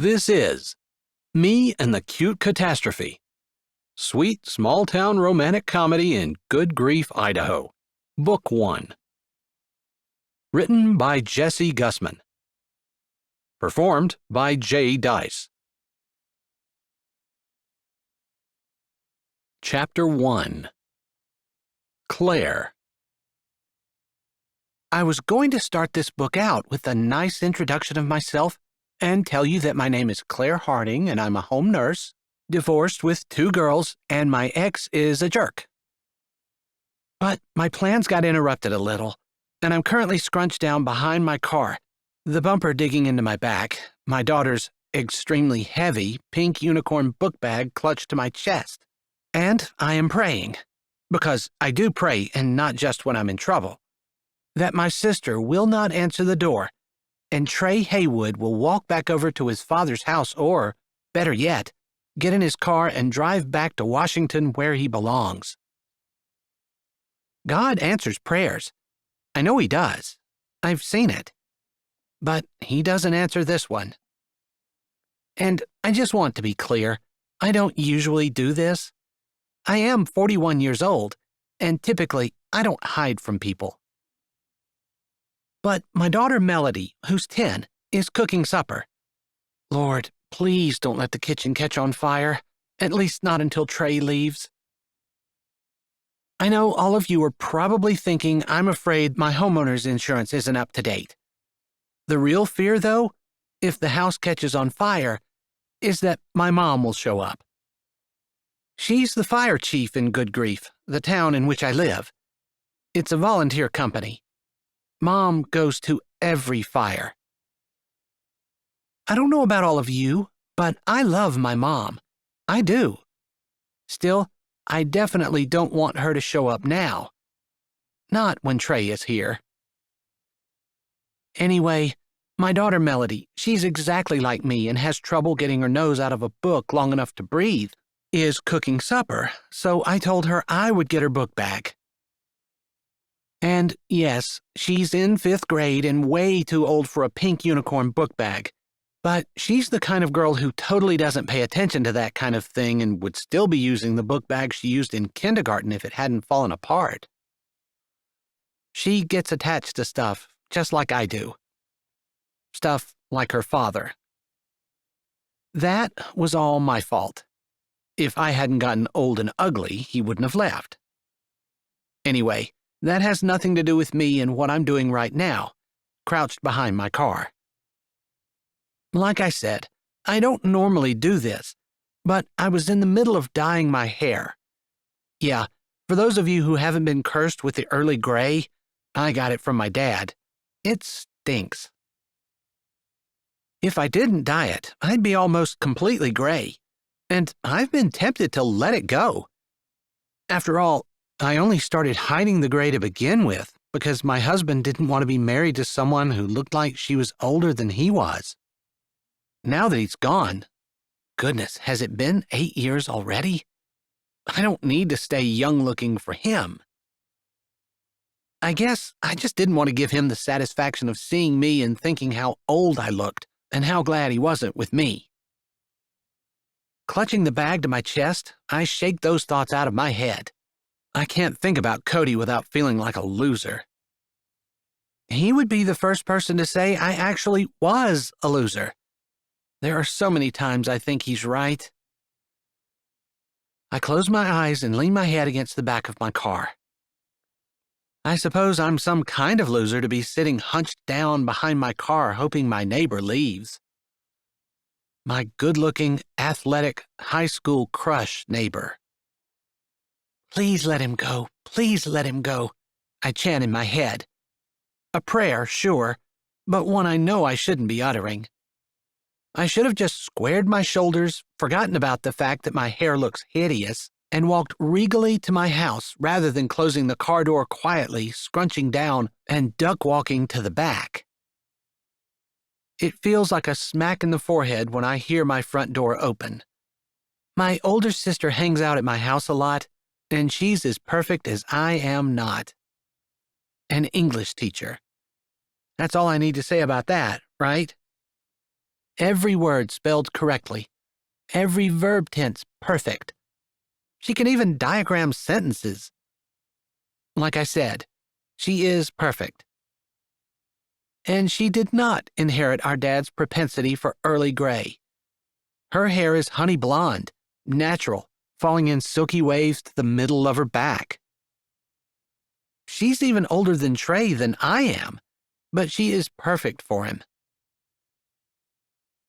This is Me and the Cute Catastrophe. Sweet small-town romantic comedy in Good Grief, Idaho. Book 1. Written by Jesse Gussman. Performed by J. Dice. Chapter 1. Claire. I was going to start this book out with a nice introduction of myself and tell you that my name is Claire Harding and I'm a home nurse, divorced with 2 girls, and my ex is a jerk. But my plans got interrupted a little, and I'm currently scrunched down behind my car, the bumper digging into my back, my daughter's extremely heavy pink unicorn book bag clutched to my chest. And I am praying, because I do pray and not just when I'm in trouble, that my sister will not answer the door and Trey Haywood will walk back over to his father's house or, better yet, get in his car and drive back to Washington where he belongs. God answers prayers. I know he does. I've seen it. But he doesn't answer this one. And I just want to be clear, I don't usually do this. I am 41 years old, and typically I don't hide from people. But my daughter Melody, who's 10, is cooking supper. Lord, please don't let the kitchen catch on fire, at least not until Trey leaves. I know all of you are probably thinking I'm afraid my homeowner's insurance isn't up to date. The real fear, though, if the house catches on fire, is that my mom will show up. She's the fire chief in Good Grief, the town in which I live. It's a volunteer company. Mom goes to every fire. I don't know about all of you, but I love my mom. I do. Still, I definitely don't want her to show up now. Not when Trey is here. Anyway, my daughter Melody, she's exactly like me and has trouble getting her nose out of a book long enough to breathe, is cooking supper, so I told her I would get her book back. And yes, she's in 5th grade and way too old for a pink unicorn book bag. But she's the kind of girl who totally doesn't pay attention to that kind of thing and would still be using the book bag she used in kindergarten if it hadn't fallen apart. She gets attached to stuff just like I do. Stuff like her father. That was all my fault. If I hadn't gotten old and ugly, he wouldn't have left. Anyway, that has nothing to do with me and what I'm doing right now, crouched behind my car. Like I said, I don't normally do this, but I was in the middle of dyeing my hair. Yeah, for those of you who haven't been cursed with the early gray, I got it from my dad. It stinks. If I didn't dye it, I'd be almost completely gray, and I've been tempted to let it go. After all, I only started hiding the gray to begin with because my husband didn't want to be married to someone who looked like she was older than he was. Now that he's gone, goodness, has it been 8 years already? I don't need to stay young-looking for him. I guess I just didn't want to give him the satisfaction of seeing me and thinking how old I looked and how glad he wasn't with me. Clutching the bag to my chest, I shake those thoughts out of my head. I can't think about Cody without feeling like a loser. He would be the first person to say I actually was a loser. There are so many times I think he's right. I close my eyes and lean my head against the back of my car. I suppose I'm some kind of loser to be sitting hunched down behind my car hoping my neighbor leaves. My good-looking, athletic, high school crush neighbor. Please let him go. Please let him go, I chant in my head. A prayer, sure, but one I know I shouldn't be uttering. I should have just squared my shoulders, forgotten about the fact that my hair looks hideous, and walked regally to my house rather than closing the car door quietly, scrunching down, and duck-walking to the back. It feels like a smack in the forehead when I hear my front door open. My older sister hangs out at my house a lot, and she's as perfect as I am not. An English teacher. That's all I need to say about that, right? Every word spelled correctly. Every verb tense perfect. She can even diagram sentences. Like I said, she is perfect. And she did not inherit our dad's propensity for early gray. Her hair is honey blonde, natural, falling in silky waves to the middle of her back. She's even older than Trey than I am, but she is perfect for him.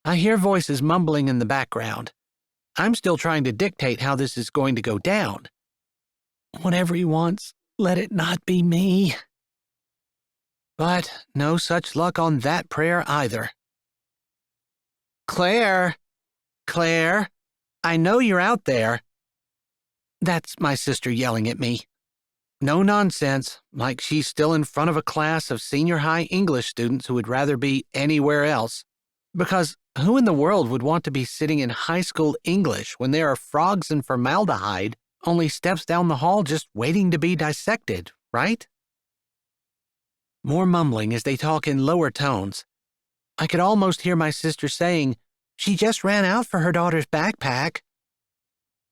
I hear voices mumbling in the background. I'm still trying to dictate how this is going to go down. Whatever he wants, let it not be me. But no such luck on that prayer either. Claire! Claire! I know you're out there. That's my sister yelling at me. No nonsense, like she's still in front of a class of senior high English students who would rather be anywhere else. Because who in the world would want to be sitting in high school English when there are frogs and formaldehyde only steps down the hall just waiting to be dissected, right? More mumbling as they talk in lower tones. I could almost hear my sister saying, "She just ran out for her daughter's backpack."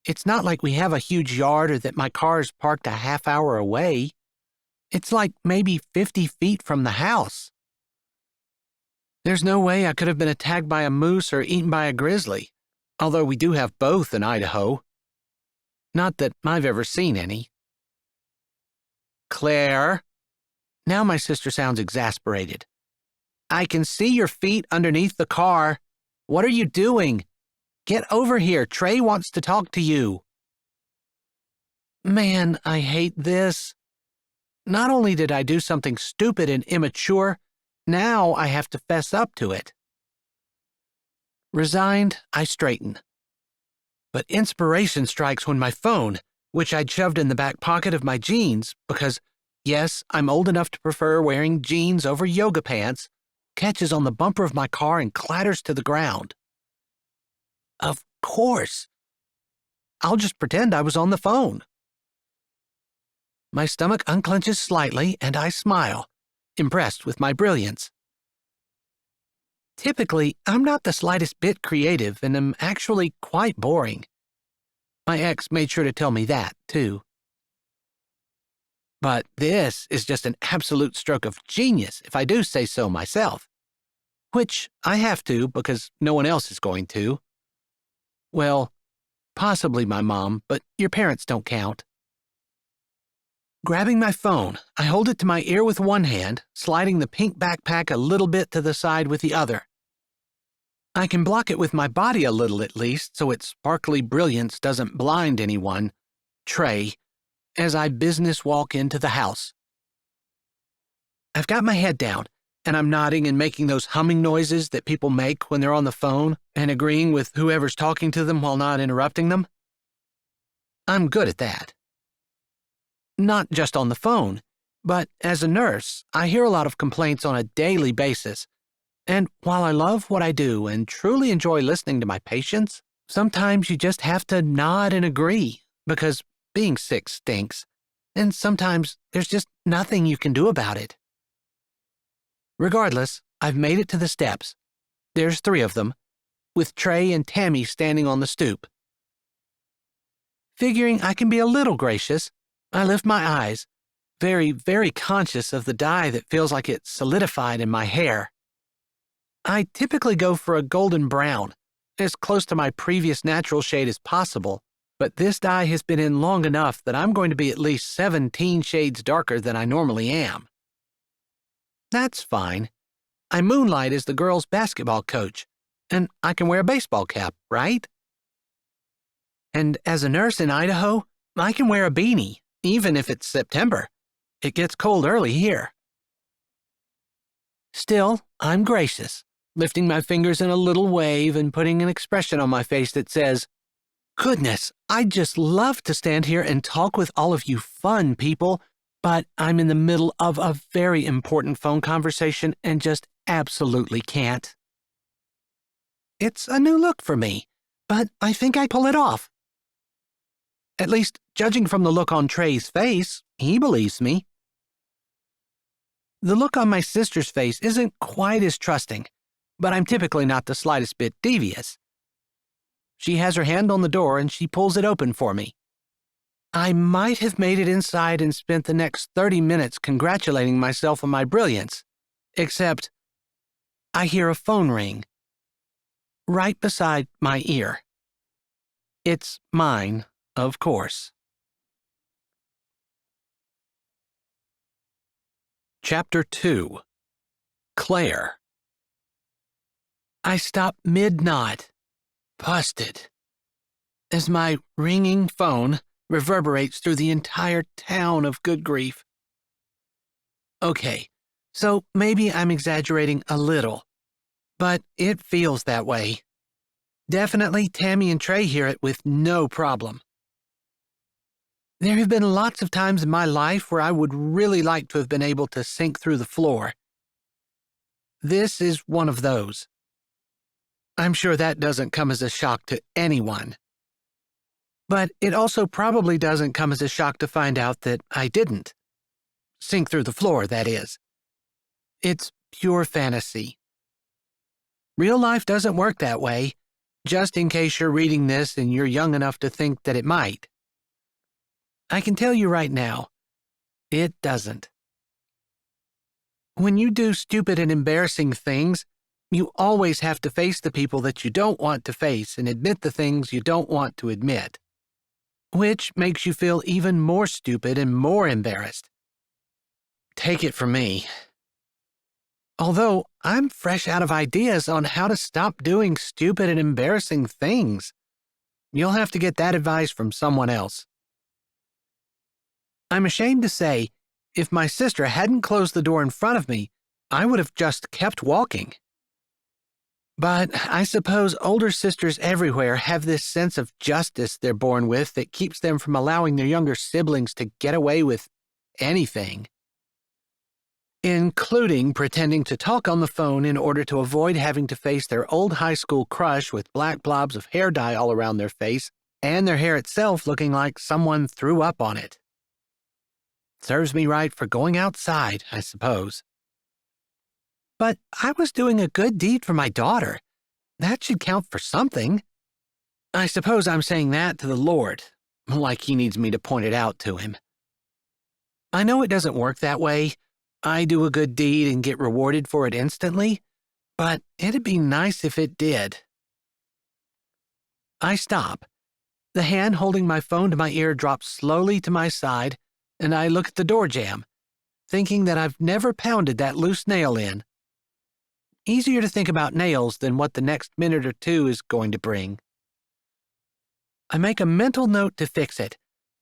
It's not like we have a huge yard or that my car's parked a half hour away. It's like maybe 50 feet from the house. There's no way I could have been attacked by a moose or eaten by a grizzly, although we do have both in Idaho. Not that I've ever seen any. Claire. Now my sister sounds exasperated. I can see your feet underneath the car. What are you doing? Get over here. Trey wants to talk to you. Man, I hate this. Not only did I do something stupid and immature, now I have to fess up to it. Resigned, I straighten. But inspiration strikes when my phone, which I'd shoved in the back pocket of my jeans because, yes, I'm old enough to prefer wearing jeans over yoga pants, catches on the bumper of my car and clatters to the ground. Of course. I'll just pretend I was on the phone. My stomach unclenches slightly and I smile, impressed with my brilliance. Typically, I'm not the slightest bit creative and am actually quite boring. My ex made sure to tell me that, too. But this is just an absolute stroke of genius, if I do say so myself. Which I have to because no one else is going to. Well, possibly my mom, but your parents don't count. Grabbing my phone, I hold it to my ear with one hand, sliding the pink backpack a little bit to the side with the other. I can block it with my body a little at least so its sparkly brilliance doesn't blind anyone, Trey, as I business walk into the house. I've got my head down, and I'm nodding and making those humming noises that people make when they're on the phone and agreeing with whoever's talking to them while not interrupting them. I'm good at that. Not just on the phone, but as a nurse, I hear a lot of complaints on a daily basis. And while I love what I do and truly enjoy listening to my patients, sometimes you just have to nod and agree because being sick stinks, and sometimes there's just nothing you can do about it. Regardless, I've made it to the steps. There's 3 of them, with Trey and Tammy standing on the stoop. Figuring I can be a little gracious, I lift my eyes, very, very conscious of the dye that feels like it's solidified in my hair. I typically go for a golden brown, as close to my previous natural shade as possible, but this dye has been in long enough that I'm going to be at least 17 shades darker than I normally am. That's fine. I moonlight as the girls' basketball coach, and I can wear a baseball cap, right? And as a nurse in Idaho, I can wear a beanie, even if it's September. It gets cold early here. Still, I'm gracious, lifting my fingers in a little wave and putting an expression on my face that says, "Goodness, I'd just love to stand here and talk with all of you fun people, but I'm in the middle of a very important phone conversation and just absolutely can't." It's a new look for me, but I think I pull it off. At least, judging from the look on Trey's face, he believes me. The look on my sister's face isn't quite as trusting, but I'm typically not the slightest bit devious. She has her hand on the door and she pulls it open for me. I might have made it inside and spent the next 30 minutes congratulating myself on my brilliance, except I hear a phone ring right beside my ear. It's mine, of course. Chapter 2. Claire. I stop mid-nod, busted, as my ringing phone reverberates through the entire town of good grief. Okay, so maybe I'm exaggerating a little, but it feels that way. Definitely Tammy and Trey hear it with no problem. There have been lots of times in my life where I would really like to have been able to sink through the floor. This is one of those. I'm sure that doesn't come as a shock to anyone. But it also probably doesn't come as a shock to find out that I didn't. Sink through the floor, that is. It's pure fantasy. Real life doesn't work that way, just in case you're reading this and you're young enough to think that it might. I can tell you right now, it doesn't. When you do stupid and embarrassing things, you always have to face the people that you don't want to face and admit the things you don't want to admit, which makes you feel even more stupid and more embarrassed. Take it from me. Although I'm fresh out of ideas on how to stop doing stupid and embarrassing things, you'll have to get that advice from someone else. I'm ashamed to say, if my sister hadn't closed the door in front of me, I would have just kept walking. But I suppose older sisters everywhere have this sense of justice they're born with that keeps them from allowing their younger siblings to get away with anything, including pretending to talk on the phone in order to avoid having to face their old high school crush with black blobs of hair dye all around their face and their hair itself looking like someone threw up on it. Serves me right for going outside, I suppose. But I was doing a good deed for my daughter. That should count for something. I suppose I'm saying that to the Lord, like he needs me to point it out to him. I know it doesn't work that way. I do a good deed and get rewarded for it instantly, but it'd be nice if it did. I stop. The hand holding my phone to my ear drops slowly to my side, and I look at the door jamb, thinking that I've never pounded that loose nail in. Easier to think about nails than what the next minute or two is going to bring. I make a mental note to fix it,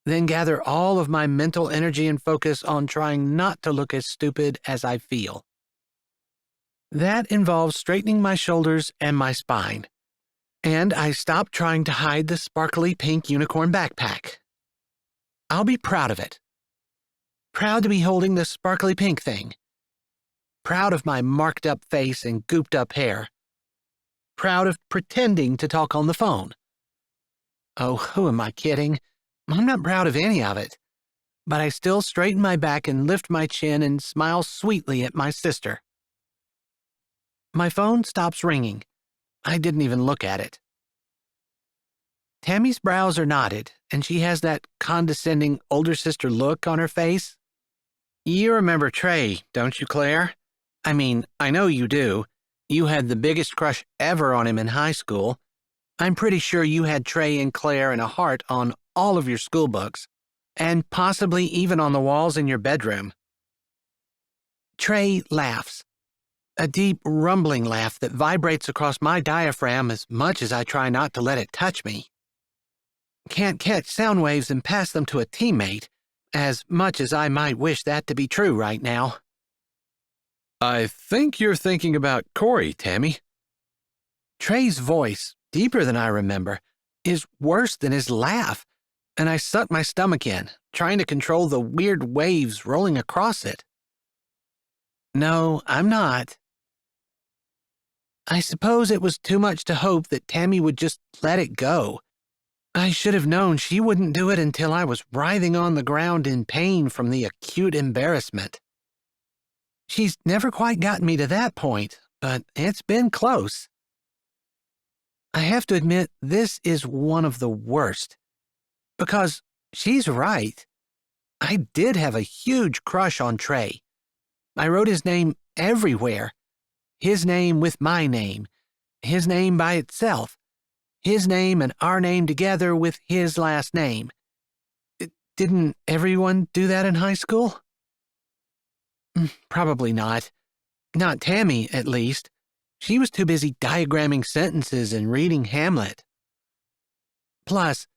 then gather all of my mental energy and focus on trying not to look as stupid as I feel. That involves straightening my shoulders and my spine, and I stop trying to hide the sparkly pink unicorn backpack. I'll be proud of it. Proud to be holding the sparkly pink thing. Proud of my marked up face and gooped up hair. Proud of pretending to talk on the phone. Oh, who am I kidding? I'm not proud of any of it. But I still straighten my back and lift my chin and smile sweetly at my sister. My phone stops ringing. I didn't even look at it. Tammy's brows are knotted, and she has that condescending older sister look on her face. You remember Trey, don't you, Claire? I mean, I know you do. You had the biggest crush ever on him in high school. I'm pretty sure you had Trey and Claire and a heart on all of your school books, and possibly even on the walls in your bedroom. Trey laughs. A deep, rumbling laugh that vibrates across my diaphragm as much as I try not to let it touch me. Can't catch sound waves and pass them to a teammate, as much as I might wish that to be true right now. I think you're thinking about Corey, Tammy. Trey's voice, deeper than I remember, is worse than his laugh, and I suck my stomach in, trying to control the weird waves rolling across it. No, I'm not. I suppose it was too much to hope that Tammy would just let it go. I should have known she wouldn't do it until I was writhing on the ground in pain from the acute embarrassment. She's never quite gotten me to that point, but it's been close. I have to admit, this is one of the worst. Because she's right. I did have a huge crush on Trey. I wrote his name everywhere. His name with my name. His name by itself. His name and our name together with his last name. Didn't everyone do that in high school? Probably not. Not Tammy, at least. She was too busy diagramming sentences and reading Hamlet. Plus,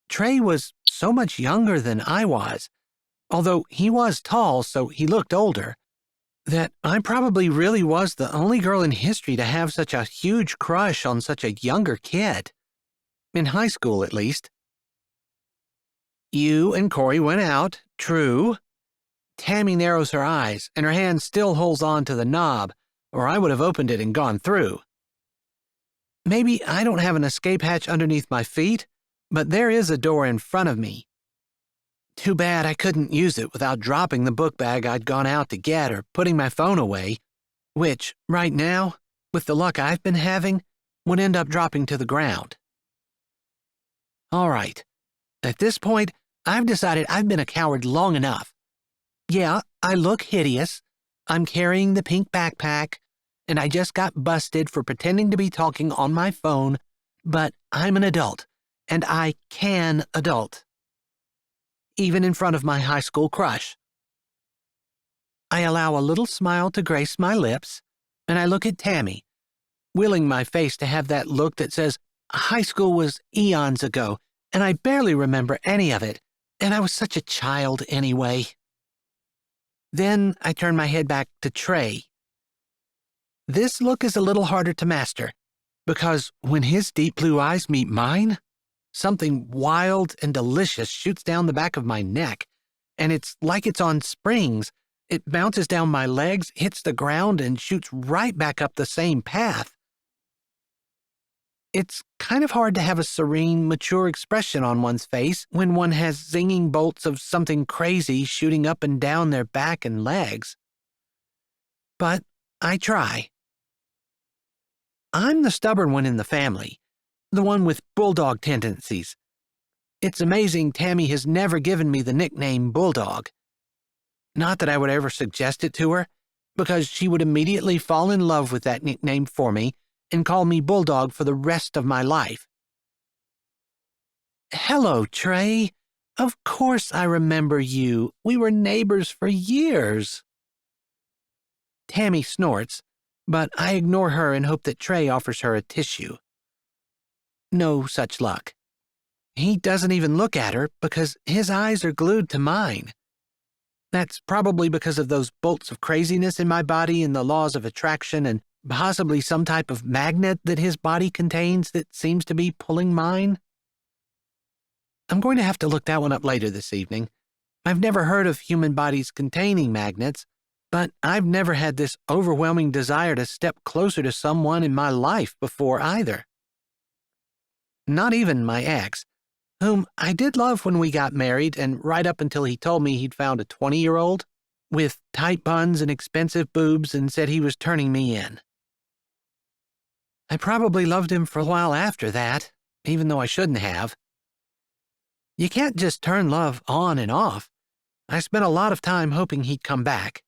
Trey was so much younger than I was, although he was tall, so he looked older, that I probably really was the only girl in history to have such a huge crush on such a younger kid. In high school, at least. You and Corey went out, true. Tammy narrows her eyes, and her hand still holds on to the knob, or I would have opened it and gone through. Maybe I don't have an escape hatch underneath my feet, but there is a door in front of me. Too bad I couldn't use it without dropping the book bag I'd gone out to get or putting my phone away, which, right now, with the luck I've been having, would end up dropping to the ground. All right. At this point, I've decided I've been a coward long enough. Yeah, I look hideous. I'm carrying the pink backpack, and I just got busted for pretending to be talking on my phone, but I'm an adult, and I can adult. Even in front of my high school crush. I allow a little smile to grace my lips, and I look at Tammy, willing my face to have that look that says, high school was eons ago, and I barely remember any of it, and I was such a child anyway. Then I turn my head back to Trey. This look is a little harder to master, because when his deep blue eyes meet mine, something wild and delicious shoots down the back of my neck, and it's like it's on springs. It bounces down my legs, hits the ground, and shoots right back up the same path. It's kind of hard to have a serene, mature expression on one's face when one has zinging bolts of something crazy shooting up and down their back and legs. But I try. I'm the stubborn one in the family, the one with bulldog tendencies. It's amazing Tammy has never given me the nickname Bulldog. Not that I would ever suggest it to her, because she would immediately fall in love with that nickname for me and call me Bulldog for the rest of my life. Hello, Trey. Of course I remember you. We were neighbors for years. Tammy snorts, but I ignore her and hope that Trey offers her a tissue. No such luck. He doesn't even look at her because his eyes are glued to mine. That's probably because of those bolts of craziness in my body and the laws of attraction and possibly some type of magnet that his body contains that seems to be pulling mine. I'm going to have to look that one up later this evening. I've never heard of human bodies containing magnets, but I've never had this overwhelming desire to step closer to someone in my life before either. Not even my ex, whom I did love when we got married and right up until he told me he'd found a 20-year-old with tight buns and expensive boobs and said he was turning me in. I probably loved him for a while after that, even though I shouldn't have. You can't just turn love on and off. I spent a lot of time hoping he'd come back.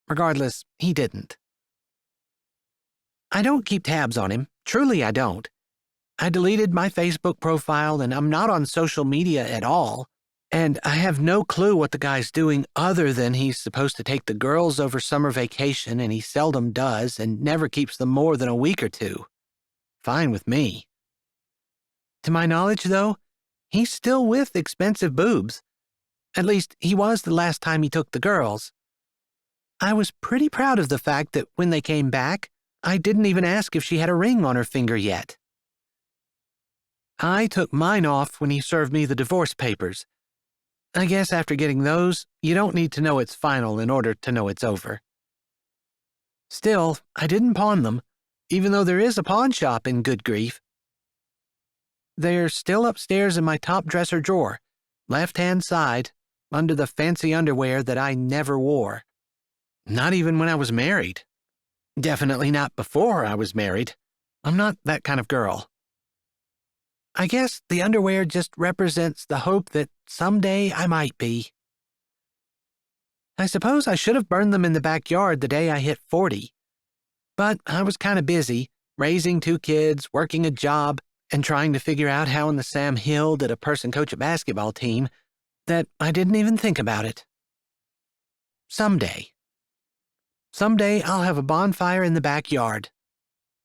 Regardless, he didn't. I don't keep tabs on him. Truly, I don't. I deleted my Facebook profile and I'm not on social media at all. And I have no clue what the guy's doing other than he's supposed to take the girls over summer vacation and he seldom does and never keeps them more than a week or two. Fine with me. To my knowledge, though, he's still with expensive boobs. At least he was the last time he took the girls. I was pretty proud of the fact that when they came back, I didn't even ask if she had a ring on her finger yet. I took mine off when he served me the divorce papers. I guess after getting those, you don't need to know it's final in order to know it's over. Still, I didn't pawn them, even though there is a pawn shop in Good Grief. They're still upstairs in my top dresser drawer, left-hand side, under the fancy underwear that I never wore. Not even when I was married. Definitely not before I was married. I'm not that kind of girl. I guess the underwear just represents the hope that someday I might be. I suppose I should have burned them in the backyard the day I hit 40. But I was kind of busy, raising 2 kids, working a job, and trying to figure out how in the Sam Hill did a person coach a basketball team, that I didn't even think about it. Someday I'll have a bonfire in the backyard.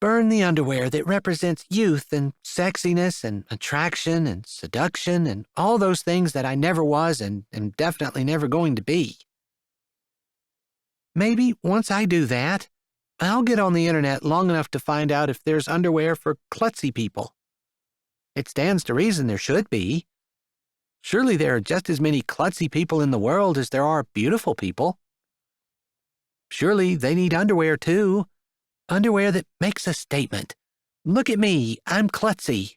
Burn the underwear that represents youth and sexiness and attraction and seduction and all those things that I never was and am definitely never going to be. Maybe once I do that, I'll get on the internet long enough to find out if there's underwear for klutzy people. It stands to reason there should be. Surely there are just as many klutzy people in the world as there are beautiful people. Surely they need underwear too. Underwear that makes a statement. Look at me, I'm klutzy.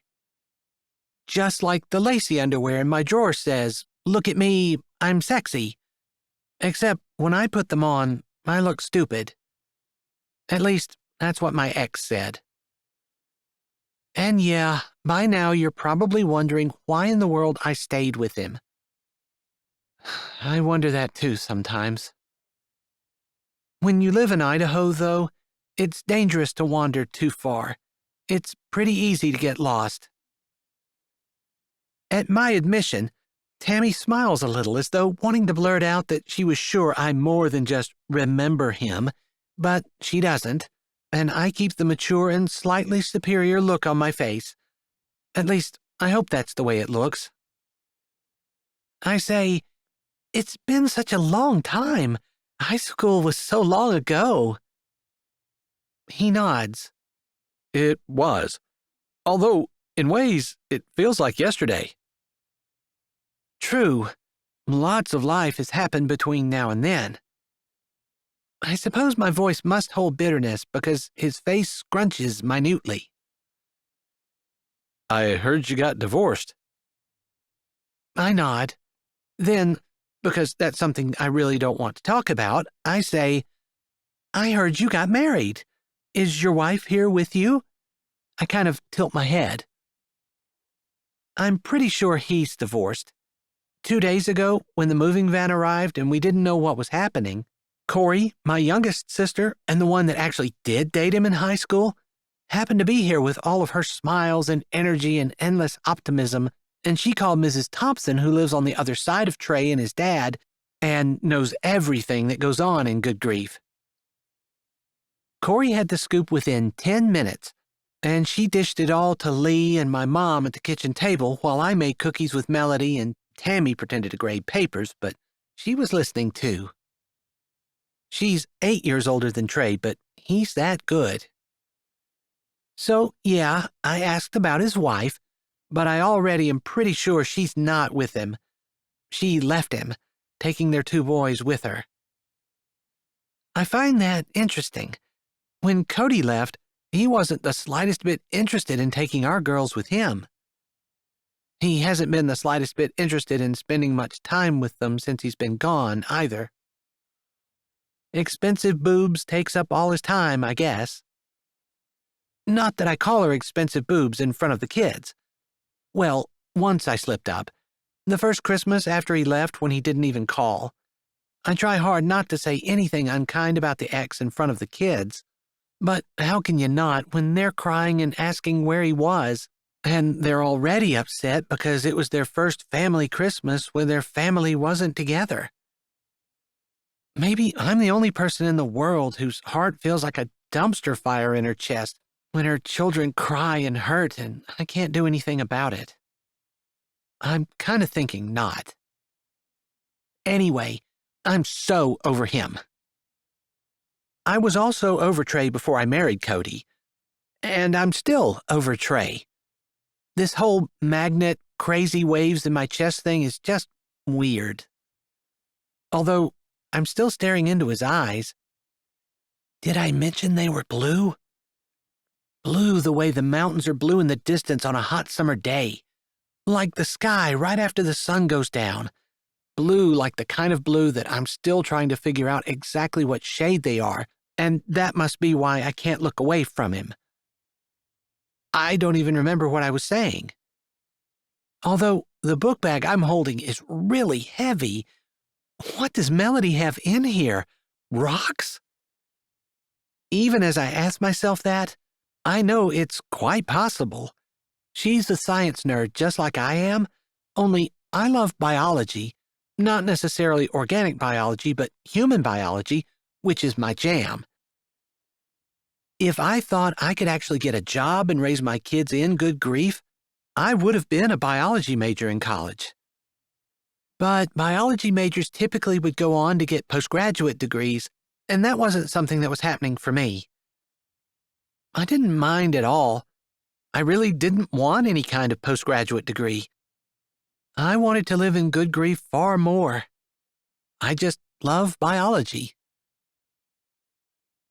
Just like the lacy underwear in my drawer says, look at me, I'm sexy. Except when I put them on, I look stupid. At least, that's what my ex said. And yeah, by now you're probably wondering why in the world I stayed with him. I wonder that too sometimes. When you live in Idaho, though, it's dangerous to wander too far. It's pretty easy to get lost. At my admission, Tammy smiles a little as though wanting to blurt out that she was sure I more than just remember him, but she doesn't, and I keep the mature and slightly superior look on my face. At least, I hope that's the way it looks. I say, it's been such a long time. High school was so long ago. He nods. It was. Although, in ways, it feels like yesterday. True. Lots of life has happened between now and then. I suppose my voice must hold bitterness because his face scrunches minutely. I heard you got divorced. I nod. Then, because that's something I really don't want to talk about, I say, I heard you got married. Is your wife here with you? I kind of tilt my head. I'm pretty sure he's divorced. 2 days ago, when the moving van arrived and we didn't know what was happening, Corey, my youngest sister, and the one that actually did date him in high school, happened to be here with all of her smiles and energy and endless optimism, and she called Mrs. Thompson, who lives on the other side of Trey and his dad, and knows everything that goes on in Good Grief. Corey had the scoop within 10 minutes, and she dished it all to Lee and my mom at the kitchen table while I made cookies with Melody and Tammy pretended to grade papers, but she was listening too. She's 8 years older than Trey, but he's that good. So, yeah, I asked about his wife, but I already am pretty sure she's not with him. She left him, taking their 2 boys with her. I find that interesting. When Cody left, he wasn't the slightest bit interested in taking our girls with him. He hasn't been the slightest bit interested in spending much time with them since he's been gone, either. Expensive boobs takes up all his time, I guess. Not that I call her expensive boobs in front of the kids. Well, once I slipped up. The first Christmas after he left when he didn't even call. I try hard not to say anything unkind about the ex in front of the kids. But how can you not when they're crying and asking where he was? And they're already upset because it was their first family Christmas when their family wasn't together. Maybe I'm the only person in the world whose heart feels like a dumpster fire in her chest when her children cry and hurt and I can't do anything about it. I'm kind of thinking not. Anyway, I'm so over him. I was also over Trey before I married Cody. And I'm still over Trey. This whole magnet, crazy waves in my chest thing is just weird. Although, I'm still staring into his eyes. Did I mention they were blue? Blue the way the mountains are blue in the distance on a hot summer day. Like the sky right after the sun goes down. Blue like the kind of blue that I'm still trying to figure out exactly what shade they are, and that must be why I can't look away from him. I don't even remember what I was saying. Although the book bag I'm holding is really heavy, what does Melody have in here? Rocks? Even as I ask myself that, I know it's quite possible. She's a science nerd just like I am, only I love biology, not necessarily organic biology, but human biology, which is my jam. If I thought I could actually get a job and raise my kids in good grief, I would have been a biology major in college. But biology majors typically would go on to get postgraduate degrees, and that wasn't something that was happening for me. I didn't mind at all. I really didn't want any kind of postgraduate degree. I wanted to live in good grief far more. I just love biology.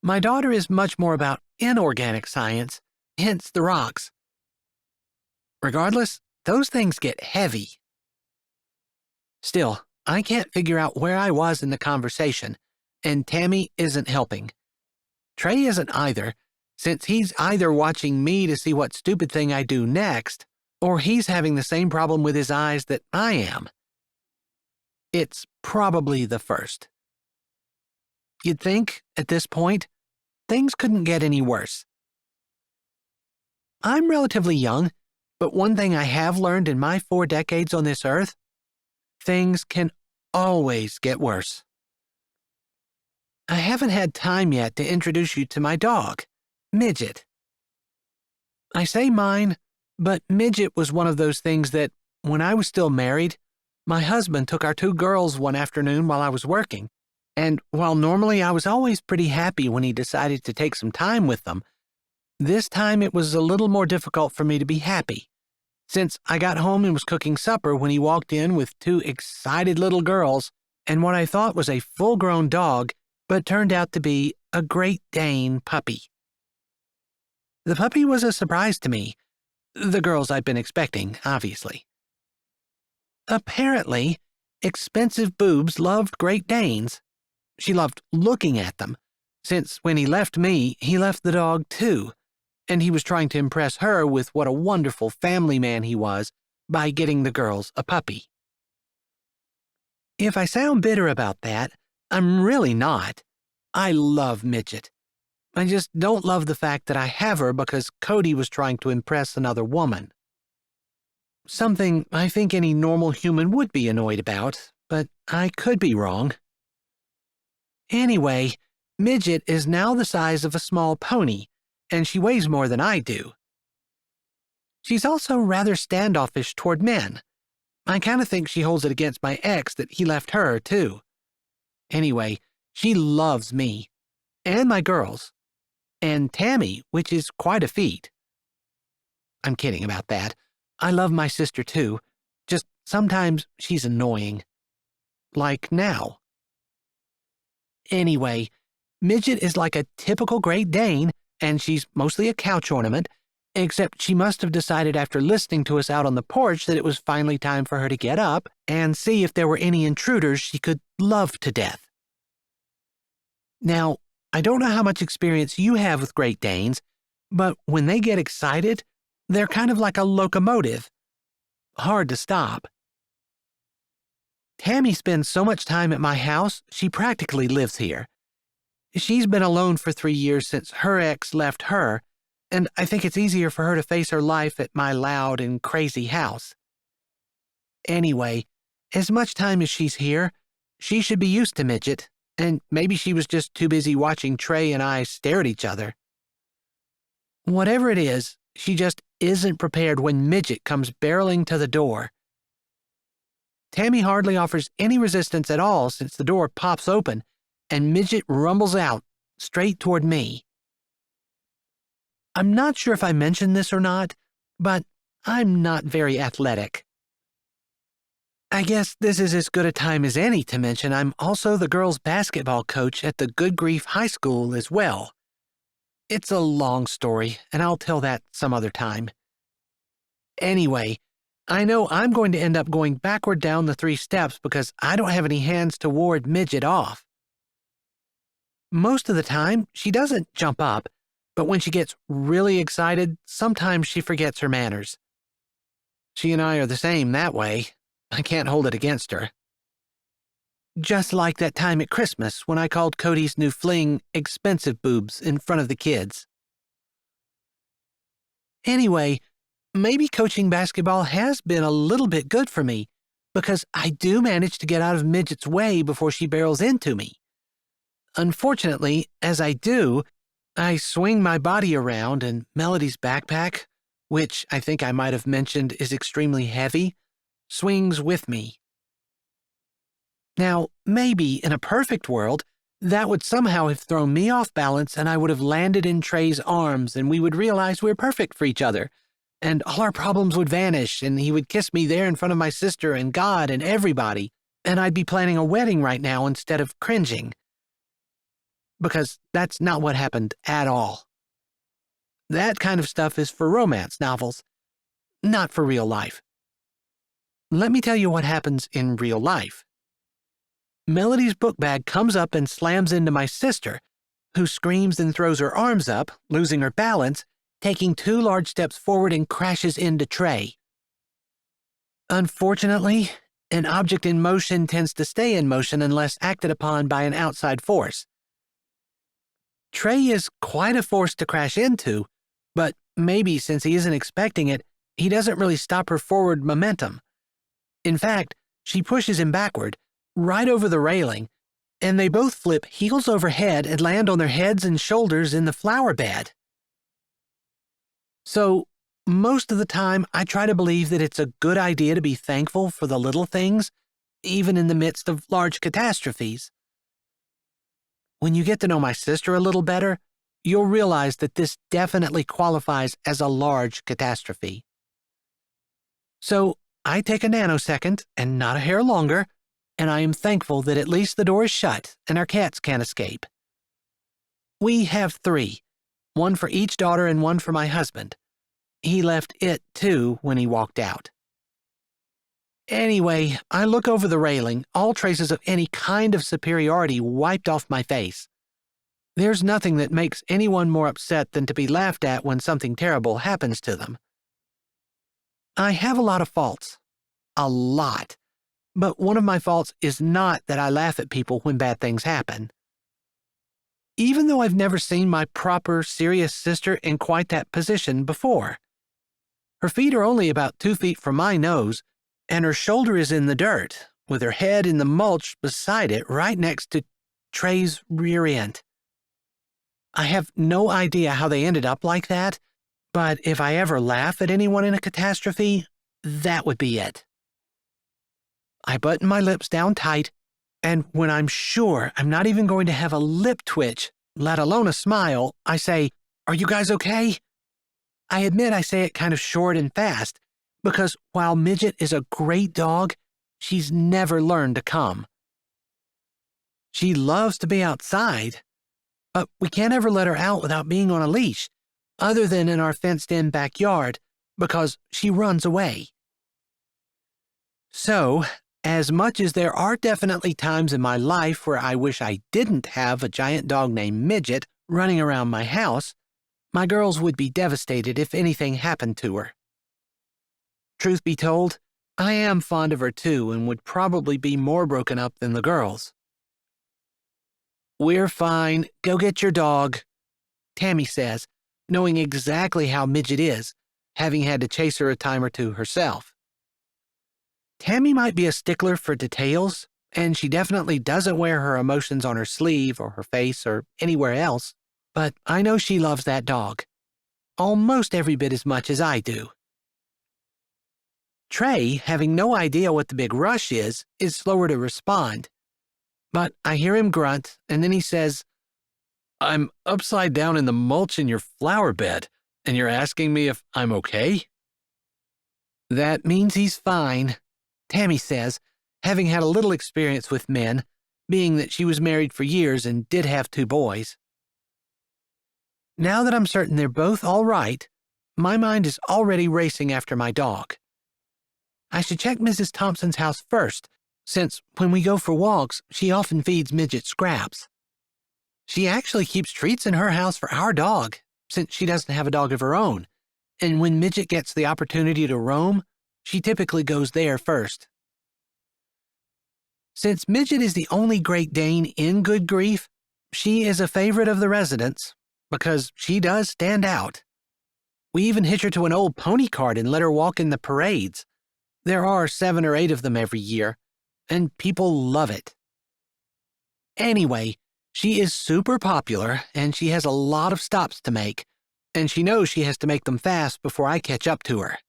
My daughter is much more about inorganic science, hence the rocks. Regardless, those things get heavy. Still, I can't figure out where I was in the conversation, and Tammy isn't helping. Trey isn't either, since he's either watching me to see what stupid thing I do next, or he's having the same problem with his eyes that I am. It's probably the first. You'd think, at this point, things couldn't get any worse. I'm relatively young, but one thing I have learned in my 4 decades on this earth, things can always get worse. I haven't had time yet to introduce you to my dog, Midget. I say mine, but Midget was one of those things that, when I was still married, my husband took our 2 girls one afternoon while I was working, and while normally I was always pretty happy when he decided to take some time with them, this time it was a little more difficult for me to be happy, since I got home and was cooking supper when he walked in with 2 excited little girls and what I thought was a full-grown dog, but turned out to be a Great Dane puppy. The puppy was a surprise to me. The girls I'd been expecting, obviously. Apparently, expensive boobs loved Great Danes. She loved looking at them, since when he left me, he left the dog too, and he was trying to impress her with what a wonderful family man he was by getting the girls a puppy. If I sound bitter about that, I'm really not. I love Midget. I just don't love the fact that I have her because Cody was trying to impress another woman. Something I think any normal human would be annoyed about, but I could be wrong. Anyway, Midget is now the size of a small pony, and she weighs more than I do. She's also rather standoffish toward men. I kind of think she holds it against my ex that he left her, too. Anyway, she loves me, and my girls, and Tammy, which is quite a feat. I'm kidding about that. I love my sister, too. Just sometimes she's annoying. Like now. Anyway, Midget is like a typical Great Dane, and she's mostly a couch ornament, except she must have decided after listening to us out on the porch that it was finally time for her to get up and see if there were any intruders she could love to death. Now, I don't know how much experience you have with Great Danes, but when they get excited, they're kind of like a locomotive. Hard to stop. Tammy spends so much time at my house, she practically lives here. She's been alone for 3 years since her ex left her, and I think it's easier for her to face her life at my loud and crazy house. Anyway, as much time as she's here, she should be used to Midget, and maybe she was just too busy watching Trey and I stare at each other. Whatever it is, she just isn't prepared when Midget comes barreling to the door. Tammy hardly offers any resistance at all since the door pops open, and Midget rumbles out, straight toward me. I'm not sure if I mentioned this or not, but I'm not very athletic. I guess this is as good a time as any to mention I'm also the girls' basketball coach at the Good Grief High School as well. It's a long story, and I'll tell that some other time. Anyway, I know I'm going to end up going backward down the 3 steps because I don't have any hands to ward Midget off. Most of the time, she doesn't jump up, but when she gets really excited, sometimes she forgets her manners. She and I are the same that way. I can't hold it against her. Just like that time at Christmas when I called Cody's new fling expensive boobs in front of the kids. Anyway, maybe coaching basketball has been a little bit good for me, because I do manage to get out of Midget's way before she barrels into me. Unfortunately, as I do, I swing my body around and Melody's backpack, which I think I might have mentioned is extremely heavy, swings with me. Now, maybe in a perfect world, that would somehow have thrown me off balance and I would have landed in Trey's arms and we would realize we're perfect for each other, and all our problems would vanish and he would kiss me there in front of my sister and God and everybody, and I'd be planning a wedding right now instead of cringing. Because that's not what happened at all. That kind of stuff is for romance novels, not for real life. Let me tell you what happens in real life. Melody's book bag comes up and slams into my sister, who screams and throws her arms up, losing her balance, taking 2 large steps forward and crashes into Trey. Unfortunately, an object in motion tends to stay in motion unless acted upon by an outside force. Trey is quite a force to crash into, but maybe since he isn't expecting it, he doesn't really stop her forward momentum. In fact, she pushes him backward, right over the railing, and they both flip heels over head and land on their heads and shoulders in the flower bed. So, most of the time, I try to believe that it's a good idea to be thankful for the little things, even in the midst of large catastrophes. When you get to know my sister a little better, you'll realize that this definitely qualifies as a large catastrophe. So, I take a nanosecond, and not a hair longer, and I am thankful that at least the door is shut and our cats can't escape. We have 3, 1 for each daughter and 1 for my husband. He left it, too, when he walked out. Anyway, I look over the railing, all traces of any kind of superiority wiped off my face. There's nothing that makes anyone more upset than to be laughed at when something terrible happens to them. I have a lot of faults. A lot. But one of my faults is not that I laugh at people when bad things happen. Even though I've never seen my proper, serious sister in quite that position before. Her feet are only about 2 feet from my nose, and her shoulder is in the dirt, with her head in the mulch beside it right next to Trey's rear end. I have no idea how they ended up like that, but if I ever laugh at anyone in a catastrophe, that would be it. I button my lips down tight, and when I'm sure I'm not even going to have a lip twitch, let alone a smile, I say, "Are you guys okay?" I admit I say it kind of short and fast, because while Midget is a great dog, she's never learned to come. She loves to be outside, but we can't ever let her out without being on a leash, other than in our fenced-in backyard, because she runs away. So, as much as there are definitely times in my life where I wish I didn't have a giant dog named Midget running around my house, my girls would be devastated if anything happened to her. Truth be told, I am fond of her too and would probably be more broken up than the girls. "We're fine. Go get your dog," Tammy says, knowing exactly how Midget is, having had to chase her a time or two herself. Tammy might be a stickler for details, and she definitely doesn't wear her emotions on her sleeve or her face or anywhere else, but I know she loves that dog. Almost every bit as much as I do. Trey, having no idea what the big rush is slower to respond. But I hear him grunt, and then he says, "I'm upside down in the mulch in your flower bed, and you're asking me if I'm okay?" That means he's fine, Tammy says, having had a little experience with men, being that she was married for years and did have 2 boys. Now that I'm certain they're both all right, my mind is already racing after my dog. I should check Mrs. Thompson's house first, since when we go for walks, she often feeds Midget scraps. She actually keeps treats in her house for our dog, since she doesn't have a dog of her own. And when Midget gets the opportunity to roam, she typically goes there first. Since Midget is the only Great Dane in Good Grief, she is a favorite of the residents because she does stand out. We even hitch her to an old pony cart and let her walk in the parades. There are 7 or 8 of them every year, and people love it. Anyway, she is super popular, and she has a lot of stops to make, and she knows she has to make them fast before I catch up to her.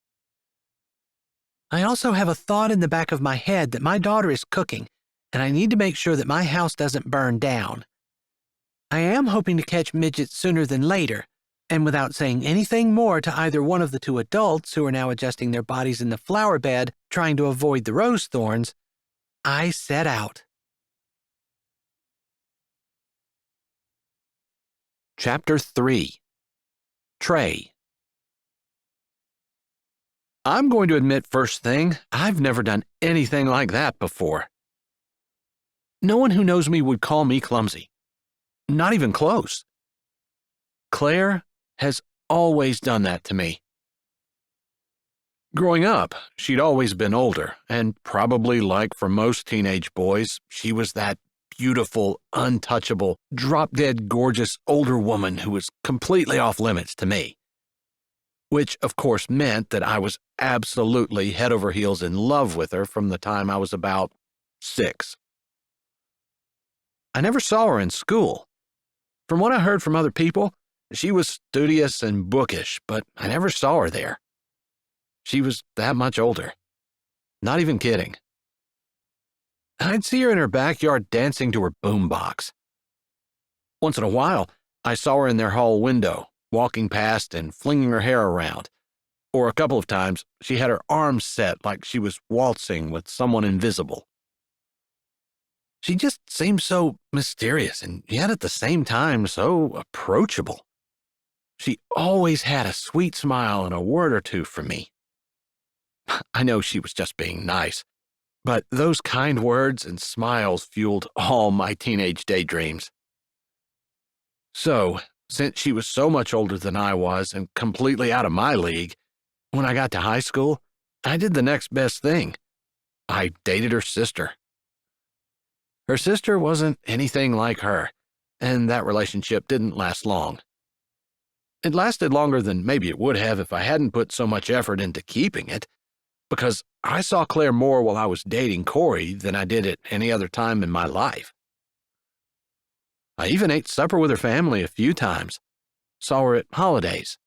I also have a thought in the back of my head that my daughter is cooking, and I need to make sure that my house doesn't burn down. I am hoping to catch Midget sooner than later, and without saying anything more to either one of the 2 adults who are now adjusting their bodies in the flower bed, trying to avoid the rose thorns, I set out. Chapter 3. Trey. I'm going to admit first thing, I've never done anything like that before. No one who knows me would call me clumsy. Not even close. Claire has always done that to me. Growing up, she'd always been older, and probably like for most teenage boys, she was that beautiful, untouchable, drop-dead gorgeous older woman who was completely off limits to me. Which, of course, meant that I was absolutely head over heels in love with her from the time I was about 6. I never saw her in school. From what I heard from other people, she was studious and bookish, but I never saw her there. She was that much older. Not even kidding. I'd see her in her backyard dancing to her boombox. Once in a while, I saw her in their hall window, walking past and flinging her hair around. Or a couple of times, she had her arms set like she was waltzing with someone invisible. She just seemed so mysterious and yet at the same time so approachable. She always had a sweet smile and a word or two for me. I know she was just being nice, but those kind words and smiles fueled all my teenage daydreams. So, since she was so much older than I was and completely out of my league, when I got to high school, I did the next best thing. I dated her sister. Her sister wasn't anything like her, and that relationship didn't last long. It lasted longer than maybe it would have if I hadn't put so much effort into keeping it, because I saw Claire more while I was dating Corey than I did at any other time in my life. I even ate supper with her family a few times, saw her at holidays.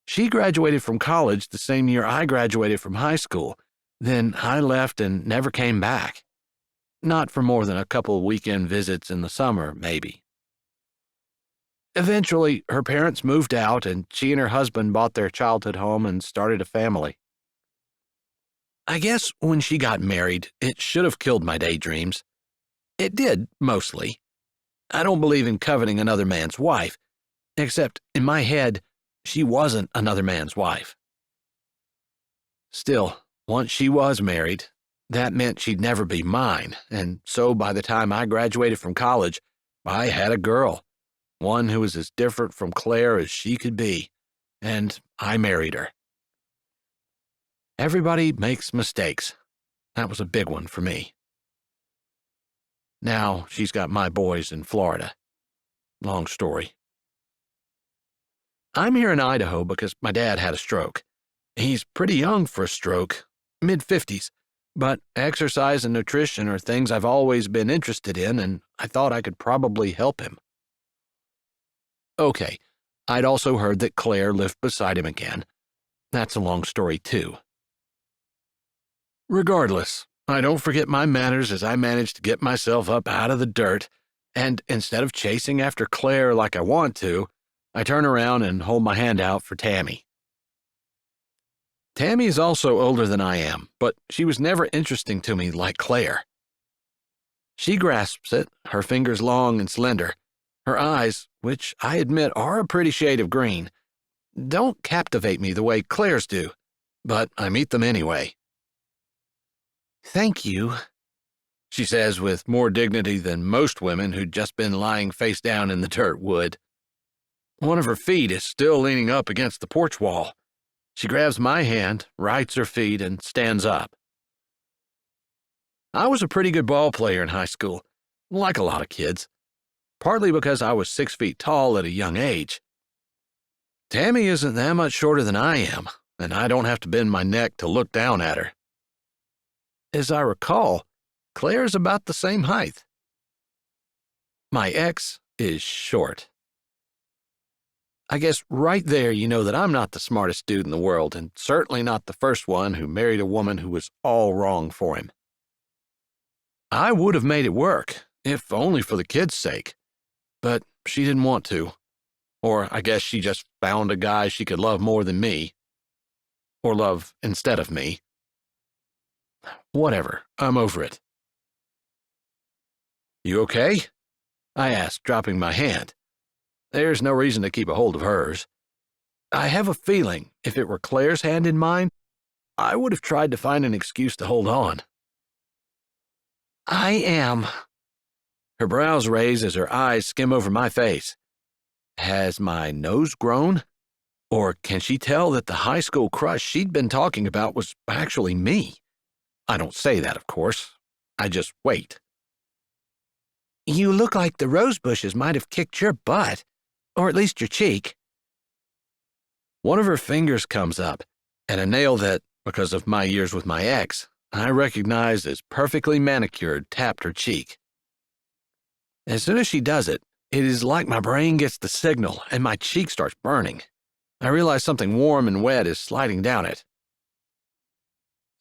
She graduated from college the same year I graduated from high school, then I left and never came back. Not for more than a couple weekend visits in the summer, maybe. Eventually, her parents moved out and she and her husband bought their childhood home and started a family. I guess when she got married, it should have killed my daydreams. It did, mostly. I don't believe in coveting another man's wife, except in my head, she wasn't another man's wife. Still, once she was married, that meant she'd never be mine, and so by the time I graduated from college, I had a girl, one who was as different from Claire as she could be, and I married her. Everybody makes mistakes. That was a big one for me. Now she's got my boys in Florida. Long story. I'm here in Idaho because my dad had a stroke. He's pretty young for a stroke, mid-50s, but exercise and nutrition are things I've always been interested in, and I thought I could probably help him. Okay, I'd also heard that Claire lived beside him again. That's a long story, too. Regardless, I don't forget my manners as I managed to get myself up out of the dirt, and instead of chasing after Claire like I want to, I turn around and hold my hand out for Tammy. Tammy is also older than I am, but she was never interesting to me like Claire. She grasps it, her fingers long and slender. Her eyes, which I admit are a pretty shade of green, don't captivate me the way Claire's do, but I meet them anyway. Thank you. she says with more dignity than most women who'd just been lying face down in the dirt would. One of her feet is still leaning up against the porch wall. She grabs my hand, rights her feet, and stands up. I was a pretty good ball player in high school, like a lot of kids, partly because I was 6 feet tall at a young age. Tammy isn't that much shorter than I am, and I don't have to bend my neck to look down at her. As I recall, Claire's about the same height. My ex is short. I guess right there you know that I'm not the smartest dude in the world, and certainly not the first one who married a woman who was all wrong for him. I would have made it work, if only for the kids' sake, but she didn't want to. Or I guess she just found a guy she could love more than me. Or love instead of me. Whatever, I'm over it. You okay? I asked, dropping my hand. There's no reason to keep a hold of hers. I have a feeling if it were Claire's hand in mine, I would have tried to find an excuse to hold on. I am. Her brows raise as her eyes skim over my face. Has my nose grown? Or can she tell that the high school crush she'd been talking about was actually me? I don't say that, of course. I just wait. You look like the rose bushes might have kicked your butt, or at least your cheek. One of her fingers comes up, and a nail that, because of my years with my ex, I recognized as perfectly manicured tapped her cheek. As soon as she does it, it is like my brain gets the signal and my cheek starts burning. I realize something warm and wet is sliding down it.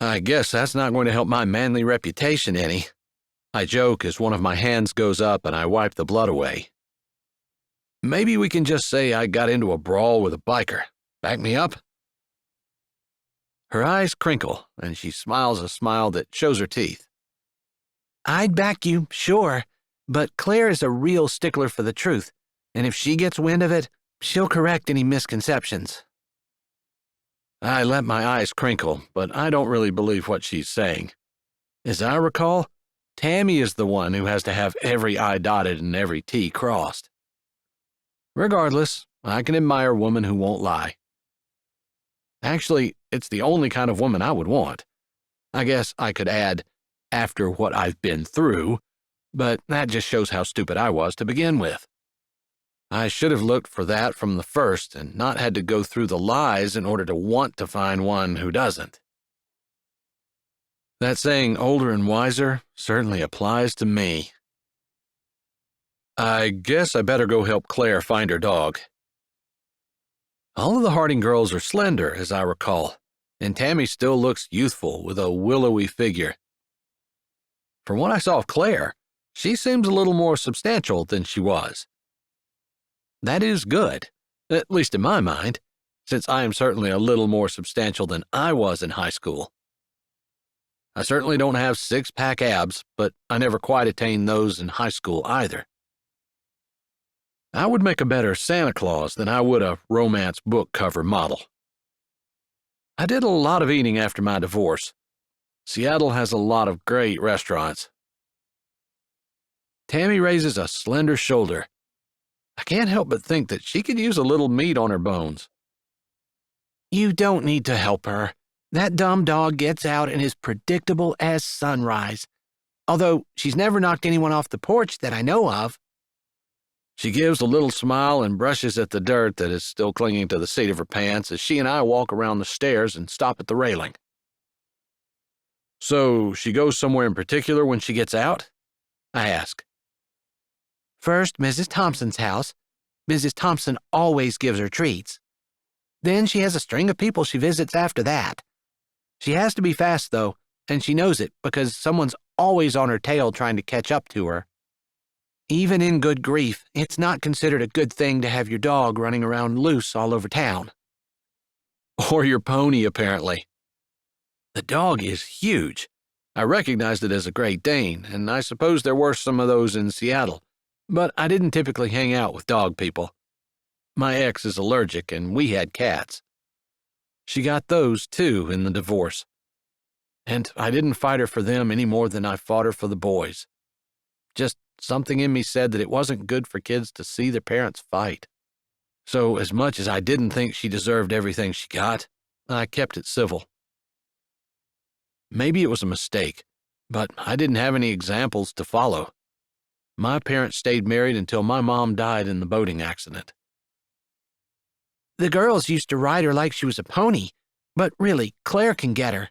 I guess that's not going to help my manly reputation any. I joke as one of my hands goes up and I wipe the blood away. Maybe we can just say I got into a brawl with a biker. Back me up? Her eyes crinkle, and she smiles a smile that shows her teeth. I'd back you, sure, but Claire is a real stickler for the truth, and if she gets wind of it, she'll correct any misconceptions. I let my eyes crinkle, but I don't really believe what she's saying. As I recall, Tammy is the one who has to have every I dotted and every T crossed. Regardless, I can admire a woman who won't lie. Actually, it's the only kind of woman I would want. I guess I could add, after what I've been through, but that just shows how stupid I was to begin with. I should have looked for that from the first and not had to go through the lies in order to want to find one who doesn't. That saying older and wiser certainly applies to me. I guess I better go help Claire find her dog. All of the Harding girls are slender, as I recall, and Tammy still looks youthful with a willowy figure. From what I saw of Claire, she seems a little more substantial than she was. That is good, at least in my mind, since I am certainly a little more substantial than I was in high school. I certainly don't have six-pack abs, but I never quite attained those in high school either. I would make a better Santa Claus than I would a romance book cover model. I did a lot of eating after my divorce. Seattle has a lot of great restaurants. Tammy raises a slender shoulder. I can't help but think that she could use a little meat on her bones. You don't need to help her. That dumb dog gets out and is predictable as sunrise. Although she's never knocked anyone off the porch that I know of. She gives a little smile and brushes at the dirt that is still clinging to the seat of her pants as she and I walk around the stairs and stop at the railing. So she goes somewhere in particular when she gets out? I ask. First, Mrs. Thompson's house. Mrs. Thompson always gives her treats. Then she has a string of people she visits after that. She has to be fast, though, and she knows it because someone's always on her tail trying to catch up to her. Even in good grief, it's not considered a good thing to have your dog running around loose all over town. Or your pony, apparently. The dog is huge. I recognized it as a Great Dane, and I suppose there were some of those in Seattle, but I didn't typically hang out with dog people. My ex is allergic, and we had cats. She got those, too, in the divorce. And I didn't fight her for them any more than I fought her for the boys. Just something in me said that it wasn't good for kids to see their parents fight. So as much as I didn't think she deserved everything she got, I kept it civil. Maybe it was a mistake, but I didn't have any examples to follow. My parents stayed married until my mom died in the boating accident. The girls used to ride her like she was a pony, but really, Claire can get her.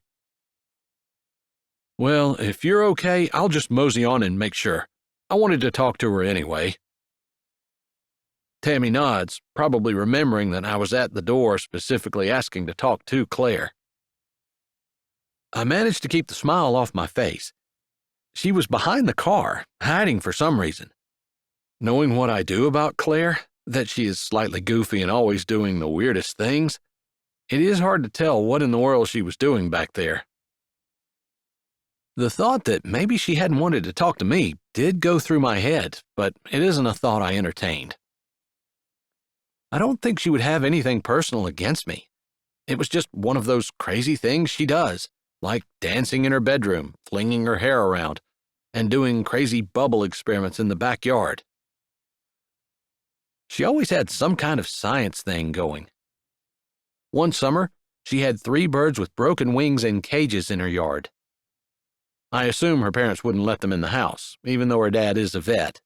Well, if you're okay, I'll just mosey on and make sure. I wanted to talk to her anyway. Tammy nods, probably remembering that I was at the door specifically asking to talk to Claire. I managed to keep the smile off my face. She was behind the car, hiding for some reason. Knowing what I do about Claire, that she is slightly goofy and always doing the weirdest things, it is hard to tell what in the world she was doing back there. The thought that maybe she hadn't wanted to talk to me did go through my head, but it isn't a thought I entertained. I don't think she would have anything personal against me. It was just one of those crazy things she does, like dancing in her bedroom, flinging her hair around, and doing crazy bubble experiments in the backyard. She always had some kind of science thing going. One summer, she had 3 birds with broken wings in cages in her yard. I assume her parents wouldn't let them in the house, even though her dad is a vet.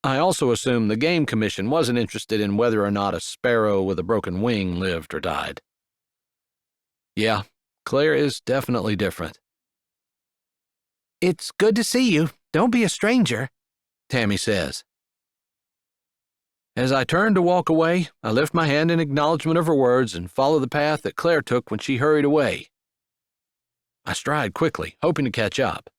I also assume the Game Commission wasn't interested in whether or not a sparrow with a broken wing lived or died. Yeah, Claire is definitely different. It's good to see you. Don't be a stranger, Tammy says. As I turn to walk away, I lift my hand in acknowledgement of her words and follow the path that Claire took when she hurried away. I stride quickly, hoping to catch up.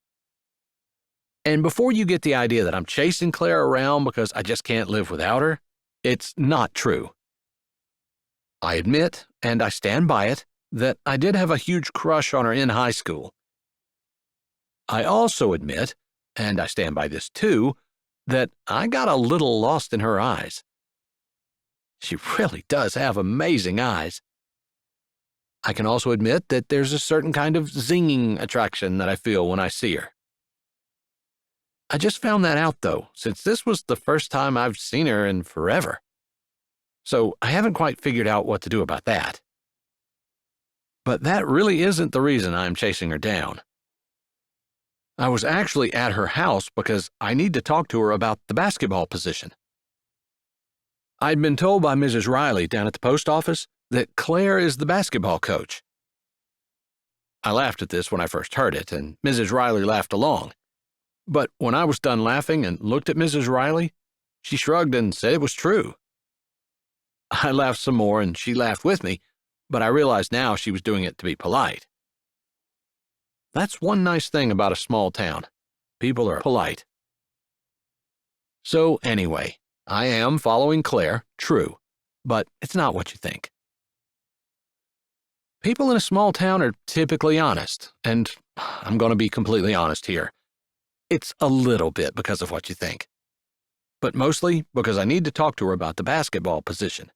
And before you get the idea that I'm chasing Claire around because I just can't live without her, it's not true. I admit, and I stand by it, that I did have a huge crush on her in high school. I also admit, and I stand by this too, that I got a little lost in her eyes. She really does have amazing eyes. I can also admit that there's a certain kind of zinging attraction that I feel when I see her. I just found that out, though, since this was the first time I've seen her in forever. So I haven't quite figured out what to do about that. But that really isn't the reason I'm chasing her down. I was actually at her house because I need to talk to her about the basketball position. I'd been told by Mrs. Riley down at the post office that Claire is the basketball coach. I laughed at this when I first heard it, and Mrs. Riley laughed along. But when I was done laughing and looked at Mrs. Riley, she shrugged and said it was true. I laughed some more, and she laughed with me, but I realized now she was doing it to be polite. That's one nice thing about a small town. People are polite. So anyway, I am following Claire, true, but it's not what you think. People in a small town are typically honest, and I'm going to be completely honest here. It's a little bit because of what you think, but mostly because I need to talk to her about the basketball position.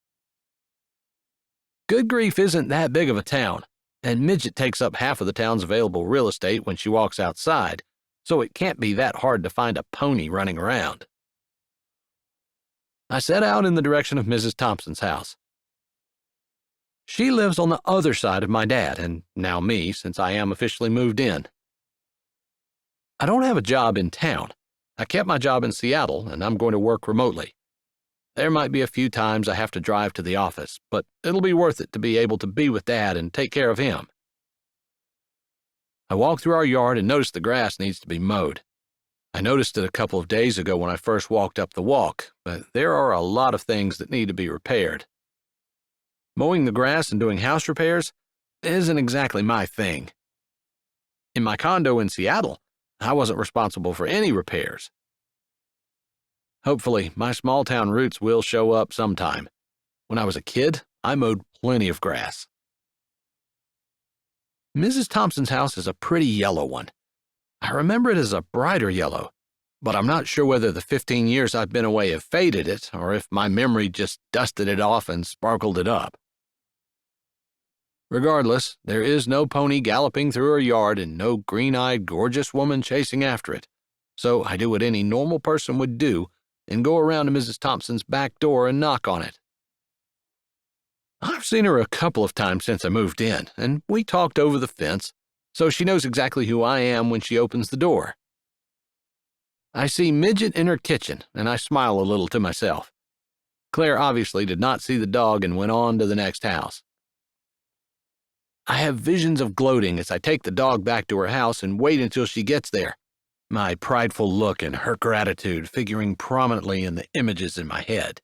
Good Grief isn't that big of a town, and Midget takes up half of the town's available real estate when she walks outside, so it can't be that hard to find a pony running around. I set out in the direction of Mrs. Thompson's house. She lives on the other side of my dad, and now me, since I am officially moved in. I don't have a job in town. I kept my job in Seattle, and I'm going to work remotely. There might be a few times I have to drive to the office, but it'll be worth it to be able to be with Dad and take care of him. I walk through our yard and notice the grass needs to be mowed. I noticed it a couple of days ago when I first walked up the walk, but there are a lot of things that need to be repaired. Mowing the grass and doing house repairs isn't exactly my thing. In my condo in Seattle, I wasn't responsible for any repairs. Hopefully, my small-town roots will show up sometime. When I was a kid, I mowed plenty of grass. Mrs. Thompson's house is a pretty yellow one. I remember it as a brighter yellow, but I'm not sure whether the 15 years I've been away have faded it or if my memory just dusted it off and sparkled it up. Regardless, there is no pony galloping through her yard and no green-eyed, gorgeous woman chasing after it. So I do what any normal person would do and go around to Mrs. Thompson's back door and knock on it. I've seen her a couple of times since I moved in, and we talked over the fence, so she knows exactly who I am when she opens the door. I see Midget in her kitchen, and I smile a little to myself. Claire obviously did not see the dog and went on to the next house. I have visions of gloating as I take the dog back to her house and wait until she gets there, my prideful look and her gratitude figuring prominently in the images in my head.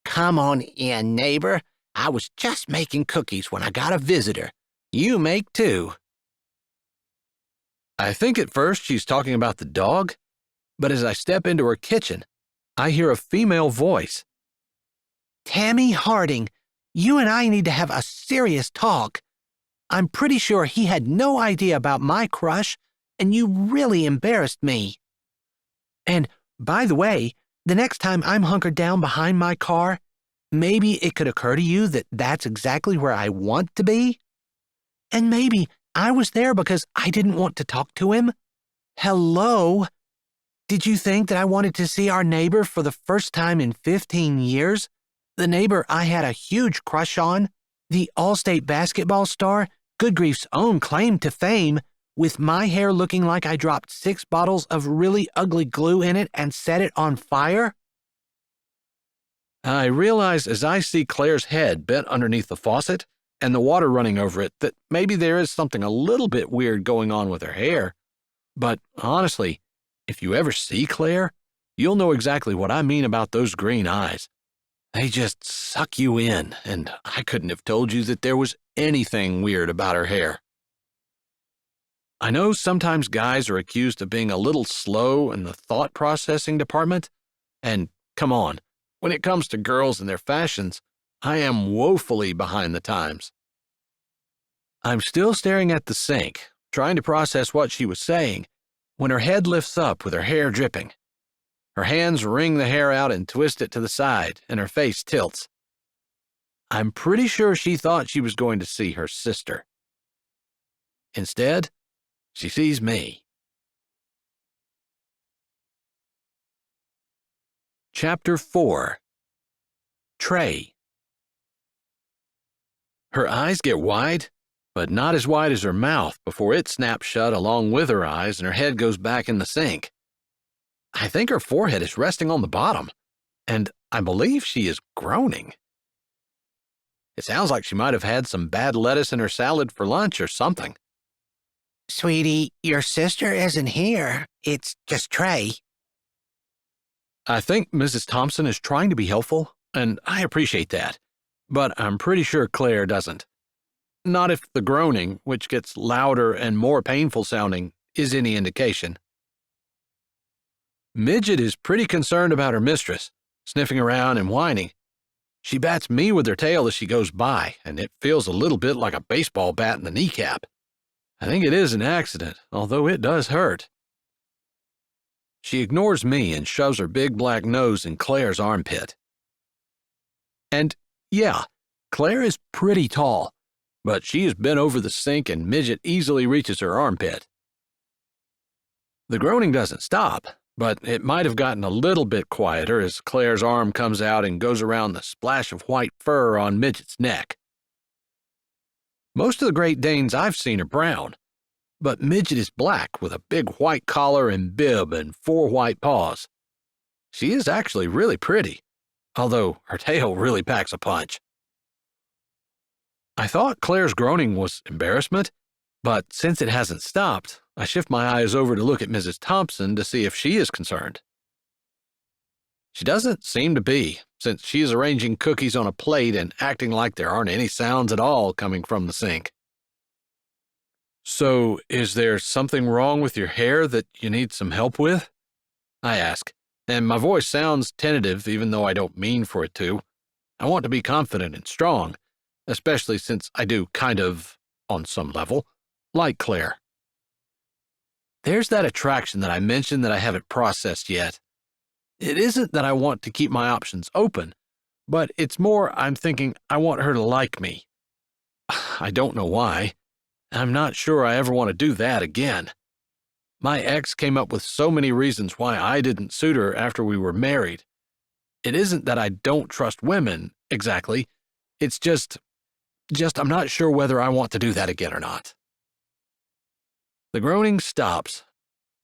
Come on in, neighbor. I was just making cookies when I got a visitor. You make too. I think at first she's talking about the dog, but as I step into her kitchen, I hear a female voice. Tammy Harding, you and I need to have a serious talk. I'm pretty sure he had no idea about my crush, and you really embarrassed me. And, by the way, the next time I'm hunkered down behind my car, maybe it could occur to you that that's exactly where I want to be. And maybe I was there because I didn't want to talk to him. Hello? Did you think that I wanted to see our neighbor for the first time in 15 years? The neighbor I had a huge crush on? The all-state basketball star, good grief's own claim to fame, with my hair looking like I dropped 6 bottles of really ugly glue in it and set it on fire? I realize as I see Claire's head bent underneath the faucet and the water running over it that maybe there is something a little bit weird going on with her hair. But honestly, if you ever see Claire, you'll know exactly what I mean about those green eyes. They just suck you in, and I couldn't have told you that there was anything weird about her hair. I know sometimes guys are accused of being a little slow in the thought processing department, and come on, when it comes to girls and their fashions, I am woefully behind the times. I'm still staring at the sink, trying to process what she was saying, when her head lifts up with her hair dripping. Her hands wring the hair out and twist it to the side, and her face tilts. I'm pretty sure she thought she was going to see her sister. Instead, she sees me. Chapter 4. Trey. Her eyes get wide, but not as wide as her mouth before it snaps shut along with her eyes and her head goes back in the sink. I think her forehead is resting on the bottom, and I believe she is groaning. It sounds like she might have had some bad lettuce in her salad for lunch or something. Sweetie, your sister isn't here. It's just Trey. I think Mrs. Thompson is trying to be helpful, and I appreciate that, but I'm pretty sure Claire doesn't. Not if the groaning, which gets louder and more painful sounding, is any indication. Midget is pretty concerned about her mistress, sniffing around and whining. She bats me with her tail as she goes by, and it feels a little bit like a baseball bat in the kneecap. I think it is an accident, although it does hurt. She ignores me and shoves her big black nose in Claire's armpit. And yeah, Claire is pretty tall, but she has bent over the sink and Midget easily reaches her armpit. The groaning doesn't stop, but it might have gotten a little bit quieter as Claire's arm comes out and goes around the splash of white fur on Midget's neck. Most of the Great Danes I've seen are brown, but Midget is black with a big white collar and bib and 4 white paws. She is actually really pretty, although her tail really packs a punch. I thought Claire's groaning was embarrassment, but since it hasn't stopped, I shift my eyes over to look at Mrs. Thompson to see if she is concerned. She doesn't seem to be, since she is arranging cookies on a plate and acting like there aren't any sounds at all coming from the sink. So, is there something wrong with your hair that you need some help with? I ask, and my voice sounds tentative even though I don't mean for it to. I want to be confident and strong, especially since I do kind of, on some level, like Claire. There's that attraction that I mentioned that I haven't processed yet. It isn't that I want to keep my options open, but it's more I'm thinking I want her to like me. I don't know why. I'm not sure I ever want to do that again. My ex came up with so many reasons why I didn't suit her after we were married. It isn't that I don't trust women, exactly. It's just I'm not sure whether I want to do that again or not. The groaning stops,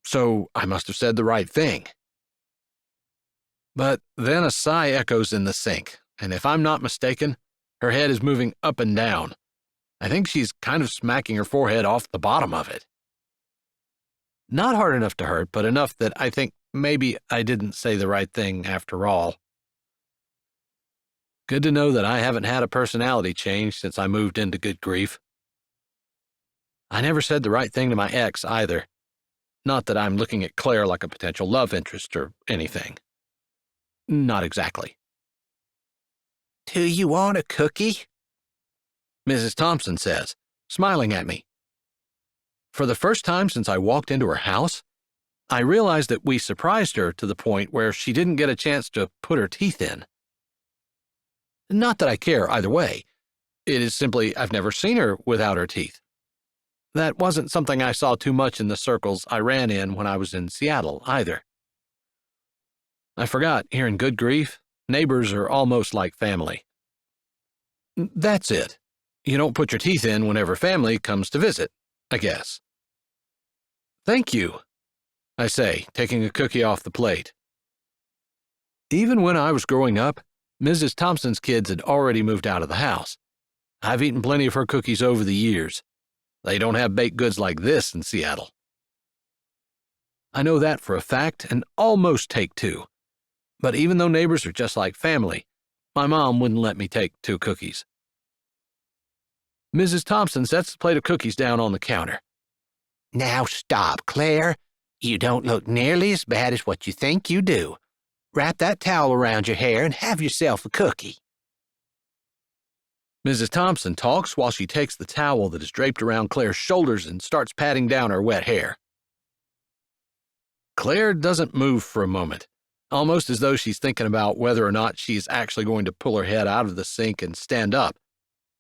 so I must have said the right thing. But then a sigh echoes in the sink, and if I'm not mistaken, her head is moving up and down. I think she's kind of smacking her forehead off the bottom of it. Not hard enough to hurt, but enough that I think maybe I didn't say the right thing after all. Good to know that I haven't had a personality change since I moved into good grief. I never said the right thing to my ex either. Not that I'm looking at Claire like a potential love interest or anything. Not exactly. Do you want a cookie? Mrs. Thompson says, smiling at me. For the first time since I walked into her house, I realized that we surprised her to the point where she didn't get a chance to put her teeth in. Not that I care either way. It is simply I've never seen her without her teeth. That wasn't something I saw too much in the circles I ran in when I was in Seattle either. I forgot, here in good grief, neighbors are almost like family. That's it. You don't put your teeth in whenever family comes to visit, I guess. Thank you, I say, taking a cookie off the plate. Even when I was growing up, Mrs. Thompson's kids had already moved out of the house. I've eaten plenty of her cookies over the years. They don't have baked goods like this in Seattle. I know that for a fact and almost take two. But even though neighbors are just like family, my mom wouldn't let me take 2 cookies. Mrs. Thompson sets the plate of cookies down on the counter. Now stop, Claire. You don't look nearly as bad as what you think you do. Wrap that towel around your hair and have yourself a cookie. Mrs. Thompson talks while she takes the towel that is draped around Claire's shoulders and starts patting down her wet hair. Claire doesn't move for a moment, almost as though she's thinking about whether or not she's actually going to pull her head out of the sink and stand up,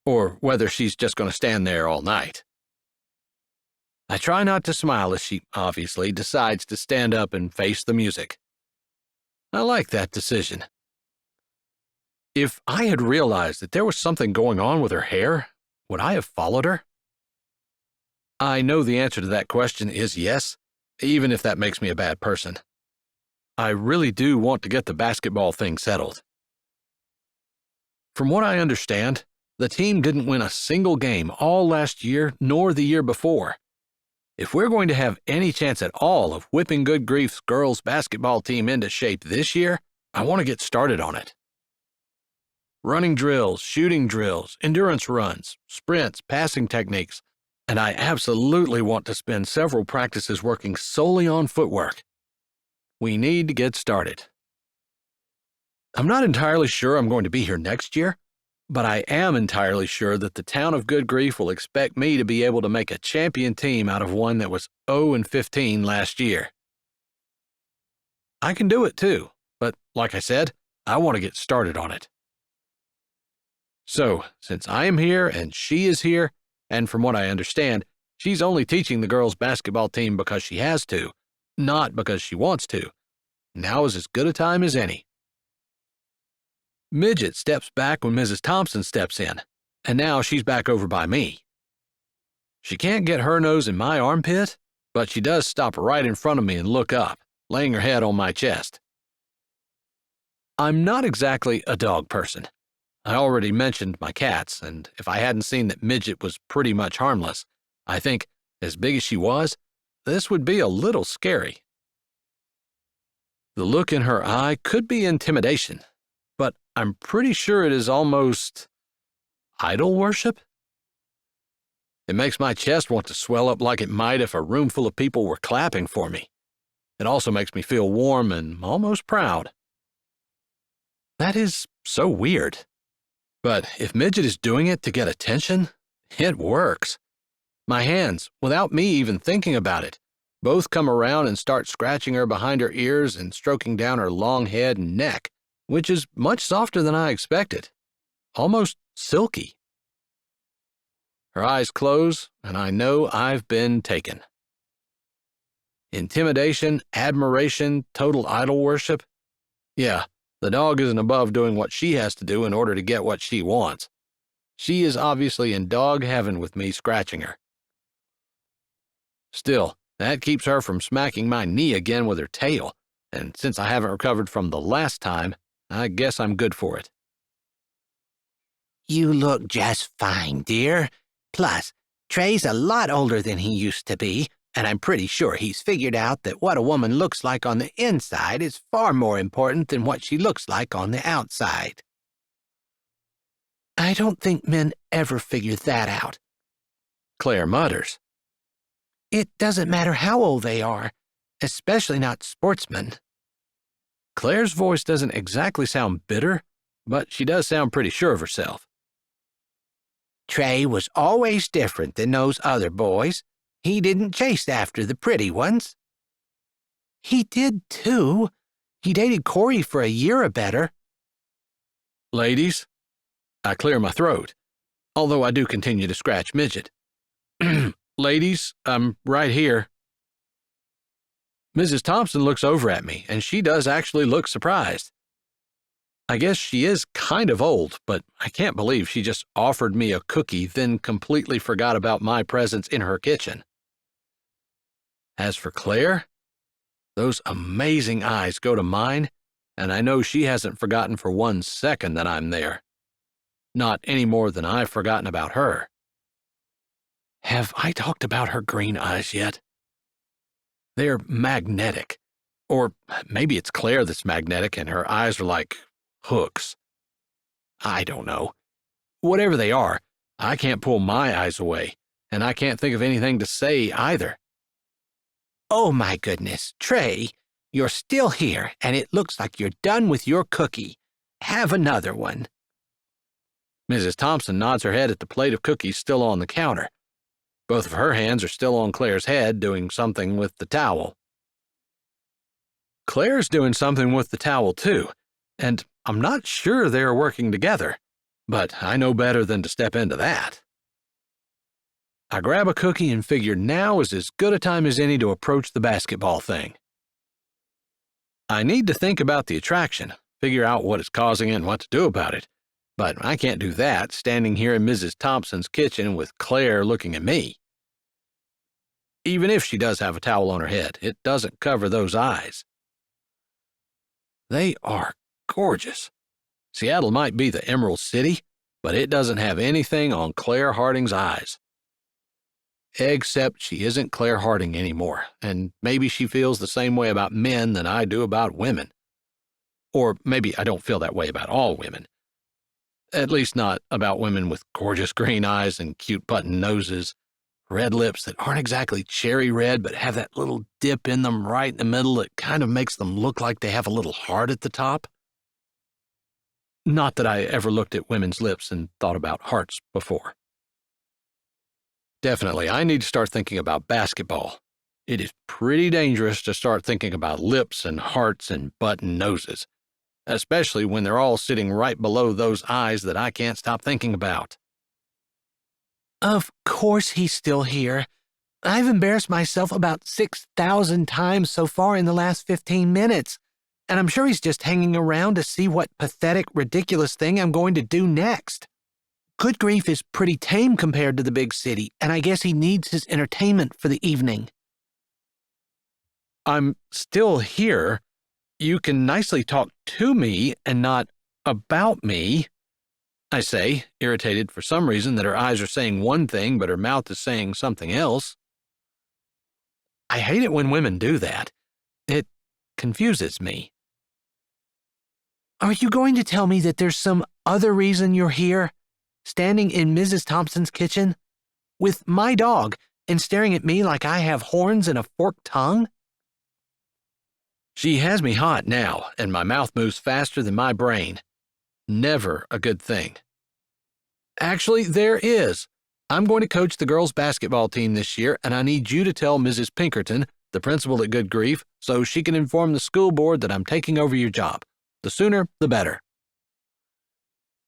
or whether she's just going to stand there all night. I try not to smile as she obviously decides to stand up and face the music. I like that decision. If I had realized that there was something going on with her hair, would I have followed her? I know the answer to that question is yes, even if that makes me a bad person. I really do want to get the basketball thing settled. From what I understand, the team didn't win a single game all last year nor the year before. If we're going to have any chance at all of whipping Good Grief's girls' basketball team into shape this year, I want to get started on it. Running drills, shooting drills, endurance runs, sprints, passing techniques, and I absolutely want to spend several practices working solely on footwork. We need to get started. I'm not entirely sure I'm going to be here next year, but I am entirely sure that the town of Good Grief will expect me to be able to make a champion team out of one that was 0-15 last year. I can do it too, but like I said, I want to get started on it. So, since I am here and she is here, and from what I understand, she's only teaching the girls' basketball team because she has to, not because she wants to, now is as good a time as any. Midget steps back when Mrs. Thompson steps in, and now she's back over by me. She can't get her nose in my armpit, but she does stop right in front of me and look up, laying her head on my chest. I'm not exactly a dog person. I already mentioned my cats, and if I hadn't seen that Midget was pretty much harmless, I think, as big as she was, this would be a little scary. The look in her eye could be intimidation, but I'm pretty sure it is almost idol worship. It makes my chest want to swell up like it might if a room full of people were clapping for me. It also makes me feel warm and almost proud. That is so weird. But if Midget is doing it to get attention, it works. My hands, without me even thinking about it, both come around and start scratching her behind her ears and stroking down her long head and neck, which is much softer than I expected. Almost silky. Her eyes close, and I know I've been taken. Intimidation, admiration, total idol worship? Yeah, the dog isn't above doing what she has to do in order to get what she wants. She is obviously in dog heaven with me scratching her. Still, that keeps her from smacking my knee again with her tail, and since I haven't recovered from the last time, I guess I'm good for it. You look just fine, dear. Plus, Trey's a lot older than he used to be, and I'm pretty sure he's figured out that what a woman looks like on the inside is far more important than what she looks like on the outside. I don't think men ever figure that out, Claire mutters. It doesn't matter how old they are, especially not sportsmen. Claire's voice doesn't exactly sound bitter, but she does sound pretty sure of herself. Trey was always different than those other boys. He didn't chase after the pretty ones. He did, too. He dated Corey for a year or better. Ladies, I clear my throat, although I do continue to scratch Midget. Ladies, I'm right here. Mrs. Thompson looks over at me, and she does actually look surprised. I guess she is kind of old, but I can't believe she just offered me a cookie, then completely forgot about my presence in her kitchen. As for Claire, those amazing eyes go to mine, and I know she hasn't forgotten for 1 second that I'm there. Not any more than I've forgotten about her. Have I talked about her green eyes yet? They're magnetic. Or maybe it's Claire that's magnetic and her eyes are like hooks. I don't know. Whatever they are, I can't pull my eyes away, and I can't think of anything to say either. Oh my goodness, Trey, you're still here, and it looks like you're done with your cookie. Have another one. Mrs. Thompson nods her head at the plate of cookies still on the counter. Both of her hands are still on Claire's head, doing something with the towel. Claire's doing something with the towel, too, and I'm not sure they're working together, but I know better than to step into that. I grab a cookie and figure now is as good a time as any to approach the basketball thing. I need to think about the attraction, figure out what is causing it and what to do about it, but I can't do that standing here in Mrs. Thompson's kitchen with Claire looking at me. Even if she does have a towel on her head, it doesn't cover those eyes. They are gorgeous. Seattle might be the Emerald City, but it doesn't have anything on Claire Harding's eyes. Except she isn't Claire Harding anymore, and maybe she feels the same way about men than I do about women. Or maybe I don't feel that way about all women. At least not about women with gorgeous green eyes and cute button noses, red lips that aren't exactly cherry red but have that little dip in them right in the middle that kind of makes them look like they have a little heart at the top. Not that I ever looked at women's lips and thought about hearts before. Definitely, I need to start thinking about basketball. It is pretty dangerous to start thinking about lips and hearts and button noses, especially when they're all sitting right below those eyes that I can't stop thinking about. Of course he's still here. I've embarrassed myself about 6,000 times so far in the last 15 minutes, and I'm sure he's just hanging around to see what pathetic, ridiculous thing I'm going to do next. Good grief is pretty tame compared to the big city, and I guess he needs his entertainment for the evening. I'm still here. You can nicely talk to me and not about me, I say, irritated for some reason that her eyes are saying one thing but her mouth is saying something else. I hate it when women do that. It confuses me. Are you going to tell me that there's some other reason you're here? Standing in Mrs. Thompson's kitchen? With my dog and staring at me like I have horns and a forked tongue? She has me hot now, and my mouth moves faster than my brain. Never a good thing. Actually, there is. I'm going to coach the girls' basketball team this year, and I need you to tell Mrs. Pinkerton, the principal at Good Grief, so she can inform the school board that I'm taking over your job. The sooner, the better.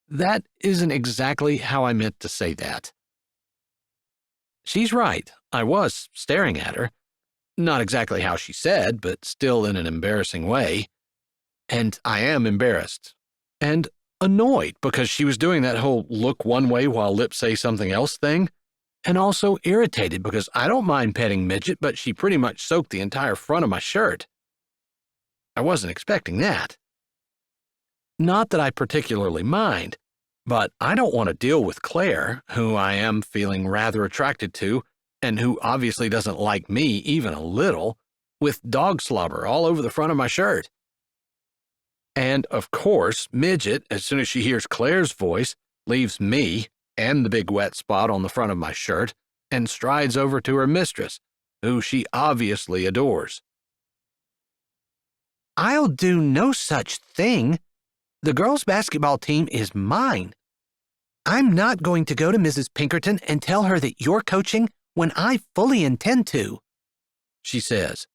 That isn't exactly how I meant to say that. She's right. I was staring at her. Not exactly how she said, but still in an embarrassing way. And I am embarrassed. And annoyed because she was doing that whole look one way while lips say something else thing. And also irritated because I don't mind petting Midget, but she pretty much soaked the entire front of my shirt. I wasn't expecting that. Not that I particularly mind, but I don't want to deal with Claire, who I am feeling rather attracted to, and who obviously doesn't like me even a little, with dog slobber all over the front of my shirt. And, of course, Midget, as soon as she hears Claire's voice, leaves me and the big wet spot on the front of my shirt and strides over to her mistress, who she obviously adores. I'll do no such thing. The girls' basketball team is mine. I'm not going to go to Mrs. Pinkerton and tell her that you're coaching when I fully intend to, she says.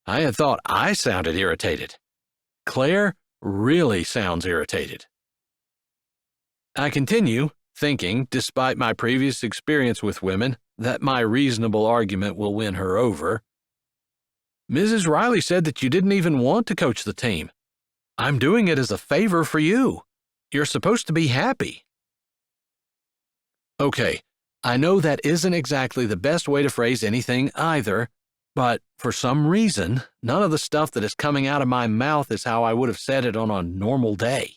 I had thought I sounded irritated. Claire really sounds irritated. I continue, thinking, despite my previous experience with women, that my reasonable argument will win her over. Mrs. Riley said that you didn't even want to coach the team. I'm doing it as a favor for you. You're supposed to be happy. Okay, I know that isn't exactly the best way to phrase anything either, but for some reason, none of the stuff that is coming out of my mouth is how I would have said it on a normal day.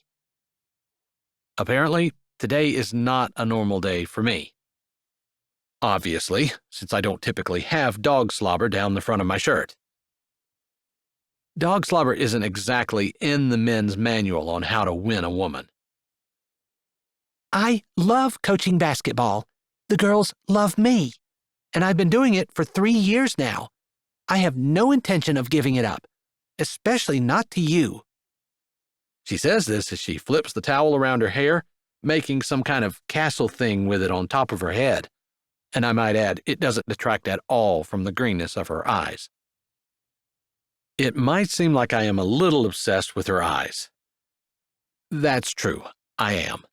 Apparently, today is not a normal day for me. Obviously, since I don't typically have dog slobber down the front of my shirt. Dog slobber isn't exactly in the men's manual on how to win a woman. I love coaching basketball. The girls love me, and I've been doing it for 3 years now. I have no intention of giving it up, especially not to you. She says this as she flips the towel around her hair, making some kind of castle thing with it on top of her head. And I might add, it doesn't detract at all from the greenness of her eyes. It might seem like I am a little obsessed with her eyes. That's true, I am.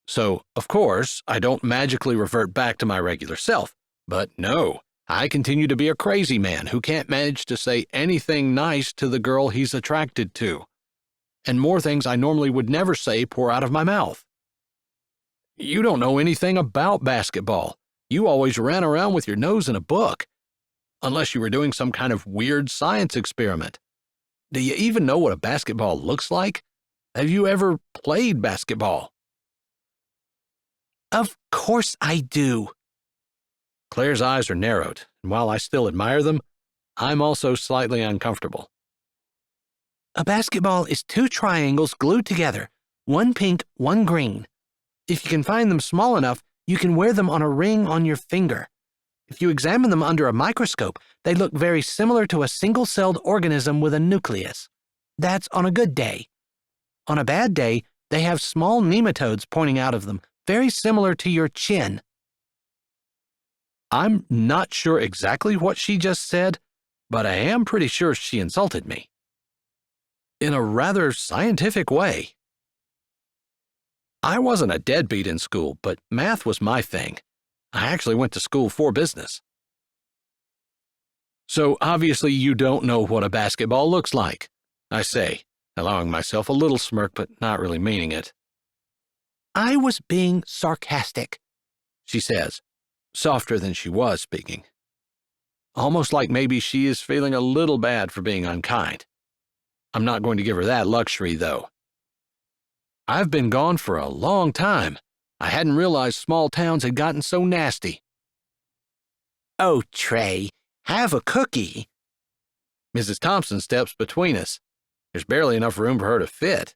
So, of course, I don't magically revert back to my regular self, but no, I continue to be a crazy man who can't manage to say anything nice to the girl he's attracted to, and more things I normally would never say pour out of my mouth. You don't know anything about basketball. You always ran around with your nose in a book, unless you were doing some kind of weird science experiment. Do you even know what a basketball looks like? Have you ever played basketball? Of course I do. Claire's eyes are narrowed, and while I still admire them, I'm also slightly uncomfortable. A basketball is 2 triangles glued together, one pink, one green. If you can find them small enough, you can wear them on a ring on your finger. If you examine them under a microscope, they look very similar to a single-celled organism with a nucleus. That's on a good day. On a bad day, they have small nematodes pointing out of them, very similar to your chin. I'm not sure exactly what she just said, but I am pretty sure she insulted me. In a rather scientific way. I wasn't a deadbeat in school, but math was my thing. I actually went to school for business. So obviously you don't know what a basketball looks like, I say, allowing myself a little smirk but not really meaning it. I was being sarcastic, she says, softer than she was speaking. Almost like maybe she is feeling a little bad for being unkind. I'm not going to give her that luxury, though. I've been gone for a long time. I hadn't realized small towns had gotten so nasty. Oh, Trey, have a cookie. Mrs. Thompson steps between us. There's barely enough room for her to fit.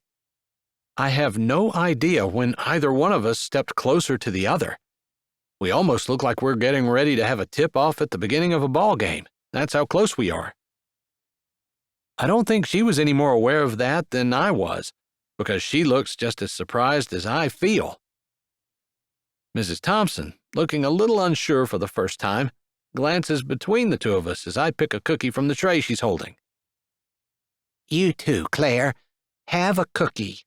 I have no idea when either one of us stepped closer to the other. We almost look like we're getting ready to have a tip-off at the beginning of a ball game. That's how close we are. I don't think she was any more aware of that than I was, because she looks just as surprised as I feel. Mrs. Thompson, looking a little unsure for the first time, glances between the two of us as I pick a cookie from the tray she's holding. You too, Claire. Have a cookie.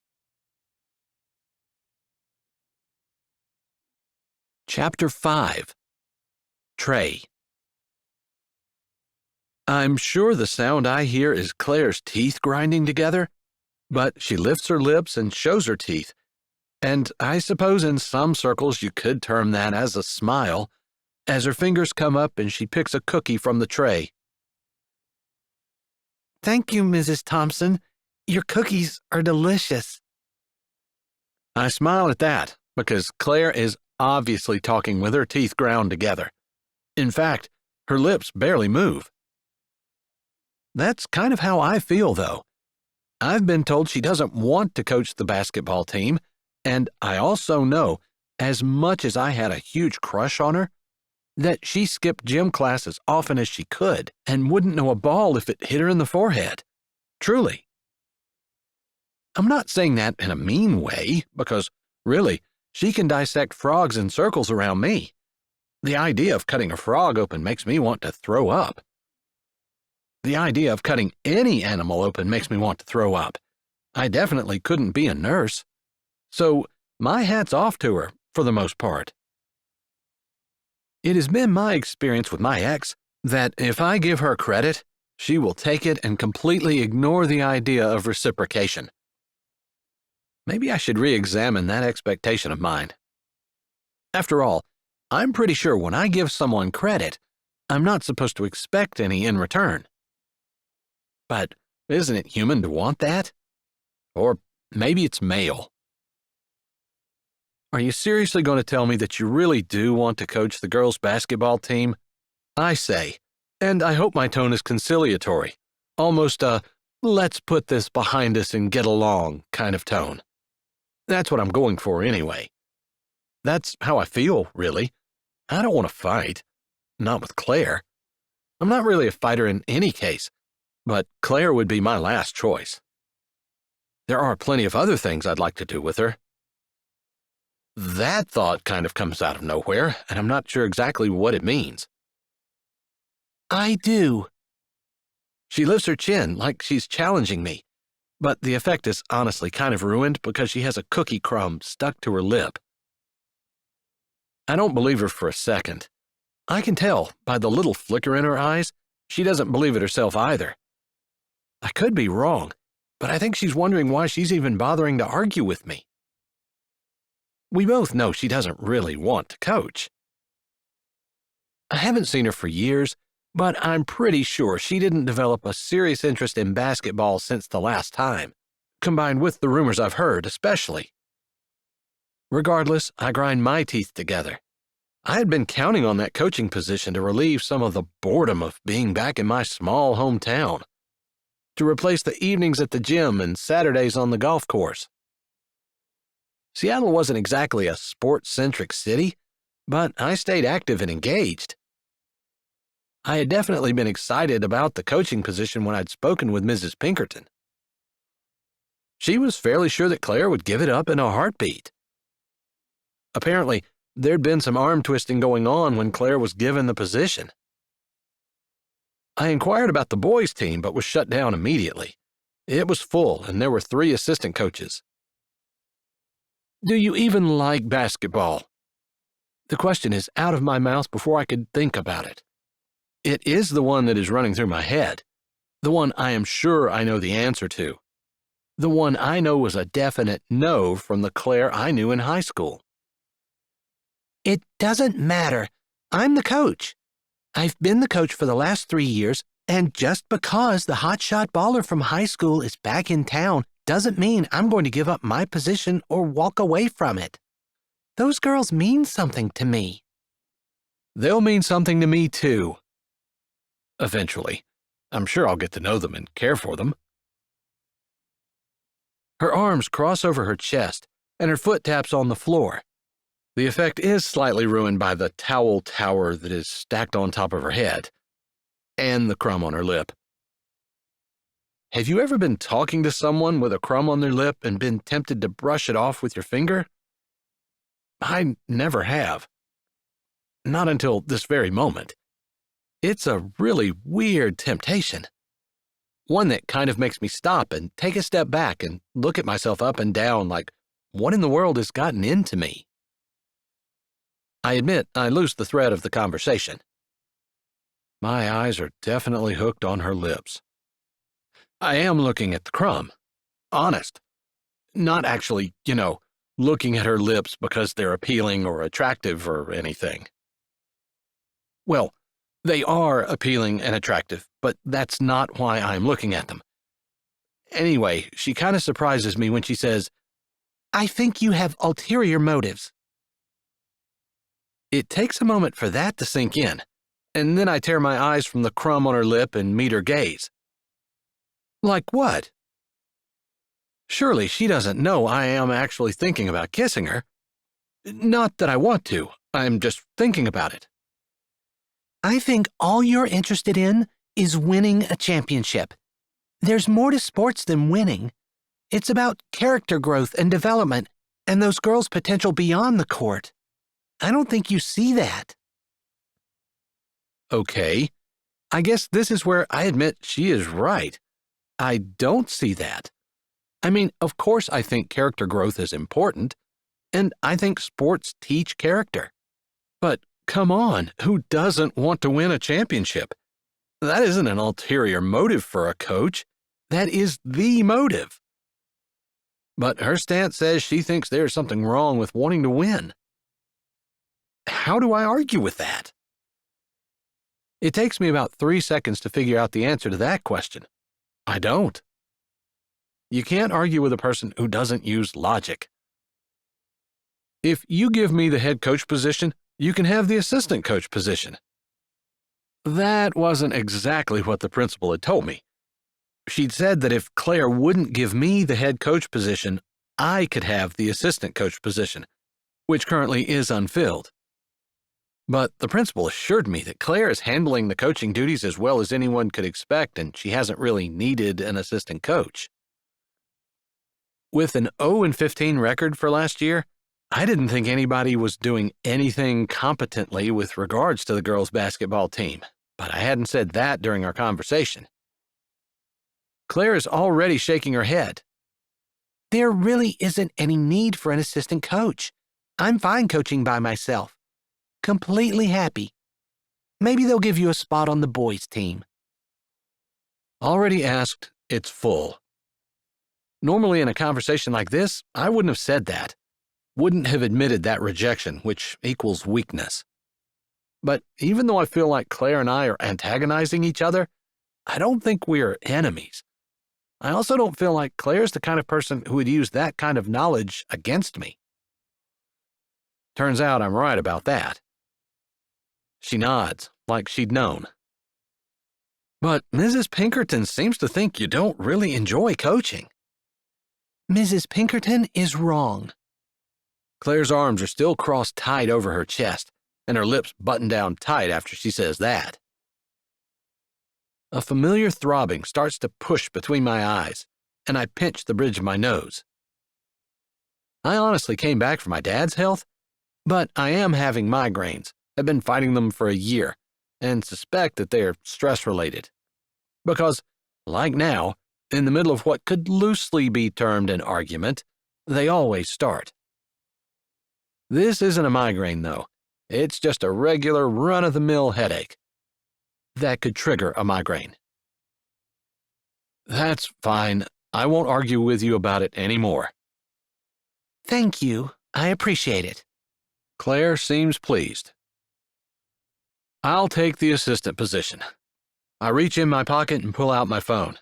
Chapter 5. Tray. I'm sure the sound I hear is Claire's teeth grinding together, but she lifts her lips and shows her teeth, and I suppose in some circles you could term that as a smile, as her fingers come up and she picks a cookie from the tray. Thank you, Mrs. Thompson. Your cookies are delicious. I smile at that because Claire is obviously talking with her teeth ground together. In fact, her lips barely move. That's kind of how I feel, though. I've been told she doesn't want to coach the basketball team, and I also know, as much as I had a huge crush on her, that she skipped gym class as often as she could and wouldn't know a ball if it hit her in the forehead. Truly. I'm not saying that in a mean way, because, really, she can dissect frogs in circles around me. The idea of cutting a frog open makes me want to throw up. The idea of cutting any animal open makes me want to throw up. I definitely couldn't be a nurse. So, my hat's off to her, for the most part. It has been my experience with my ex that if I give her credit, she will take it and completely ignore the idea of reciprocation. Maybe I should re-examine that expectation of mine. After all, I'm pretty sure when I give someone credit, I'm not supposed to expect any in return. But isn't it human to want that? Or maybe it's male. Are you seriously going to tell me that you really do want to coach the girls' basketball team? I say, and I hope my tone is conciliatory, almost a let's put this behind us and get along kind of tone. That's what I'm going for anyway. That's how I feel, really. I don't want to fight. Not with Claire. I'm not really a fighter in any case, but Claire would be my last choice. There are plenty of other things I'd like to do with her. That thought kind of comes out of nowhere, and I'm not sure exactly what it means. I do. She lifts her chin like she's challenging me, but the effect is honestly kind of ruined because she has a cookie crumb stuck to her lip. I don't believe her for a second. I can tell by the little flicker in her eyes she doesn't believe it herself either. I could be wrong, but I think she's wondering why she's even bothering to argue with me. We both know she doesn't really want to coach. I haven't seen her for years, but I'm pretty sure she didn't develop a serious interest in basketball since the last time, combined with the rumors I've heard especially. Regardless, I grind my teeth together. I had been counting on that coaching position to relieve some of the boredom of being back in my small hometown, to replace the evenings at the gym and Saturdays on the golf course. Seattle wasn't exactly a sports-centric city, but I stayed active and engaged. I had definitely been excited about the coaching position when I'd spoken with Mrs. Pinkerton. She was fairly sure that Claire would give it up in a heartbeat. Apparently, there'd been some arm-twisting going on when Claire was given the position. I inquired about the boys' team but was shut down immediately. It was full, and there were 3 assistant coaches. Do you even like basketball? The question is out of my mouth before I could think about it. It is the one that is running through my head, the one I am sure I know the answer to, the one I know was a definite no from the Claire I knew in high school. It doesn't matter. I'm the coach. I've been the coach for the last 3 years, and just because the hotshot baller from high school is back in town doesn't mean I'm going to give up my position or walk away from it. Those girls mean something to me. They'll mean something to me, too. Eventually. I'm sure I'll get to know them and care for them. Her arms cross over her chest, and her foot taps on the floor. The effect is slightly ruined by the towel tower that is stacked on top of her head, and the crumb on her lip. Have you ever been talking to someone with a crumb on their lip and been tempted to brush it off with your finger? I never have. Not until this very moment. It's a really weird temptation. One that kind of makes me stop and take a step back and look at myself up and down like, what in the world has gotten into me? I admit I lose the thread of the conversation. My eyes are definitely hooked on her lips. I am looking at the crumb. Honest. Not actually, looking at her lips because they're appealing or attractive or anything. Well, they are appealing and attractive, but that's not why I'm looking at them. Anyway, she kind of surprises me when she says, "I think you have ulterior motives." It takes a moment for that to sink in, and then I tear my eyes from the crumb on her lip and meet her gaze. Like what? Surely she doesn't know I am actually thinking about kissing her. Not that I want to, I'm just thinking about it. I think all you're interested in is winning a championship. There's more to sports than winning. It's about character growth and development, and those girls' potential beyond the court. I don't think you see that. Okay, I guess this is where I admit she is right. I don't see that. I mean, of course I think character growth is important, and I think sports teach character. But come on, who doesn't want to win a championship? That isn't an ulterior motive for a coach. That is the motive. But her stance says she thinks there's something wrong with wanting to win. How do I argue with that? It takes me about 3 seconds to figure out the answer to that question. I don't. You can't argue with a person who doesn't use logic. If you give me the head coach position, you can have the assistant coach position. That wasn't exactly what the principal had told me. She'd said that if Claire wouldn't give me the head coach position, I could have the assistant coach position, which currently is unfilled. But the principal assured me that Claire is handling the coaching duties as well as anyone could expect, and she hasn't really needed an assistant coach. With an 0-15 record for last year, I didn't think anybody was doing anything competently with regards to the girls' basketball team, but I hadn't said that during our conversation. Claire is already shaking her head. There really isn't any need for an assistant coach. I'm fine coaching by myself. Completely happy. Maybe they'll give you a spot on the boys' team. Already asked, it's full. Normally in a conversation like this, I wouldn't have said that. Wouldn't have admitted that rejection, which equals weakness. But even though I feel like Claire and I are antagonizing each other, I don't think we are enemies. I also don't feel like Claire's the kind of person who would use that kind of knowledge against me. Turns out I'm right about that. She nods, like she'd known. But Mrs. Pinkerton seems to think you don't really enjoy coaching. Mrs. Pinkerton is wrong. Claire's arms are still crossed tight over her chest, and her lips button down tight after she says that. A familiar throbbing starts to push between my eyes, and I pinch the bridge of my nose. I honestly came back for my dad's health, but I am having migraines. I've been fighting them for a year, and suspect that they are stress-related. Because, like now, in the middle of what could loosely be termed an argument, they always start. This isn't a migraine, though. It's just a regular run-of-the-mill headache. That could trigger a migraine. That's fine. I won't argue with you about it anymore. Thank you. I appreciate it. Claire seems pleased. I'll take the assistant position. I reach in my pocket and pull out my phone.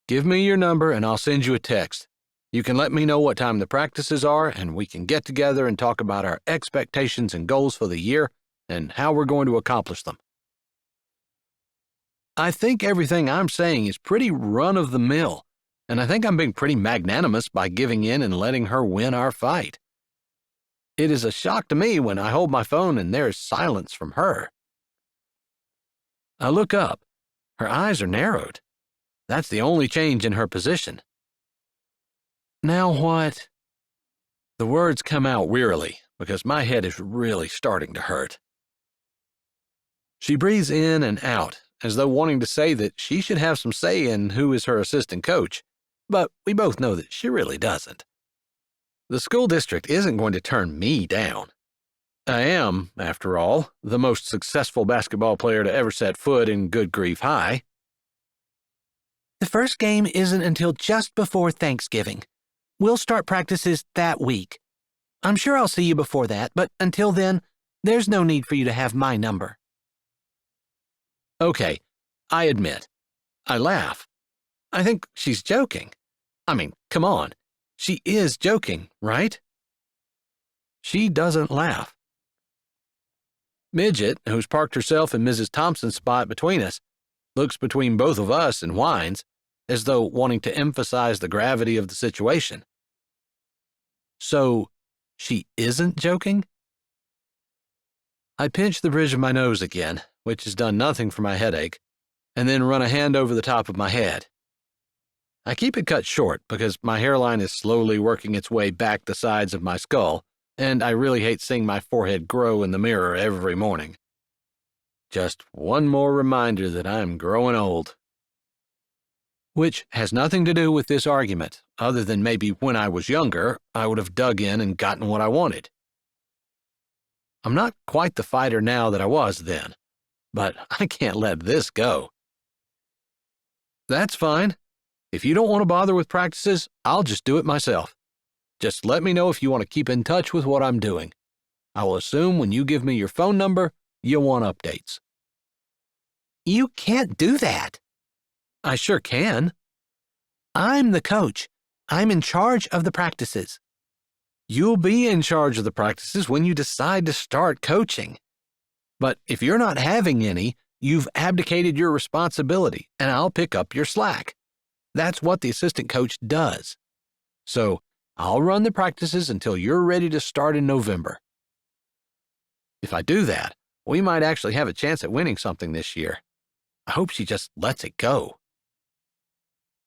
Give me your number and I'll send you a text. You can let me know what time the practices are and we can get together and talk about our expectations and goals for the year and how we're going to accomplish them. I think everything I'm saying is pretty run-of-the-mill, and I think I'm being pretty magnanimous by giving in and letting her win our fight. It is a shock to me when I hold my phone and there is silence from her. I look up. Her eyes are narrowed. That's the only change in her position. Now what? The words come out wearily because my head is really starting to hurt. She breathes in and out, as though wanting to say that she should have some say in who is her assistant coach, but we both know that she really doesn't. The school district isn't going to turn me down. I am, after all, the most successful basketball player to ever set foot in Good Grief High. The first game isn't until just before Thanksgiving. We'll start practices that week. I'm sure I'll see you before that, but until then, there's no need for you to have my number. Okay, I admit. I laugh. I think she's joking. I mean, come on. She is joking, right? She doesn't laugh. Midget, who's parked herself in Mrs. Thompson's spot between us, looks between both of us and whines, as though wanting to emphasize the gravity of the situation. So, she isn't joking? I pinch the bridge of my nose again, which has done nothing for my headache, and then run a hand over the top of my head. I keep it cut short because my hairline is slowly working its way back the sides of my skull, and I really hate seeing my forehead grow in the mirror every morning. Just one more reminder that I'm growing old. Which has nothing to do with this argument, other than maybe when I was younger, I would have dug in and gotten what I wanted. I'm not quite the fighter now that I was then, but I can't let this go. That's fine. If you don't want to bother with practices, I'll just do it myself. Just let me know if you want to keep in touch with what I'm doing. I will assume when you give me your phone number, you'll want updates. You can't do that. I sure can. I'm the coach. I'm in charge of the practices. You'll be in charge of the practices when you decide to start coaching. But if you're not having any, you've abdicated your responsibility, and I'll pick up your slack. That's what the assistant coach does. So, I'll run the practices until you're ready to start in November. If I do that, we might actually have a chance at winning something this year. I hope she just lets it go.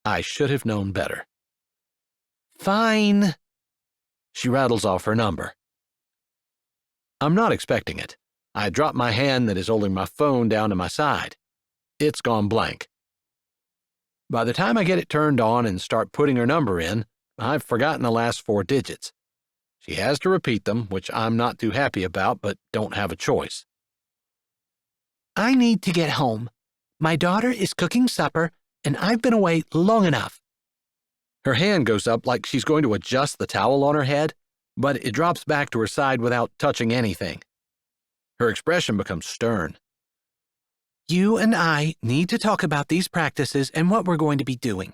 I should have known better. Fine. She rattles off her number. I'm not expecting it. I drop my hand that is holding my phone down to my side. It's gone blank. By the time I get it turned on and start putting her number in, I've forgotten the last 4 digits. She has to repeat them, which I'm not too happy about, but don't have a choice. I need to get home. My daughter is cooking supper, and I've been away long enough. Her hand goes up like she's going to adjust the towel on her head, but it drops back to her side without touching anything. Her expression becomes stern. You and I need to talk about these practices and what we're going to be doing.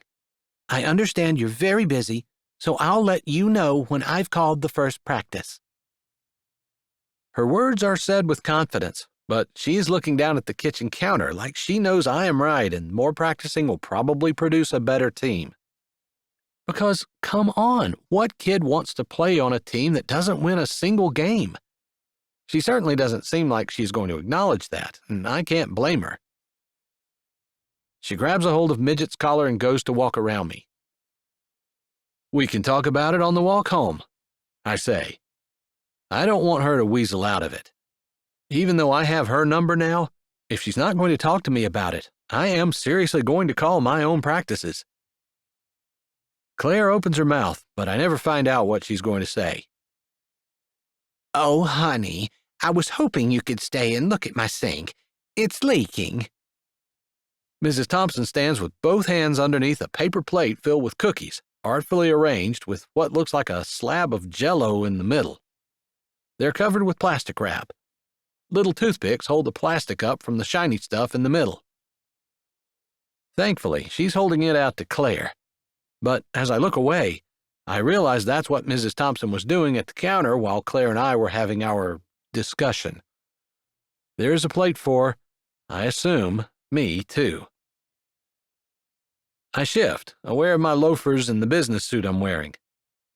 I understand you're very busy, so I'll let you know when I've called the first practice. Her words are said with confidence, but she's looking down at the kitchen counter like she knows I am right and more practicing will probably produce a better team. Because, come on, what kid wants to play on a team that doesn't win a single game? She certainly doesn't seem like she's going to acknowledge that, and I can't blame her. She grabs a hold of Midget's collar and goes to walk around me. We can talk about it on the walk home, I say. I don't want her to weasel out of it. Even though I have her number now, if she's not going to talk to me about it, I am seriously going to call my own practices. Claire opens her mouth, but I never find out what she's going to say. Oh, honey, I was hoping you could stay and look at my sink. It's leaking. Mrs. Thompson stands with both hands underneath a paper plate filled with cookies, artfully arranged with what looks like a slab of Jell-O in the middle. They're covered with plastic wrap. Little toothpicks hold the plastic up from the shiny stuff in the middle. Thankfully, she's holding it out to Claire. But as I look away, I realize that's what Mrs. Thompson was doing at the counter while Claire and I were having our discussion. There's a plate for, I assume, me too. I shift, aware of my loafers and the business suit I'm wearing.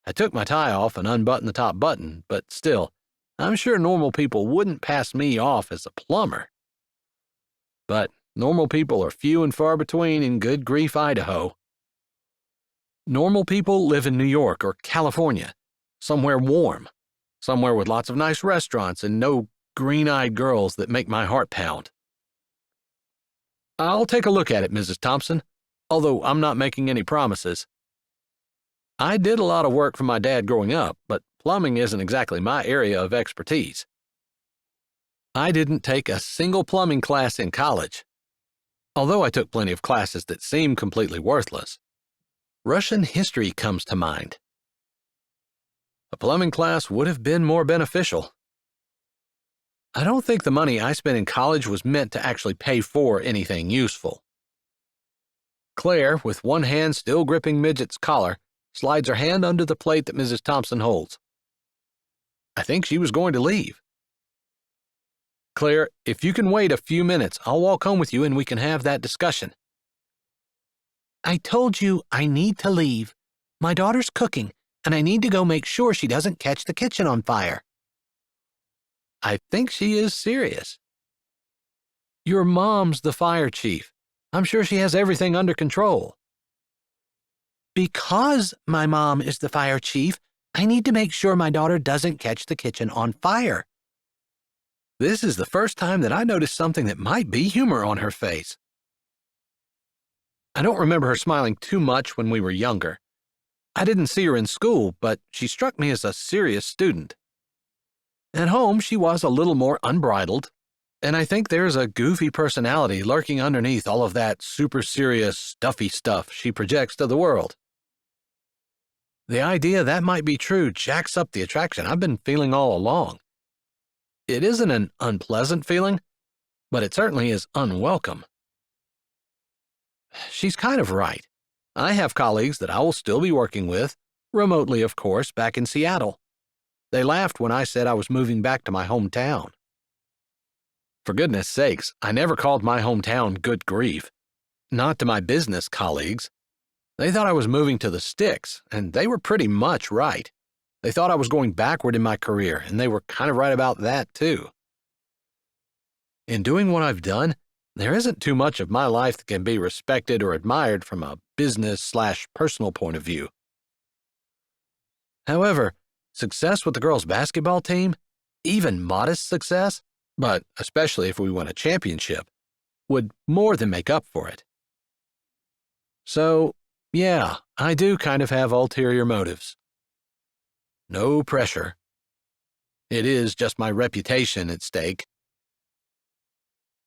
I took my tie off and unbuttoned the top button, but still, I'm sure normal people wouldn't pass me off as a plumber. But normal people are few and far between in Good Grief, Idaho. Normal people live in New York or California, somewhere warm, somewhere with lots of nice restaurants and no green-eyed girls that make my heart pound. I'll take a look at it, Mrs. Thompson, although I'm not making any promises. I did a lot of work for my dad growing up, but plumbing isn't exactly my area of expertise. I didn't take a single plumbing class in college, although I took plenty of classes that seemed completely worthless. Russian history comes to mind. A plumbing class would have been more beneficial. I don't think the money I spent in college was meant to actually pay for anything useful. Claire, with one hand still gripping Midget's collar, slides her hand under the plate that Mrs. Thompson holds. I think she was going to leave. Claire, if you can wait a few minutes, I'll walk home with you and we can have that discussion. I told you I need to leave. My daughter's cooking, and I need to go make sure she doesn't catch the kitchen on fire. I think she is serious. Your mom's the fire chief. I'm sure she has everything under control. Because my mom is the fire chief, I need to make sure my daughter doesn't catch the kitchen on fire. This is the first time that I noticed something that might be humor on her face. I don't remember her smiling too much when we were younger. I didn't see her in school, but she struck me as a serious student. At home, she was a little more unbridled, and I think there's a goofy personality lurking underneath all of that super serious, stuffy stuff she projects to the world. The idea that might be true jacks up the attraction I've been feeling all along. It isn't an unpleasant feeling, but it certainly is unwelcome. She's kind of right. I have colleagues that I will still be working with, remotely of course, back in Seattle. They laughed when I said I was moving back to my hometown. For goodness sakes, I never called my hometown Good Grief. Not to my business colleagues. They thought I was moving to the sticks, and they were pretty much right. They thought I was going backward in my career, and they were kind of right about that, too. In doing what I've done, there isn't too much of my life that can be respected or admired from a business/personal point of view. However, success with the girls' basketball team, even modest success, but especially if we win a championship, would more than make up for it. So, yeah, I do kind of have ulterior motives. No pressure. It is just my reputation at stake.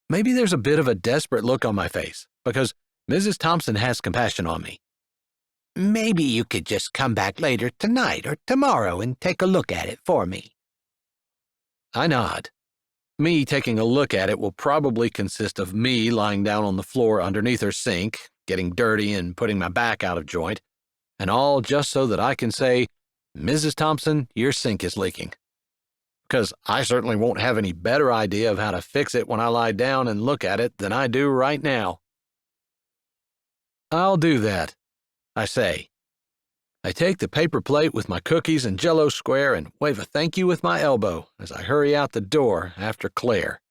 Maybe there's a bit of a desperate look on my face because Mrs. Thompson has compassion on me. Maybe you could just come back later tonight or tomorrow and take a look at it for me. I nod. Me taking a look at it will probably consist of me lying down on the floor underneath her sink, getting dirty and putting my back out of joint, and all just so that I can say, "Mrs. Thompson, your sink is leaking." Because I certainly won't have any better idea of how to fix it when I lie down and look at it than I do right now. I'll do that, I say. I take the paper plate with my cookies and Jell-O square and wave a thank you with my elbow as I hurry out the door after Claire.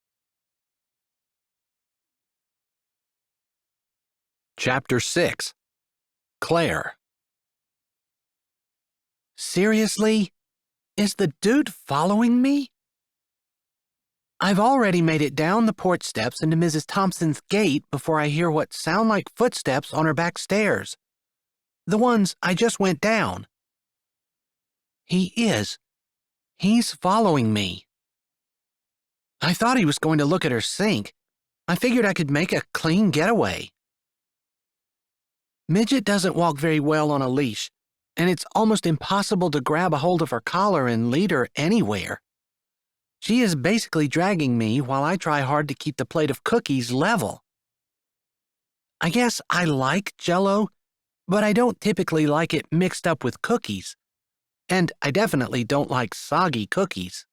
Chapter 6. Claire. Seriously? Is the dude following me? I've already made it down the porch steps into Mrs. Thompson's gate before I hear what sound like footsteps on her back stairs. The ones I just went down. He is. He's following me. I thought he was going to look at her sink. I figured I could make a clean getaway. Midget doesn't walk very well on a leash, and it's almost impossible to grab a hold of her collar and lead her anywhere. She is basically dragging me while I try hard to keep the plate of cookies level. I guess I like Jell-O, but I don't typically like it mixed up with cookies, and I definitely don't like soggy cookies.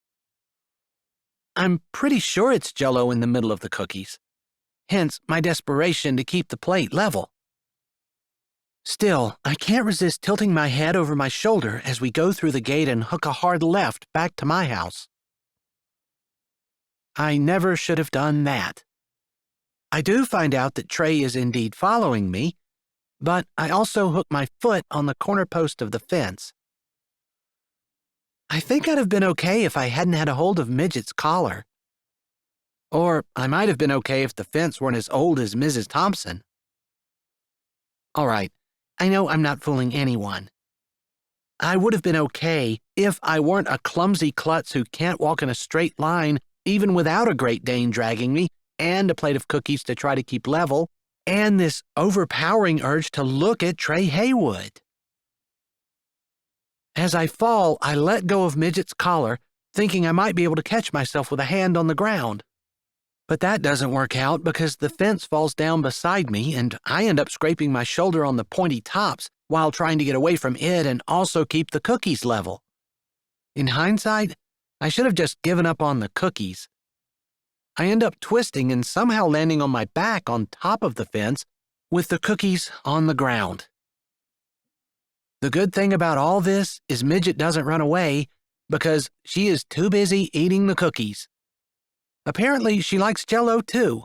I'm pretty sure it's Jell-O in the middle of the cookies, hence my desperation to keep the plate level. Still, I can't resist tilting my head over my shoulder as we go through the gate and hook a hard left back to my house. I never should have done that. I do find out that Trey is indeed following me, but I also hook my foot on the corner post of the fence. I think I'd have been okay if I hadn't had a hold of Midget's collar. Or I might have been okay if the fence weren't as old as Mrs. Thompson. All right, I know I'm not fooling anyone. I would have been okay if I weren't a clumsy klutz who can't walk in a straight line even without a Great Dane dragging me, and a plate of cookies to try to keep level, and this overpowering urge to look at Trey Haywood. As I fall, I let go of Midget's collar, thinking I might be able to catch myself with a hand on the ground. But that doesn't work out because the fence falls down beside me and I end up scraping my shoulder on the pointy tops while trying to get away from it and also keep the cookies level. In hindsight, I should have just given up on the cookies. I end up twisting and somehow landing on my back on top of the fence with the cookies on the ground. The good thing about all this is Midget doesn't run away because she is too busy eating the cookies. Apparently, she likes Jell-O too.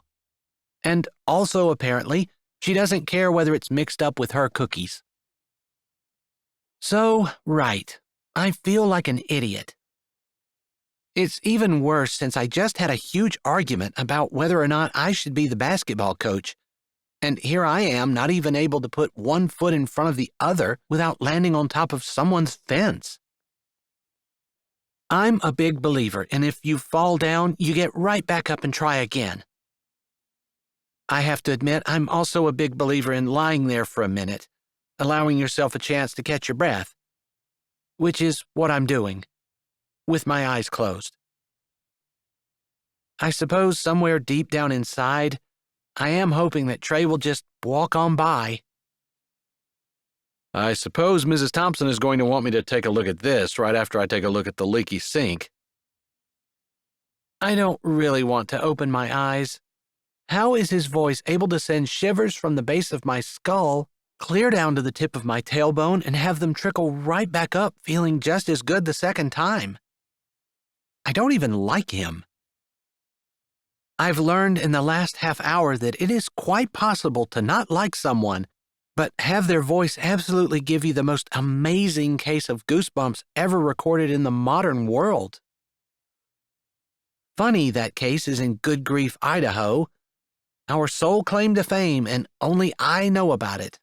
And also apparently, she doesn't care whether it's mixed up with her cookies. So, right, I feel like an idiot. It's even worse since I just had a huge argument about whether or not I should be the basketball coach. And here I am, not even able to put one foot in front of the other without landing on top of someone's fence. I'm a big believer in if you fall down, you get right back up and try again. I have to admit, I'm also a big believer in lying there for a minute, allowing yourself a chance to catch your breath, which is what I'm doing, with my eyes closed. I suppose somewhere deep down inside, I am hoping that Trey will just walk on by. I suppose Mrs. Thompson is going to want me to take a look at this right after I take a look at the leaky sink. I don't really want to open my eyes. How is his voice able to send shivers from the base of my skull clear down to the tip of my tailbone and have them trickle right back up, feeling just as good the second time? I don't even like him. I've learned in the last half hour that it is quite possible to not like someone, but have their voice absolutely give you the most amazing case of goosebumps ever recorded in the modern world. Funny that case is in Good Grief, Idaho, our sole claim to fame, and only I know about it.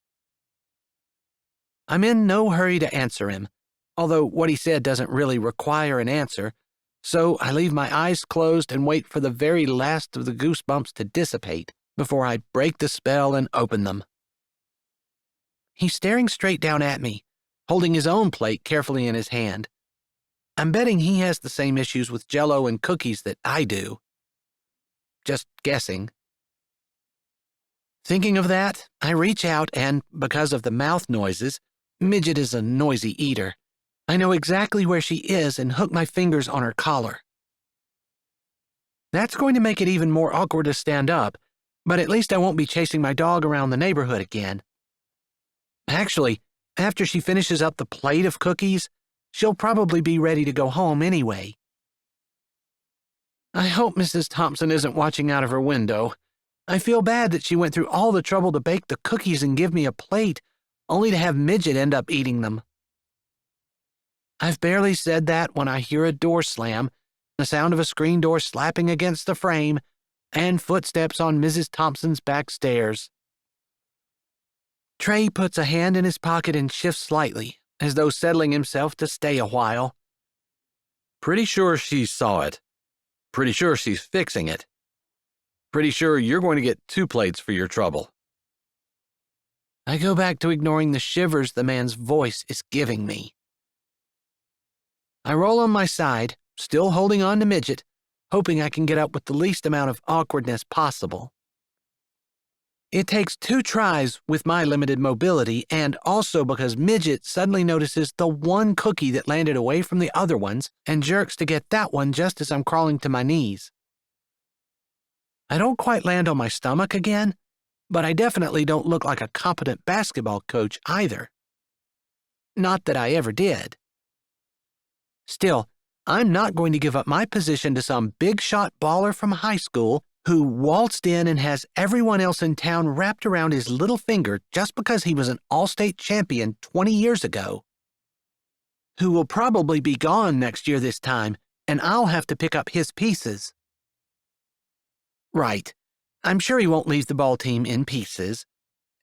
I'm in no hurry to answer him, although what he said doesn't really require an answer, so I leave my eyes closed and wait for the very last of the goosebumps to dissipate before I break the spell and open them. He's staring straight down at me, holding his own plate carefully in his hand. I'm betting he has the same issues with Jell-O and cookies that I do. Just guessing. Thinking of that, I reach out and, because of the mouth noises, Midget is a noisy eater, I know exactly where she is and hook my fingers on her collar. That's going to make it even more awkward to stand up, but at least I won't be chasing my dog around the neighborhood again. Actually, after she finishes up the plate of cookies, she'll probably be ready to go home anyway. I hope Mrs. Thompson isn't watching out of her window. I feel bad that she went through all the trouble to bake the cookies and give me a plate, only to have Midget end up eating them. I've barely said that when I hear a door slam, the sound of a screen door slapping against the frame, and footsteps on Mrs. Thompson's back stairs. Trey puts a hand in his pocket and shifts slightly, as though settling himself to stay a while. Pretty sure she saw it. Pretty sure she's fixing it. Pretty sure you're going to get 2 plates for your trouble. I go back to ignoring the shivers the man's voice is giving me. I roll on my side, still holding on to Midget, hoping I can get up with the least amount of awkwardness possible. It takes 2 tries with my limited mobility, and also because Midget suddenly notices the one cookie that landed away from the other ones and jerks to get that one just as I'm crawling to my knees. I don't quite land on my stomach again, but I definitely don't look like a competent basketball coach either. Not that I ever did. Still, I'm not going to give up my position to some big-shot baller from high school who waltzed in and has everyone else in town wrapped around his little finger just because he was an all-state champion 20 years ago. Who will probably be gone next year this time, and I'll have to pick up his pieces. Right. I'm sure he won't leave the ball team in pieces.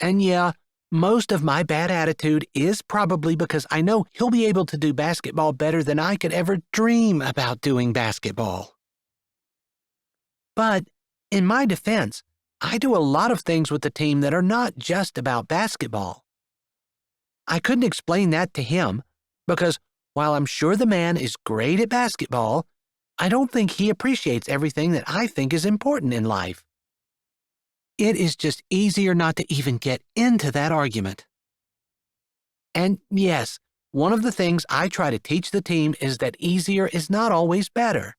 And yeah, most of my bad attitude is probably because I know he'll be able to do basketball better than I could ever dream about doing basketball. But, in my defense, I do a lot of things with the team that are not just about basketball. I couldn't explain that to him because while I'm sure the man is great at basketball, I don't think he appreciates everything that I think is important in life. It is just easier not to even get into that argument. And yes, one of the things I try to teach the team is that easier is not always better.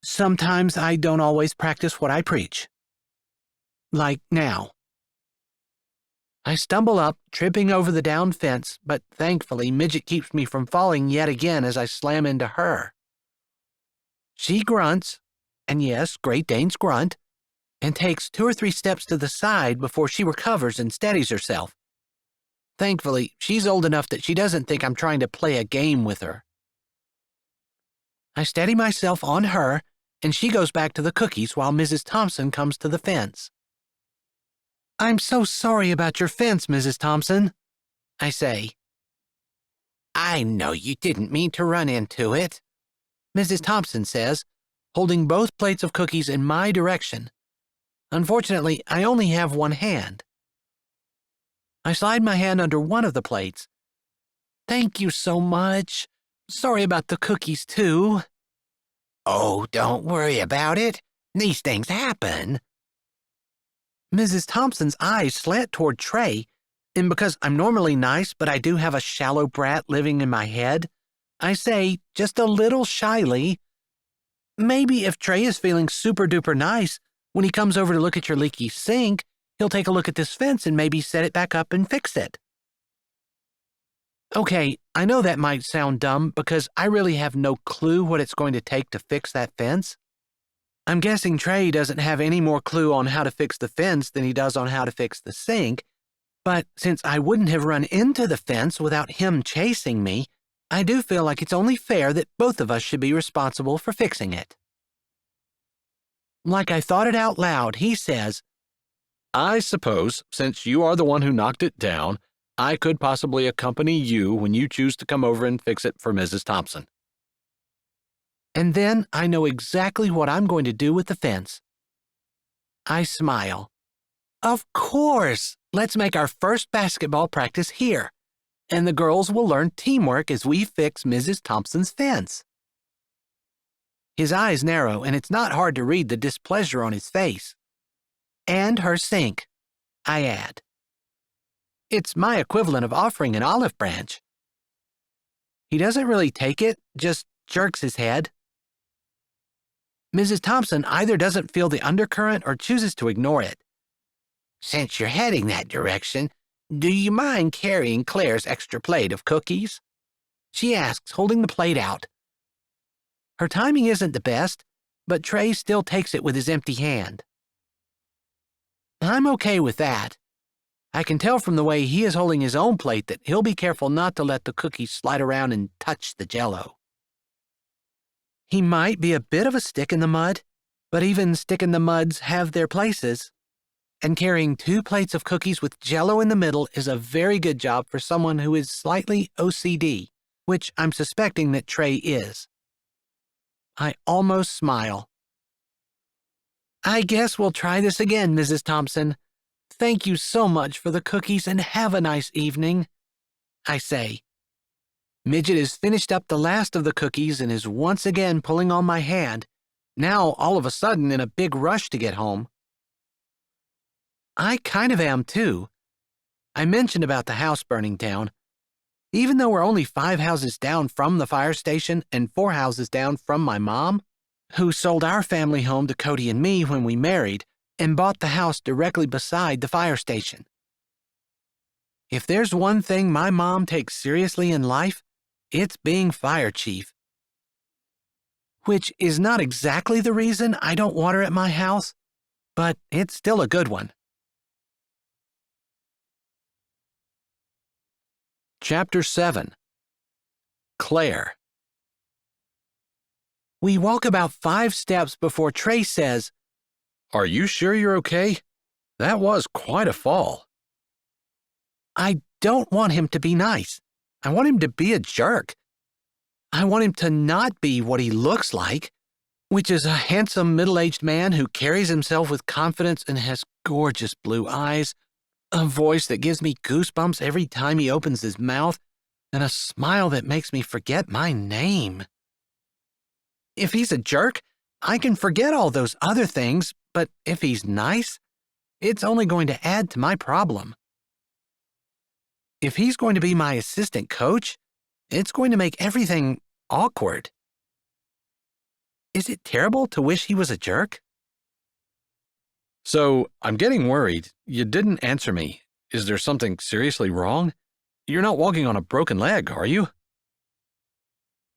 Sometimes I don't always practice what I preach. Like now. I stumble up, tripping over the down fence, but thankfully Midget keeps me from falling yet again as I slam into her. She grunts, and yes, Great Danes grunt, and takes 2 or 3 steps to the side before she recovers and steadies herself. Thankfully, she's old enough that she doesn't think I'm trying to play a game with her. I steady myself on her, and she goes back to the cookies while Mrs. Thompson comes to the fence. "I'm so sorry about your fence, Mrs. Thompson," I say. "I know you didn't mean to run into it," Mrs. Thompson says, holding both plates of cookies in my direction. Unfortunately, I only have one hand. I slide my hand under one of the plates. "Thank you so much. Sorry about the cookies, too." "Oh, don't worry about it. These things happen." Mrs. Thompson's eyes slant toward Trey, and because I'm normally nice but I do have a shallow brat living in my head, I say, just a little shyly, "Maybe if Trey is feeling super-duper nice, when he comes over to look at your leaky sink, he'll take a look at this fence and maybe set it back up and fix it." Okay, I know that might sound dumb because I really have no clue what it's going to take to fix that fence. I'm guessing Trey doesn't have any more clue on how to fix the fence than he does on how to fix the sink, but since I wouldn't have run into the fence without him chasing me, I do feel like it's only fair that both of us should be responsible for fixing it. Like I thought it out loud, he says, I suppose, since you are the one who knocked it down, I could possibly accompany you when you choose to come over and fix it for Mrs. Thompson. And then I know exactly what I'm going to do with the fence. I smile. Of course! Let's make our first basketball practice here, and the girls will learn teamwork as we fix Mrs. Thompson's fence. His eyes narrow, and it's not hard to read the displeasure on his face. And her sink, I add. It's my equivalent of offering an olive branch. He doesn't really take it, just jerks his head. Mrs. Thompson either doesn't feel the undercurrent or chooses to ignore it. "Since you're heading that direction, do you mind carrying Claire's extra plate of cookies?" she asks, holding the plate out. Her timing isn't the best, but Trey still takes it with his empty hand. I'm okay with that. I can tell from the way he is holding his own plate that he'll be careful not to let the cookies slide around and touch the Jell-O. He might be a bit of a stick in the mud, but even stick-in-the-muds have their places. And carrying 2 plates of cookies with Jell-O in the middle is a very good job for someone who is slightly OCD, which I'm suspecting that Trey is. I almost smile. "I guess we'll try this again, Mrs. Thompson. Thank you so much for the cookies and have a nice evening," I say. Midget has finished up the last of the cookies and is once again pulling on my hand, now all of a sudden in a big rush to get home. I kind of am too. I mentioned about the house burning down. Even though we're only 5 houses down from the fire station and 4 houses down from my mom, who sold our family home to Cody and me when we married and bought the house directly beside the fire station. If there's one thing my mom takes seriously in life, it's being fire chief. Which is not exactly the reason I don't water at my house, but it's still a good one. Chapter 7. Claire. We walk about 5 steps before Trey says, "Are you sure you're okay? That was quite a fall." I don't want him to be nice. I want him to be a jerk. I want him to not be what he looks like. which is a handsome middle-aged man who carries himself with confidence and has gorgeous blue eyes, a voice that gives me goosebumps every time he opens his mouth, and a smile that makes me forget my name. If he's a jerk, I can forget all those other things, but if he's nice, it's only going to add to my problem. If he's going to be my assistant coach, it's going to make everything awkward. Is it terrible to wish he was a jerk? So, I'm getting worried. You didn't answer me. Is there something seriously wrong? You're not walking on a broken leg, are you?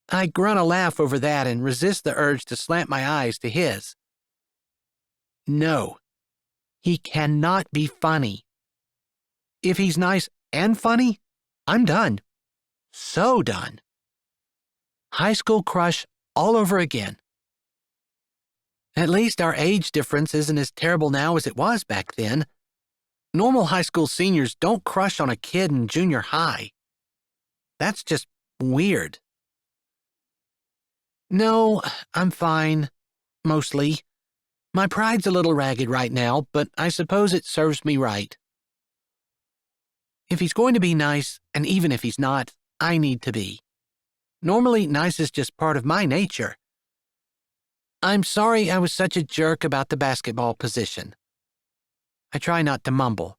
I grunt a laugh over that and resist the urge to slant my eyes to his. No, he cannot be funny. If he's nice and funny, I'm done. So done. High school crush all over again. At least our age difference isn't as terrible now as it was back then. Normal high school seniors don't crush on a kid in junior high. That's just weird. No, I'm fine. Mostly. My pride's a little ragged right now, but I suppose it serves me right. If he's going to be nice, and even if he's not, I need to be. Normally, nice is just part of my nature. I'm sorry I was such a jerk about the basketball position. I try not to mumble.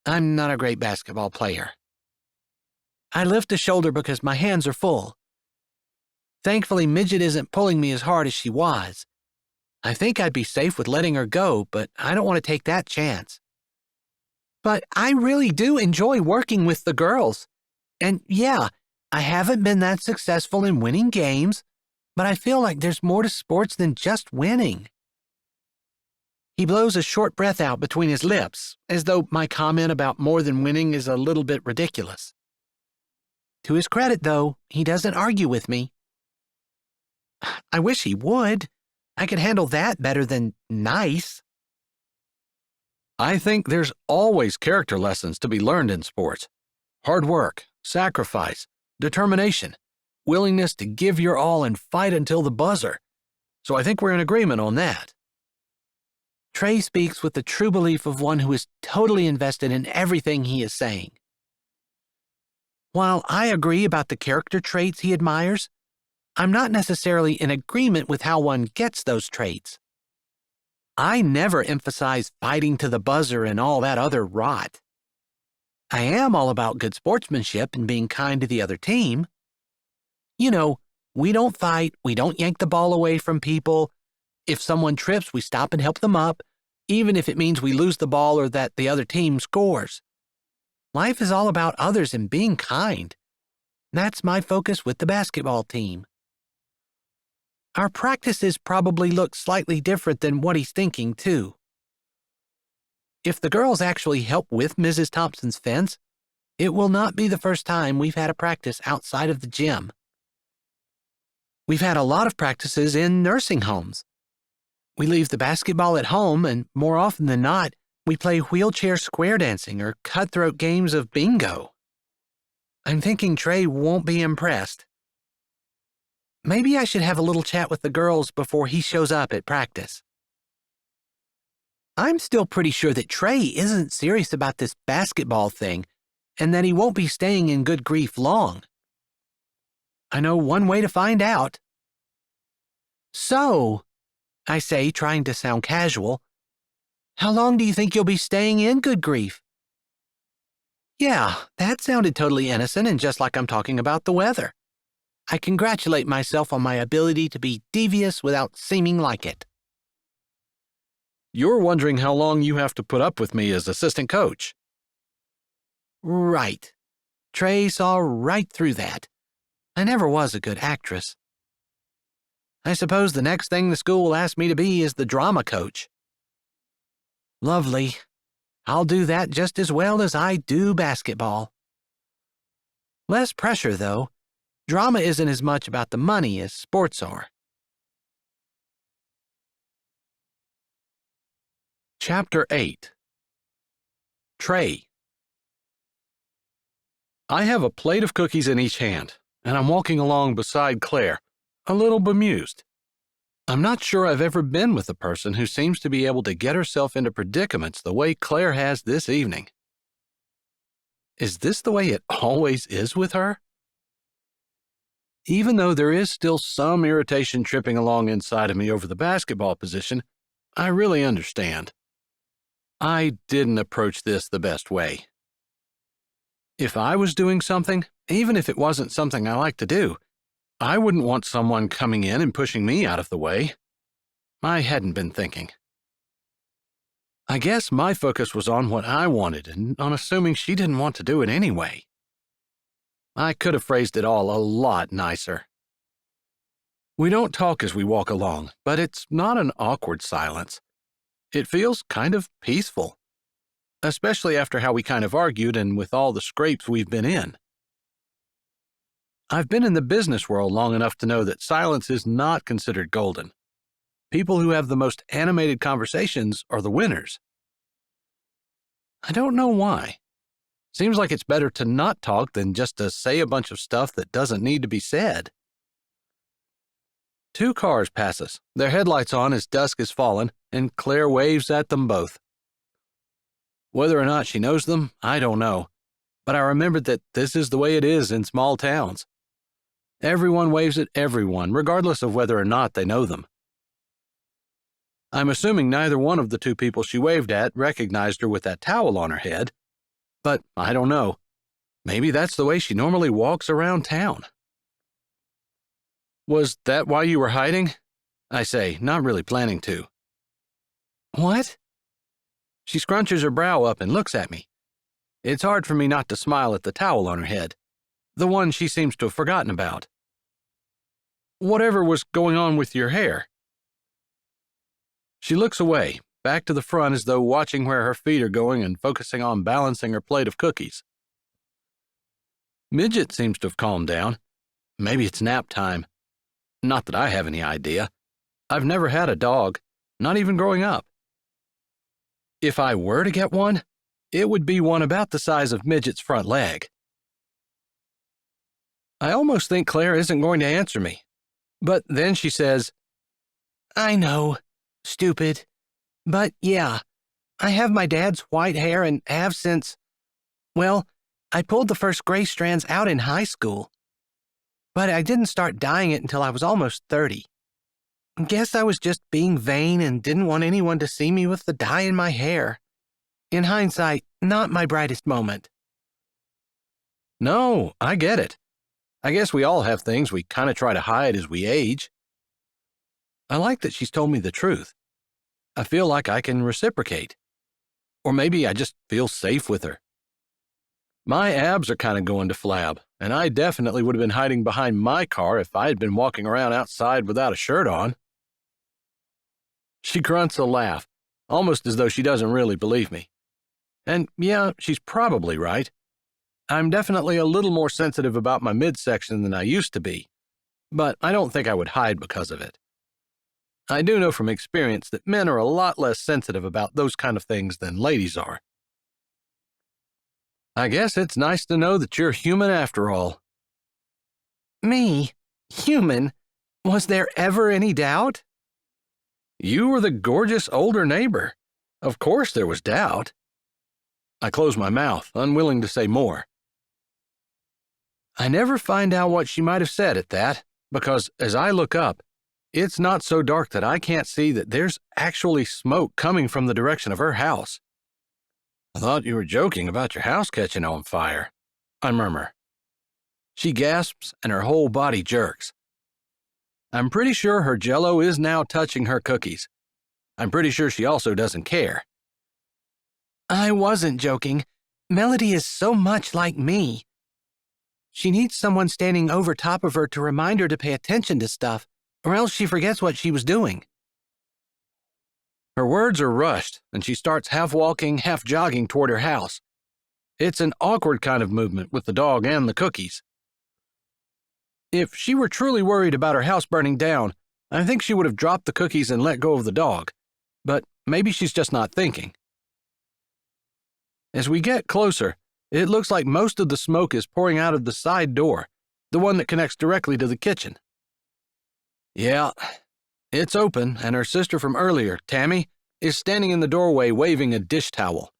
I'm not a great basketball player. I lift a shoulder because my hands are full. Thankfully, Midget isn't pulling me as hard as she was. I think I'd be safe with letting her go, but I don't want to take that chance. But I really do enjoy working with the girls. And yeah, I haven't been that successful in winning games, but I feel like there's more to sports than just winning. He blows a short breath out between his lips, as though my comment about more than winning is a little bit ridiculous. To his credit, though, he doesn't argue with me. I wish he would. I could handle that better than nice. I think there's always character lessons to be learned in sports. Hard work, sacrifice, determination, willingness to give your all and fight until the buzzer. So I think we're in agreement on that. Trey speaks with the true belief of one who is totally invested in everything he is saying. While I agree about the character traits he admires, I'm not necessarily in agreement with how one gets those traits. I never emphasize fighting to the buzzer and all that other rot. I am all about good sportsmanship and being kind to the other team. You know, we don't fight, we don't yank the ball away from people. If someone trips, we stop and help them up, even if it means we lose the ball or that the other team scores. Life is all about others and being kind. That's my focus with the basketball team. Our practices probably look slightly different than what he's thinking, too. If the girls actually help with Mrs. Thompson's fence, it will not be the first time we've had a practice outside of the gym. We've had a lot of practices in nursing homes. We leave the basketball at home, and more often than not, we play wheelchair square dancing or cutthroat games of bingo. I'm thinking Trey won't be impressed. Maybe I should have a little chat with the girls before he shows up at practice. I'm still pretty sure that Trey isn't serious about this basketball thing and that he won't be staying in Good Grief long. I know one way to find out. So, I say, trying to sound casual, how long do you think you'll be staying in Good Grief? Yeah, that sounded totally innocent and just like I'm talking about the weather. I congratulate myself on my ability to be devious without seeming like it. You're wondering how long you have to put up with me as assistant coach. Right. Trey saw right through that. I never was a good actress. I suppose the next thing the school will ask me to be is the drama coach. Lovely. I'll do that just as well as I do basketball. Less pressure, though. Drama isn't as much about the money as sports are. Chapter 8. Trey. I have a plate of cookies in each hand, and I'm walking along beside Claire, a little bemused. I'm not sure I've ever been with a person who seems to be able to get herself into predicaments the way Claire has this evening. Is this the way it always is with her? Even though there is still some irritation tripping along inside of me over the basketball position, I really understand. I didn't approach this the best way. If I was doing something, even if it wasn't something I like to do, I wouldn't want someone coming in and pushing me out of the way. I hadn't been thinking. I guess my focus was on what I wanted and on assuming she didn't want to do it anyway. I could have phrased it all a lot nicer. We don't talk as we walk along, but it's not an awkward silence. It feels kind of peaceful, especially after how we kind of argued and with all the scrapes we've been in. I've been in the business world long enough to know that silence is not considered golden. People who have the most animated conversations are the winners. I don't know why. Seems like it's better to not talk than just to say a bunch of stuff that doesn't need to be said. 2 cars pass us, their headlights on as dusk has fallen, and Claire waves at them both. Whether or not she knows them, I don't know, but I remembered that this is the way it is in small towns. Everyone waves at everyone, regardless of whether or not they know them. I'm assuming neither one of the 2 people she waved at recognized her with that towel on her head, but I don't know. Maybe that's the way she normally walks around town. Was that why you were hiding? I say, not really planning to. What? She scrunches her brow up and looks at me. It's hard for me not to smile at the towel on her head, the one she seems to have forgotten about. Whatever was going on with your hair? She looks away, back to the front as though watching where her feet are going and focusing on balancing her plate of cookies. Midget seems to have calmed down. Maybe it's nap time. Not that I have any idea. I've never had a dog, not even growing up. If I were to get one, it would be one about the size of Midget's front leg. I almost think Claire isn't going to answer me. But then she says, I know, stupid. But yeah, I have my dad's white hair and have since, well, I pulled the first gray strands out in high school. But I didn't start dyeing it until I was almost 30. Guess I was just being vain and didn't want anyone to see me with the dye in my hair. In hindsight, not my brightest moment. No, I get it. I guess we all have things we kind of try to hide as we age. I like that she's told me the truth. I feel like I can reciprocate. Or maybe I just feel safe with her. My abs are kind of going to flab, and I definitely would have been hiding behind my car if I had been walking around outside without a shirt on. She grunts a laugh, almost as though she doesn't really believe me. And yeah, she's probably right. I'm definitely a little more sensitive about my midsection than I used to be, but I don't think I would hide because of it. I do know from experience that men are a lot less sensitive about those kind of things than ladies are. I guess it's nice to know that you're human after all. Me? Human? Was there ever any doubt? You were the gorgeous older neighbor. Of course there was doubt. I close my mouth, unwilling to say more. I never find out what she might have said at that, because as I look up, it's not so dark that I can't see that there's actually smoke coming from the direction of her house. I thought you were joking about your house catching on fire, I murmur. She gasps and her whole body jerks. I'm pretty sure her Jell-O is now touching her cookies. I'm pretty sure she also doesn't care. I wasn't joking. Melody is so much like me. She needs someone standing over top of her to remind her to pay attention to stuff, or else she forgets what she was doing. Her words are rushed, and she starts half walking, half jogging toward her house. It's an awkward kind of movement with the dog and the cookies. If she were truly worried about her house burning down, I think she would have dropped the cookies and let go of the dog, but maybe she's just not thinking. As we get closer, it looks like most of the smoke is pouring out of the side door, the one that connects directly to the kitchen. Yeah, It's open, and her sister from earlier, Tammy, is standing in the doorway waving a dish towel.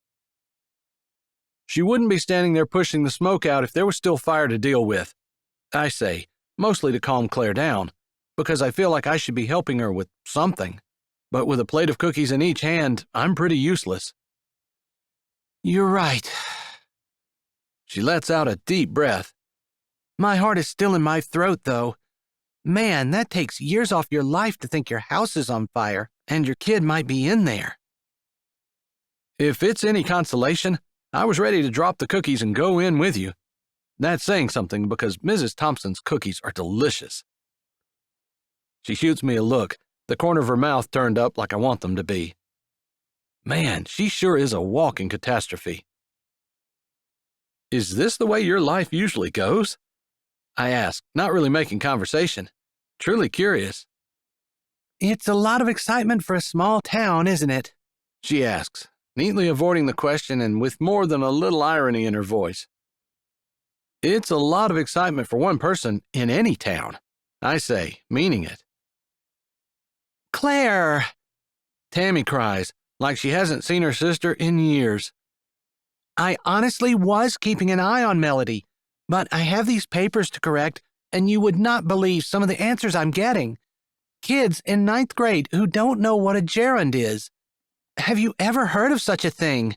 She wouldn't be standing there pushing the smoke out if there was still fire to deal with. I say, mostly to calm Claire down, because I feel like I should be helping her with something. But with a plate of cookies in each hand, I'm pretty useless. You're right. She lets out a deep breath. My heart is still in my throat, though. Man, that takes years off your life to think your house is on fire and your kid might be in there. If it's any consolation, I was ready to drop the cookies and go in with you. That's saying something because Mrs. Thompson's cookies are delicious. She shoots me a look, the corner of her mouth turned up like I want them to be. Man, she sure is a walking catastrophe. Is this the way your life usually goes? I ask, not really making conversation, truly curious. It's a lot of excitement for a small town, isn't it? She asks, neatly avoiding the question and with more than a little irony in her voice. It's a lot of excitement for one person in any town, I say, meaning it. Claire! Tammy cries, like she hasn't seen her sister in years. I honestly was keeping an eye on Melody, but I have these papers to correct, and you would not believe some of the answers I'm getting. Kids in 9th grade who don't know what a gerund is. Have you ever heard of such a thing?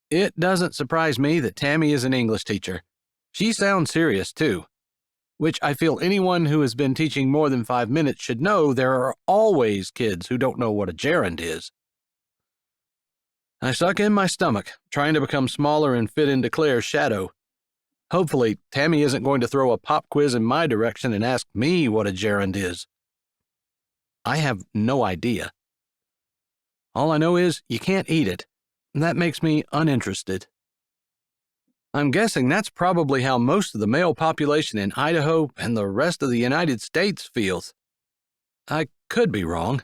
It doesn't surprise me that Tammy is an English teacher. She sounds serious, too, which I feel anyone who has been teaching more than 5 minutes should know there are always kids who don't know what a gerund is. I suck in my stomach, trying to become smaller and fit into Claire's shadow. Hopefully, Tammy isn't going to throw a pop quiz in my direction and ask me what a gerund is. I have no idea. All I know is you can't eat it, and that makes me uninterested. I'm guessing that's probably how most of the male population in Idaho and the rest of the United States feels. I could be wrong.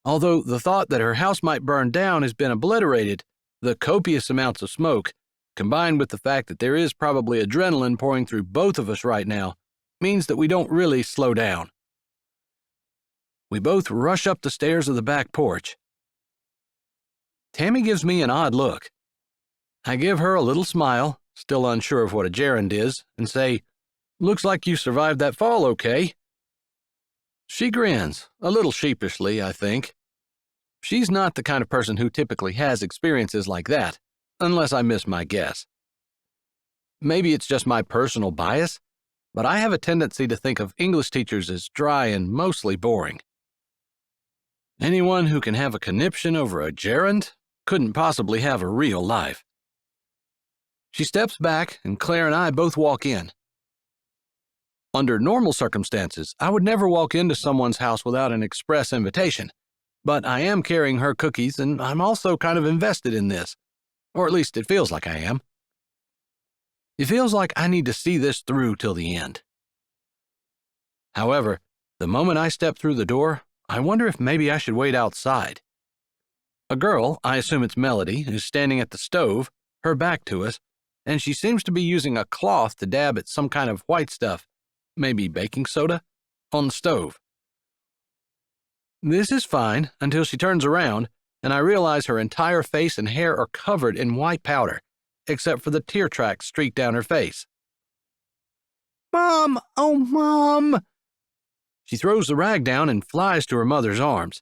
Although the thought that her house might burn down has been obliterated, the copious amounts of smoke, combined with the fact that there is probably adrenaline pouring through both of us right now, means that we don't really slow down. We both rush up the stairs of the back porch. Tammy gives me an odd look. I give her a little smile, still unsure of what a gerund is, and say, "Looks like you survived that fall okay." She grins, a little sheepishly, I think. She's not the kind of person who typically has experiences like that, unless I miss my guess. Maybe it's just my personal bias, but I have a tendency to think of English teachers as dry and mostly boring. Anyone who can have a conniption over a gerund couldn't possibly have a real life. She steps back, and Claire and I both walk in. Under normal circumstances, I would never walk into someone's house without an express invitation, but I am carrying her cookies, and I'm also kind of invested in this, or at least it feels like I am. It feels like I need to see this through till the end. However, the moment I step through the door, I wonder if maybe I should wait outside. A girl, I assume it's Melody, is standing at the stove, her back to us, and she seems to be using a cloth to dab at some kind of white stuff, maybe baking soda, on the stove. This is fine until she turns around, and I realize her entire face and hair are covered in white powder, except for the tear tracks streaked down her face. "Mom! Oh, Mom!" She throws the rag down and flies to her mother's arms.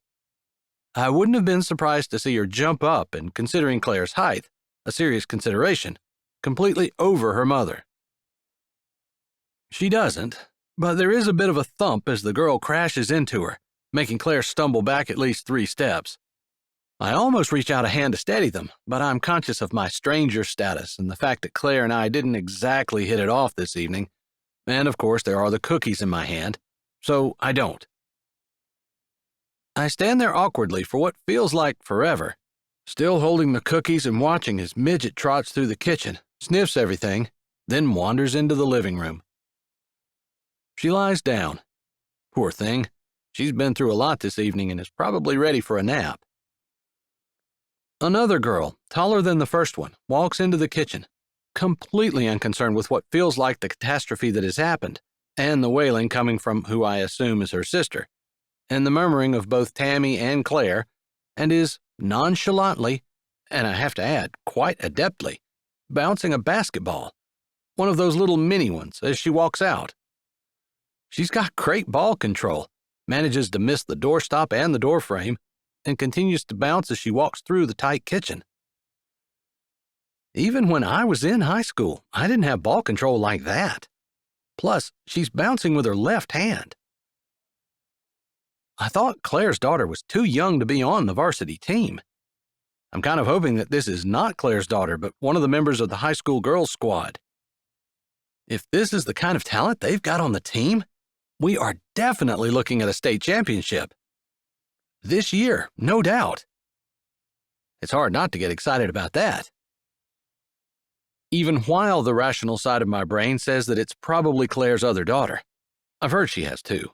I wouldn't have been surprised to see her jump up and, considering Claire's height, a serious consideration, completely over her mother. She doesn't, but there is a bit of a thump as the girl crashes into her, making Claire stumble back at least 3 steps. I almost reach out a hand to steady them, but I'm conscious of my stranger status and the fact that Claire and I didn't exactly hit it off this evening, and of course there are the cookies in my hand, so I don't. I stand there awkwardly for what feels like forever, still holding the cookies and watching as Midget trots through the kitchen, sniffs everything, then wanders into the living room. She lies down. Poor thing, she's been through a lot this evening and is probably ready for a nap. Another girl, taller than the first one, walks into the kitchen, completely unconcerned with what feels like the catastrophe that has happened, and the wailing coming from who I assume is her sister, and the murmuring of both Tammy and Claire, and is nonchalantly, and I have to add, quite adeptly, bouncing a basketball, one of those little mini ones, as she walks out. She's got great ball control, manages to miss the doorstop and the doorframe, and continues to bounce as she walks through the tight kitchen. Even when I was in high school, I didn't have ball control like that. Plus, she's bouncing with her left hand. I thought Claire's daughter was too young to be on the varsity team. I'm kind of hoping that this is not Claire's daughter, but one of the members of the high school girls squad. If this is the kind of talent they've got on the team, we are definitely looking at a state championship. This year, no doubt. It's hard not to get excited about that. Even while the rational side of my brain says that it's probably Claire's other daughter. I've heard she has too.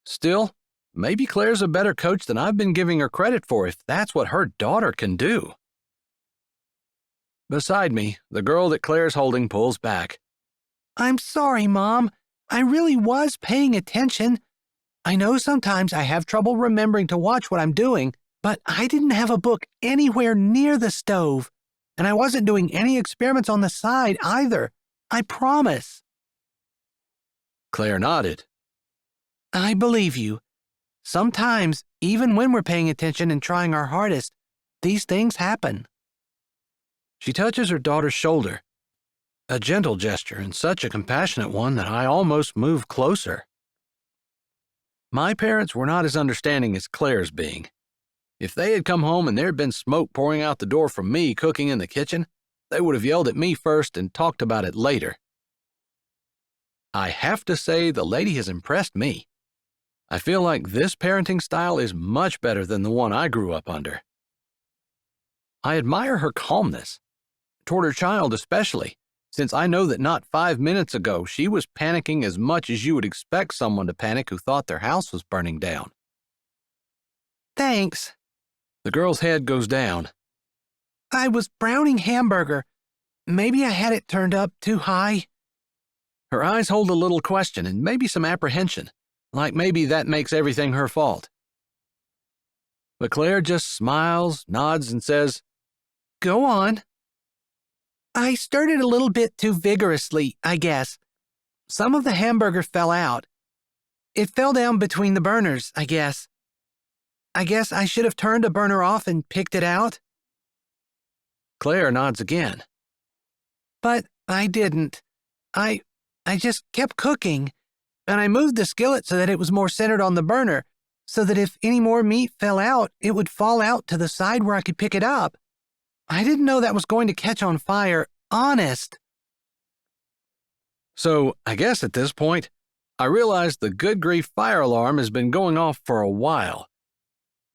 Still, maybe Claire's a better coach than I've been giving her credit for if that's what her daughter can do. Beside me, the girl that Claire's holding pulls back. I'm sorry, Mom. I really was paying attention. I know sometimes I have trouble remembering to watch what I'm doing, but I didn't have a book anywhere near the stove, and I wasn't doing any experiments on the side either. I promise. Claire nodded. I believe you. Sometimes, even when we're paying attention and trying our hardest, these things happen. She touches her daughter's shoulder. A gentle gesture and such a compassionate one that I almost move closer. My parents were not as understanding as Claire's being. If they had come home and there had been smoke pouring out the door from me cooking in the kitchen, they would have yelled at me first and talked about it later. I have to say the lady has impressed me. I feel like this parenting style is much better than the one I grew up under. I admire her calmness, toward her child especially, since I know that not 5 minutes ago she was panicking as much as you would expect someone to panic who thought their house was burning down. Thanks. The girl's head goes down. I was browning hamburger. Maybe I had it turned up too high. Her eyes hold a little question and maybe some apprehension, like maybe that makes everything her fault. But Claire just smiles, nods, and says, Go on. I stirred it a little bit too vigorously, I guess. Some of the hamburger fell out. It fell down between the burners, I guess. I guess I should have turned a burner off and picked it out. Claire nods again. But I didn't. I just kept cooking, and I moved the skillet so that it was more centered on the burner, so that if any more meat fell out, it would fall out to the side where I could pick it up. I didn't know that was going to catch on fire, honest. So, I guess at this point, I realized the good grief fire alarm has been going off for a while.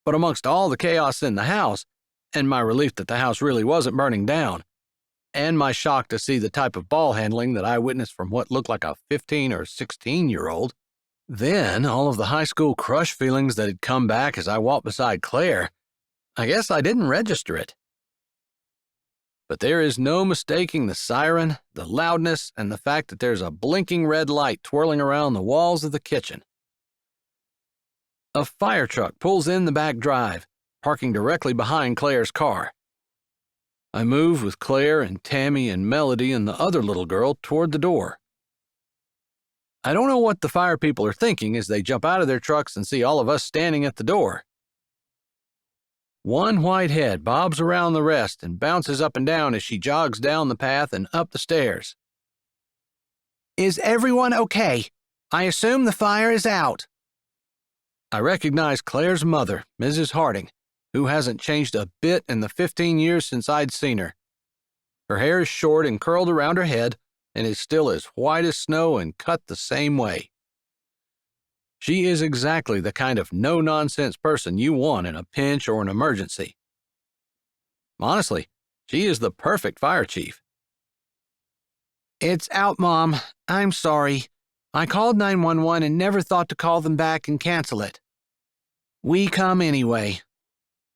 But amongst all the chaos in the house, and my relief that the house really wasn't burning down, and my shock to see the type of ball handling that I witnessed from what looked like a 15 or 16-year-old, then all of the high school crush feelings that had come back as I walked beside Claire, I guess I didn't register it. But there is no mistaking the siren, the loudness, and the fact that there's a blinking red light twirling around the walls of the kitchen. A fire truck pulls in the back drive, parking directly behind Claire's car. I move with Claire and Tammy and Melody and the other little girl toward the door. I don't know what the fire people are thinking as they jump out of their trucks and see all of us standing at the door. One white head bobs around the rest and bounces up and down as she jogs down the path and up the stairs. Is everyone okay? I assume the fire is out. I recognize Claire's mother, Mrs. Harding, who hasn't changed a bit in the 15 years since I'd seen her. Her hair is short and curled around her head and is still as white as snow and cut the same way. She is exactly the kind of no-nonsense person you want in a pinch or an emergency. Honestly, she is the perfect fire chief. It's out, Mom. I'm sorry. I called 911 and never thought to call them back and cancel it. We come anyway,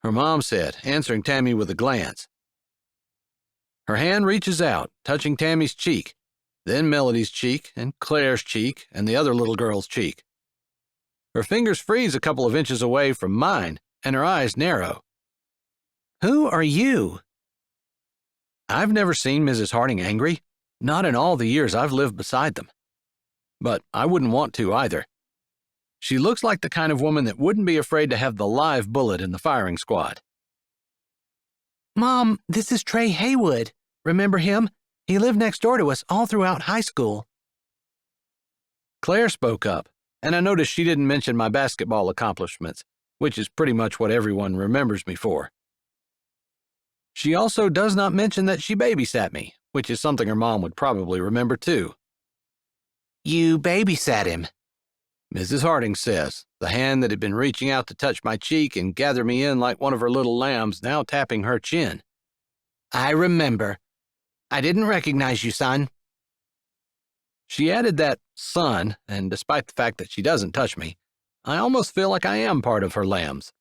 her mom said, answering Tammy with a glance. Her hand reaches out, touching Tammy's cheek, then Melody's cheek, and Claire's cheek, and the other little girl's cheek. Her fingers freeze a couple of inches away from mine, and her eyes narrow. Who are you? I've never seen Mrs. Harding angry, not in all the years I've lived beside them. But I wouldn't want to either. She looks like the kind of woman that wouldn't be afraid to have the live bullet in the firing squad. Mom, this is Trey Haywood. Remember him? He lived next door to us all throughout high school. Claire spoke up, and I noticed she didn't mention my basketball accomplishments, which is pretty much what everyone remembers me for. She also does not mention that she babysat me, which is something her mom would probably remember too. You babysat him, Mrs. Harding says, the hand that had been reaching out to touch my cheek and gather me in like one of her little lambs now tapping her chin. I remember. I didn't recognize you, son. She added that son, and despite the fact that she doesn't touch me, I almost feel like I am part of her lambs.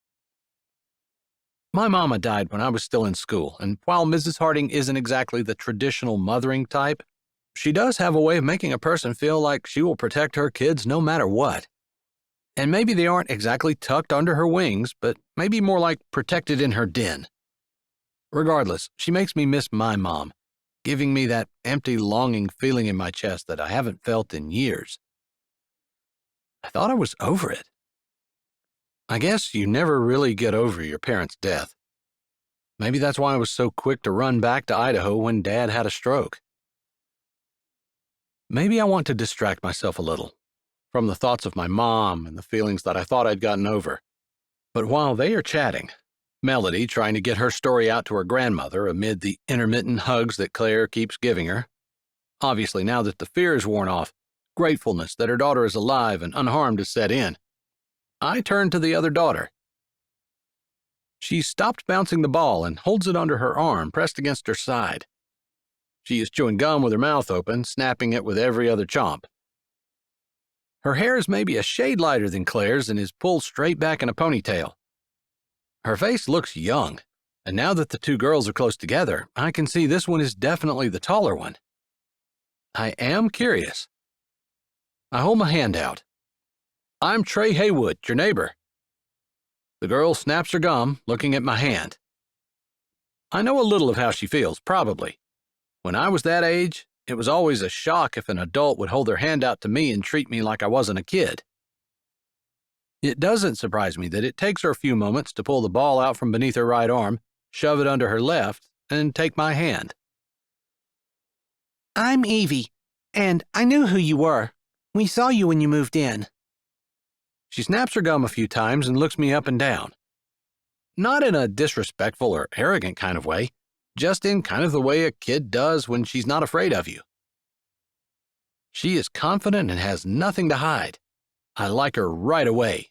My mama died when I was still in school, and while Mrs. Harding isn't exactly the traditional mothering type, she does have a way of making a person feel like she will protect her kids no matter what. And maybe they aren't exactly tucked under her wings, but maybe more like protected in her den. Regardless, she makes me miss my mom, giving me that empty, longing feeling in my chest that I haven't felt in years. I thought I was over it. I guess you never really get over your parents' death. Maybe that's why I was so quick to run back to Idaho when Dad had a stroke. Maybe I want to distract myself a little from the thoughts of my mom and the feelings that I thought I'd gotten over. But while they are chatting, Melody trying to get her story out to her grandmother amid the intermittent hugs that Claire keeps giving her, obviously now that the fear is worn off, gratefulness that her daughter is alive and unharmed has set in, I turn to the other daughter. She stopped bouncing the ball and holds it under her arm, pressed against her side. She is chewing gum with her mouth open, snapping it with every other chomp. Her hair is maybe a shade lighter than Claire's and is pulled straight back in a ponytail. Her face looks young, and now that the two girls are close together, I can see this one is definitely the taller one. I am curious. I hold my hand out. I'm Trey Haywood, your neighbor. The girl snaps her gum, looking at my hand. I know a little of how she feels, probably. When I was that age, it was always a shock if an adult would hold their hand out to me and treat me like I wasn't a kid. It doesn't surprise me that it takes her a few moments to pull the ball out from beneath her right arm, shove it under her left, and take my hand. I'm Evie, and I knew who you were. We saw you when you moved in. She snaps her gum a few times and looks me up and down. Not in a disrespectful or arrogant kind of way, just in kind of the way a kid does when she's not afraid of you. She is confident and has nothing to hide. I like her right away.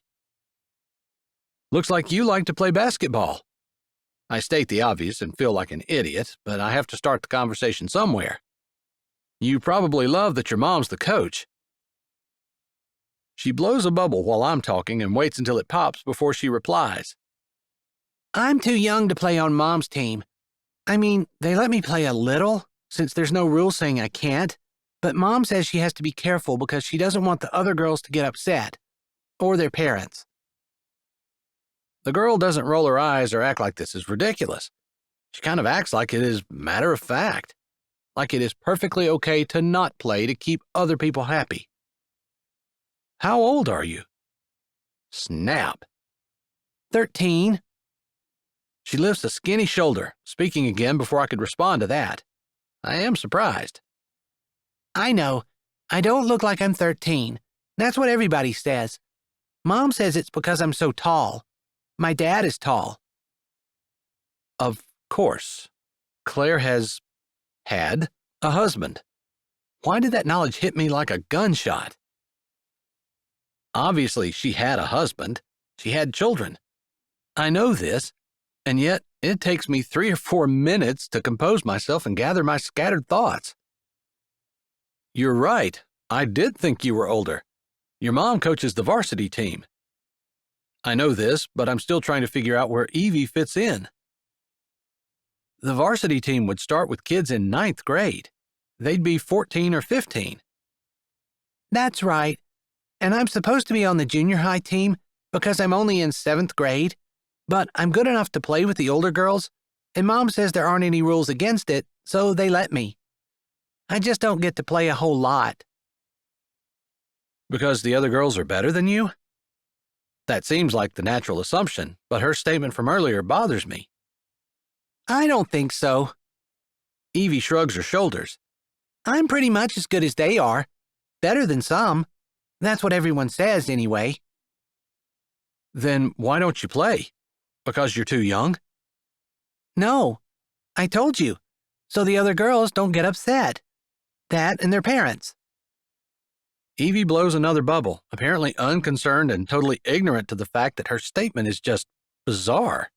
Looks like you like to play basketball. I state the obvious and feel like an idiot, but I have to start the conversation somewhere. You probably love that your mom's the coach. She blows a bubble while I'm talking and waits until it pops before she replies. I'm too young to play on Mom's team. I mean, they let me play a little, since there's no rule saying I can't, but Mom says she has to be careful because she doesn't want the other girls to get upset, or their parents. The girl doesn't roll her eyes or act like this is ridiculous. She kind of acts like it is matter of fact, like it is perfectly okay to not play to keep other people happy. How old are you? Snap. 13. She lifts a skinny shoulder, speaking again before I could respond to that. I am surprised. I know. I don't look like I'm 13. That's what everybody says. Mom says it's because I'm so tall. My dad is tall. Of course. Claire has had a husband. Why did that knowledge hit me like a gunshot? Obviously, she had a husband. She had children. I know this, and yet it takes me 3 or 4 minutes to compose myself and gather my scattered thoughts. You're right. I did think you were older. Your mom coaches the varsity team. I know this, but I'm still trying to figure out where Evie fits in. The varsity team would start with kids in 9th grade. They'd be 14 or 15. That's right. And I'm supposed to be on the junior high team because I'm only in 7th grade, but I'm good enough to play with the older girls, and Mom says there aren't any rules against it, so they let me. I just don't get to play a whole lot. Because the other girls are better than you? That seems like the natural assumption, but her statement from earlier bothers me. I don't think so. Evie shrugs her shoulders. I'm pretty much as good as they are. Better than some. That's what everyone says, anyway. Then why don't you play? Because you're too young? No, I told you. So the other girls don't get upset. That and their parents. Evie blows another bubble, apparently unconcerned and totally ignorant to the fact that her statement is just bizarre.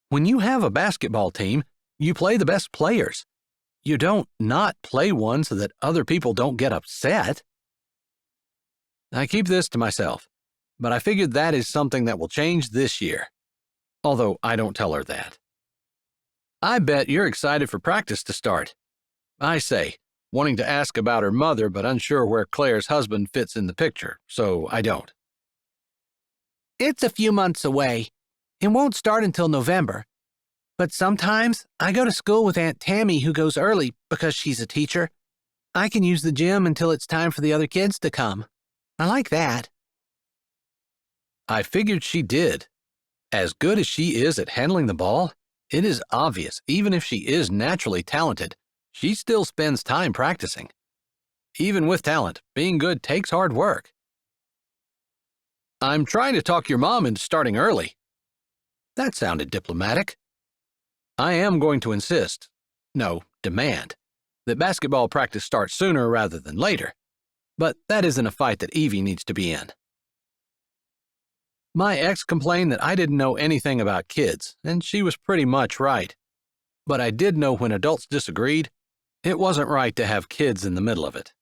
When you have a basketball team, you play the best players. You don't not play one so that other people don't get upset. I keep this to myself, but I figured that is something that will change this year. Although I don't tell her that. I bet you're excited for practice to start. I say, wanting to ask about her mother but unsure where Claire's husband fits in the picture, so I don't. It's a few months away. It won't start until November. But sometimes I go to school with Aunt Tammy, who goes early because she's a teacher. I can use the gym until it's time for the other kids to come. I like that. I figured she did. As good as she is at handling the ball, it is obvious, even if she is naturally talented, she still spends time practicing. Even with talent, being good takes hard work. I'm trying to talk your mom into starting early. That sounded diplomatic. I am going to demand, that basketball practice starts sooner rather than later. But that isn't a fight that Evie needs to be in. My ex complained that I didn't know anything about kids, and she was pretty much right. But I did know when adults disagreed, it wasn't right to have kids in the middle of it.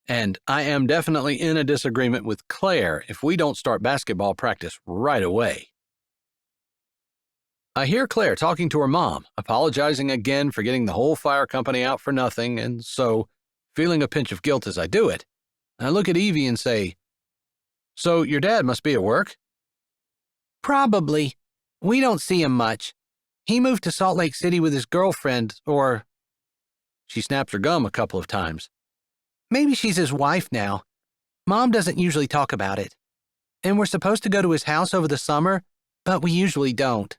And I am definitely in a disagreement with Claire if we don't start basketball practice right away. I hear Claire talking to her mom, apologizing again for getting the whole fire company out for nothing, and so, feeling a pinch of guilt as I do it, I look at Evie and say, "So your dad must be at work?" Probably. We don't see him much. He moved to Salt Lake City with his girlfriend, or... She snaps her gum a couple of times. Maybe she's his wife now. Mom doesn't usually talk about it. And we're supposed to go to his house over the summer, but we usually don't.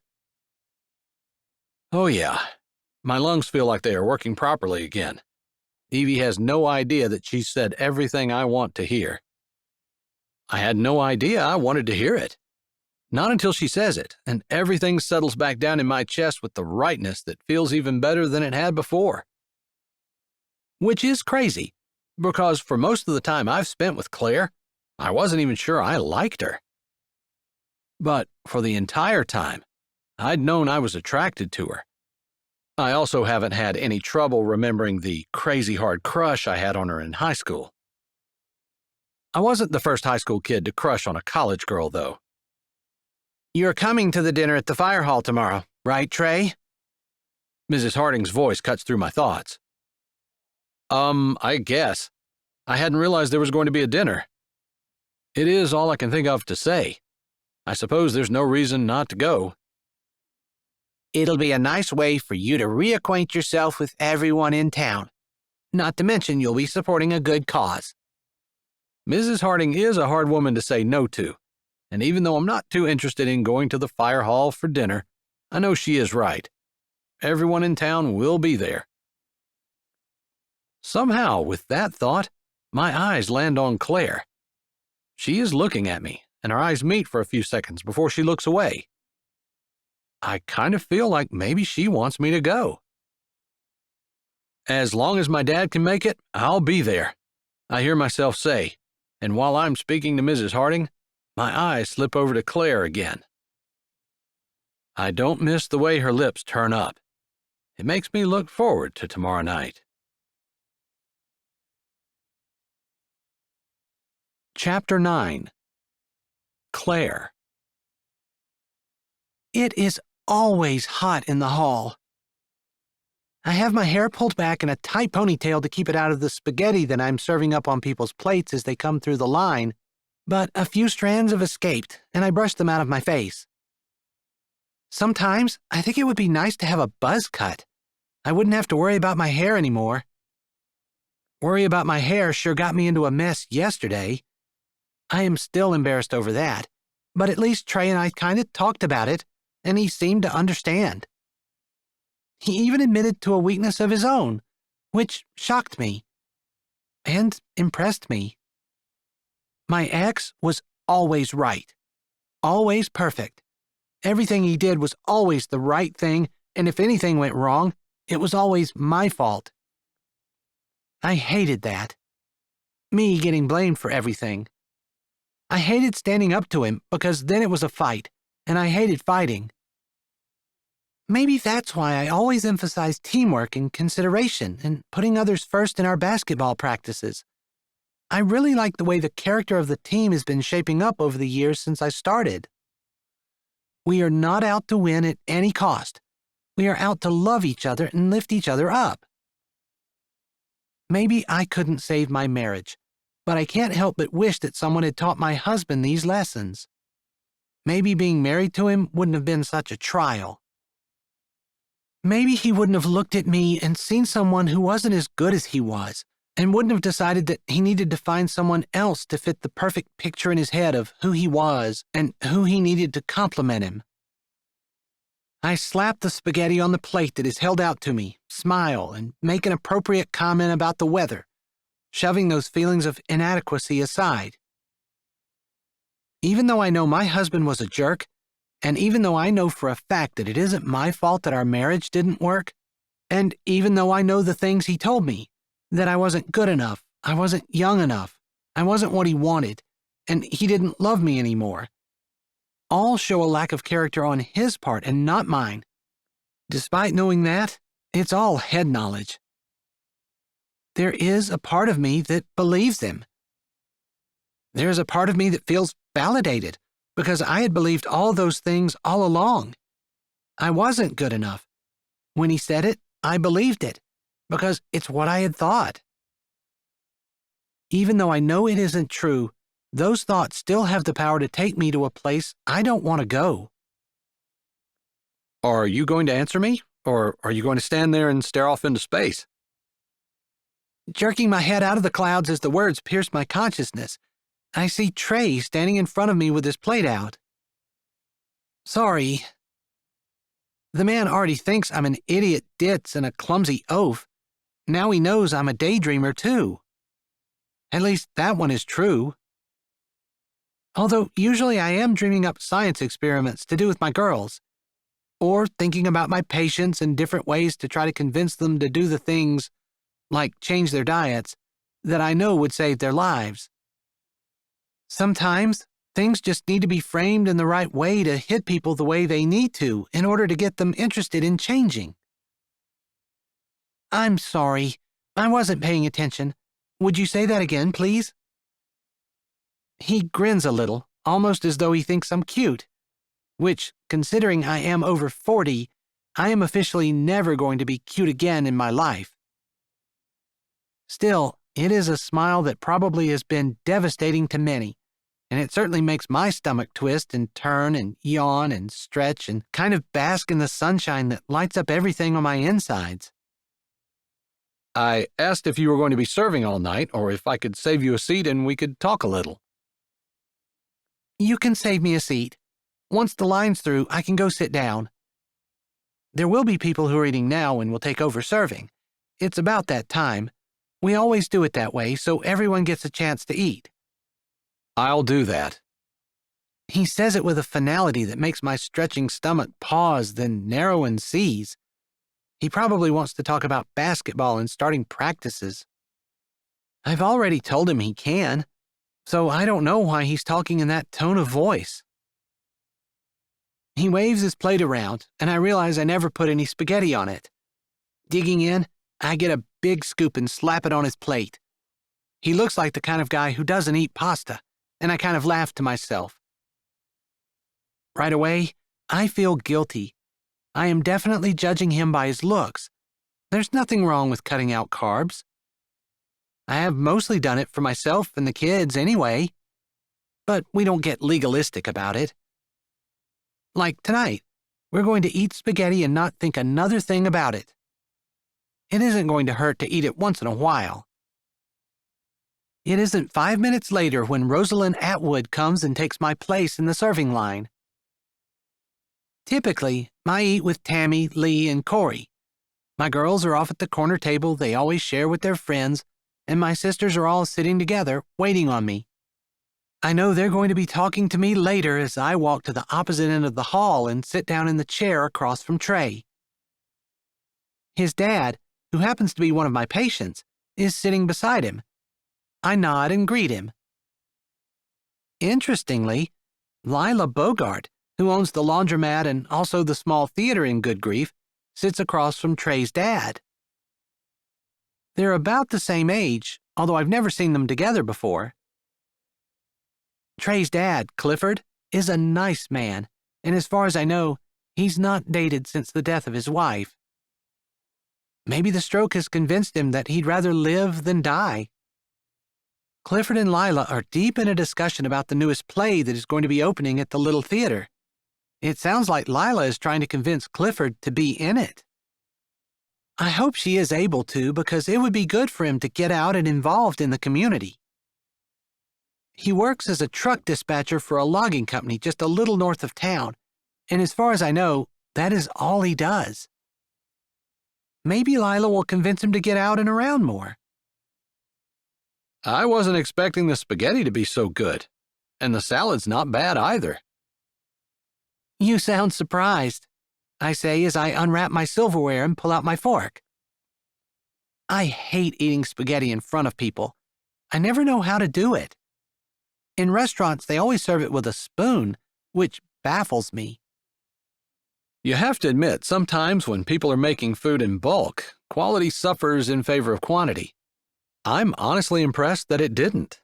Oh yeah, my lungs feel like they are working properly again. Evie has no idea that she said everything I want to hear. I had no idea I wanted to hear it. Not until she says it, and everything settles back down in my chest with the rightness that feels even better than it had before. Which is crazy, because for most of the time I've spent with Claire, I wasn't even sure I liked her. But for the entire time, I'd known I was attracted to her. I also haven't had any trouble remembering the crazy hard crush I had on her in high school. I wasn't the first high school kid to crush on a college girl, though. You're coming to the dinner at the fire hall tomorrow, right, Trey? Mrs. Harding's voice cuts through my thoughts. I guess. I hadn't realized there was going to be a dinner. It is all I can think of to say. I suppose there's no reason not to go. It'll be a nice way for you to reacquaint yourself with everyone in town. Not to mention you'll be supporting a good cause. Mrs. Harding is a hard woman to say no to, and even though I'm not too interested in going to the fire hall for dinner, I know she is right. Everyone in town will be there. Somehow, with that thought, my eyes land on Claire. She is looking at me, and our eyes meet for a few seconds before she looks away. I kind of feel like maybe she wants me to go. As long as my dad can make it, I'll be there, I hear myself say, and while I'm speaking to Mrs. Harding, my eyes slip over to Claire again. I don't miss the way her lips turn up. It makes me look forward to tomorrow night. Chapter 9. Claire. It is always hot in the hall. I have my hair pulled back in a tight ponytail to keep it out of the spaghetti that I'm serving up on people's plates as they come through the line, but a few strands have escaped, and I brushed them out of my face. Sometimes I think it would be nice to have a buzz cut. I wouldn't have to worry about my hair anymore. Worry about my hair sure got me into a mess yesterday. I am still embarrassed over that, but at least Trey and I kind of talked about it, and he seemed to understand. He even admitted to a weakness of his own, which shocked me and impressed me. My ex was always right, always perfect. Everything he did was always the right thing, and if anything went wrong, it was always my fault. I hated that. Me getting blamed for everything. I hated standing up to him because then it was a fight, and I hated fighting. Maybe that's why I always emphasize teamwork and consideration and putting others first in our basketball practices. I really like the way the character of the team has been shaping up over the years since I started. We are not out to win at any cost. We are out to love each other and lift each other up. Maybe I couldn't save my marriage, but I can't help but wish that someone had taught my husband these lessons. Maybe being married to him wouldn't have been such a trial. Maybe he wouldn't have looked at me and seen someone who wasn't as good as he was, and wouldn't have decided that he needed to find someone else to fit the perfect picture in his head of who he was and who he needed to compliment him. I slap the spaghetti on the plate that is held out to me, smile, and make an appropriate comment about the weather, shoving those feelings of inadequacy aside. Even though I know my husband was a jerk, and even though I know for a fact that it isn't my fault that our marriage didn't work, and even though I know the things he told me, that I wasn't good enough, I wasn't young enough, I wasn't what he wanted, and he didn't love me anymore, all show a lack of character on his part and not mine. Despite knowing that, it's all head knowledge. There is a part of me that believes him. There's a part of me that feels validated, because I had believed all those things all along. I wasn't good enough. When he said it, I believed it, because it's what I had thought. Even though I know it isn't true, those thoughts still have the power to take me to a place I don't want to go. Are you going to answer me, or are you going to stand there and stare off into space? Jerking my head out of the clouds as the words pierce my consciousness, I see Trey standing in front of me with his plate out. Sorry. The man already thinks I'm an idiot ditz and a clumsy oaf. Now he knows I'm a daydreamer, too. At least that one is true. Although usually I am dreaming up science experiments to do with my girls, or thinking about my patients and different ways to try to convince them to do the things, like change their diets, that I know would save their lives. Sometimes, things just need to be framed in the right way to hit people the way they need to in order to get them interested in changing. I'm sorry. I wasn't paying attention. Would you say that again, please? He grins a little, almost as though he thinks I'm cute, which, considering I am over 40, I am officially never going to be cute again in my life. Still, it is a smile that probably has been devastating to many, and it certainly makes my stomach twist and turn and yawn and stretch and kind of bask in the sunshine that lights up everything on my insides. I asked if you were going to be serving all night, or if I could save you a seat and we could talk a little. You can save me a seat. Once the line's through, I can go sit down. There will be people who are eating now and will take over serving. It's about that time. We always do it that way, so everyone gets a chance to eat. I'll do that. He says it with a finality that makes my stretching stomach pause, then narrow and seize. He probably wants to talk about basketball and starting practices. I've already told him he can, so I don't know why he's talking in that tone of voice. He waves his plate around, and I realize I never put any spaghetti on it. Digging in, I get a big scoop and slap it on his plate. He looks like the kind of guy who doesn't eat pasta, and I kind of laugh to myself. Right away, I feel guilty. I am definitely judging him by his looks. There's nothing wrong with cutting out carbs. I have mostly done it for myself and the kids anyway, but we don't get legalistic about it. Like tonight, we're going to eat spaghetti and not think another thing about it. It isn't going to hurt to eat it once in a while. It isn't 5 minutes later when Rosalind Atwood comes and takes my place in the serving line. Typically, I eat with Tammy, Lee, and Corey. My girls are off at the corner table they always share with their friends, and my sisters are all sitting together, waiting on me. I know they're going to be talking to me later as I walk to the opposite end of the hall and sit down in the chair across from Trey. His dad, who happens to be one of my patients, is sitting beside him. I nod and greet him. Interestingly, Lila Bogart, who owns the laundromat and also the small theater in Good Grief, sits across from Trey's dad. They're about the same age, although I've never seen them together before. Trey's dad, Clifford, is a nice man, and as far as I know, he's not dated since the death of his wife. Maybe the stroke has convinced him that he'd rather live than die. Clifford and Lila are deep in a discussion about the newest play that is going to be opening at the Little Theater. It sounds like Lila is trying to convince Clifford to be in it. I hope she is able to, because it would be good for him to get out and involved in the community. He works as a truck dispatcher for a logging company just a little north of town, and as far as I know, that is all he does. Maybe Lila will convince him to get out and around more. I wasn't expecting the spaghetti to be so good, and the salad's not bad either. You sound surprised, I say as I unwrap my silverware and pull out my fork. I hate eating spaghetti in front of people. I never know how to do it. In restaurants, they always serve it with a spoon, which baffles me. You have to admit, sometimes when people are making food in bulk, quality suffers in favor of quantity. I'm honestly impressed that it didn't.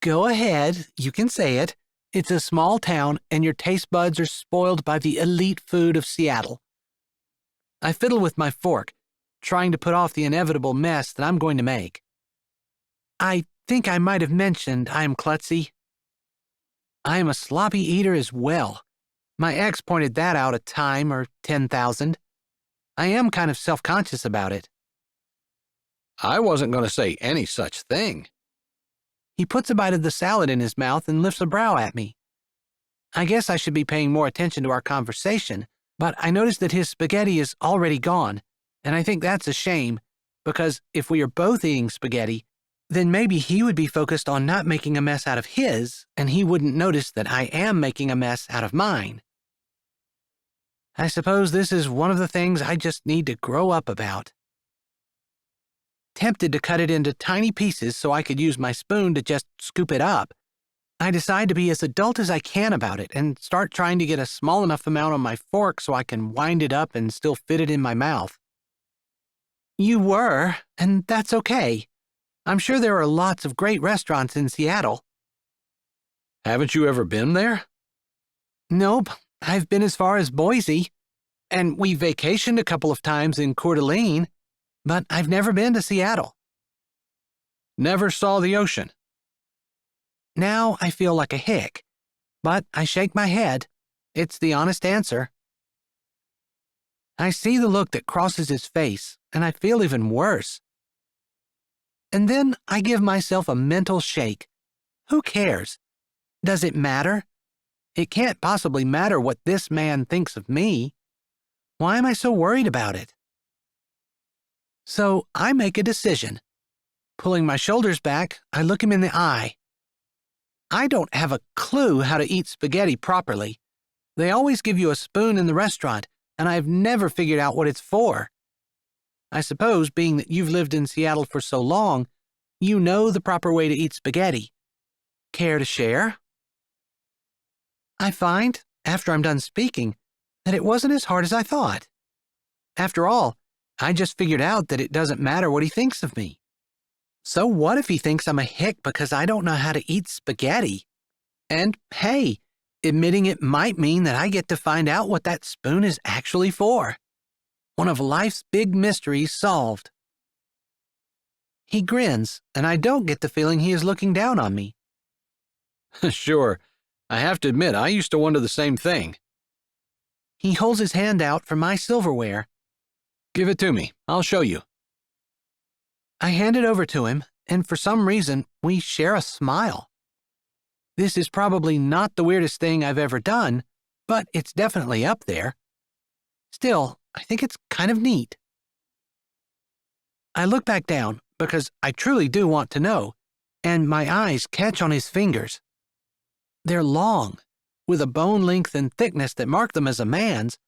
Go ahead, you can say it. It's a small town, and your taste buds are spoiled by the elite food of Seattle. I fiddle with my fork, trying to put off the inevitable mess that I'm going to make. I think I might have mentioned I am klutzy. I am a sloppy eater as well. My ex pointed that out a time or 10,000. I am kind of self-conscious about it. I wasn't going to say any such thing. He puts a bite of the salad in his mouth and lifts a brow at me. I guess I should be paying more attention to our conversation, but I notice that his spaghetti is already gone, and I think that's a shame, because if we are both eating spaghetti, then maybe he would be focused on not making a mess out of his, and he wouldn't notice that I am making a mess out of mine. I suppose this is one of the things I just need to grow up about. Tempted to cut it into tiny pieces so I could use my spoon to just scoop it up, I decide to be as adult as I can about it and start trying to get a small enough amount on my fork so I can wind it up and still fit it in my mouth. You were, and that's okay. I'm sure there are lots of great restaurants in Seattle. Haven't you ever been there? Nope, I've been as far as Boise, and we vacationed a couple of times in Coeur d'Alene, but I've never been to Seattle. Never saw the ocean? Now I feel like a hick, but I shake my head. It's the honest answer. I see the look that crosses his face, and I feel even worse. And then I give myself a mental shake. Who cares? Does it matter? It can't possibly matter what this man thinks of me. Why am I so worried about it? So I make a decision. Pulling my shoulders back, I look him in the eye. I don't have a clue how to eat spaghetti properly. They always give you a spoon in the restaurant, and I've never figured out what it's for. I suppose, being that you've lived in Seattle for so long, you know the proper way to eat spaghetti. Care to share? I find, after I'm done speaking, that it wasn't as hard as I thought. After all, I just figured out that it doesn't matter what he thinks of me. So what if he thinks I'm a hick because I don't know how to eat spaghetti? And hey, admitting it might mean that I get to find out what that spoon is actually for. One of life's big mysteries solved. He grins, and I don't get the feeling he is looking down on me. Sure, I have to admit I used to wonder the same thing. He holds his hand out for my silverware. Give it to me. I'll show you. I hand it over to him, and for some reason, we share a smile. This is probably not the weirdest thing I've ever done, but it's definitely up there. Still, I think it's kind of neat. I look back down because I truly do want to know, and my eyes catch on his fingers. They're long, with a bone length and thickness that mark them as a man's,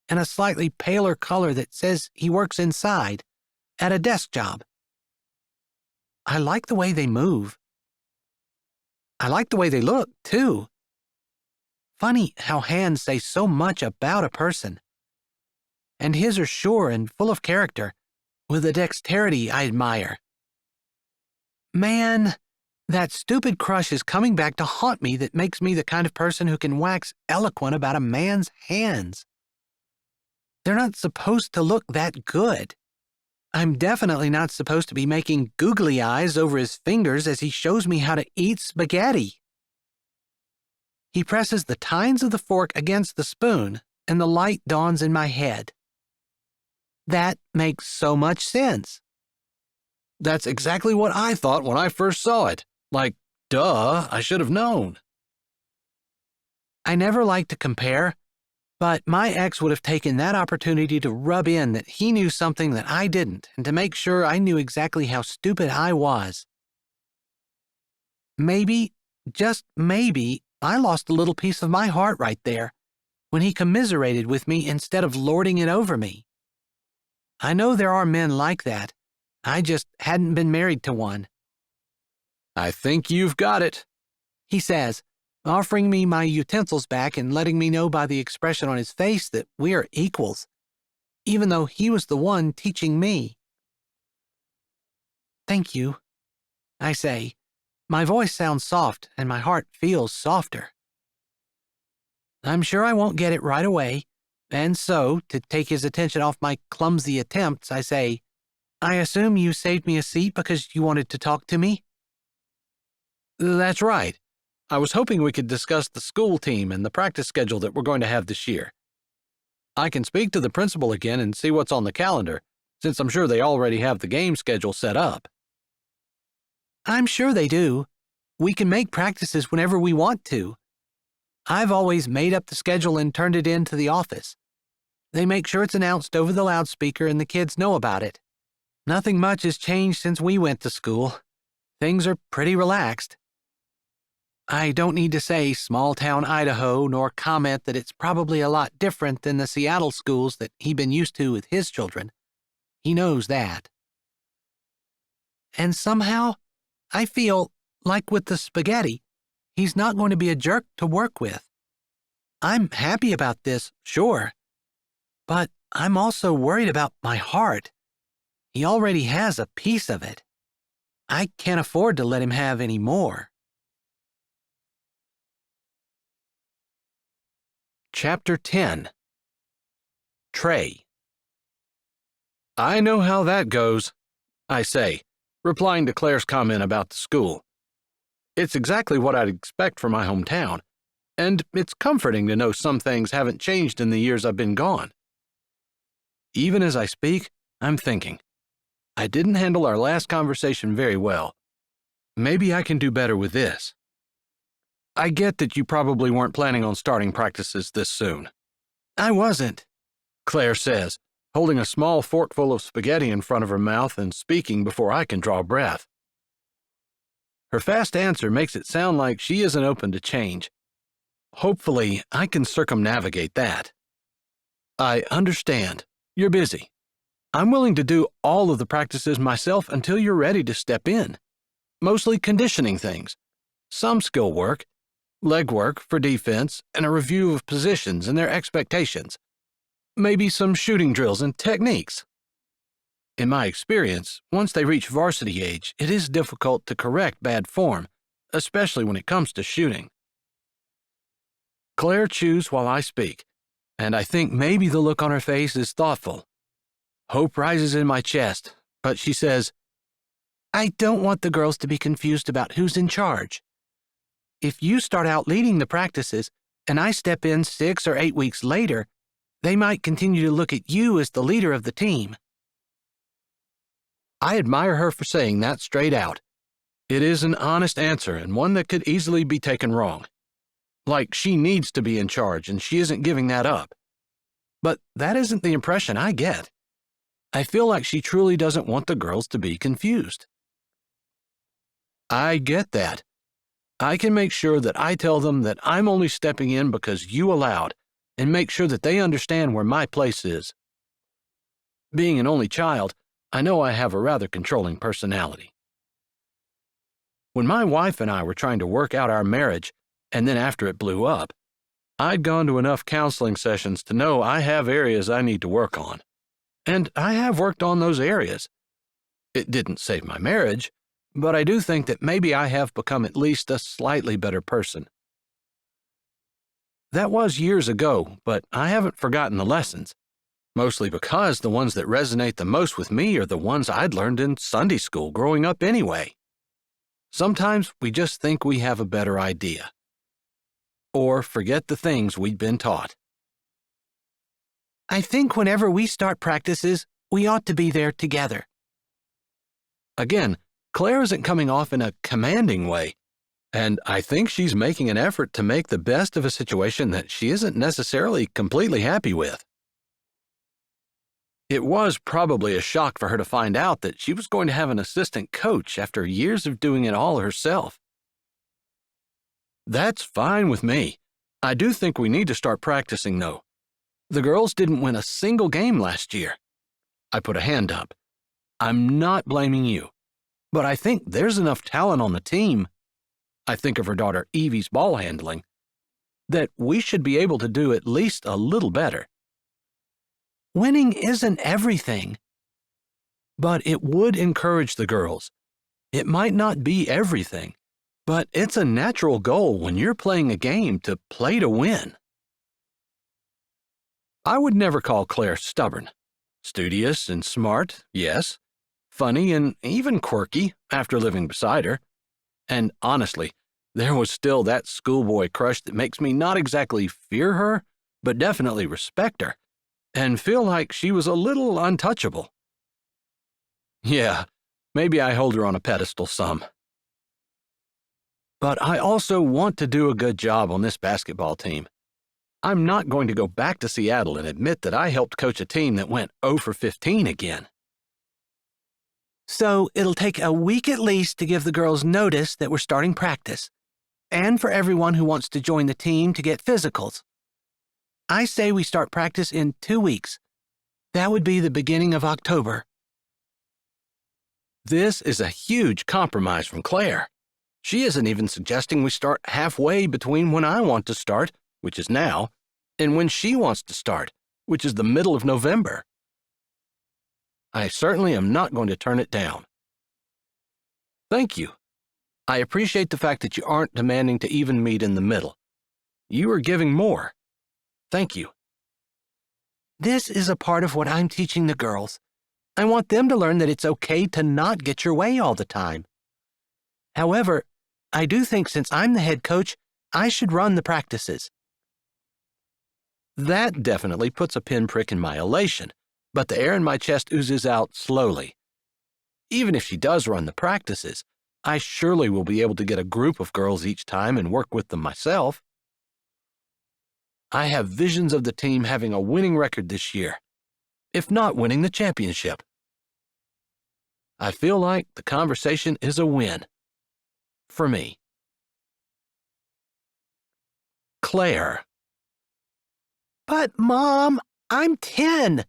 and a slightly paler color that says he works inside, at a desk job. I like the way they move. I like the way they look, too. Funny how hands say so much about a person. And his are sure and full of character, with a dexterity I admire. Man, that stupid crush is coming back to haunt me that makes me the kind of person who can wax eloquent about a man's hands. They're not supposed to look that good. I'm definitely not supposed to be making googly eyes over his fingers as he shows me how to eat spaghetti. He presses the tines of the fork against the spoon, and the light dawns in my head. That makes so much sense. That's exactly what I thought when I first saw it. Like, duh, I should have known. I never like to compare, but my ex would have taken that opportunity to rub in that he knew something that I didn't and to make sure I knew exactly how stupid I was. Maybe, just maybe, I lost a little piece of my heart right there when he commiserated with me instead of lording it over me. I know there are men like that. I just hadn't been married to one. I think you've got it, he says, offering me my utensils back and letting me know by the expression on his face that we are equals, even though he was the one teaching me. Thank you, I say. My voice sounds soft and my heart feels softer. I'm sure I won't get it right away, and so, to take his attention off my clumsy attempts, I say, I assume you saved me a seat because you wanted to talk to me? That's right. I was hoping we could discuss the school team and the practice schedule that we're going to have this year. I can speak to the principal again and see what's on the calendar, since I'm sure they already have the game schedule set up. I'm sure they do. We can make practices whenever we want to. I've always made up the schedule and turned it in to the office. They make sure it's announced over the loudspeaker and the kids know about it. Nothing much has changed since we went to school. Things are pretty relaxed. I don't need to say small-town Idaho nor comment that it's probably a lot different than the Seattle schools that he'd been used to with his children. He knows that. And somehow, I feel, like with the spaghetti, he's not going to be a jerk to work with. I'm happy about this, sure. But I'm also worried about my heart. He already has a piece of it. I can't afford to let him have any more. Chapter 10. Trey. I know how that goes, I say, replying to Claire's comment about the school. It's exactly what I'd expect from my hometown, and it's comforting to know some things haven't changed in the years I've been gone. Even as I speak, I'm thinking, I didn't handle our last conversation very well. Maybe I can do better with this. I get that you probably weren't planning on starting practices this soon. I wasn't, Claire says, holding a small forkful of spaghetti in front of her mouth and speaking before I can draw breath. Her fast answer makes it sound like she isn't open to change. Hopefully, I can circumnavigate that. I understand. You're busy. I'm willing to do all of the practices myself until you're ready to step in. Mostly conditioning things. Some skill work, leg work for defense, and a review of positions and their expectations. Maybe some shooting drills and techniques. In my experience, once they reach varsity age, it is difficult to correct bad form, especially when it comes to shooting. Claire chews while I speak, and I think maybe the look on her face is thoughtful. Hope rises in my chest, but she says, I don't want the girls to be confused about who's in charge. If you start out leading the practices and I step in 6 or 8 weeks later, they might continue to look at you as the leader of the team. I admire her for saying that straight out. It is an honest answer and one that could easily be taken wrong. Like she needs to be in charge and she isn't giving that up. But that isn't the impression I get. I feel like she truly doesn't want the girls to be confused. I get that. I can make sure that I tell them that I'm only stepping in because you allowed, and make sure that they understand where my place is. Being an only child, I know I have a rather controlling personality. When my wife and I were trying to work out our marriage, and then after it blew up, I'd gone to enough counseling sessions to know I have areas I need to work on. And I have worked on those areas. It didn't save my marriage, but I do think that maybe I have become at least a slightly better person. That was years ago, but I haven't forgotten the lessons, mostly because the ones that resonate the most with me are the ones I'd learned in Sunday school growing up anyway. Sometimes we just think we have a better idea, or forget the things we'd been taught. I think whenever we start practices, we ought to be there together. Again, Claire isn't coming off in a commanding way, and I think she's making an effort to make the best of a situation that she isn't necessarily completely happy with. It was probably a shock for her to find out that she was going to have an assistant coach after years of doing it all herself. That's fine with me. I do think we need to start practicing, though. The girls didn't win a single game last year. I put a hand up. I'm not blaming you, but I think there's enough talent on the team, I think of her daughter Evie's ball handling, that we should be able to do at least a little better. Winning isn't everything, but it would encourage the girls. It might not be everything, but it's a natural goal when you're playing a game to play to win. I would never call Claire stubborn. Studious and smart, yes. Funny and even quirky after living beside her. And honestly, there was still that schoolboy crush that makes me not exactly fear her, but definitely respect her, and feel like she was a little untouchable. Yeah, maybe I hold her on a pedestal some. But I also want to do a good job on this basketball team. I'm not going to go back to Seattle and admit that I helped coach a team that went 0 for 15 again. So it'll take a week at least to give the girls notice that we're starting practice, and for everyone who wants to join the team to get physicals. I say we start practice in 2 weeks. That would be the beginning of October. This is a huge compromise from Claire. She isn't even suggesting we start halfway between when I want to start, which is now, and when she wants to start, which is the middle of November. I certainly am not going to turn it down. Thank you. I appreciate the fact that you aren't demanding to even meet in the middle. You are giving more. Thank you. This is a part of what I'm teaching the girls. I want them to learn that it's okay to not get your way all the time. However, I do think since I'm the head coach, I should run the practices. That definitely puts a pinprick in my elation, but the air in my chest oozes out slowly. Even if she does run the practices, I surely will be able to get a group of girls each time and work with them myself. I have visions of the team having a winning record this year, if not winning the championship. I feel like the conversation is a win. For me. Claire. But, Mom, I'm 10.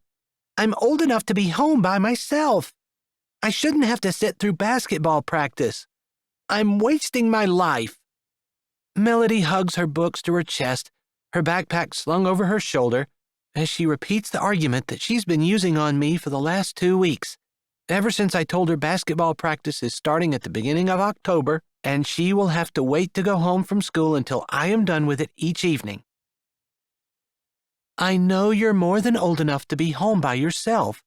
I'm old enough to be home by myself. I shouldn't have to sit through basketball practice. I'm wasting my life. Melody hugs her books to her chest, her backpack slung over her shoulder, as she repeats the argument that she's been using on me for the last 2 weeks, ever since I told her basketball practice is starting at the beginning of October, and she will have to wait to go home from school until I am done with it each evening. I know you're more than old enough to be home by yourself,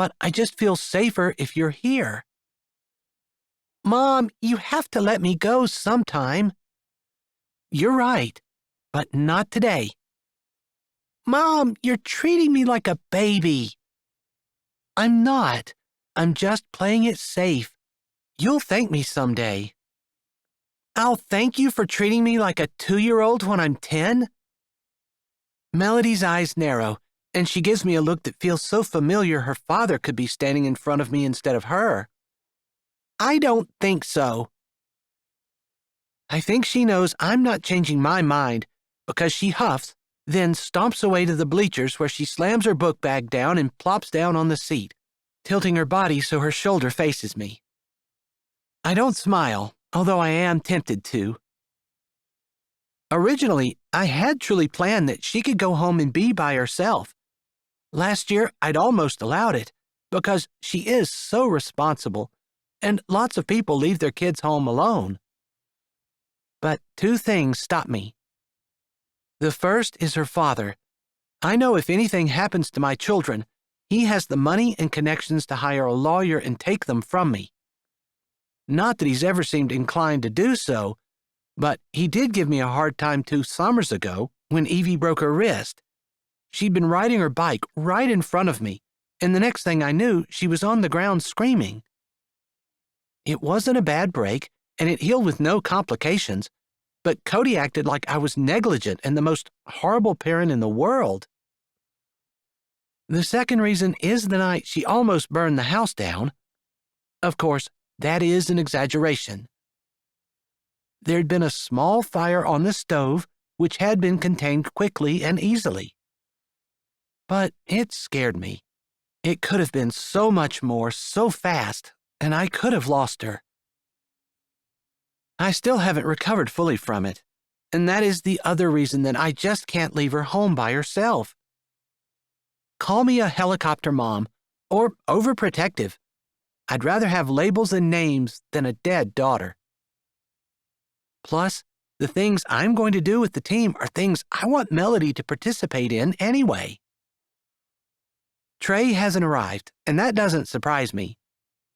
but I just feel safer if you're here. Mom, you have to let me go sometime. You're right, but not today. Mom, you're treating me like a baby. I'm not. I'm just playing it safe. You'll thank me someday. I'll thank you for treating me like a 2-year-old when I'm 10? Melody's eyes narrow, and she gives me a look that feels so familiar her father could be standing in front of me instead of her. I don't think so. I think she knows I'm not changing my mind because she huffs, then stomps away to the bleachers where she slams her book bag down and plops down on the seat, tilting her body so her shoulder faces me. I don't smile, although I am tempted to. Originally, I had truly planned that she could go home and be by herself. Last year, I'd almost allowed it, because she is so responsible, and lots of people leave their kids home alone. But 2 things stop me. The first is her father. I know if anything happens to my children, he has the money and connections to hire a lawyer and take them from me. Not that he's ever seemed inclined to do so, but he did give me a hard time 2 summers ago when Evie broke her wrist. She'd been riding her bike right in front of me, and the next thing I knew, she was on the ground screaming. It wasn't a bad break, and it healed with no complications, but Cody acted like I was negligent and the most horrible parent in the world. The second reason is the night she almost burned the house down. Of course, that is an exaggeration. There'd been a small fire on the stove, which had been contained quickly and easily. But it scared me. It could have been so much more, so fast, and I could have lost her. I still haven't recovered fully from it, and that is the other reason that I just can't leave her home by herself. Call me a helicopter mom, or overprotective. I'd rather have labels and names than a dead daughter. Plus, the things I'm going to do with the team are things I want Melody to participate in anyway. Trey hasn't arrived, and that doesn't surprise me.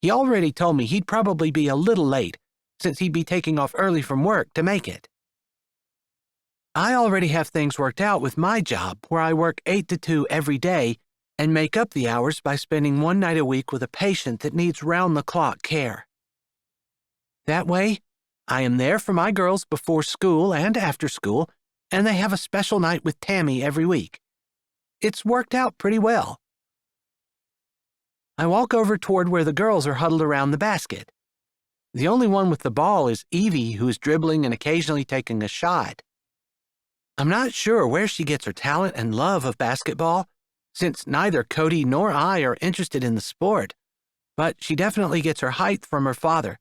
He already told me he'd probably be a little late, since he'd be taking off early from work to make it. I already have things worked out with my job, where I work 8 to 2 every day and make up the hours by spending 1 night a week with a patient that needs round-the-clock care. That way, I am there for my girls before school and after school, and they have a special night with Tammy every week. It's worked out pretty well. I walk over toward where the girls are huddled around the basket. The only one with the ball is Evie, who is dribbling and occasionally taking a shot. I'm not sure where she gets her talent and love of basketball, since neither Cody nor I are interested in the sport, but she definitely gets her height from her father,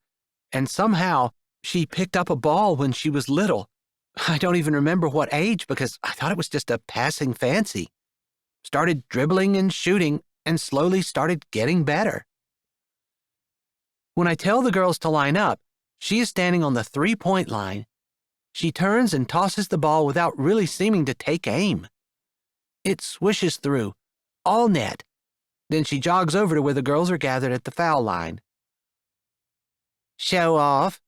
and somehow she picked up a ball when she was little. I don't even remember what age because I thought it was just a passing fancy. Started dribbling and shooting and slowly started getting better. When I tell the girls to line up, she is standing on the 3-point line. She turns and tosses the ball without really seeming to take aim. It swishes through, all net. Then she jogs over to where the girls are gathered at the foul line. "Show off,"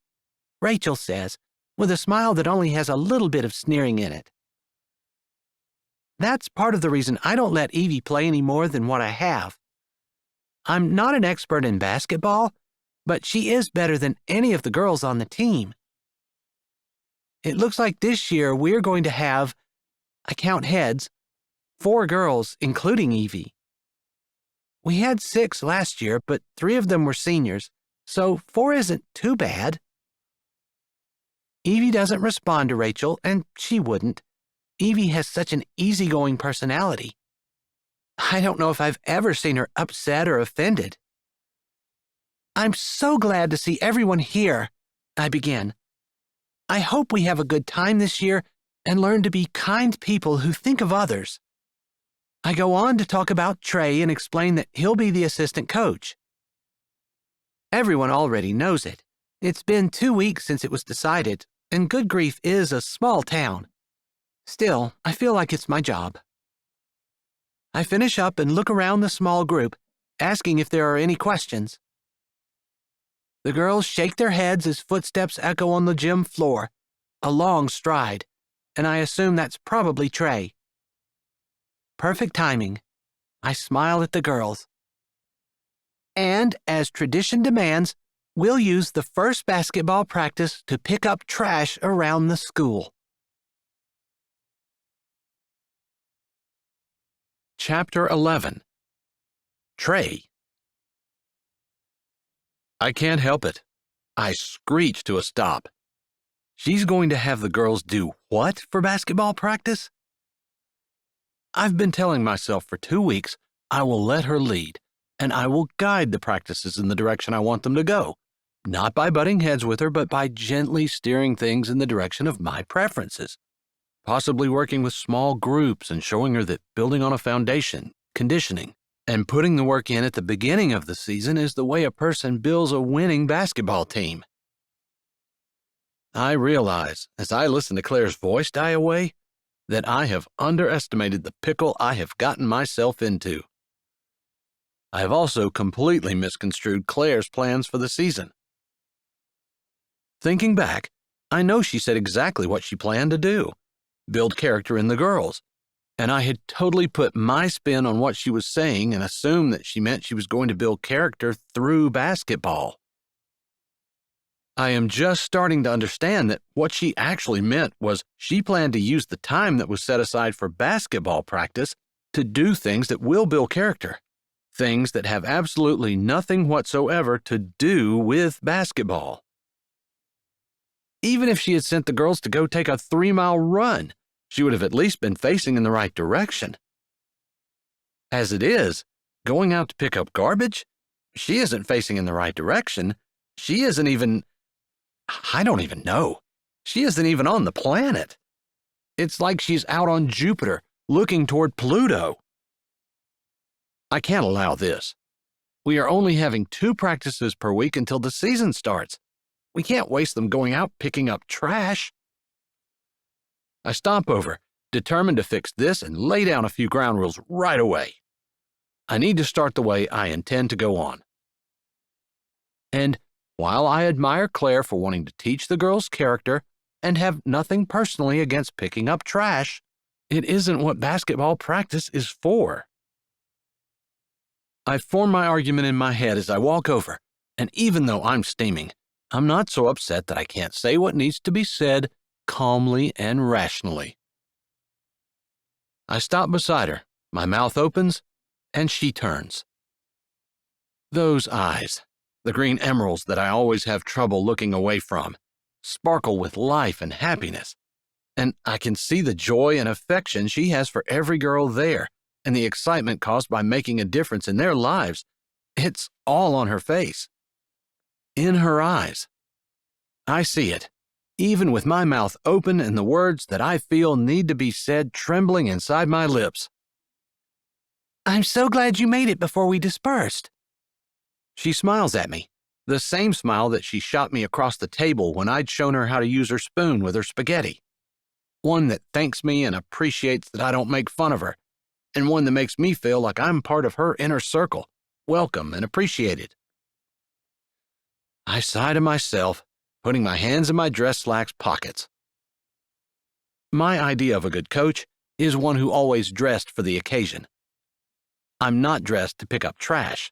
Rachel says, with a smile that only has a little bit of sneering in it. That's part of the reason I don't let Evie play any more than what I have. I'm not an expert in basketball, but she is better than any of the girls on the team. It looks like this year we're going to have, I count heads, 4 girls, including Evie. We had 6 last year, but 3 of them were seniors, so 4 isn't too bad. Evie doesn't respond to Rachel, and she wouldn't. Evie has such an easygoing personality. I don't know if I've ever seen her upset or offended. "I'm so glad to see everyone here," I begin. "I hope we have a good time this year and learn to be kind people who think of others." I go on to talk about Trey and explain that he'll be the assistant coach. Everyone already knows it. It's been 2 weeks since it was decided, and Good Grief is a small town. Still, I feel like it's my job. I finish up and look around the small group, asking if there are any questions. The girls shake their heads as footsteps echo on the gym floor, a long stride, and I assume that's probably Trey. Perfect timing. I smile at the girls. And, as tradition demands, we'll use the first basketball practice to pick up trash around the school. Chapter 11. Trey. I can't help it. I screech to a stop. She's going to have the girls do what for basketball practice? I've been telling myself for 2 weeks I will let her lead, and I will guide the practices in the direction I want them to go, not by butting heads with her, but by gently steering things in the direction of my preferences, possibly working with small groups and showing her that building on a foundation, conditioning, and putting the work in at the beginning of the season is the way a person builds a winning basketball team. I realize, as I listen to Claire's voice die away, that I have underestimated the pickle I have gotten myself into. I have also completely misconstrued Claire's plans for the season. Thinking back, I know she said exactly what she planned to do, build character in the girls, and I had totally put my spin on what she was saying and assumed that she meant she was going to build character through basketball. I am just starting to understand that what she actually meant was she planned to use the time that was set aside for basketball practice to do things that will build character, things that have absolutely nothing whatsoever to do with basketball. Even if she had sent the girls to go take a 3-mile run, she would have at least been facing in the right direction. As it is, going out to pick up garbage, she isn't facing in the right direction. She isn't even... I don't even know. She isn't even on the planet. It's like she's out on Jupiter, looking toward Pluto. I can't allow this. We are only having 2 practices per week until the season starts. We can't waste them going out picking up trash. I stomp over, determined to fix this and lay down a few ground rules right away. I need to start the way I intend to go on. And while I admire Claire for wanting to teach the girls character and have nothing personally against picking up trash, it isn't what basketball practice is for. I form my argument in my head as I walk over, and even though I'm steaming, I'm not so upset that I can't say what needs to be said calmly and rationally. I stop beside her, my mouth opens, and she turns. Those eyes, the green emeralds that I always have trouble looking away from, sparkle with life and happiness, and I can see the joy and affection she has for every girl there and the excitement caused by making a difference in their lives. It's all on her face. In her eyes. I see it, even with my mouth open and the words that I feel need to be said trembling inside my lips. I'm so glad you made it before we dispersed. She smiles at me, the same smile that she shot me across the table when I'd shown her how to use her spoon with her spaghetti. One that thanks me and appreciates that I don't make fun of her, and one that makes me feel like I'm part of her inner circle, welcome and appreciated. I sigh to myself, putting my hands in my dress slacks pockets. My idea of a good coach is one who always dressed for the occasion. I'm not dressed to pick up trash.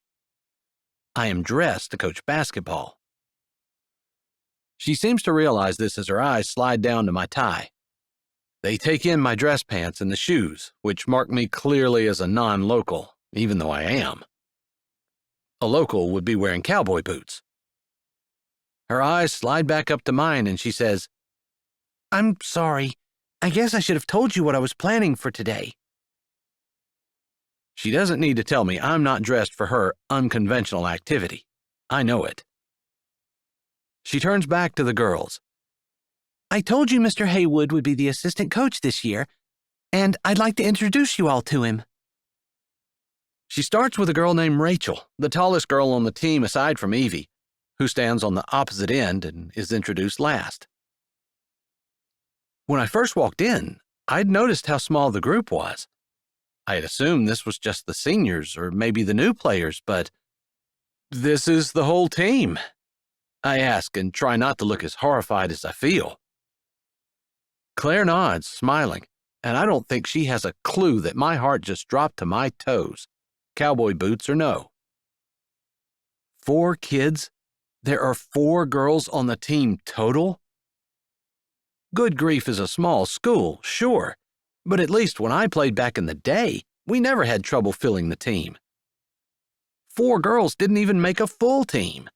I am dressed to coach basketball. She seems to realize this as her eyes slide down to my tie. They take in my dress pants and the shoes, which mark me clearly as a non-local, even though I am. A local would be wearing cowboy boots. Her eyes slide back up to mine and she says, I'm sorry. I guess I should have told you what I was planning for today. She doesn't need to tell me I'm not dressed for her unconventional activity. I know it. She turns back to the girls. I told you Mr. Haywood would be the assistant coach this year, and I'd like to introduce you all to him. She starts with a girl named Rachel, the tallest girl on the team aside from Evie, who stands on the opposite end and is introduced last. When I first walked in, I'd noticed how small the group was. I had assumed this was just the seniors or maybe the new players, but this is the whole team, I ask and try not to look as horrified as I feel. Claire nods, smiling, and I don't think she has a clue that my heart just dropped to my toes, cowboy boots or no. 4 kids? There are 4 girls on the team total? Good Grief is a small school, sure, but at least when I played back in the day, we never had trouble filling the team. 4 girls didn't even make a full team.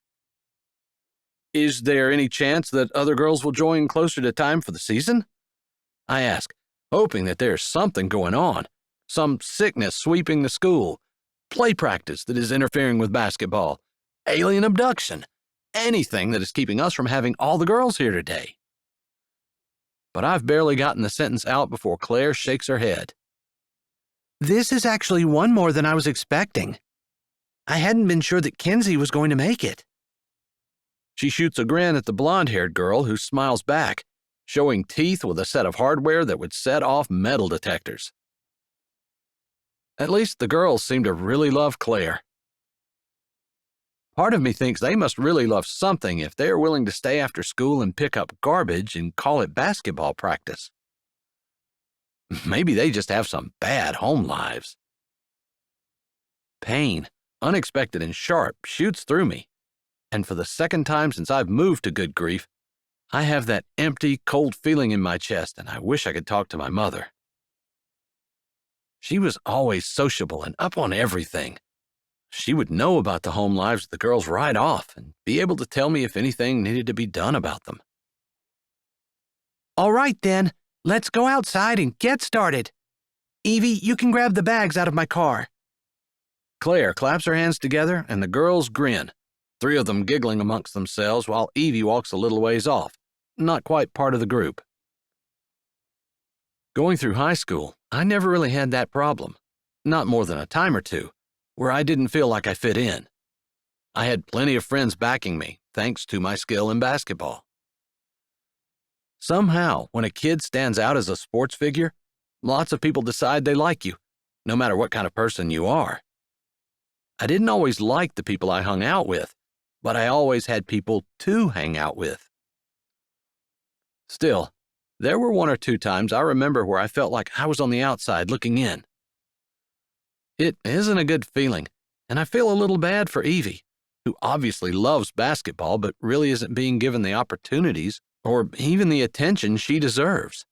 Is there any chance that other girls will join closer to time for the season? I ask, hoping that there's something going on, some sickness sweeping the school, play practice that is interfering with basketball, alien abduction, anything that is keeping us from having all the girls here today. But I've barely gotten the sentence out before Claire shakes her head. This is actually one more than I was expecting. I hadn't been sure that Kinsey was going to make it. She shoots a grin at the blonde-haired girl who smiles back, showing teeth with a set of hardware that would set off metal detectors. At least the girls seem to really love Claire. Part of me thinks they must really love something if they are willing to stay after school and pick up garbage and call it basketball practice. Maybe they just have some bad home lives. Pain, unexpected and sharp, shoots through me, and for the second time since I've moved to Good Grief, I have that empty, cold feeling in my chest, and I wish I could talk to my mother. She was always sociable and up on everything. She would know about the home lives of the girls right off and be able to tell me if anything needed to be done about them. All right, then. Let's go outside and get started. Evie, you can grab the bags out of my car. Claire claps her hands together and the girls grin, 3 of them giggling amongst themselves while Evie walks a little ways off, not quite part of the group. Going through high school, I never really had that problem, not more than a time or two, where I didn't feel like I fit in. I had plenty of friends backing me, thanks to my skill in basketball. Somehow, when a kid stands out as a sports figure, lots of people decide they like you, no matter what kind of person you are. I didn't always like the people I hung out with, but I always had people to hang out with. Still, there were 1 or 2 times I remember where I felt like I was on the outside looking in. It isn't a good feeling, and I feel a little bad for Evie, who obviously loves basketball but really isn't being given the opportunities or even the attention she deserves.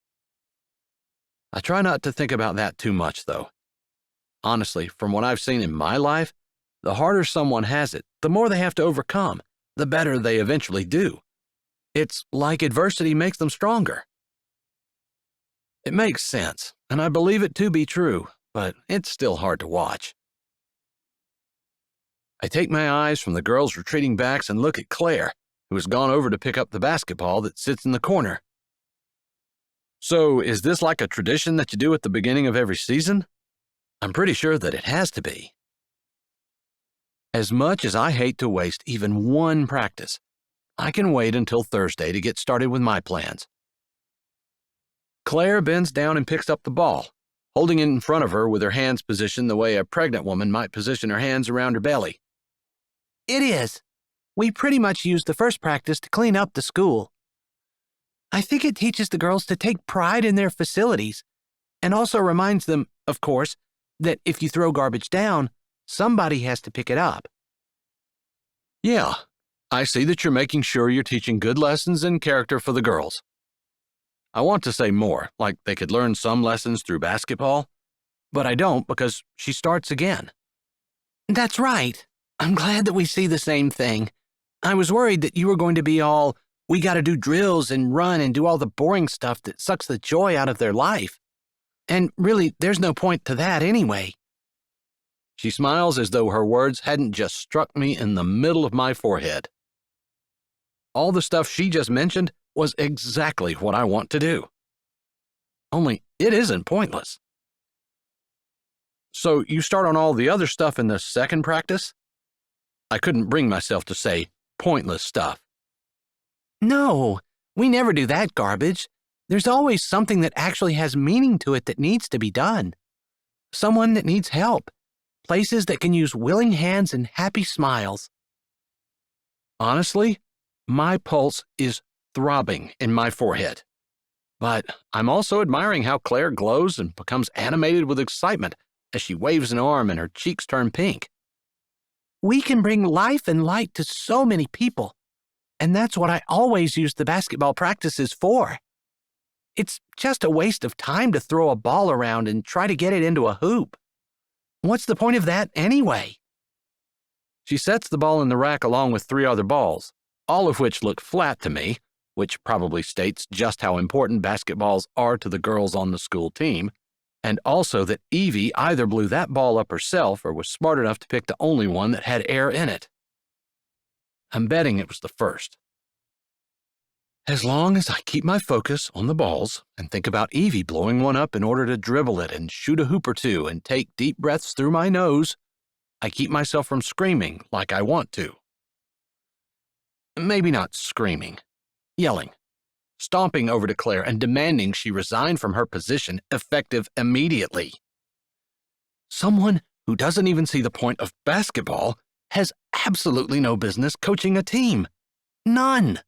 I try not to think about that too much, though. Honestly, from what I've seen in my life, the harder someone has it, the more they have to overcome, the better they eventually do. It's like adversity makes them stronger. It makes sense, and I believe it to be true, but it's still hard to watch. I take my eyes from the girls' retreating backs and look at Claire, who has gone over to pick up the basketball that sits in the corner. So, is this like a tradition that you do at the beginning of every season? I'm pretty sure that it has to be. As much as I hate to waste even one practice, I can wait until Thursday to get started with my plans. Claire bends down and picks up the ball, holding it in front of her with her hands positioned the way a pregnant woman might position her hands around her belly. It is. We pretty much used the first practice to clean up the school. I think it teaches the girls to take pride in their facilities, and also reminds them, of course, that if you throw garbage down, somebody has to pick it up. Yeah, I see that you're making sure you're teaching good lessons and character for the girls. I want to say more, like they could learn some lessons through basketball, but I don't because she starts again. That's right. I'm glad that we see the same thing. I was worried that you were going to be all, we gotta do drills and run and do all the boring stuff that sucks the joy out of their life. And really, there's no point to that anyway. She smiles as though her words hadn't just struck me in the middle of my forehead. All the stuff she just mentioned was exactly what I want to do. Only it isn't pointless. So you start on all the other stuff in the second practice? I couldn't bring myself to say pointless stuff. No, we never do that garbage. There's always something that actually has meaning to it that needs to be done. Someone that needs help. Places that can use willing hands and happy smiles. Honestly, my pulse is throbbing in my forehead. But I'm also admiring how Claire glows and becomes animated with excitement as she waves an arm and her cheeks turn pink. We can bring life and light to so many people, and that's what I always use the basketball practices for. It's just a waste of time to throw a ball around and try to get it into a hoop. What's the point of that anyway? She sets the ball in the rack along with 3 other balls, all of which look flat to me, which probably states just how important basketballs are to the girls on the school team, and also that Evie either blew that ball up herself or was smart enough to pick the only one that had air in it. I'm betting it was the first. As long as I keep my focus on the balls and think about Evie blowing one up in order to dribble it and shoot a hoop or two and take deep breaths through my nose, I keep myself from screaming like I want to. Maybe not screaming, yelling, stomping over to Claire and demanding she resign from her position effective immediately. Someone who doesn't even see the point of basketball has absolutely no business coaching a team. None.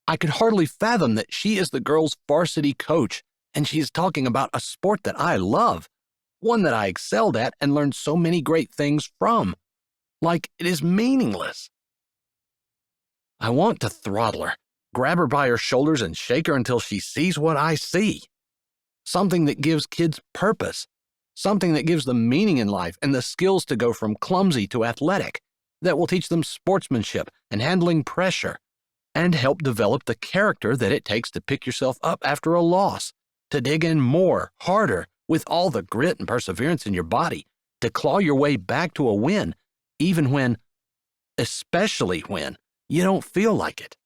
I could hardly fathom that she is the girls' varsity coach and she is talking about a sport that I love, one that I excelled at and learned so many great things from, like it is meaningless. I want to throttle her, grab her by her shoulders and shake her until she sees what I see. Something that gives kids purpose, something that gives them meaning in life and the skills to go from clumsy to athletic, that will teach them sportsmanship and handling pressure, and help develop the character that it takes to pick yourself up after a loss, to dig in more, harder, with all the grit and perseverance in your body, to claw your way back to a win, even when, especially when, you don't feel like it.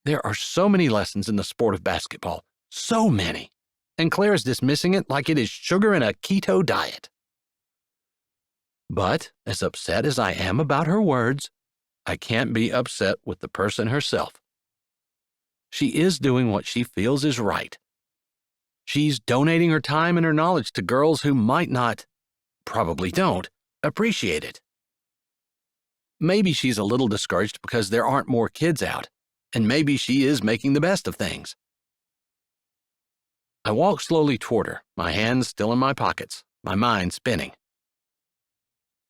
There are so many lessons in the sport of basketball, so many, and Claire is dismissing it like it is sugar in a keto diet. But, as upset as I am about her words, I can't be upset with the person herself. She is doing what she feels is right. She's donating her time and her knowledge to girls who might not, probably don't, appreciate it. Maybe she's a little discouraged because there aren't more kids out, and maybe she is making the best of things. I walk slowly toward her, my hands still in my pockets, my mind spinning.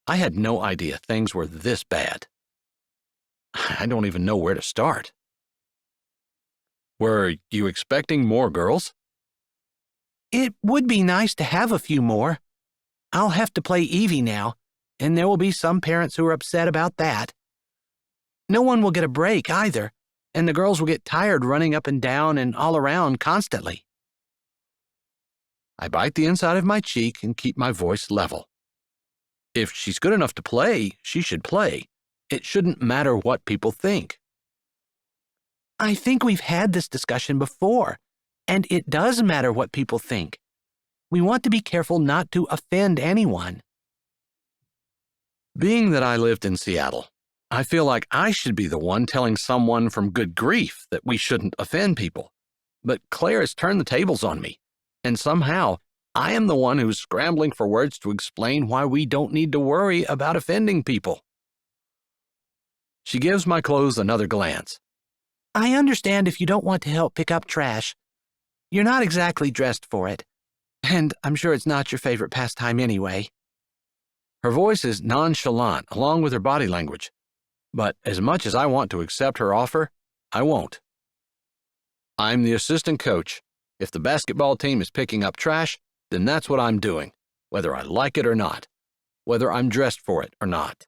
I had no idea things were this bad. I don't even know where to start. Were you expecting more girls? It would be nice to have a few more. I'll have to play Evie now, and there will be some parents who are upset about that. No one will get a break either, and the girls will get tired running up and down and all around constantly. I bite the inside of my cheek and keep my voice level. If she's good enough to play, she should play. It shouldn't matter what people think. I think we've had this discussion before, and it does matter what people think. We want to be careful not to offend anyone. Being that I lived in Seattle, I feel like I should be the one telling someone from good grief that we shouldn't offend people. But Claire has turned the tables on me, and somehow I am the one who's scrambling for words to explain why we don't need to worry about offending people. She gives my clothes another glance. I understand if you don't want to help pick up trash. You're not exactly dressed for it, and I'm sure it's not your favorite pastime anyway. Her voice is nonchalant along with her body language, but as much as I want to accept her offer, I won't. I'm the assistant coach. If the basketball team is picking up trash, then that's what I'm doing, whether I like it or not, whether I'm dressed for it or not.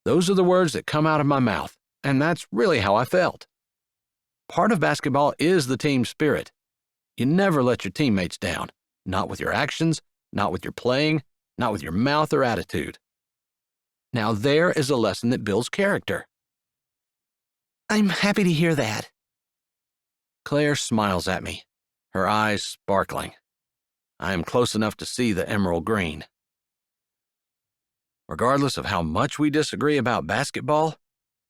Those are the words that come out of my mouth, and that's really how I felt. Part of basketball is the team spirit. You never let your teammates down, not with your actions, not with your playing, not with your mouth or attitude. Now there is a lesson that builds character. I'm happy to hear that. Claire smiles at me, her eyes sparkling. I am close enough to see the emerald green. Regardless of how much we disagree about basketball,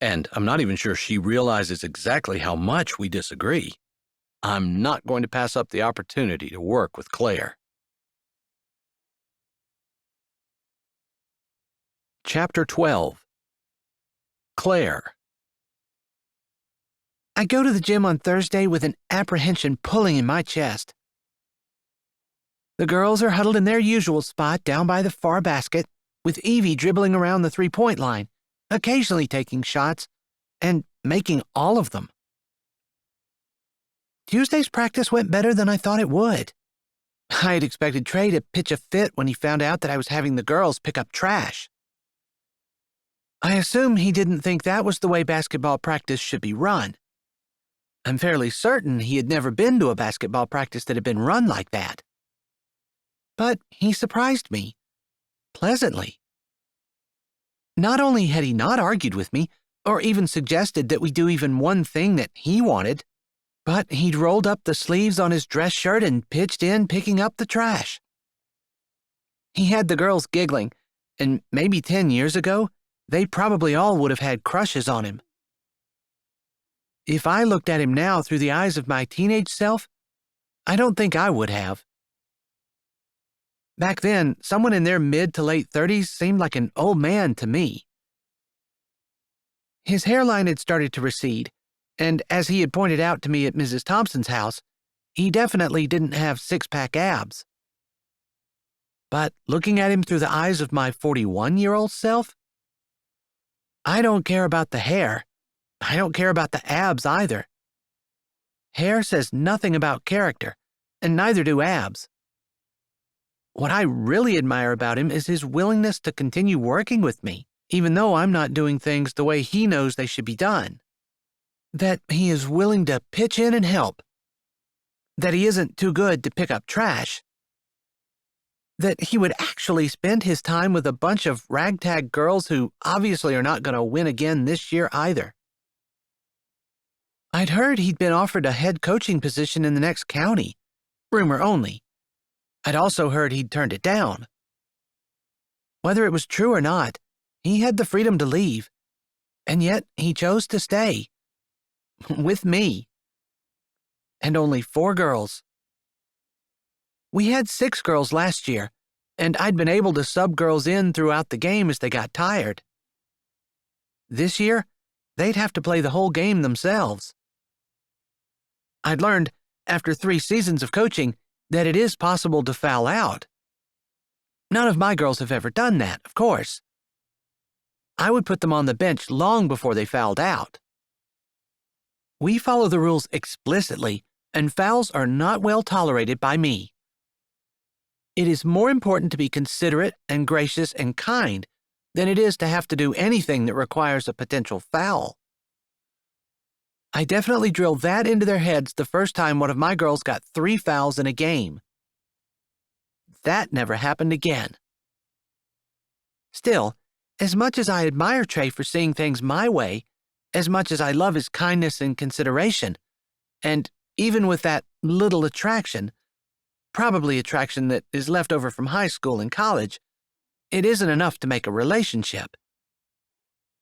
and I'm not even sure she realizes exactly how much we disagree, I'm not going to pass up the opportunity to work with Claire. Chapter 12. Claire. I go to the gym on Thursday with an apprehension pulling in my chest. The girls are huddled in their usual spot down by the far basket, with Evie dribbling around the three-point line, occasionally taking shots, and making all of them. Tuesday's practice went better than I thought it would. I had expected Trey to pitch a fit when he found out that I was having the girls pick up trash. I assume he didn't think that was the way basketball practice should be run. I'm fairly certain he had never been to a basketball practice that had been run like that. But he surprised me, pleasantly. Not only had he not argued with me, or even suggested that we do even one thing that he wanted, but he'd rolled up the sleeves on his dress shirt and pitched in picking up the trash. He had the girls giggling, and maybe 10 years ago, they probably all would have had crushes on him. If I looked at him now through the eyes of my teenage self, I don't think I would have. Back then, someone in their mid to late 30s seemed like an old man to me. His hairline had started to recede, and as he had pointed out to me at Mrs. Thompson's house, he definitely didn't have six-pack abs. But looking at him through the eyes of my 41-year-old self, I don't care about the hair. I don't care about the abs either. Hair says nothing about character, and neither do abs. What I really admire about him is his willingness to continue working with me, even though I'm not doing things the way he knows they should be done. That he is willing to pitch in and help. That he isn't too good to pick up trash. That he would actually spend his time with a bunch of ragtag girls who obviously are not going to win again this year either. I'd heard he'd been offered a head coaching position in the next county, rumor only. I'd also heard he'd turned it down. Whether it was true or not, he had the freedom to leave, and yet he chose to stay. With me. And only 4 girls. We had 6 girls last year, and I'd been able to sub girls in throughout the game as they got tired. This year, they'd have to play the whole game themselves. I'd learned, after 3 seasons of coaching, that it is possible to foul out. None of my girls have ever done that, of course. I would put them on the bench long before they fouled out. We follow the rules explicitly, and fouls are not well tolerated by me. It is more important to be considerate and gracious and kind than it is to have to do anything that requires a potential foul. I definitely drilled that into their heads the first time one of my girls got 3 fouls in a game. That never happened again. Still, as much as I admire Trey for seeing things my way, as much as I love his kindness and consideration, and even with that little attraction, probably attraction that is left over from high school and college, it isn't enough to make a relationship.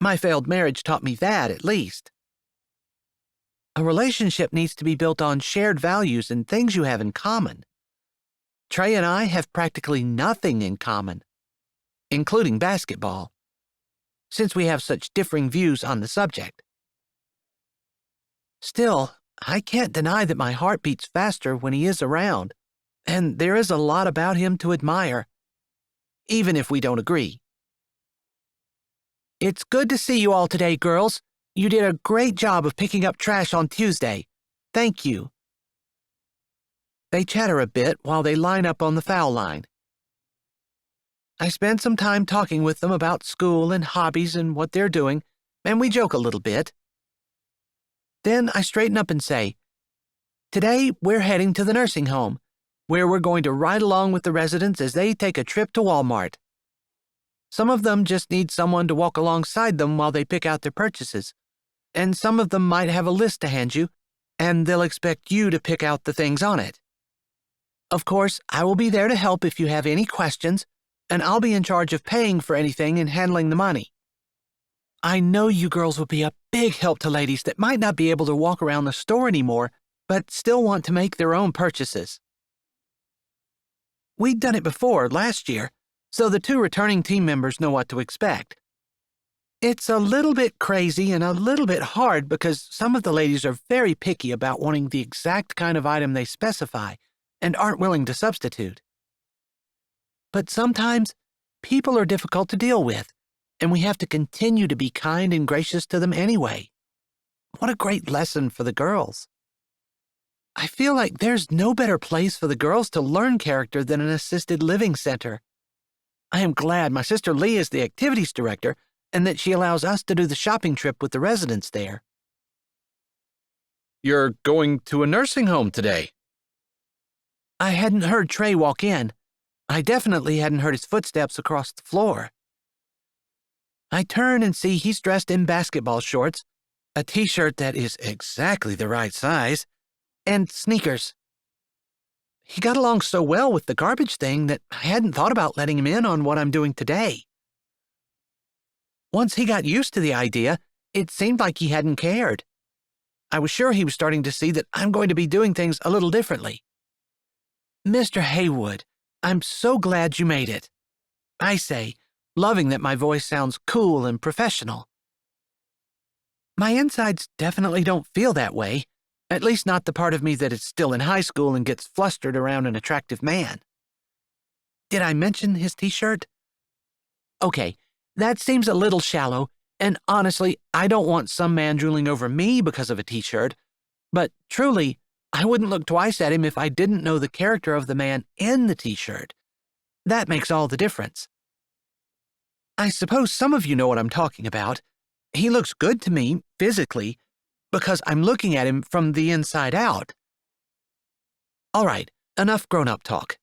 My failed marriage taught me that, at least. A relationship needs to be built on shared values and things you have in common. Trey and I have practically nothing in common, including basketball, since we have such differing views on the subject. Still, I can't deny that my heart beats faster when he is around, and there is a lot about him to admire, even if we don't agree. It's good to see you all today, girls. You did a great job of picking up trash on Tuesday. Thank you. They chatter a bit while they line up on the foul line. I spend some time talking with them about school and hobbies and what they're doing, and we joke a little bit. Then I straighten up and say, "Today we're heading to the nursing home, where we're going to ride along with the residents as they take a trip to Walmart. Some of them just need someone to walk alongside them while they pick out their purchases, and some of them might have a list to hand you, and they'll expect you to pick out the things on it. Of course, I will be there to help if you have any questions, and I'll be in charge of paying for anything and handling the money. I know you girls will be a big help to ladies that might not be able to walk around the store anymore but still want to make their own purchases. We'd done it before, last year, so the 2 returning team members know what to expect. It's a little bit crazy and a little bit hard because some of the ladies are very picky about wanting the exact kind of item they specify and aren't willing to substitute. But sometimes, people are difficult to deal with, and we have to continue to be kind and gracious to them anyway. What a great lesson for the girls. I feel like there's no better place for the girls to learn character than an assisted living center. I am glad my sister Lee is the activities director and that she allows us to do the shopping trip with the residents there. You're going to a nursing home today. I hadn't heard Trey walk in. I definitely hadn't heard his footsteps across the floor. I turn and see he's dressed in basketball shorts, a t-shirt that is exactly the right size, and sneakers. He got along so well with the garbage thing that I hadn't thought about letting him in on what I'm doing today. Once he got used to the idea, it seemed like he hadn't cared. I was sure he was starting to see that I'm going to be doing things a little differently. Mr. Haywood, I'm so glad you made it. I say, loving that my voice sounds cool and professional. My insides definitely don't feel that way, at least not the part of me that is still in high school and gets flustered around an attractive man. Did I mention his t-shirt? Okay, that seems a little shallow, and honestly, I don't want some man drooling over me because of a t-shirt, but truly, I wouldn't look twice at him if I didn't know the character of the man in the t-shirt. That makes all the difference. I suppose some of you know what I'm talking about. He looks good to me, physically, because I'm looking at him from the inside out. All right, enough grown-up talk.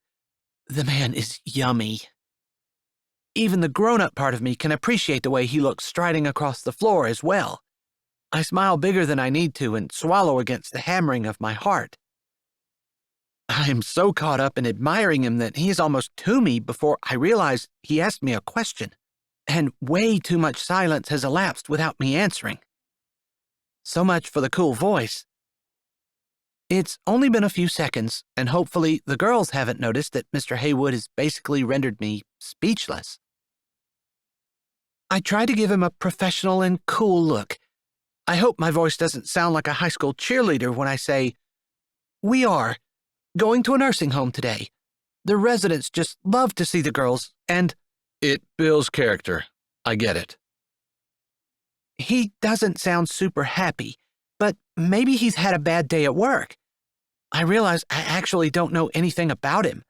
The man is yummy. Even the grown-up part of me can appreciate the way he looks striding across the floor as well. I smile bigger than I need to and swallow against the hammering of my heart. I am so caught up in admiring him that he is almost to me before I realize he asked me a question, and way too much silence has elapsed without me answering. So much for the cool voice. It's only been a few seconds, and hopefully the girls haven't noticed that Mr. Haywood has basically rendered me speechless. I try to give him a professional and cool look. I hope my voice doesn't sound like a high school cheerleader when I say, "We are going to a nursing home today. The residents just love to see the girls, and—" It builds character. I get it. He doesn't sound super happy, but maybe he's had a bad day at work. I realize I actually don't know anything about him.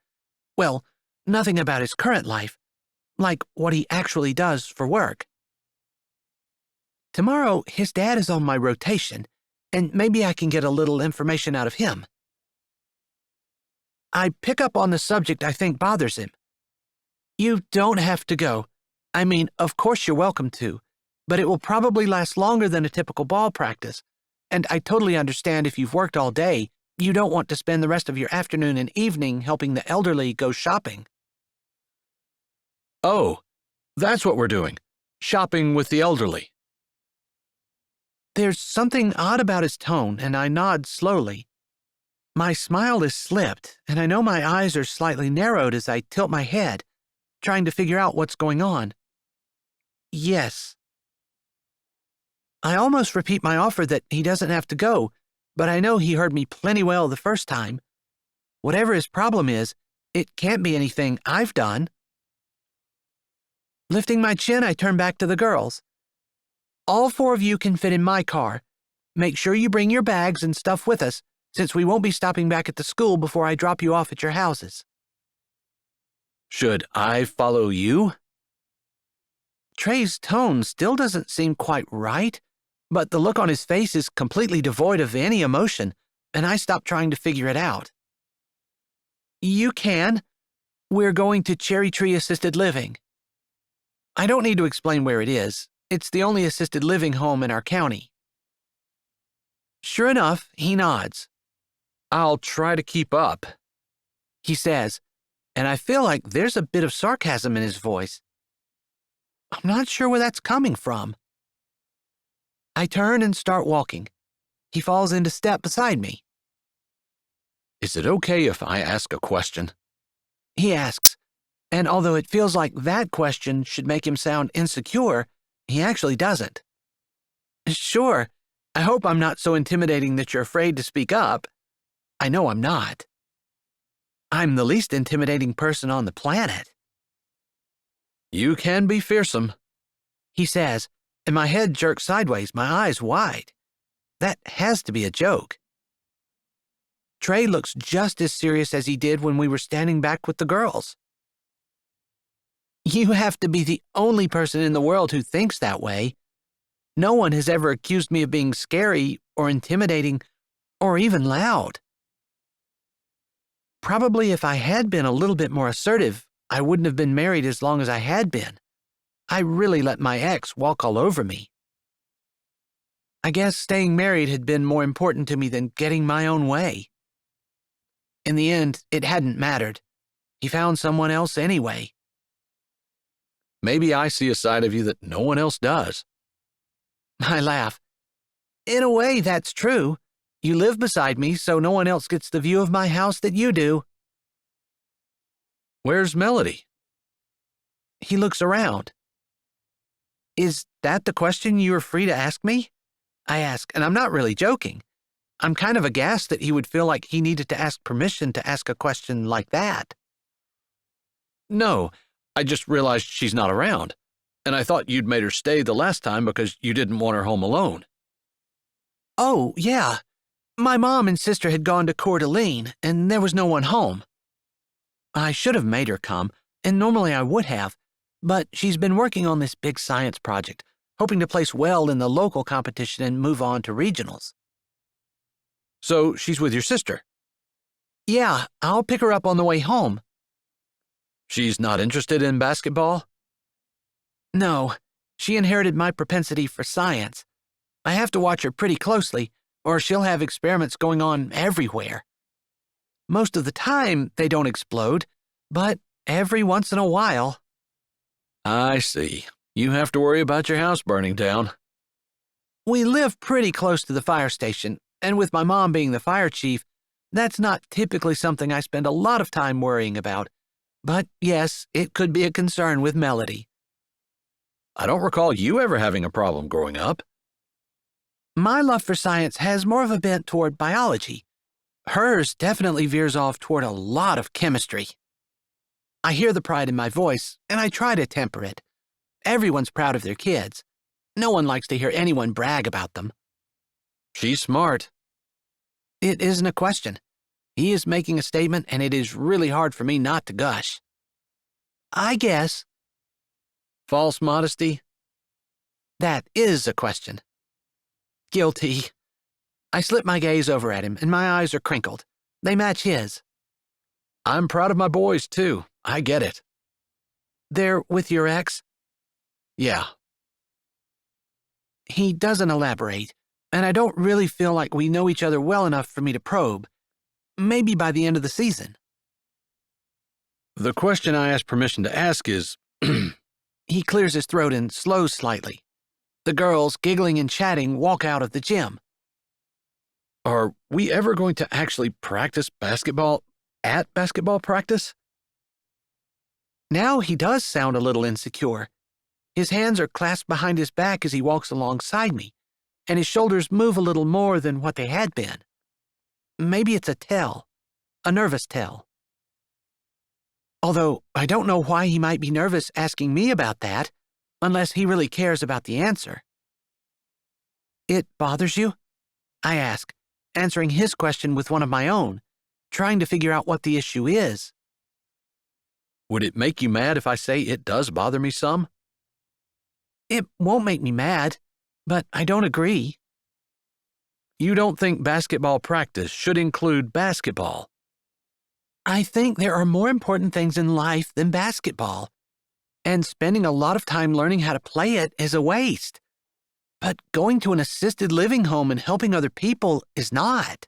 Well, nothing about his current life, like what he actually does for work. Tomorrow, his dad is on my rotation, and maybe I can get a little information out of him. I pick up on the subject I think bothers him. You don't have to go. I mean, of course you're welcome to, but it will probably last longer than a typical ball practice, and I totally understand if you've worked all day, you don't want to spend the rest of your afternoon and evening helping the elderly go shopping. Oh, that's what we're doing. Shopping with the elderly. There's something odd about his tone, and I nod slowly. My smile is slipped, and I know my eyes are slightly narrowed as I tilt my head, trying to figure out what's going on. Yes. I almost repeat my offer that he doesn't have to go, but I know he heard me plenty well the first time. Whatever his problem is, it can't be anything I've done. Lifting my chin, I turn back to the girls. All 4 of you can fit in my car. Make sure you bring your bags and stuff with us, since we won't be stopping back at the school before I drop you off at your houses. Should I follow you? Trey's tone still doesn't seem quite right, but the look on his face is completely devoid of any emotion, and I stop trying to figure it out. You can. We're going to Cherry Tree Assisted Living. I don't need to explain where it is. It's the only assisted living home in our county. Sure enough, he nods. I'll try to keep up, He says, and I feel like there's a bit of sarcasm in his voice. I'm not sure where that's coming from. I turn and start walking. He falls into step beside me. Is it okay if I ask a question? He asks, and although it feels like that question should make him sound insecure, he actually doesn't. Sure, I hope I'm not so intimidating that you're afraid to speak up. I know I'm not. I'm the least intimidating person on the planet. You can be fearsome, He says, and my head jerks sideways, my eyes wide. That has to be a joke. Trey looks just as serious as he did when we were standing back with the girls. You have to be the only person in the world who thinks that way. No one has ever accused me of being scary or intimidating or even loud. Probably if I had been a little bit more assertive, I wouldn't have been married as long as I had been. I really let my ex walk all over me. I guess staying married had been more important to me than getting my own way. In the end, it hadn't mattered. He found someone else anyway. Maybe I see a side of you that no one else does. I laugh. In a way, that's true. You live beside me, so no one else gets the view of my house that you do. Where's Melody? He looks around. Is that the question you were free to ask me? I ask, and I'm not really joking. I'm kind of aghast that he would feel like he needed to ask permission to ask a question like that. No, I just realized she's not around, and I thought you'd made her stay the last time because you didn't want her home alone. Oh, yeah. My mom and sister had gone to Coeur d'Alene, and there was no one home. I should have made her come, and normally I would have, but she's been working on this big science project, hoping to place well in the local competition and move on to regionals. So she's with your sister? Yeah, I'll pick her up on the way home. She's not interested in basketball? No, she inherited my propensity for science. I have to watch her pretty closely, or she'll have experiments going on everywhere. Most of the time, they don't explode, but every once in a while. I see. You have to worry about your house burning down. We live pretty close to the fire station, and with my mom being the fire chief, that's not typically something I spend a lot of time worrying about. But yes, it could be a concern with Melody. I don't recall you ever having a problem growing up. My love for science has more of a bent toward biology. Hers definitely veers off toward a lot of chemistry. I hear the pride in my voice, and I try to temper it. Everyone's proud of their kids. No one likes to hear anyone brag about them. She's smart. It isn't a question. He is making a statement, and it is really hard for me not to gush. I guess. False modesty? That is a question. Guilty. I slip my gaze over at him, and my eyes are crinkled. They match his. I'm proud of my boys, too. I get it. They're with your ex? Yeah. He doesn't elaborate, and I don't really feel like we know each other well enough for me to probe. Maybe by the end of the season. The question I asked permission to ask is, He clears his throat and slows slightly. The girls, giggling and chatting, walk out of the gym. are we ever going to actually practice basketball at basketball practice? Now he does sound a little insecure. His hands are clasped behind his back as he walks alongside me, and his shoulders move a little more than what they had been. Maybe it's a nervous tell. Although I don't know why he might be nervous asking me about that, unless he really cares about the answer. It bothers you? I ask, answering his question with one of my own, trying to figure out what the issue is. Would it make you mad if I say it does bother me some? It won't make me mad, but I don't agree. You don't think basketball practice should include basketball? I think there are more important things in life than basketball, and spending a lot of time learning how to play it is a waste. But going to an assisted living home and helping other people is not.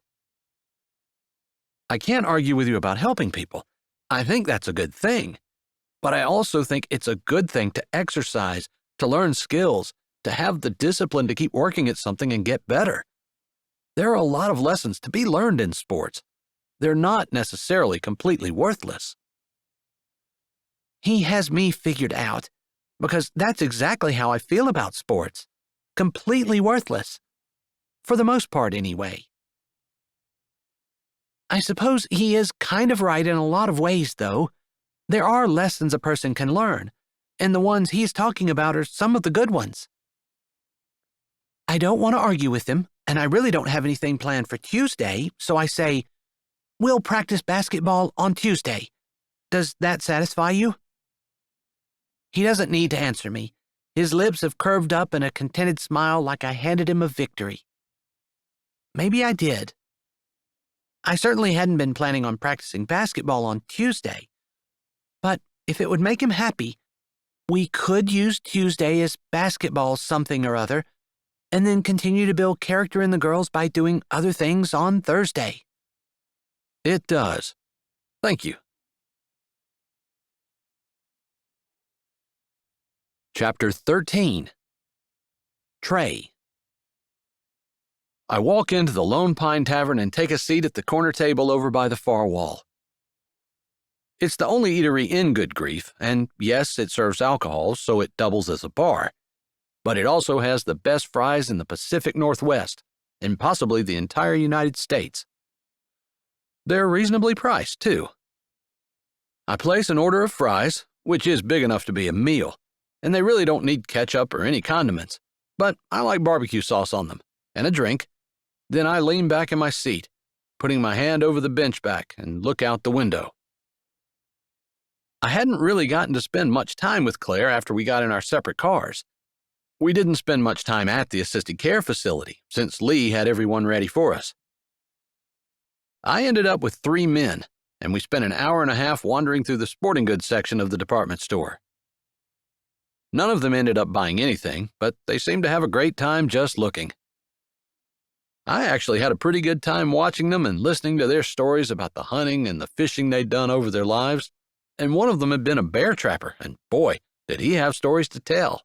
I can't argue with you about helping people. I think that's a good thing. But I also think it's a good thing to exercise, to learn skills, to have the discipline to keep working at something and get better. There are a lot of lessons to be learned in sports. they're not necessarily completely worthless. He has me figured out, because that's exactly how I feel about sports. Completely worthless. For the most part, anyway. I suppose he is kind of right in a lot of ways, though. There are lessons a person can learn, and the ones he's talking about are some of the good ones. I don't want to argue with him, and I really don't have anything planned for Tuesday, so I say, we'll practice basketball on Tuesday. Does that satisfy you? He doesn't need to answer me. His lips have curved up in a contented smile like I handed him a victory. Maybe I did. I certainly hadn't been planning on practicing basketball on Tuesday. But if it would make him happy, we could use Tuesday as basketball something or other, and then continue to build character in the girls by doing other things on Thursday. It does. Thank you. Chapter 13. Trey. I walk into the Lone Pine Tavern and take a seat at the corner table over by the far wall. It's the only eatery in Good Grief, and yes, it serves alcohol, so it doubles as a bar. But it also has the best fries in the Pacific Northwest, and possibly the entire United States. They're reasonably priced, too. I place an order of fries, which is big enough to be a meal, and they really don't need ketchup or any condiments, but I like barbecue sauce on them, and a drink. Then I lean back in my seat, putting my hand over the bench back and look out the window. I hadn't really gotten to spend much time with Claire after we got in our separate cars. We didn't spend much time at the assisted care facility, since Lee had everyone ready for us. I ended up with 3 men, and we spent an hour and a half wandering through the sporting goods section of the department store. None of them ended up buying anything, but they seemed to have a great time just looking. I actually had a pretty good time watching them and listening to their stories about the hunting and the fishing they'd done over their lives, and one of them had been a bear trapper, and boy, did he have stories to tell.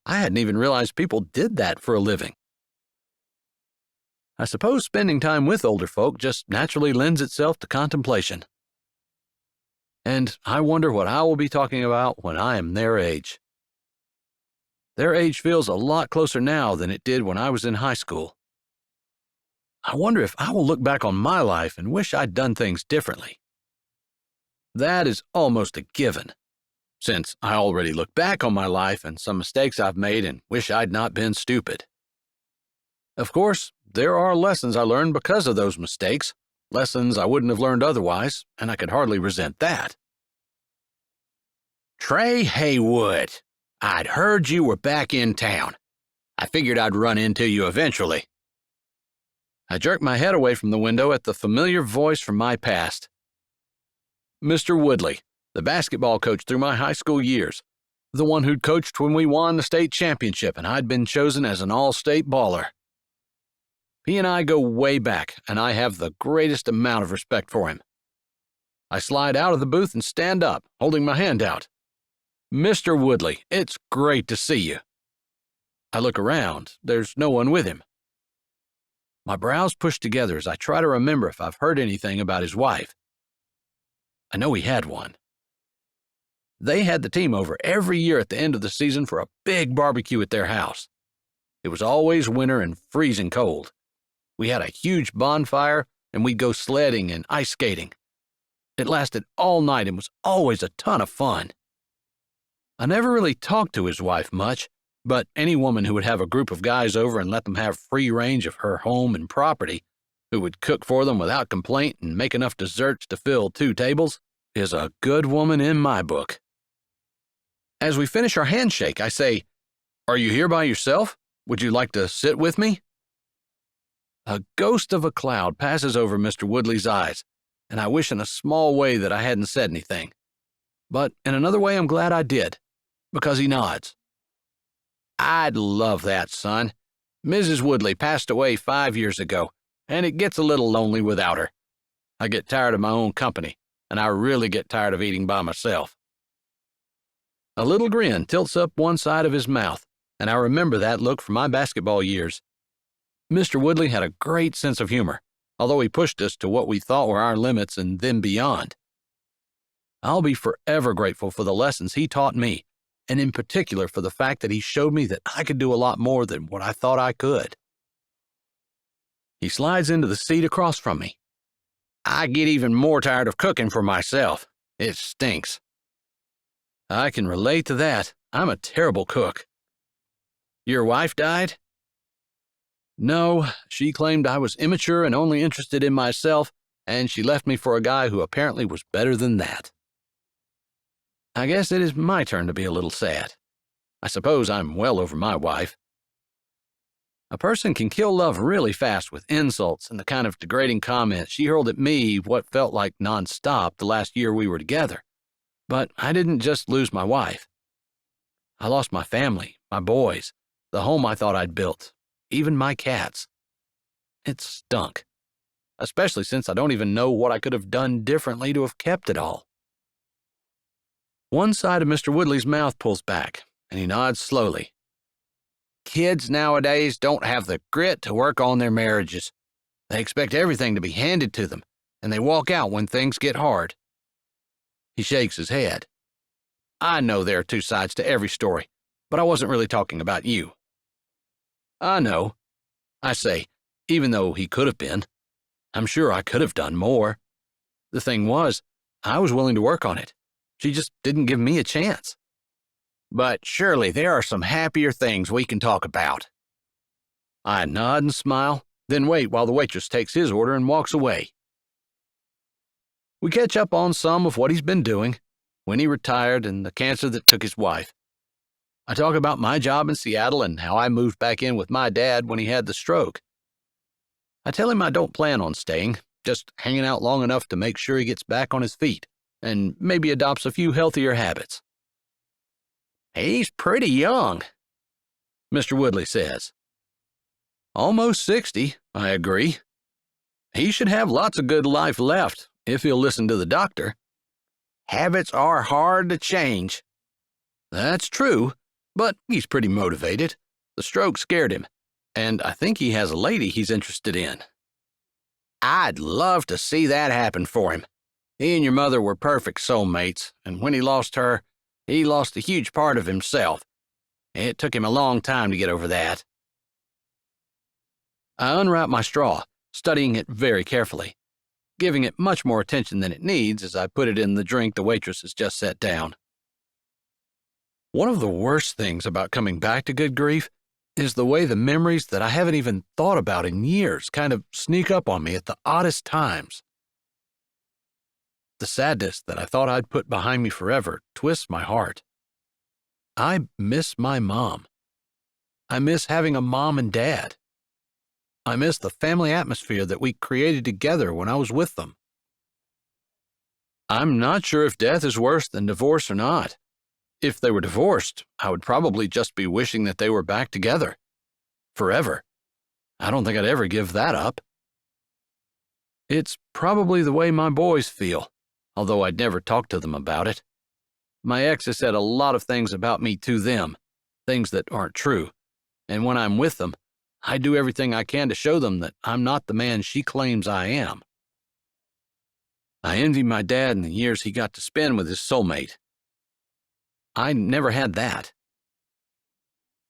I hadn't even realized people did that for a living. I suppose spending time with older folk just naturally lends itself to contemplation. And I wonder what I will be talking about when I am their age. Their age feels a lot closer now than it did when I was in high school. I wonder if I will look back on my life and wish I'd done things differently. That is almost a given, since I already look back on my life and some mistakes I've made and wish I'd not been stupid. Of course, there are lessons I learned because of those mistakes, lessons I wouldn't have learned otherwise, and I could hardly resent that. Trey Haywood, I'd heard you were back in town. I figured I'd run into you eventually. I jerked my head away from the window at the familiar voice from my past. Mr. Woodley, the basketball coach through my high school years, the one who'd coached when we won the state championship and I'd been chosen as an all-state baller. He and I go way back, and I have the greatest amount of respect for him. I slide out of the booth and stand up, holding my hand out. Mr. Woodley, it's great to see you. I look around. There's no one with him. My brows push together as I try to remember if I've heard anything about his wife. I know he had one. They had the team over every year at the end of the season for a big barbecue at their house. It was always winter and freezing cold. We had a huge bonfire, and we'd go sledding and ice skating. It lasted all night and was always a ton of fun. I never really talked to his wife much, but any woman who would have a group of guys over and let them have free range of her home and property, who would cook for them without complaint and make enough desserts to fill 2 tables, is a good woman in my book. As we finish our handshake, I say, "Are you here by yourself? Would you like to sit with me?" A ghost of a cloud passes over Mr. Woodley's eyes, and I wish in a small way that I hadn't said anything. But in another way, I'm glad I did, because he nods. I'd love that, son. Mrs. Woodley passed away 5 years ago, and it gets a little lonely without her. I get tired of my own company, and I really get tired of eating by myself. A little grin tilts up one side of his mouth, and I remember that look from my basketball years. Mr. Woodley had a great sense of humor, although he pushed us to what we thought were our limits and then beyond. I'll be forever grateful for the lessons he taught me, and in particular for the fact that he showed me that I could do a lot more than what I thought I could. He slides into the seat across from me. I get even more tired of cooking for myself. It stinks. I can relate to that. I'm a terrible cook. Your wife died? No, she claimed I was immature and only interested in myself, and she left me for a guy who apparently was better than that. I guess it is my turn to be a little sad. I suppose I'm well over my wife. A person can kill love really fast with insults and the kind of degrading comments she hurled at me what felt like nonstop the last year we were together. But I didn't just lose my wife. I lost my family, my boys, the home I thought I'd built, even my cats. It stunk, especially since I don't even know what I could have done differently to have kept it all. One side of Mr. Woodley's mouth pulls back, and he nods slowly. Kids nowadays don't have the grit to work on their marriages. They expect everything to be handed to them, and they walk out when things get hard. He shakes his head. I know there are two sides to every story, but I wasn't really talking about you. I know. I say, even though he could have been. I'm sure I could have done more. The thing was, I was willing to work on it. She just didn't give me a chance. But surely there are some happier things we can talk about. I nod and smile, then wait while the waitress takes his order and walks away. We catch up on some of what he's been doing, when he retired and the cancer that took his wife. I talk about my job in Seattle and how I moved back in with my dad when he had the stroke. I tell him I don't plan on staying, just hanging out long enough to make sure he gets back on his feet and maybe adopts a few healthier habits. He's pretty young, Mr. Woodley says. Almost 60, I agree. He should have lots of good life left if he'll listen to the doctor. Habits are hard to change. That's true, but he's pretty motivated. The stroke scared him, and I think he has a lady he's interested in. I'd love to see that happen for him. He and your mother were perfect soulmates, and when he lost her, he lost a huge part of himself. It took him a long time to get over that. I unwrap my straw, studying it very carefully, giving it much more attention than it needs as I put it in the drink the waitress has just set down. One of the worst things about coming back to good grief is the way the memories that I haven't even thought about in years kind of sneak up on me at the oddest times. The sadness that I thought I'd put behind me forever twists my heart. I miss my mom. I miss having a mom and dad. I miss the family atmosphere that we created together when I was with them. I'm not sure if death is worse than divorce or not. If they were divorced, I would probably just be wishing that they were back together. Forever. I don't think I'd ever give that up. It's probably the way my boys feel, although I'd never talk to them about it. My ex has said a lot of things about me to them, things that aren't true, and when I'm with them, I do everything I can to show them that I'm not the man she claims I am. I envy my dad and the years he got to spend with his soulmate. I never had that.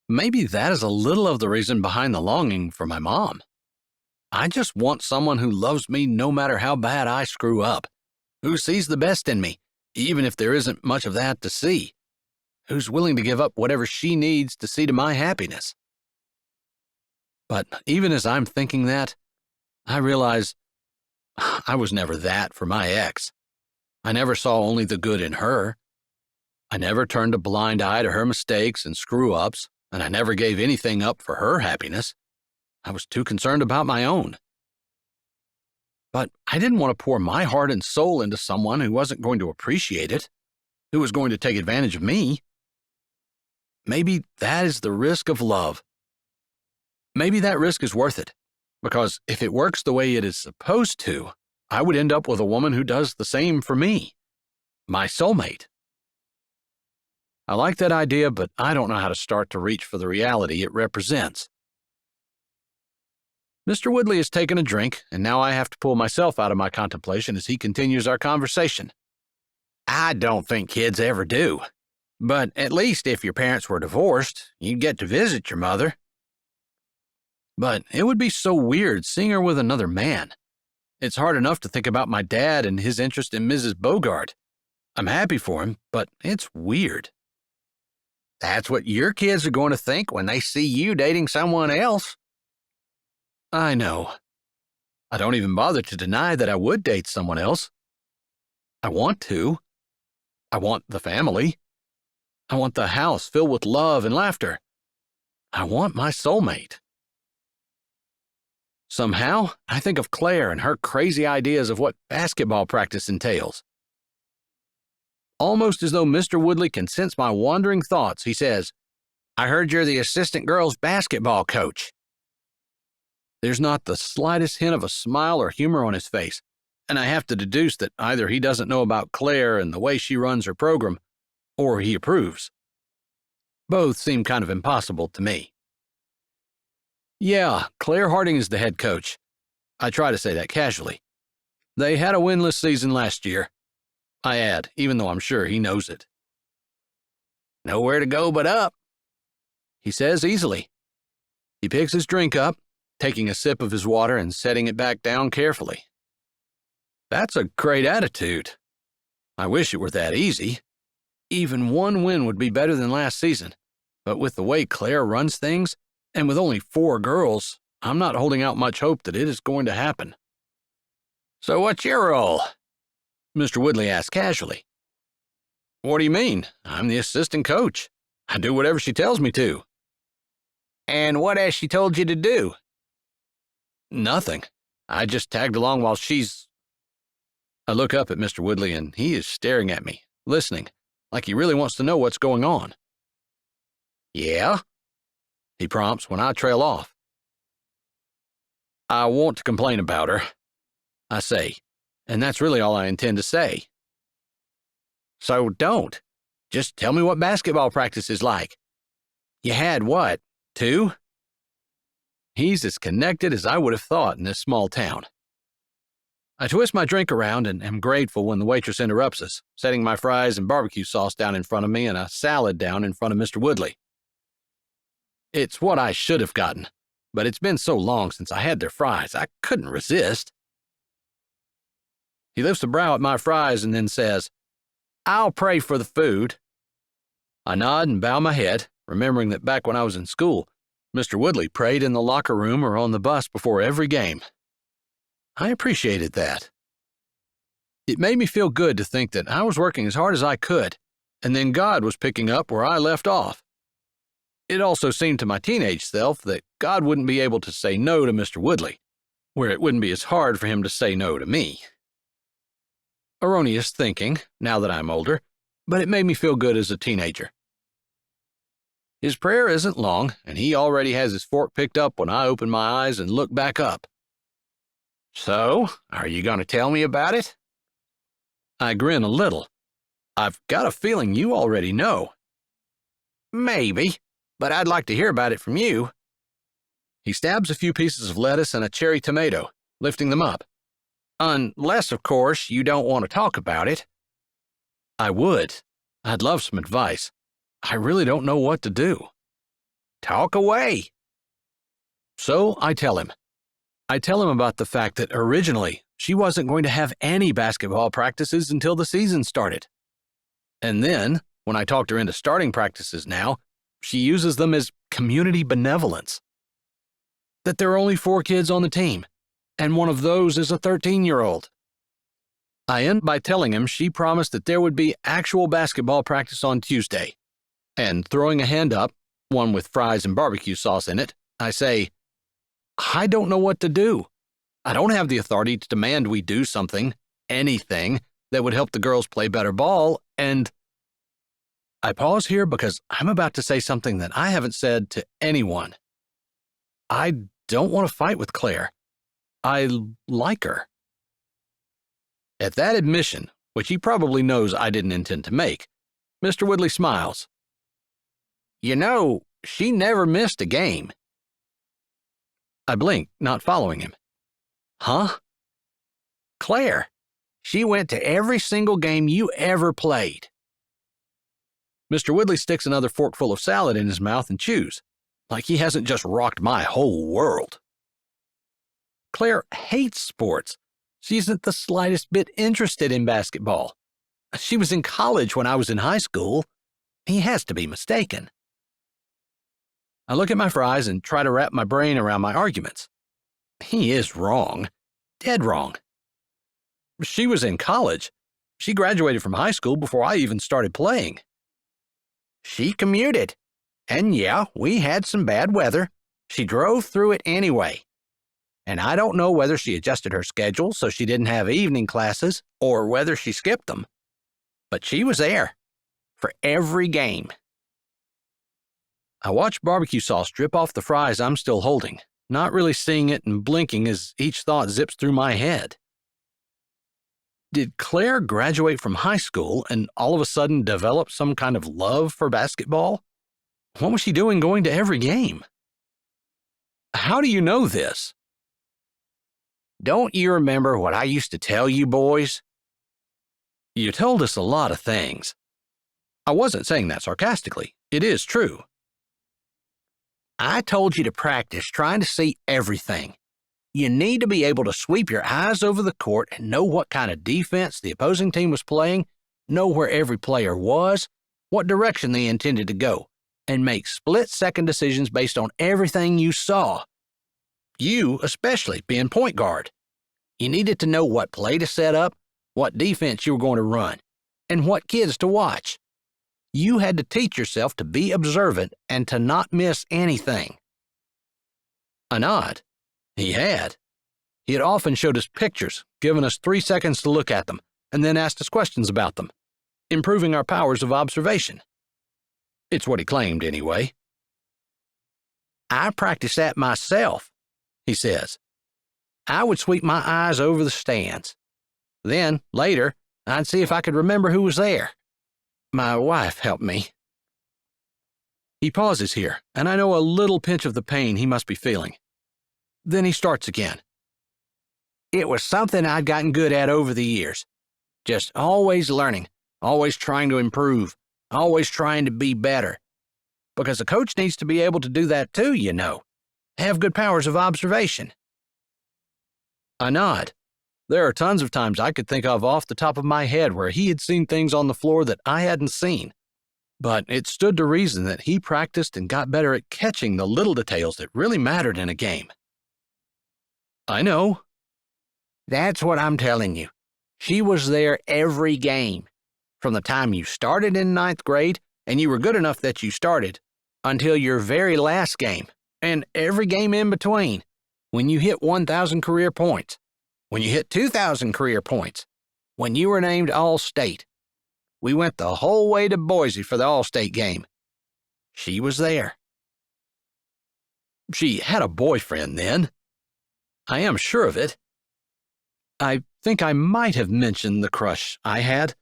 Maybe that is a little of the reason behind the longing for my mom. I just want someone who loves me no matter how bad I screw up, who sees the best in me, even if there isn't much of that to see, who's willing to give up whatever she needs to see to my happiness. But even as I'm thinking that, I realize I was never that for my ex. I never saw only the good in her. I never turned a blind eye to her mistakes and screw-ups, and I never gave anything up for her happiness. I was too concerned about my own. But I didn't want to pour my heart and soul into someone who wasn't going to appreciate it, who was going to take advantage of me. Maybe that is the risk of love. Maybe that risk is worth it, because if it works the way it is supposed to, I would end up with a woman who does the same for me, my soulmate. I like that idea, but I don't know how to start to reach for the reality it represents. Mr. Woodley has taken a drink, and now I have to pull myself out of my contemplation as he continues our conversation. I don't think kids ever do. But at least if your parents were divorced, you'd get to visit your mother. But it would be so weird seeing her with another man. It's hard enough to think about my dad and his interest in Mrs. Bogart. I'm happy for him, but it's weird. That's what your kids are going to think when they see you dating someone else. I know. I don't even bother to deny that I would date someone else. I want to. I want the family. I want the house filled with love and laughter. I want my soulmate. Somehow, I think of Claire and her crazy ideas of what basketball practice entails. Almost as though Mr. Woodley can sense my wandering thoughts, he says, I heard you're the assistant girls' basketball coach. There's not the slightest hint of a smile or humor on his face, and I have to deduce that either he doesn't know about Claire and the way she runs her program, or he approves. Both seem kind of impossible to me. Yeah, Claire Harding is the head coach. I try to say that casually. They had a winless season last year. I add, even though I'm sure he knows it. Nowhere to go but up, he says easily. He picks his drink up, taking a sip of his water and setting it back down carefully. That's a great attitude. I wish it were that easy. Even one win would be better than last season, but with the way Claire runs things, and with only 4 girls, I'm not holding out much hope that it is going to happen. So what's your role? Mr. Woodley asked casually. What do you mean? I'm the assistant coach. I do whatever she tells me to. And what has she told you to do? Nothing. I just tagged along while she's... I look up at Mr. Woodley and he is staring at me, listening, like he really wants to know what's going on. Yeah? He prompts when I trail off. I want to complain about her, I say, and that's really all I intend to say. So don't. Just tell me what basketball practice is like. You had what, 2? He's as connected as I would have thought in this small town. I twist my drink around and am grateful when the waitress interrupts us, setting my fries and barbecue sauce down in front of me and a salad down in front of Mr. Woodley. It's what I should have gotten, but it's been so long since I had their fries, I couldn't resist. He lifts a brow at my fries and then says, I'll pray for the food. I nod and bow my head, remembering that back when I was in school, Mr. Woodley prayed in the locker room or on the bus before every game. I appreciated that. It made me feel good to think that I was working as hard as I could, and then God was picking up where I left off. It also seemed to my teenage self that God wouldn't be able to say no to Mr. Woodley, where it wouldn't be as hard for him to say no to me. Erroneous thinking, now that I'm older, but it made me feel good as a teenager. His prayer isn't long, and he already has his fork picked up when I open my eyes and look back up. So, are you going to tell me about it? I grin a little. I've got a feeling you already know. Maybe, but I'd like to hear about it from you. He stabs a few pieces of lettuce and a cherry tomato, lifting them up. Unless, of course, you don't want to talk about it. I would. I'd love some advice. I really don't know what to do. Talk away. So I tell him. I tell him about the fact that originally she wasn't going to have any basketball practices until the season started. And then, when I talked her into starting practices now, she uses them as community benevolence. That there are only 4 kids on the team, and one of those is a 13-year-old. I end by telling him she promised that there would be actual basketball practice on Tuesday. And throwing a hand up, one with fries and barbecue sauce in it, I say, I don't know what to do. I don't have the authority to demand we do something, anything, that would help the girls play better ball, and... I pause here because I'm about to say something that I haven't said to anyone. I don't want to fight with Claire. I like her. At that admission, which he probably knows I didn't intend to make, Mr. Woodley smiles. You know, she never missed a game. I blinked, not following him. Huh? Claire. She went to every single game you ever played. Mr. Woodley sticks another forkful of salad in his mouth and chews, like he hasn't just rocked my whole world. Claire hates sports. She isn't the slightest bit interested in basketball. She was in college when I was in high school. He has to be mistaken. I look at my fries and try to wrap my brain around my arguments. He is wrong. Dead wrong. She was in college. She graduated from high school before I even started playing. She commuted. And yeah, we had some bad weather. She drove through it anyway. And I don't know whether she adjusted her schedule so she didn't have evening classes or whether she skipped them. But she was there. For every game. I watch barbecue sauce drip off the fries I'm still holding, not really seeing it and blinking as each thought zips through my head. Did Claire graduate from high school and all of a sudden develop some kind of love for basketball? What was she doing going to every game? How do you know this? Don't you remember what I used to tell you boys? You told us a lot of things. I wasn't saying that sarcastically. It is true. I told you to practice trying to see everything. You need to be able to sweep your eyes over the court and know what kind of defense the opposing team was playing, know where every player was, what direction they intended to go, and make split-second decisions based on everything you saw. You, especially, being point guard. You needed to know what play to set up, what defense you were going to run, and what kids to watch. You had to teach yourself to be observant and to not miss anything. I nod. He had. He had often showed us pictures, given us 3 seconds to look at them, and then asked us questions about them, improving our powers of observation. It's what he claimed, anyway. I practiced that myself, he says. I would sweep my eyes over the stands. Then, later, I'd see if I could remember who was there. My wife helped me. He pauses here, and I know a little pinch of the pain he must be feeling. Then he starts again. It was something I'd gotten good at over the years. Just always learning, always trying to improve, always trying to be better. Because a coach needs to be able to do that too, you know. Have good powers of observation. I nod. There are tons of times I could think of off the top of my head where he had seen things on the floor that I hadn't seen. But it stood to reason that he practiced and got better at catching the little details that really mattered in a game. I know. That's what I'm telling you. She was there every game. From the time you started in 9th grade, and you were good enough that you started, until your very last game, and every game in between, when you hit 1,000 career points, when you hit 2,000 career points, when you were named All-State. We went the whole way to Boise for the All-State game. She was there. She had a boyfriend then. I am sure of it. I think I might have mentioned the crush I had,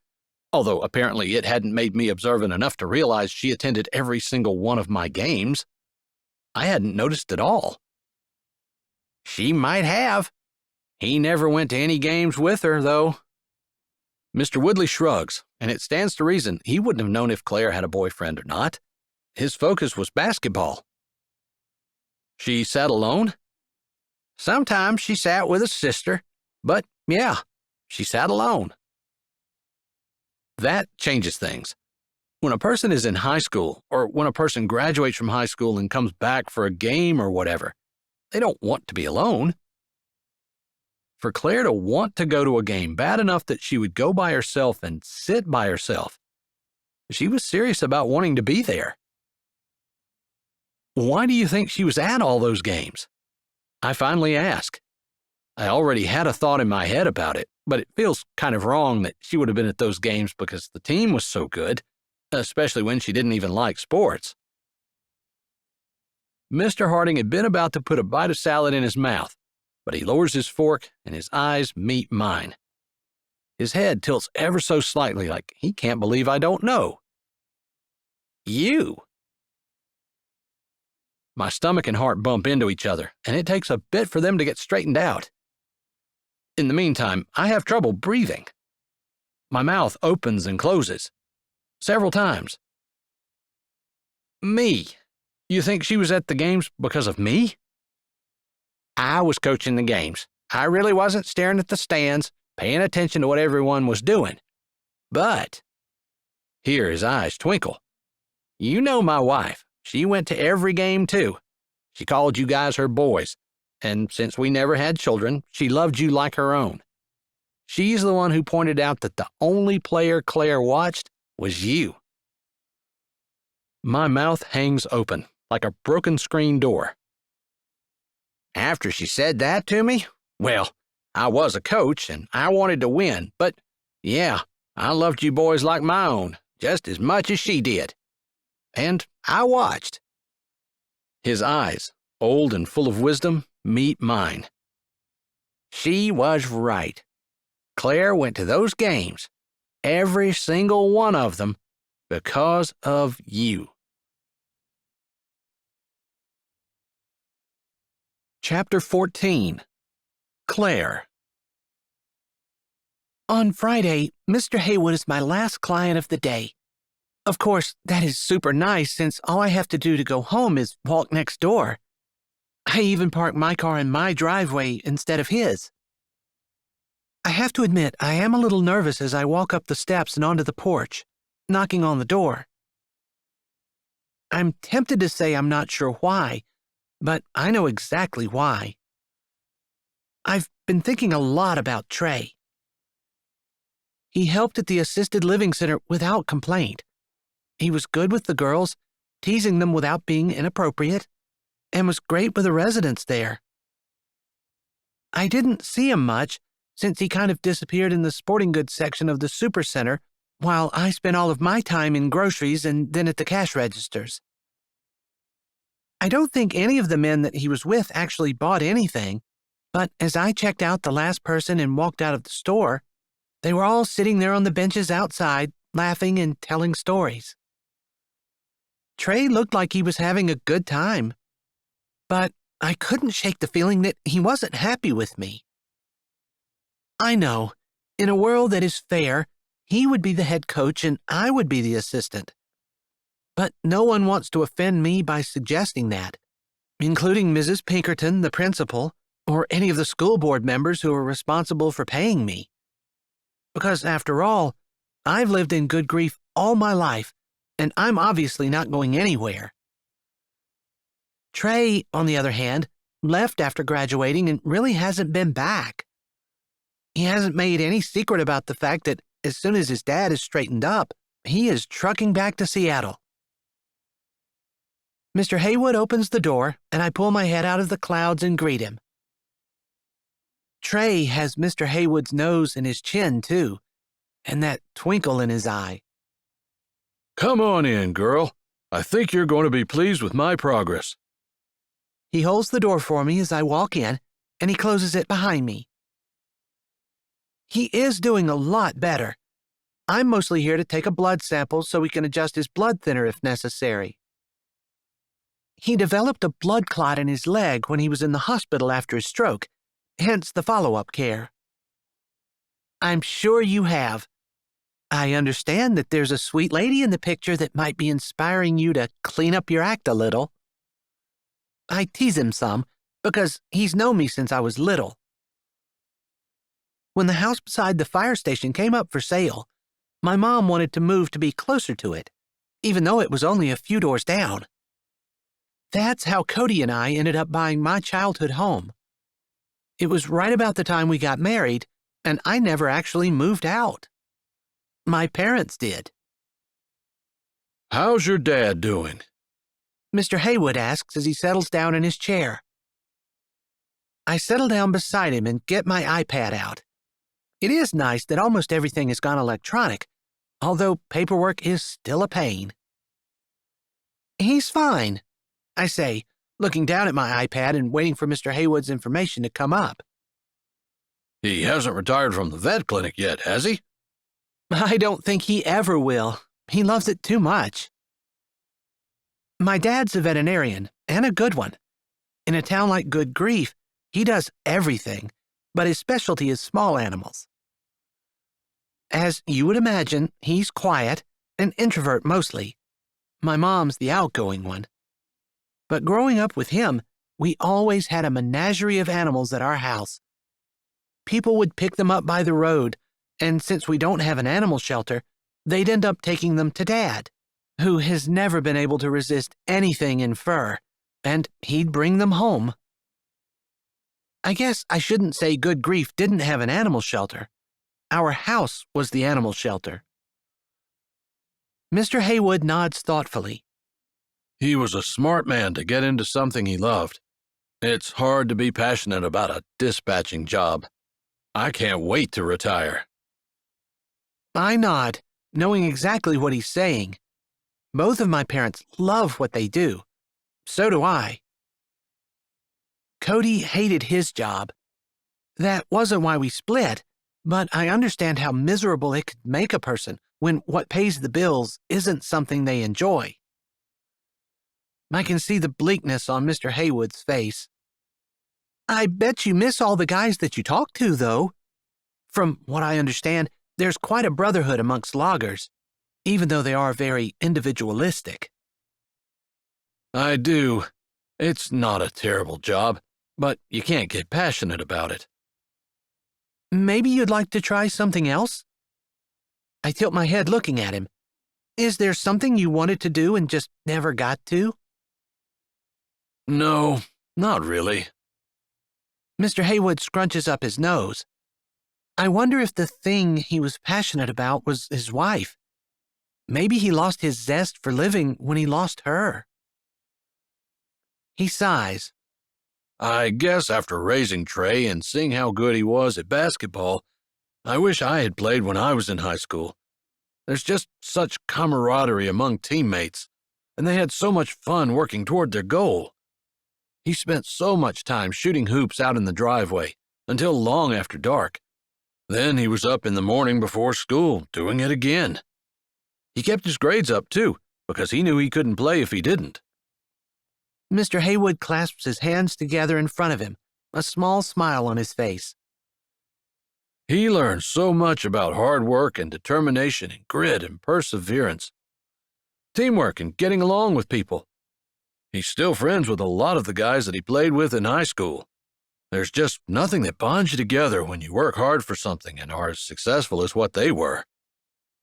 although apparently it hadn't made me observant enough to realize she attended every single one of my games. I hadn't noticed at all. She might have. He never went to any games with her, though. Mr. Woodley shrugs, and it stands to reason he wouldn't have known if Claire had a boyfriend or not. His focus was basketball. She sat alone? Sometimes she sat with a sister, but yeah, she sat alone. That changes things. When a person is in high school, or when a person graduates from high school and comes back for a game or whatever, they don't want to be alone. For Claire to want to go to a game bad enough that she would go by herself and sit by herself, she was serious about wanting to be there. Why do you think she was at all those games? I finally ask. I already had a thought in my head about it, but it feels kind of wrong that she would have been at those games because the team was so good, especially when she didn't even like sports. Mr. Harding had been about to put a bite of salad in his mouth, but he lowers his fork and his eyes meet mine. His head tilts ever so slightly like he can't believe I don't know. You. My stomach and heart bump into each other, and it takes a bit for them to get straightened out. In the meantime, I have trouble breathing. My mouth opens and closes. Several times. Me. You think she was at the games because of me? I was coaching the games. I really wasn't staring at the stands, paying attention to what everyone was doing. But, here his eyes twinkle. You know my wife. She went to every game too. She called you guys her boys, and since we never had children, she loved you like her own. She's the one who pointed out that the only player Claire watched was you. My mouth hangs open, like a broken screen door. After she said that to me, well, I was a coach and I wanted to win, but yeah, I loved you boys like my own, just as much as she did. And I watched. His eyes, old and full of wisdom, meet mine. She was right. Claire went to those games, every single one of them, because of you. Chapter 14. Claire. On Friday, Mr. Haywood is my last client of the day. Of course, that is super nice since all I have to do to go home is walk next door. I even park my car in my driveway instead of his. I have to admit, I am a little nervous as I walk up the steps and onto the porch, knocking on the door. I'm tempted to say I'm not sure why, but I know exactly why. I've been thinking a lot about Trey. He helped at the assisted living center without complaint. He was good with the girls, teasing them without being inappropriate, and was great with the residents there. I didn't see him much since he kind of disappeared in the sporting goods section of the supercenter while I spent all of my time in groceries and then at the cash registers. I don't think any of the men that he was with actually bought anything, but as I checked out the last person and walked out of the store, they were all sitting there on the benches outside, laughing and telling stories. Trey looked like he was having a good time, but I couldn't shake the feeling that he wasn't happy with me. I know, in a world that is fair, he would be the head coach and I would be the assistant. But no one wants to offend me by suggesting that, including Mrs. Pinkerton, the principal, or any of the school board members who are responsible for paying me. Because after all, I've lived in good grief all my life, and I'm obviously not going anywhere. Trey, on the other hand, left after graduating and really hasn't been back. He hasn't made any secret about the fact that as soon as his dad is straightened up, he is trucking back to Seattle. Mr. Haywood opens the door, and I pull my head out of the clouds and greet him. Trey has Mr. Haywood's nose and his chin, too, and that twinkle in his eye. Come on in, girl. I think you're going to be pleased with my progress. He holds the door for me as I walk in, and he closes it behind me. He is doing a lot better. I'm mostly here to take a blood sample so we can adjust his blood thinner if necessary. He developed a blood clot in his leg when he was in the hospital after his stroke, hence the follow-up care. I'm sure you have. I understand that there's a sweet lady in the picture that might be inspiring you to clean up your act a little. I tease him some, because he's known me since I was little. When the house beside the fire station came up for sale, my mom wanted to move to be closer to it, even though it was only a few doors down. That's how Cody and I ended up buying my childhood home. It was right about the time we got married, and I never actually moved out. My parents did. How's your dad doing? Mr. Haywood asks as he settles down in his chair. I settle down beside him and get my iPad out. It is nice that almost everything has gone electronic, although paperwork is still a pain. He's fine, I say, looking down at my iPad and waiting for Mr. Haywood's information to come up. He hasn't retired from the vet clinic yet, has he? I don't think he ever will. He loves it too much. My dad's a veterinarian, and a good one. In a town like Good Grief, he does everything, but his specialty is small animals. As you would imagine, he's quiet, an introvert mostly. My mom's the outgoing one. But growing up with him, we always had a menagerie of animals at our house. People would pick them up by the road, and since we don't have an animal shelter, they'd end up taking them to Dad, who has never been able to resist anything in fur, and he'd bring them home. I guess I shouldn't say Good Grief didn't have an animal shelter. Our house was the animal shelter. Mr. Haywood nods thoughtfully. He was a smart man to get into something he loved. It's hard to be passionate about a dispatching job. I can't wait to retire. I nod, knowing exactly what he's saying. Both of my parents love what they do. So do I. Cody hated his job. That wasn't why we split, but I understand how miserable it could make a person when what pays the bills isn't something they enjoy. I can see the bleakness on Mr. Haywood's face. I bet you miss all the guys that you talk to, though. From what I understand, there's quite a brotherhood amongst loggers, even though they are very individualistic. I do. It's not a terrible job, but you can't get passionate about it. Maybe you'd like to try something else? I tilt my head looking at him. Is there something you wanted to do and just never got to? No, not really. Mr. Haywood scrunches up his nose. I wonder if the thing he was passionate about was his wife. Maybe he lost his zest for living when he lost her. He sighs. I guess after raising Trey and seeing how good he was at basketball, I wish I had played when I was in high school. There's just such camaraderie among teammates, and they had so much fun working toward their goal. He spent so much time shooting hoops out in the driveway until long after dark. Then he was up in the morning before school, doing it again. He kept his grades up, too, because he knew he couldn't play if he didn't. Mr. Haywood clasps his hands together in front of him, a small smile on his face. He learned so much about hard work and determination and grit and perseverance. Teamwork and getting along with people. He's still friends with a lot of the guys that he played with in high school. There's just nothing that bonds you together when you work hard for something and are as successful as what they were.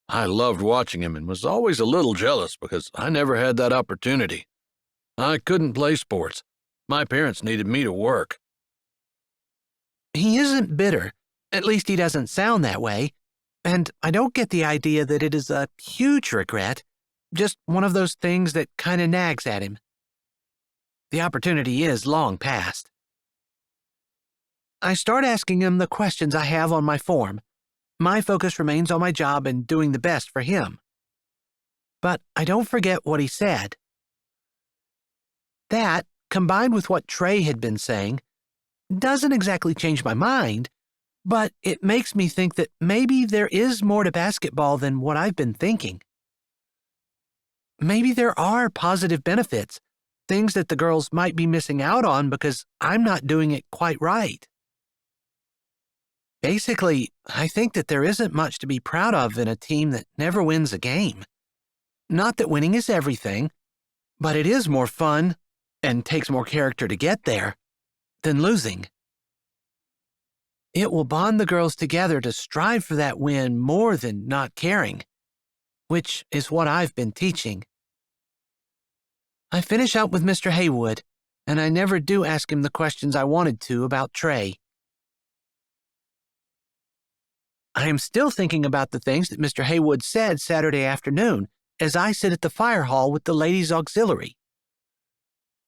I loved watching him and was always a little jealous because I never had that opportunity. I couldn't play sports. My parents needed me to work. He isn't bitter. At least he doesn't sound that way. And I don't get the idea that it is a huge regret, just one of those things that kind of nags at him. The opportunity is long past. I start asking him the questions I have on my form. My focus remains on my job and doing the best for him. But I don't forget what he said. That, combined with what Trey had been saying, doesn't exactly change my mind, but it makes me think that maybe there is more to basketball than what I've been thinking. Maybe there are positive benefits, things that the girls might be missing out on because I'm not doing it quite right. Basically, I think that there isn't much to be proud of in a team that never wins a game. Not that winning is everything, but it is more fun and takes more character to get there than losing. It will bond the girls together to strive for that win more than not caring, which is what I've been teaching. I finish up with Mr. Haywood, and I never do ask him the questions I wanted to about Trey. I am still thinking about the things that Mr. Haywood said Saturday afternoon as I sit at the fire hall with the ladies' auxiliary.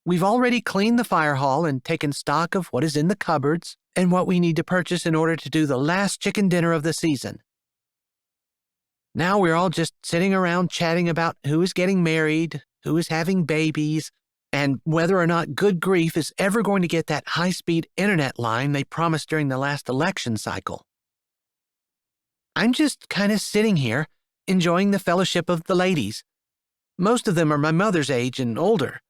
We've already cleaned the fire hall and taken stock of what is in the cupboards and what we need to purchase in order to do the last chicken dinner of the season. Now we're all just sitting around chatting about who is getting married, who is having babies, and whether or not Good Grief is ever going to get that high-speed internet line they promised during the last election cycle. I'm just kind of sitting here, enjoying the fellowship of the ladies. Most of them are my mother's age and older.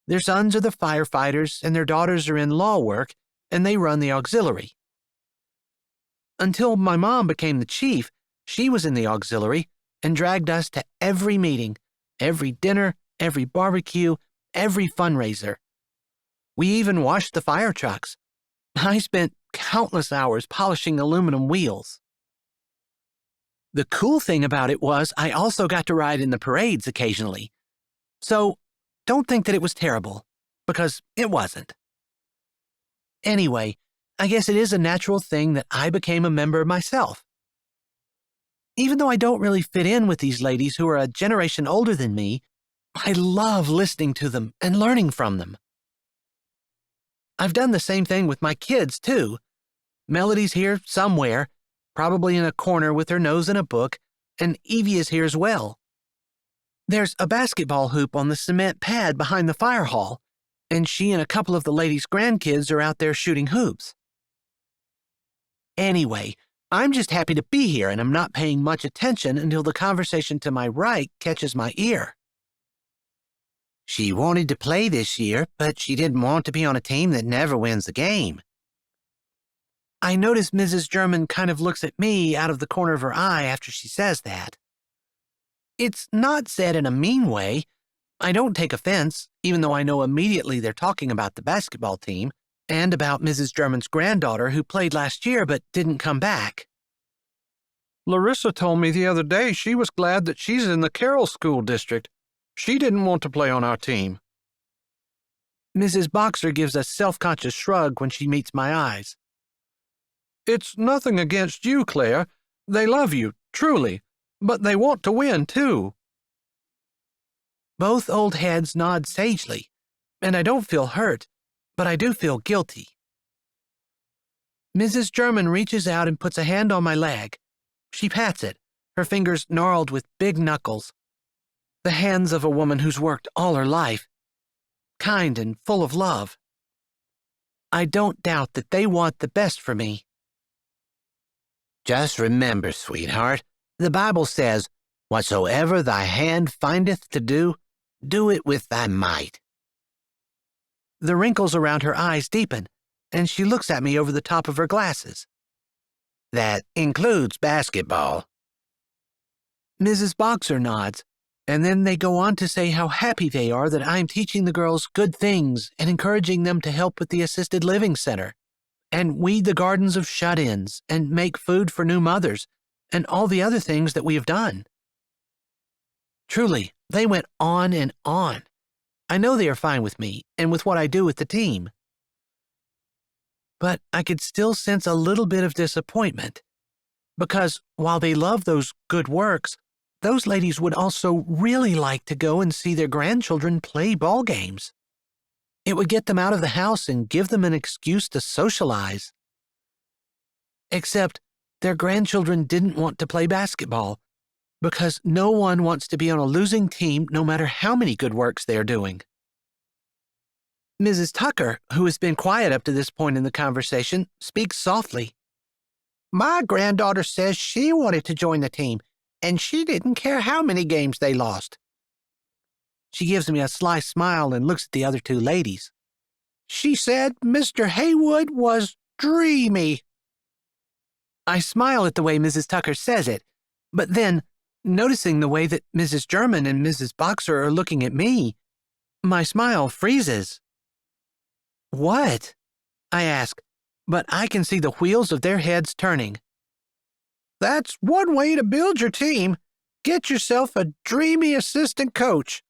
Their sons are the firefighters, and their daughters are in law work, and they run the auxiliary. Until my mom became the chief, she was in the auxiliary and dragged us to every meeting, every dinner, every barbecue, every fundraiser. We even washed the fire trucks. I spent countless hours polishing aluminum wheels. The cool thing about it was I also got to ride in the parades occasionally. So don't think that it was terrible, because it wasn't. Anyway, I guess it is a natural thing that I became a member myself. Even though I don't really fit in with these ladies who are a generation older than me, I love listening to them and learning from them. I've done the same thing with my kids, too. Melody's here somewhere, probably in a corner with her nose in a book, and Evie is here as well. There's a basketball hoop on the cement pad behind the fire hall, and she and a couple of the ladies' grandkids are out there shooting hoops. Anyway, I'm just happy to be here, and I'm not paying much attention until the conversation to my right catches my ear. She wanted to play this year, but she didn't want to be on a team that never wins the game. I notice Mrs. German kind of looks at me out of the corner of her eye after she says that. It's not said in a mean way. I don't take offense, even though I know immediately they're talking about the basketball team and about Mrs. German's granddaughter who played last year but didn't come back. Larissa told me the other day she was glad that she's in the Carroll School District. She didn't want to play on our team. Mrs. Boxer gives a self-conscious shrug when she meets my eyes. It's nothing against you, Claire. They love you, truly, but they want to win, too. Both old heads nod sagely, and I don't feel hurt, but I do feel guilty. Mrs. German reaches out and puts a hand on my leg. She pats it, her fingers gnarled with big knuckles. The hands of a woman who's worked all her life, kind and full of love. I don't doubt that they want the best for me. Just remember, sweetheart, the Bible says, "Whatsoever thy hand findeth to do, do it with thy might." The wrinkles around her eyes deepen, and she looks at me over the top of her glasses. That includes basketball. Mrs. Boxer nods, and then they go on to say how happy they are that I'm teaching the girls good things and encouraging them to help with the assisted living center, and weed the gardens of shut-ins, and make food for new mothers, and all the other things that we have done. Truly, they went on and on. I know they are fine with me and with what I do with the team. But I could still sense a little bit of disappointment, because while they love those good works, those ladies would also really like to go and see their grandchildren play ball games. It would get them out of the house and give them an excuse to socialize. Except their grandchildren didn't want to play basketball, because no one wants to be on a losing team no matter how many good works they are doing. Mrs. Tucker, who has been quiet up to this point in the conversation, speaks softly. My granddaughter says she wanted to join the team, and she didn't care how many games they lost. She gives me a sly smile and looks at the other two ladies. She said Mr. Haywood was dreamy. I smile at the way Mrs. Tucker says it, but then, noticing the way that Mrs. German and Mrs. Boxer are looking at me, my smile freezes. What? I ask, but I can see the wheels of their heads turning. That's one way to build your team. Get yourself a dreamy assistant coach.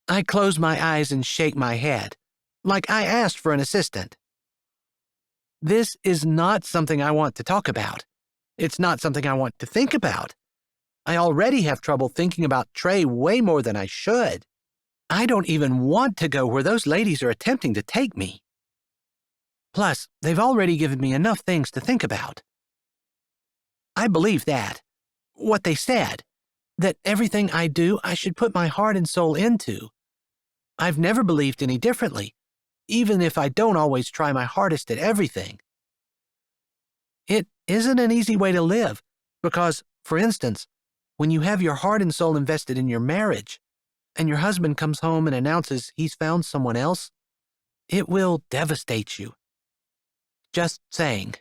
I close my eyes and shake my head, like I asked for an assistant. This is not something I want to talk about. It's not something I want to think about. I already have trouble thinking about Trey way more than I should. I don't even want to go where those ladies are attempting to take me. Plus, they've already given me enough things to think about. I believe that, what they said, that everything I do I should put my heart and soul into. I've never believed any differently, even if I don't always try my hardest at everything. It isn't an easy way to live, because, for instance, when you have your heart and soul invested in your marriage, and your husband comes home and announces he's found someone else, it will devastate you. Just saying.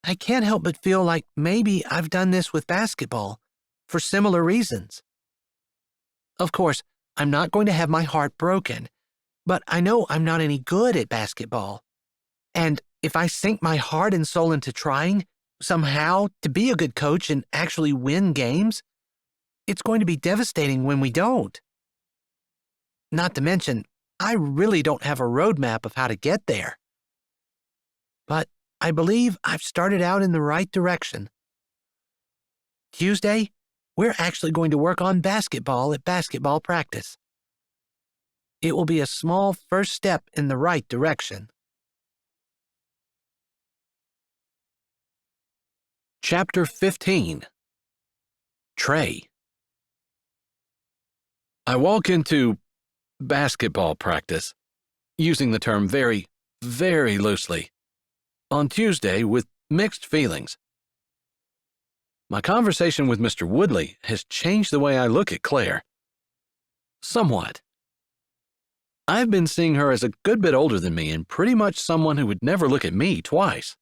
I can't help but feel like maybe I've done this with basketball for similar reasons. Of course, I'm not going to have my heart broken, but I know I'm not any good at basketball. And if I sink my heart and soul into trying, somehow, to be a good coach and actually win games, it's going to be devastating when we don't. Not to mention, I really don't have a roadmap of how to get there. But I believe I've started out in the right direction. Tuesday, we're actually going to work on basketball at basketball practice. It will be a small first step in the right direction. Chapter 15. Trey. I walk into basketball practice, using the term very, very loosely, on Tuesday with mixed feelings. My conversation with Mr. Woodley has changed the way I look at Claire. Somewhat. I've been seeing her as a good bit older than me and pretty much someone who would never look at me twice.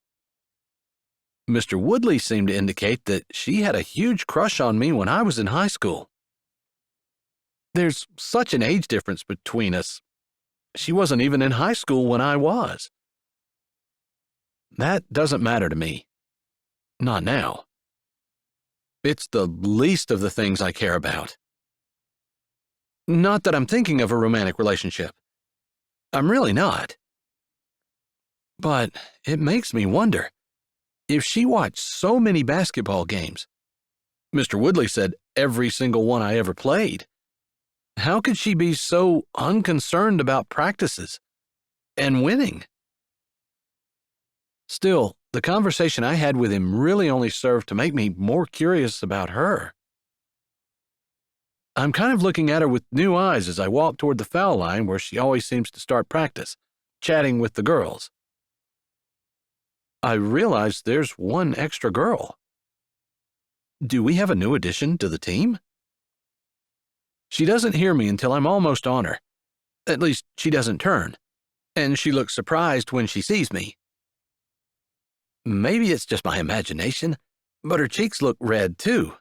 Mr. Woodley seemed to indicate that she had a huge crush on me when I was in high school. There's such an age difference between us. She wasn't even in high school when I was. That doesn't matter to me. Not now. It's the least of the things I care about. Not that I'm thinking of a romantic relationship. I'm really not. But it makes me wonder, if she watched so many basketball games, Mr. Woodley said every single one I ever played, how could she be so unconcerned about practices and winning? Still, the conversation I had with him really only served to make me more curious about her. I'm kind of looking at her with new eyes as I walk toward the foul line where she always seems to start practice, chatting with the girls. I realize there's one extra girl. Do we have a new addition to the team? She doesn't hear me until I'm almost on her. At least, she doesn't turn, and she looks surprised when she sees me. Maybe it's just my imagination, but her cheeks look red too.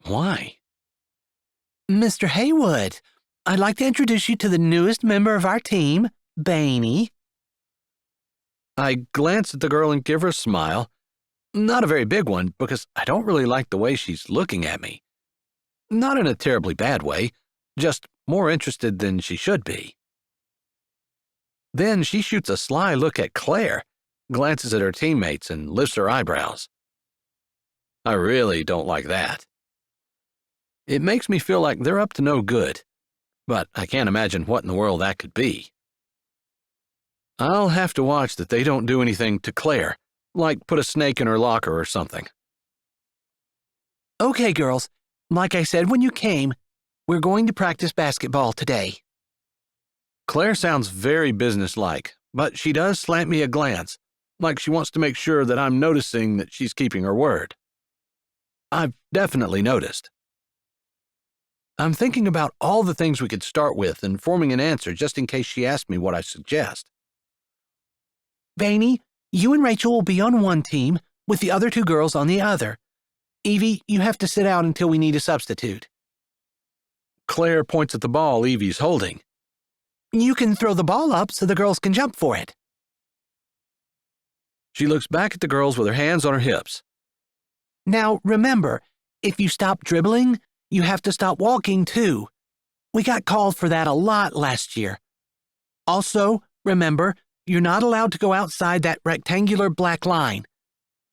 Why? Mr. Haywood, I'd like to introduce you to the newest member of our team, Bainey. I glance at the girl and give her a smile. Not a very big one, because I don't really like the way she's looking at me. Not in a terribly bad way, just more interested than she should be. Then she shoots a sly look at Claire, glances at her teammates, and lifts her eyebrows. I really don't like that. It makes me feel like they're up to no good, but I can't imagine what in the world that could be. I'll have to watch that they don't do anything to Claire, like put a snake in her locker or something. Okay, girls, like I said when you came, we're going to practice basketball today. Claire sounds very businesslike, but she does slant me a glance, like she wants to make sure that I'm noticing that she's keeping her word. I've definitely noticed. I'm thinking about all the things we could start with and forming an answer just in case she asks me what I suggest. Bainey, you and Rachel will be on one team, with the other two girls on the other. Evie, you have to sit out until we need a substitute. Claire points at the ball Evie's holding. You can throw the ball up so the girls can jump for it. She looks back at the girls with her hands on her hips. Now, remember, if you stop dribbling, you have to stop walking, too. We got called for that a lot last year. Also, remember, you're not allowed to go outside that rectangular black line.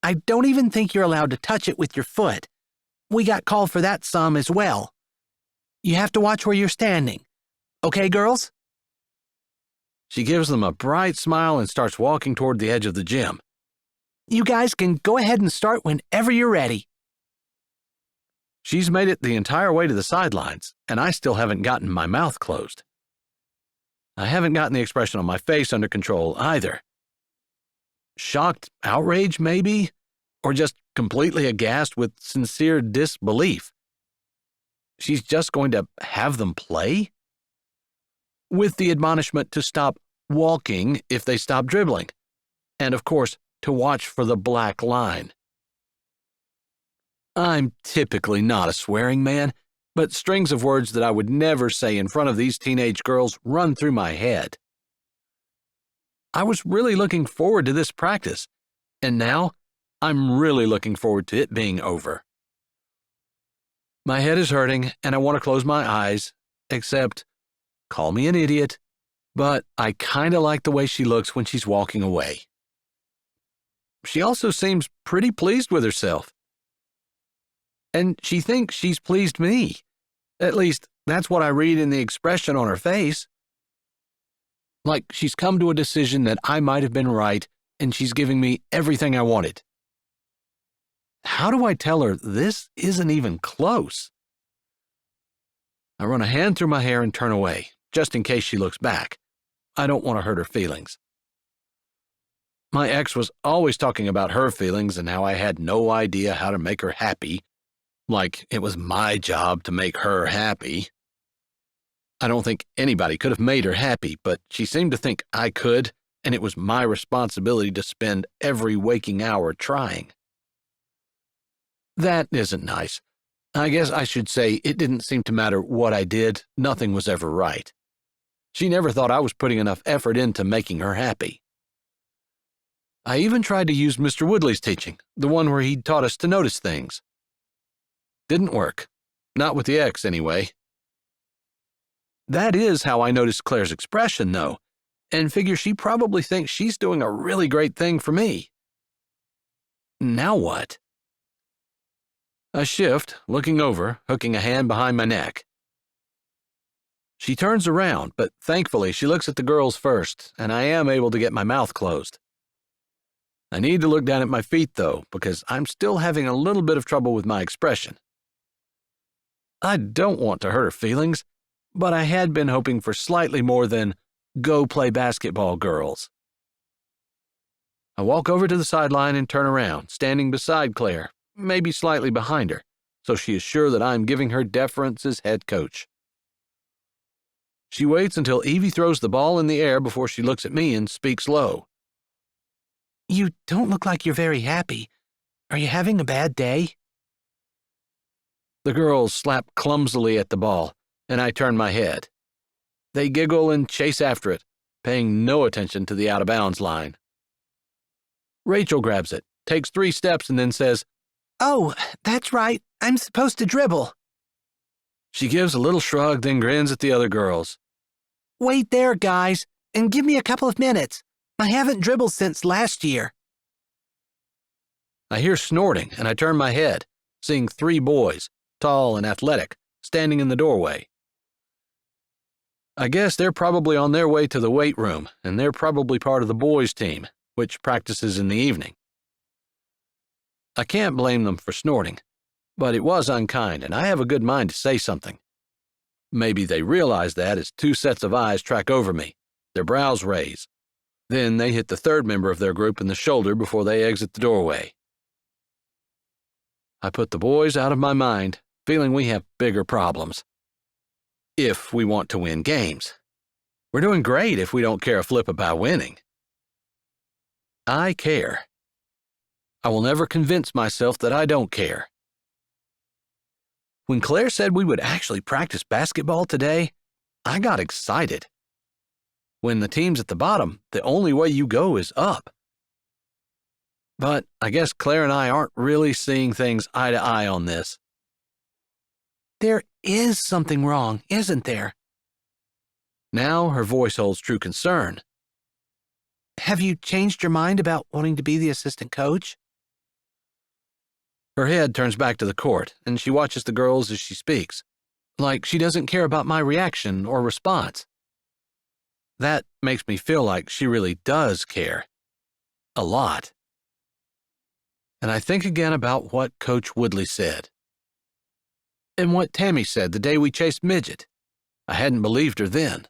I don't even think you're allowed to touch it with your foot. We got called for that some as well. You have to watch where you're standing. Okay, girls? She gives them a bright smile and starts walking toward the edge of the gym. You guys can go ahead and start whenever you're ready. She's made it the entire way to the sidelines, and I still haven't gotten my mouth closed. I haven't gotten the expression on my face under control either. Shocked outrage, maybe? Or just completely aghast with sincere disbelief. she's just going to have them play? With the admonishment to stop walking if they stop dribbling, and of course, to watch for the black line. I'm typically not a swearing man, but strings of words that I would never say in front of these teenage girls run through my head. I was really looking forward to this practice, and now I'm really looking forward to it being over. My head is hurting, and I want to close my eyes, except, call me an idiot, but I kinda like the way she looks when she's walking away. She also seems pretty pleased with herself. And she thinks she's pleased me. At least, that's what I read in the expression on her face. Like she's come to a decision that I might have been right, and she's giving me everything I wanted. How do I tell her this isn't even close? I run a hand through my hair and turn away, just in case she looks back. I don't want to hurt her feelings. My ex was always talking about her feelings and how I had no idea how to make her happy, like it was my job to make her happy. I don't think anybody could have made her happy, but she seemed to think I could, and it was my responsibility to spend every waking hour trying. That isn't nice. I guess I should say it didn't seem to matter what I did, nothing was ever right. She never thought I was putting enough effort into making her happy. I even tried to use Mr. Woodley's teaching, the one where he'd taught us to notice things. Didn't work. Not with the ex, anyway. That is how I noticed Claire's expression, though, and figure she probably thinks she's doing a really great thing for me. Now what? I shift, looking over, hooking a hand behind my neck. She turns around, but thankfully she looks at the girls first, and I am able to get my mouth closed. I need to look down at my feet, though, because I'm still having a little bit of trouble with my expression. I don't want to hurt her feelings, but I had been hoping for slightly more than go play basketball, girls. I walk over to the sideline and turn around, standing beside Claire, maybe slightly behind her, so she is sure that I am giving her deference as head coach. She waits until Evie throws the ball in the air before she looks at me and speaks low. "You don't look like you're very happy. Are you having a bad day?" The girls slap clumsily at the ball, and I turn my head. They giggle and chase after it, paying no attention to the out-of-bounds line. Rachel grabs it, takes 3 steps, and then says, "Oh, that's right. I'm supposed to dribble." She gives a little shrug, then grins at the other girls. "Wait there, guys, and give me a couple of minutes. I haven't dribbled since last year." I hear snorting, and I turn my head, seeing 3 boys, tall and athletic, standing in the doorway. I guess they're probably on their way to the weight room, and they're probably part of the boys' team, which practices in the evening. I can't blame them for snorting, but it was unkind, and I have a good mind to say something. Maybe they realize that as 2 sets of eyes track over me, their brows raise. Then they hit the 3rd member of their group in the shoulder before they exit the doorway. I put the boys out of my mind, feeling we have bigger problems. If we want to win games. We're doing great if we don't care a flip about winning. I care. I will never convince myself that I don't care. When Claire said we would actually practice basketball today, I got excited. When the team's at the bottom, the only way you go is up. But I guess Claire and I aren't really seeing things eye to eye on this. There is something wrong, isn't there? Now her voice holds true concern. Have you changed your mind about wanting to be the assistant coach? Her head turns back to the court, and she watches the girls as she speaks, like she doesn't care about my reaction or response. That makes me feel like she really does care. A lot. And I think again about what Coach Woodley said. And what Tammy said the day we chased Midget. I hadn't believed her then.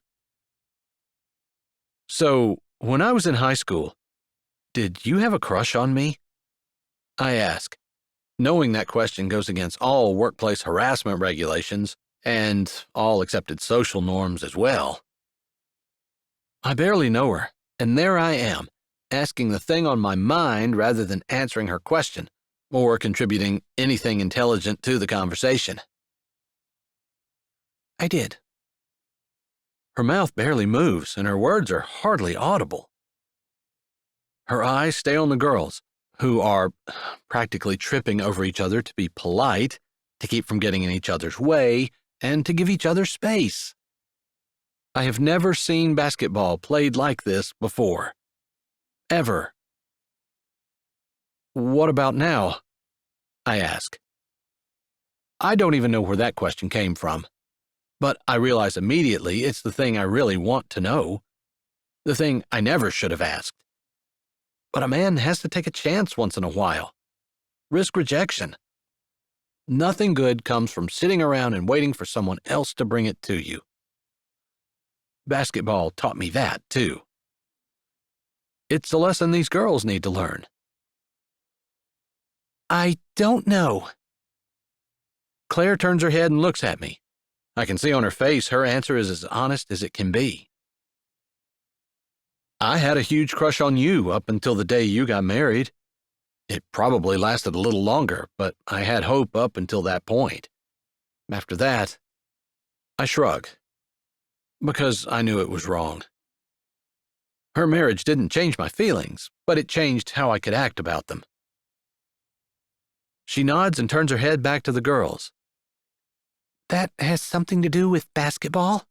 So, when I was in high school, did you have a crush on me? I ask. knowing that question goes against all workplace harassment regulations and all accepted social norms as well. I barely know her, and there I am, asking the thing on my mind rather than answering her question or contributing anything intelligent to the conversation. I did. Her mouth barely moves, and her words are hardly audible. Her eyes stay on the girls, who are practically tripping over each other to be polite, to keep from getting in each other's way, and to give each other space. I have never seen basketball played like this before. Ever. What about now? I ask. I don't even know where that question came from, but I realize immediately it's the thing I really want to know, the thing I never should have asked. But a man has to take a chance once in a while. Risk rejection. Nothing good comes from sitting around and waiting for someone else to bring it to you. Basketball taught me that, too. It's a lesson these girls need to learn. I don't know. Claire turns her head and looks at me. I can see on her face her answer is as honest as it can be. I had a huge crush on you up until the day you got married. It probably lasted a little longer, but I had hope up until that point. After that, I shrug, because I knew it was wrong. Her marriage didn't change my feelings, but it changed how I could act about them. She nods and turns her head back to the girls. That has something to do with basketball?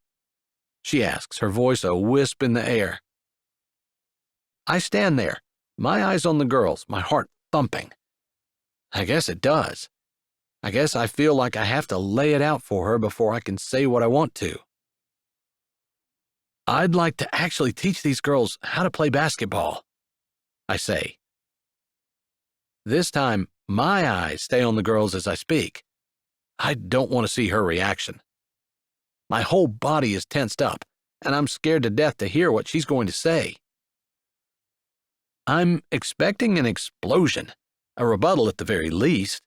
She asks, her voice a wisp in the air. I stand there, my eyes on the girls, my heart thumping. I guess it does. I guess I feel like I have to lay it out for her before I can say what I want to. I'd like to actually teach these girls how to play basketball, I say. This time, my eyes stay on the girls as I speak. I don't want to see her reaction. My whole body is tensed up, and I'm scared to death to hear what she's going to say. I'm expecting an explosion, a rebuttal at the very least,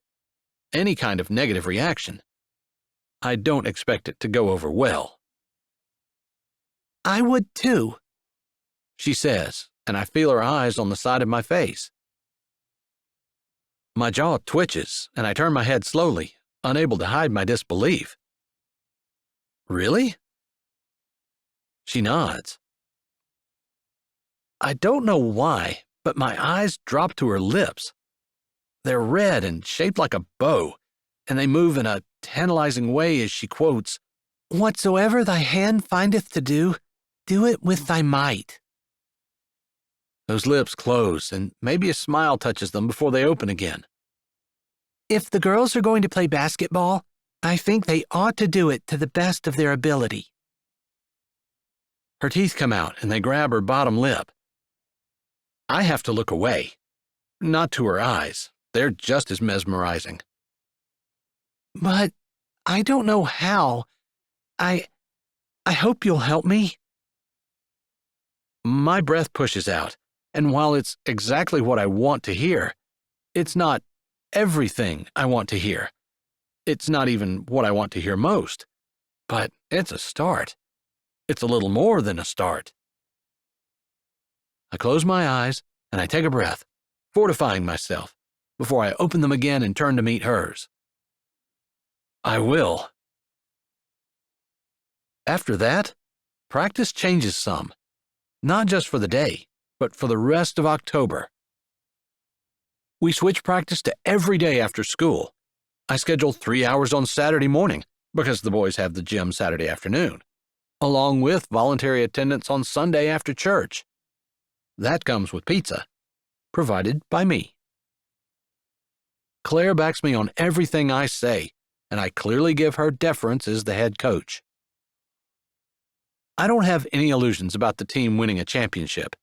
any kind of negative reaction. I don't expect it to go over well. I would too, she says, and I feel her eyes on the side of my face. My jaw twitches, and I turn my head slowly, unable to hide my disbelief. Really? She nods. I don't know why, but my eyes drop to her lips. They're red and shaped like a bow, and they move in a tantalizing way as she quotes, "Whatsoever thy hand findeth to do, do it with thy might." Those lips close, and maybe a smile touches them before they open again. If the girls are going to play basketball, I think they ought to do it to the best of their ability. Her teeth come out, and they grab her bottom lip. I have to look away, not to her eyes. They're just as mesmerizing. But I don't know how. I hope you'll help me. My breath pushes out, and while it's exactly what I want to hear, it's not everything I want to hear. It's not even what I want to hear most. But it's a start. It's a little more than a start. I close my eyes, and I take a breath, fortifying myself, before I open them again and turn to meet hers. I will. After that, practice changes some, not just for the day, but for the rest of October. We switch practice to every day after school. I schedule 3 hours on Saturday morning, because the boys have the gym Saturday afternoon, along with voluntary attendance on Sunday after church. That comes with pizza, provided by me. Claire backs me on everything I say, and I clearly give her deference as the head coach. I don't have any illusions about the team winning a championship.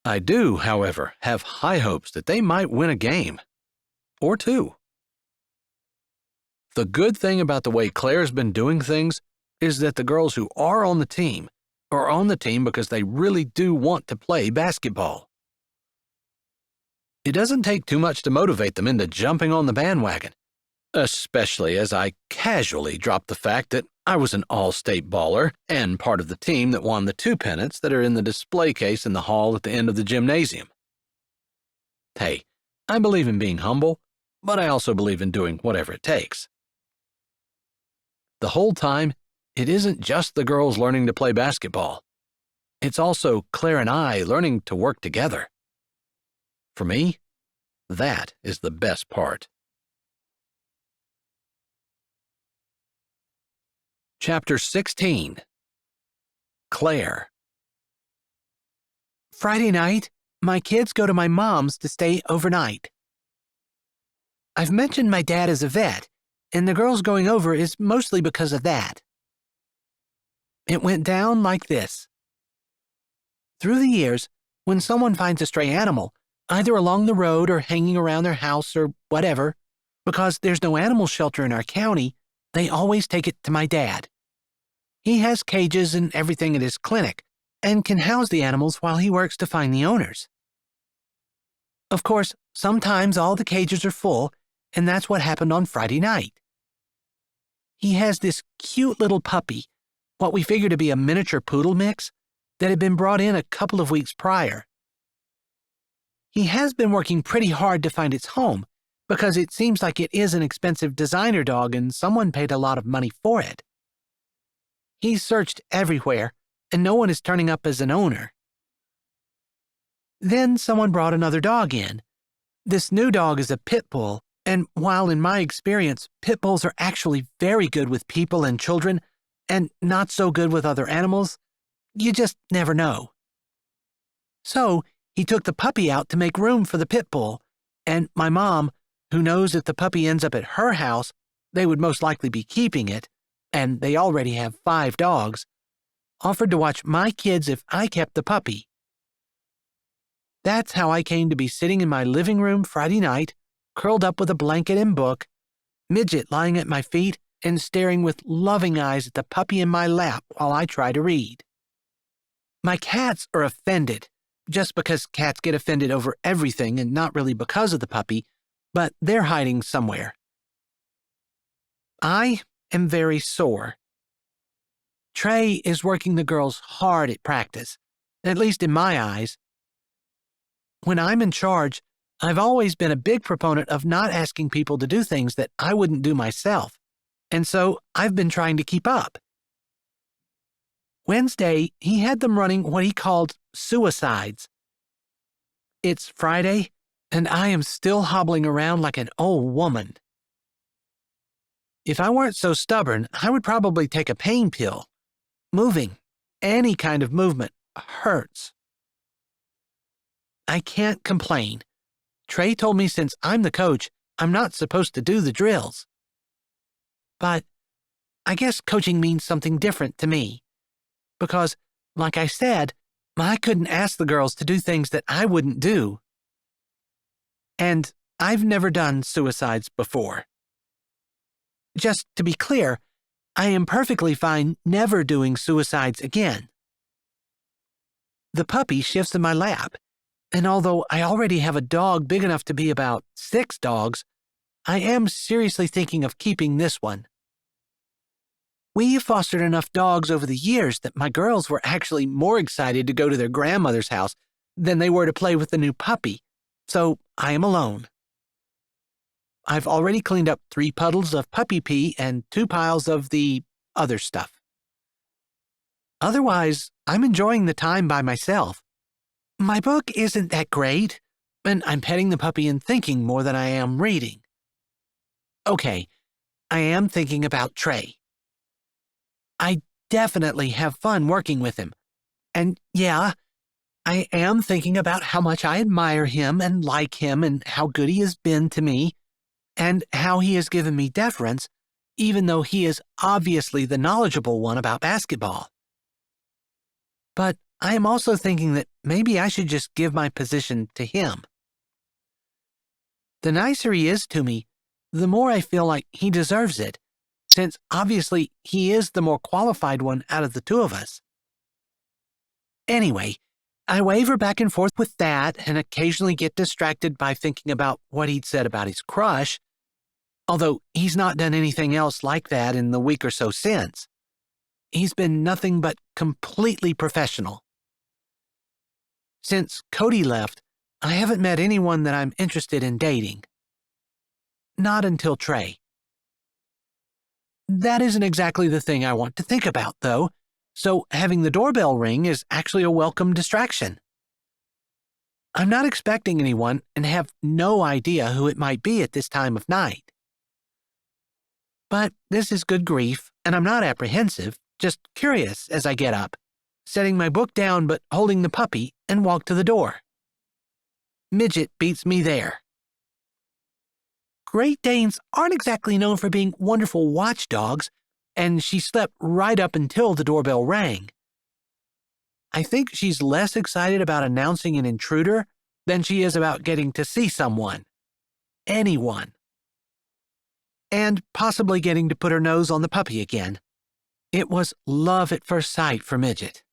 I do, however, have high hopes that they might win a game. Or two. The good thing about the way Claire's been doing things is that the girls who are on the team because they really do want to play basketball. It doesn't take too much to motivate them into jumping on the bandwagon, especially as I casually dropped the fact that I was an all-state baller and part of the team that won the 2 pennants that are in the display case in the hall at the end of the gymnasium. Hey, I believe in being humble, but I also believe in doing whatever it takes. The whole time, it isn't just the girls learning to play basketball. It's also Claire and I learning to work together. For me, that is the best part. Chapter 16. Claire. Friday night, my kids go to my mom's to stay overnight. I've mentioned my dad is a vet, and the girls going over is mostly because of that. It went down like this. Through the years, when someone finds a stray animal, either along the road or hanging around their house or whatever, because there's no animal shelter in our county, they always take it to my dad. He has cages and everything at his clinic, and can house the animals while he works to find the owners. Of course, sometimes all the cages are full, and that's what happened on Friday night. He has this cute little puppy, what we figure to be a miniature poodle mix, that had been brought in a couple of weeks prior. He has been working pretty hard to find its home, because it seems like it is an expensive designer dog and someone paid a lot of money for it. He's searched everywhere, and no one is turning up as an owner. Then someone brought another dog in. This new dog is a pit bull, and while in my experience, pit bulls are actually very good with people and children, and not so good with other animals, you just never know. So, he took the puppy out to make room for the pit bull, and my mom, who knows if the puppy ends up at her house, they would most likely be keeping it, and they already have 5 dogs, offered to watch my kids if I kept the puppy. That's how I came to be sitting in my living room Friday night, curled up with a blanket and book, Midget lying at my feet and staring with loving eyes at the puppy in my lap while I try to read. My cats are offended, just because cats get offended over everything and not really because of the puppy, but they're hiding somewhere. I am very sore. Trey is working the girls hard at practice, at least in my eyes. When I'm in charge, I've always been a big proponent of not asking people to do things that I wouldn't do myself, and so I've been trying to keep up. Wednesday, he had them running what he called suicides. It's Friday, and I am still hobbling around like an old woman. If I weren't so stubborn, I would probably take a pain pill. Moving, any kind of movement, hurts. I can't complain. Trey told me since I'm the coach, I'm not supposed to do the drills. But I guess coaching means something different to me. Because, like I said, I couldn't ask the girls to do things that I wouldn't do. And I've never done suicides before. Just to be clear, I am perfectly fine never doing suicides again. The puppy shifts in my lap, and although I already have a dog big enough to be about 6 dogs, I am seriously thinking of keeping this one. We've fostered enough dogs over the years that my girls were actually more excited to go to their grandmother's house than they were to play with the new puppy, so I am alone. I've already cleaned up 3 puddles of puppy pee and 2 piles of the other stuff. Otherwise, I'm enjoying the time by myself. My book isn't that great, and I'm petting the puppy and thinking more than I am reading. Okay, I am thinking about Trey. I definitely have fun working with him. And yeah, I am thinking about how much I admire him and like him and how good he has been to me, and how he has given me deference, even though he is obviously the knowledgeable one about basketball. But I am also thinking that maybe I should just give my position to him. The nicer he is to me, the more I feel like he deserves it, since obviously he is the more qualified one out of the 2 of us. Anyway, I waver back and forth with that and occasionally get distracted by thinking about what he'd said about his crush, although he's not done anything else like that in the week or so since. He's been nothing but completely professional. Since Cody left, I haven't met anyone that I'm interested in dating. Not until Trey. That isn't exactly the thing I want to think about, though, so having the doorbell ring is actually a welcome distraction. I'm not expecting anyone and have no idea who it might be at this time of night. But this is good grief, and I'm not apprehensive, just curious as I get up, setting my book down but holding the puppy, and walk to the door. Midget beats me there. Great Danes aren't exactly known for being wonderful watchdogs, and she slept right up until the doorbell rang. I think she's less excited about announcing an intruder than she is about getting to see someone. Anyone. And possibly getting to put her nose on the puppy again. It was love at first sight for Midget.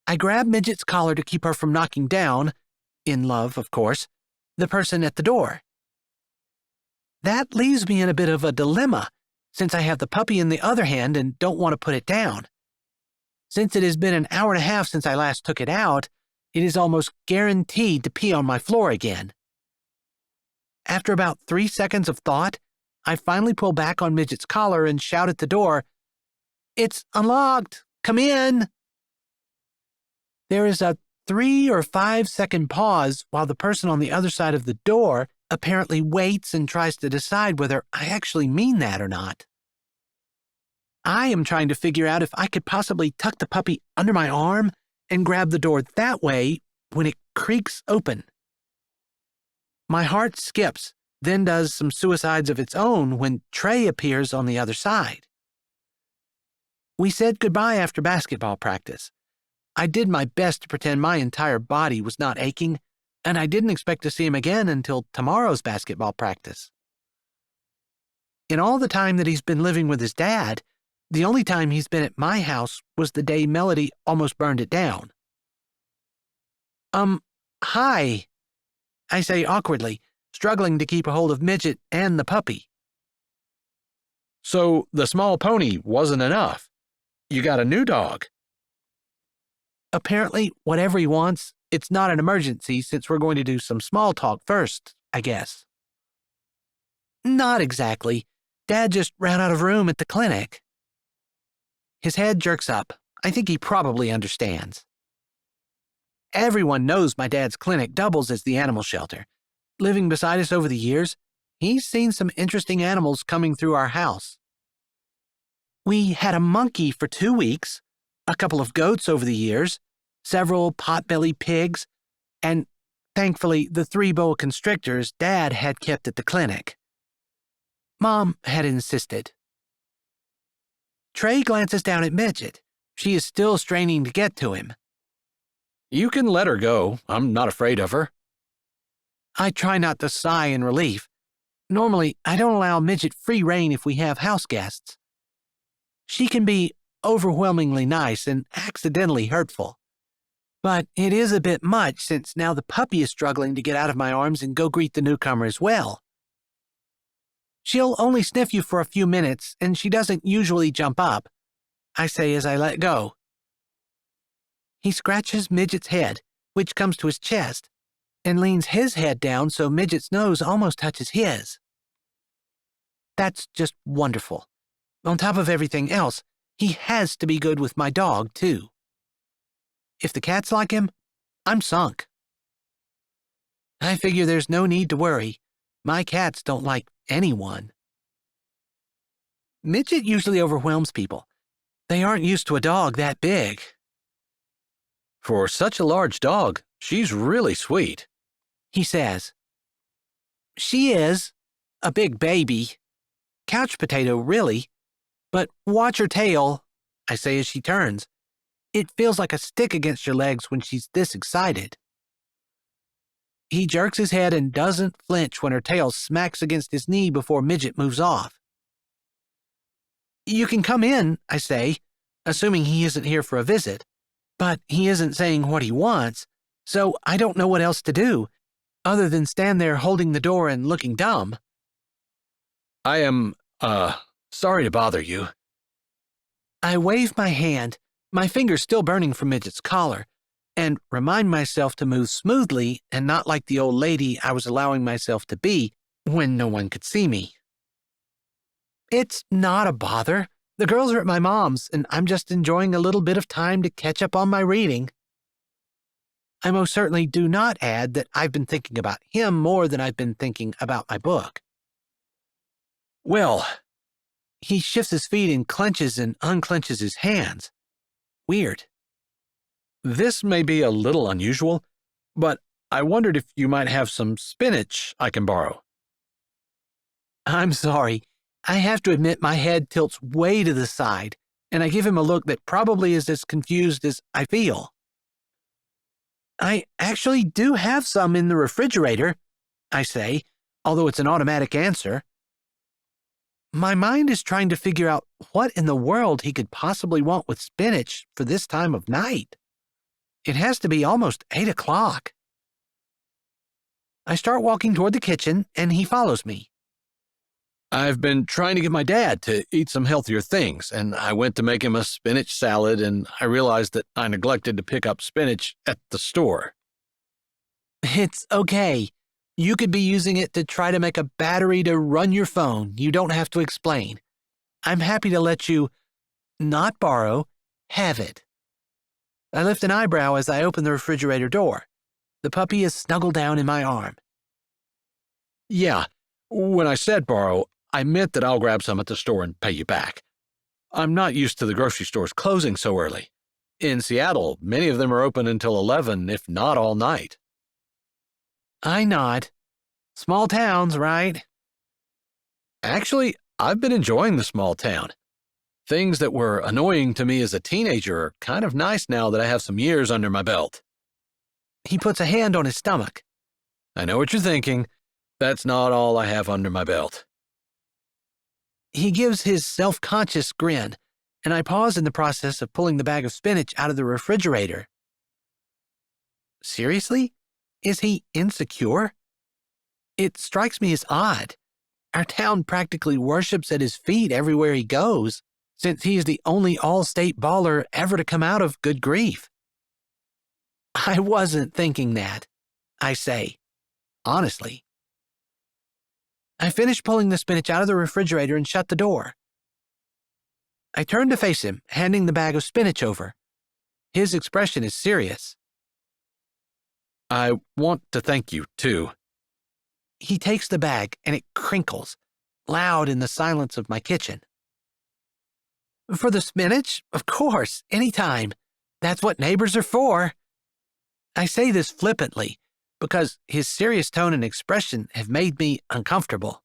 I grab Midget's collar to keep her from knocking down, in love, of course, the person at the door. That leaves me in a bit of a dilemma, since I have the puppy in the other hand and don't want to put it down. Since it has been an hour and a half since I last took it out, it is almost guaranteed to pee on my floor again. After about 3 seconds of thought, I finally pull back on Midget's collar and shout at the door, "It's unlocked! Come in!" There is a 3 or 5 second pause while the person on the other side of the door apparently waits and tries to decide whether I actually mean that or not. I am trying to figure out if I could possibly tuck the puppy under my arm and grab the door that way when it creaks open. My heart skips, then does some suicides of its own when Trey appears on the other side. We said goodbye after basketball practice. I did my best to pretend my entire body was not aching, and I didn't expect to see him again until tomorrow's basketball practice. In all the time that he's been living with his dad, the only time he's been at my house was the day Melody almost burned it down. Hi, I say awkwardly, struggling to keep a hold of Midget and the puppy. So the small pony wasn't enough. You got a new dog. Apparently, whatever he wants, it's not an emergency since we're going to do some small talk first, I guess. Not exactly. Dad just ran out of room at the clinic. His head jerks up. I think he probably understands. Everyone knows my dad's clinic doubles as the animal shelter. Living beside us over the years, he's seen some interesting animals coming through our house. We had a monkey for 2 weeks, a couple of goats over the years, several pot-bellied pigs, and, thankfully, the 3 boa constrictors Dad had kept at the clinic. Mom had insisted. Trey glances down at Midget. She is still straining to get to him. You can let her go. I'm not afraid of her. I try not to sigh in relief. Normally, I don't allow Midget free rein if we have house guests. She can be overwhelmingly nice and accidentally hurtful. But it is a bit much since now the puppy is struggling to get out of my arms and go greet the newcomer as well. She'll only sniff you for a few minutes, and she doesn't usually jump up, I say as I let go. He scratches Midget's head, which comes to his chest, and leans his head down so Midget's nose almost touches his. That's just wonderful. On top of everything else, he has to be good with my dog, too. If the cats like him, I'm sunk. I figure there's no need to worry. My cats don't like anyone. Midget usually overwhelms people. They aren't used to a dog that big. For such a large dog, she's really sweet, he says. She is. A big baby. Couch potato, really. But watch her tail, I say as she turns. It feels like a stick against your legs when she's this excited. He jerks his head and doesn't flinch when her tail smacks against his knee before Midget moves off. You can come in, I say, assuming he isn't here for a visit. But he isn't saying what he wants, so I don't know what else to do, other than stand there holding the door and looking dumb. I am, sorry to bother you. I wave my hand, my fingers still burning from Midget's collar, and remind myself to move smoothly and not like the old lady I was allowing myself to be when no one could see me. It's not a bother. The girls are at my mom's, and I'm just enjoying a little bit of time to catch up on my reading. I most certainly do not add that I've been thinking about him more than I've been thinking about my book. Well, He shifts his feet and clenches and unclenches his hands. Weird. this may be a little unusual, but I wondered if you might have some spinach I can borrow. I'm sorry. I have to admit my head tilts way to the side, and I give him a look that probably is as confused as I feel. I actually do have some in the refrigerator, I say, although it's an automatic answer. My mind is trying to figure out what in the world he could possibly want with spinach for this time of night. It has to be almost 8 o'clock. I start walking toward the kitchen, and he follows me. I've been trying to get my dad to eat some healthier things, and I went to make him a spinach salad, and I realized that I neglected to pick up spinach at the store. It's okay. You could be using it to try to make a battery to run your phone. You don't have to explain. I'm happy to let you not borrow, have it. I lift an eyebrow as I open the refrigerator door. The puppy is snuggled down in my arm. Yeah, when I said borrow, I meant that I'll grab some at the store and pay you back. I'm not used to the grocery stores closing so early. In Seattle, many of them are open until 11, if not all night. I nod. Small towns, right? Actually, I've been enjoying the small town. Things that were annoying to me as a teenager are kind of nice now that I have some years under my belt. He puts a hand on his stomach. I know what you're thinking. That's not all I have under my belt. He gives his self-conscious grin, and I pause in the process of pulling the bag of spinach out of the refrigerator. Seriously? Is he insecure? It strikes me as odd. Our town practically worships at his feet everywhere he goes, since he is the only all-state baller ever to come out of Good Grief. I wasn't thinking that, I say, honestly. I finish pulling the spinach out of the refrigerator and shut the door. I turn to face him, handing the bag of spinach over. His expression is serious. I want to thank you, too. He takes the bag, and it crinkles, loud in the silence of my kitchen. For the spinach? Of course, anytime. That's what neighbors are for. I say this flippantly, because his serious tone and expression have made me uncomfortable.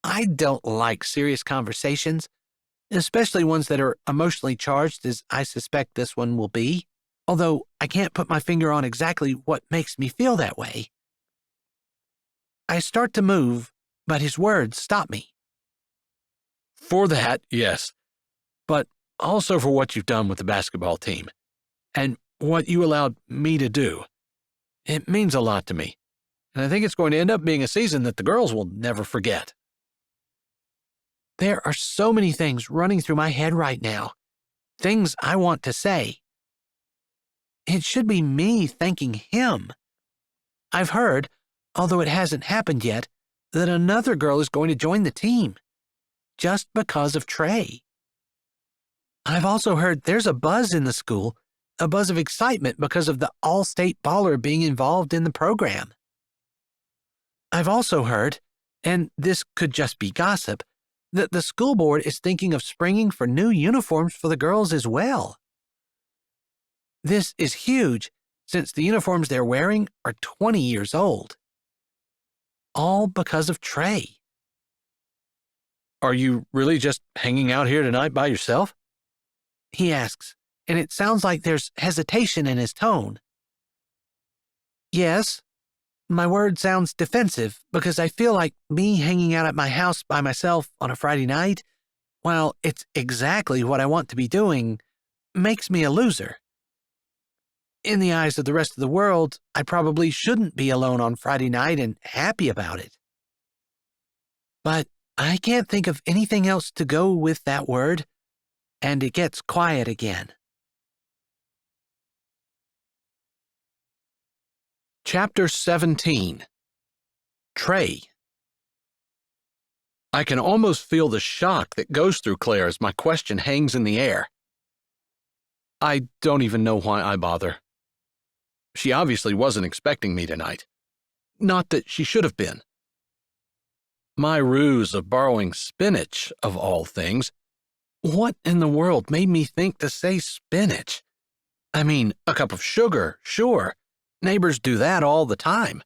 I don't like serious conversations, especially ones that are emotionally charged as I suspect this one will be, although I can't put my finger on exactly what makes me feel that way. I start to move, but his words stop me. For that, yes. But also for what you've done with the basketball team, and what you allowed me to do. It means a lot to me, and I think it's going to end up being a season that the girls will never forget. There are so many things running through my head right now, things I want to say. It should be me thanking him. I've heard, although it hasn't happened yet, that another girl is going to join the team, just because of Trey. I've also heard there's a buzz in the school, a buzz of excitement because of the all-state baller being involved in the program. I've also heard, and this could just be gossip, that the school board is thinking of springing for new uniforms for the girls as well. This is huge, since the uniforms they're wearing are 20 years old. All because of Trey. Are you really just hanging out here tonight by yourself? He asks, and it sounds like there's hesitation in his tone. Yes. My word sounds defensive because I feel like me hanging out at my house by myself on a Friday night, while it's exactly what I want to be doing, makes me a loser. in the eyes of the rest of the world, I probably shouldn't be alone on Friday night and happy about it. But I can't think of anything else to go with that word, and it gets quiet again. Chapter 17. Trey. I can almost feel the shock that goes through Claire as my question hangs in the air. I don't even know why I bother. She obviously wasn't expecting me tonight. Not that she should have been. My ruse of borrowing spinach, of all things. What in the world made me think to say spinach? I mean, a cup of sugar, sure. Neighbors do that all the time.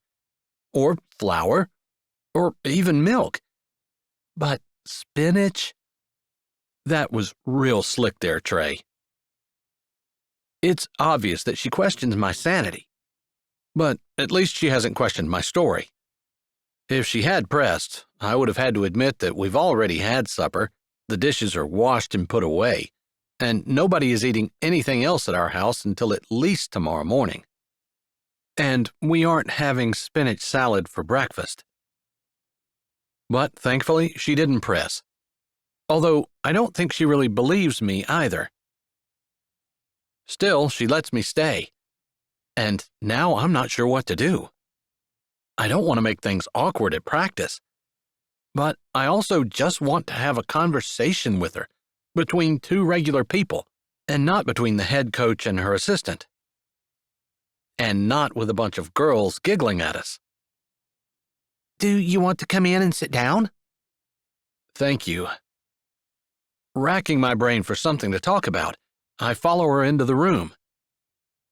Or flour. Or even milk. But spinach? That was real slick there, Trey. It's obvious that she questions my sanity. But at least she hasn't questioned my story. If she had pressed, I would have had to admit that we've already had supper, the dishes are washed and put away, and nobody is eating anything else at our house until at least tomorrow morning. And we aren't having spinach salad for breakfast. But thankfully, she didn't press. Although I don't think she really believes me either. Still, she lets me stay. And now I'm not sure what to do. I don't want to make things awkward at practice. But I also just want to have a conversation with her, between two regular people, and not between the head coach and her assistant. And not with a bunch of girls giggling at us. Do you want to come in and sit down? Thank you. Racking my brain for something to talk about, I follow her into the room.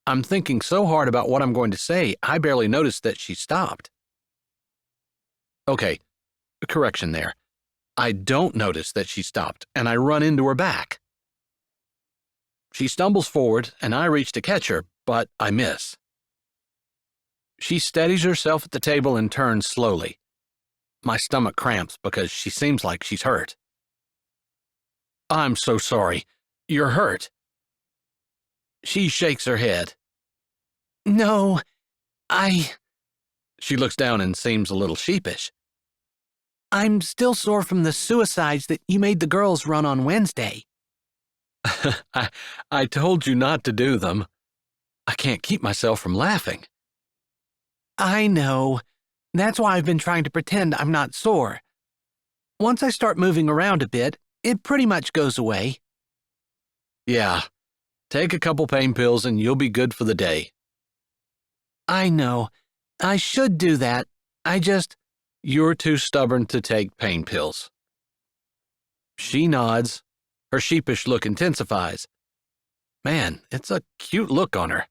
I'm thinking so hard about what I'm going to say, I barely noticed that she stopped. Okay, correction there. I don't notice that she stopped, and I run into her back. She stumbles forward, and I reach to catch her, but I miss. She steadies herself at the table and turns slowly. My stomach cramps because she seems like she's hurt. I'm so sorry. You're hurt. She shakes her head. No, She looks down and seems a little sheepish. I'm still sore from the suicides that you made the girls run on Wednesday. I told you not to do them. I can't keep myself from laughing. I know. That's why I've been trying to pretend I'm not sore. Once I start moving around a bit, it pretty much goes away. Yeah. Take a couple pain pills and you'll be good for the day. I know. I should do that. You're too stubborn to take pain pills. She nods. Her sheepish look intensifies. Man, it's a cute look on her.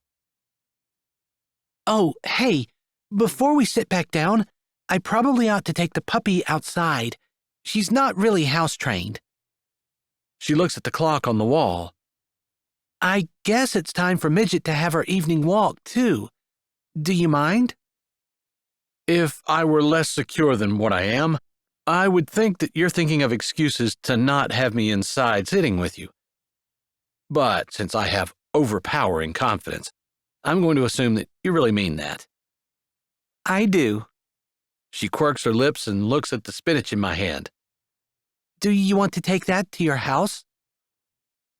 Oh, hey, before we sit back down, I probably ought to take the puppy outside. She's not really house-trained. She looks at the clock on the wall. I guess it's time for Midget to have her evening walk, too. Do you mind? If I were less secure than what I am, I would think that you're thinking of excuses to not have me inside sitting with you. But since I have overpowering confidence, I'm going to assume that you really mean that. I do. She quirks her lips and looks at the spinach in my hand. Do you want to take that to your house?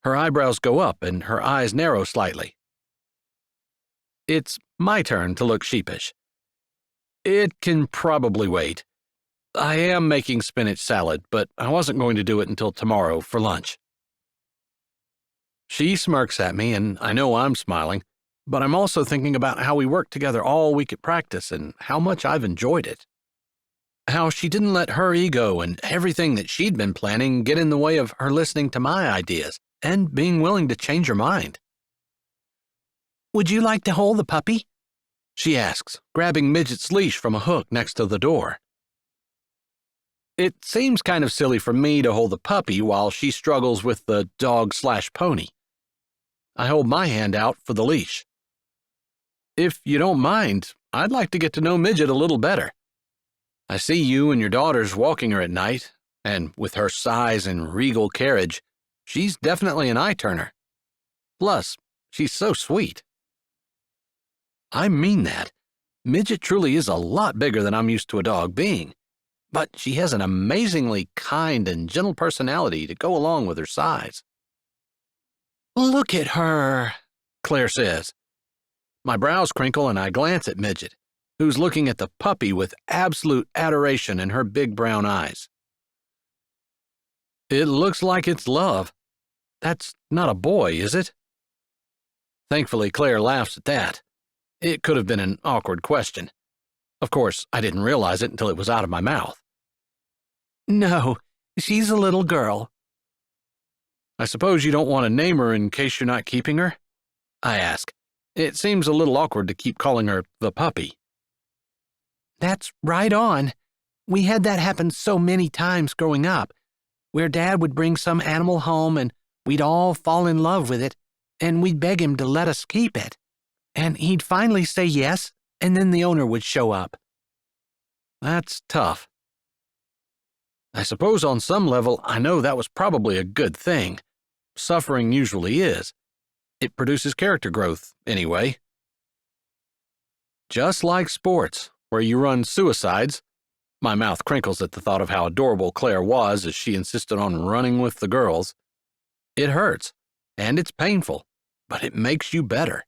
Her eyebrows go up and her eyes narrow slightly. It's my turn to look sheepish. It can probably wait. I am making spinach salad, but I wasn't going to do it until tomorrow for lunch. She smirks at me, and I know I'm smiling, but I'm also thinking about how we worked together all week at practice and how much I've enjoyed it. How she didn't let her ego and everything that she'd been planning get in the way of her listening to my ideas and being willing to change her mind. Would you like to hold the puppy? She asks, grabbing Midget's leash from a hook next to the door. It seems kind of silly for me to hold the puppy while she struggles with the dog/pony. I hold my hand out for the leash. If you don't mind, I'd like to get to know Midget a little better. I see you and your daughters walking her at night, and with her size and regal carriage, she's definitely an eye-turner. Plus, she's so sweet. I mean that. Midget truly is a lot bigger than I'm used to a dog being. But she has an amazingly kind and gentle personality to go along with her size. Look at her, Claire says. My brows crinkle and I glance at Midget, who's looking at the puppy with absolute adoration in her big brown eyes. It looks like it's love. That's not a boy, is it? Thankfully, Claire laughs at that. It could have been an awkward question. Of course, I didn't realize it until it was out of my mouth. No, she's a little girl. I suppose you don't want to name her in case you're not keeping her? I ask. It seems a little awkward to keep calling her the puppy. That's right on. We had that happen so many times growing up, where Dad would bring some animal home and we'd all fall in love with it, and we'd beg him to let us keep it. And he'd finally say yes, and then the owner would show up. That's tough. I suppose on some level I know that was probably a good thing. Suffering usually is. It produces character growth, anyway. Just like sports, where you run suicides. My mouth crinkles at the thought of how adorable Claire was as she insisted on running with the girls. It hurts, and it's painful, but it makes you better.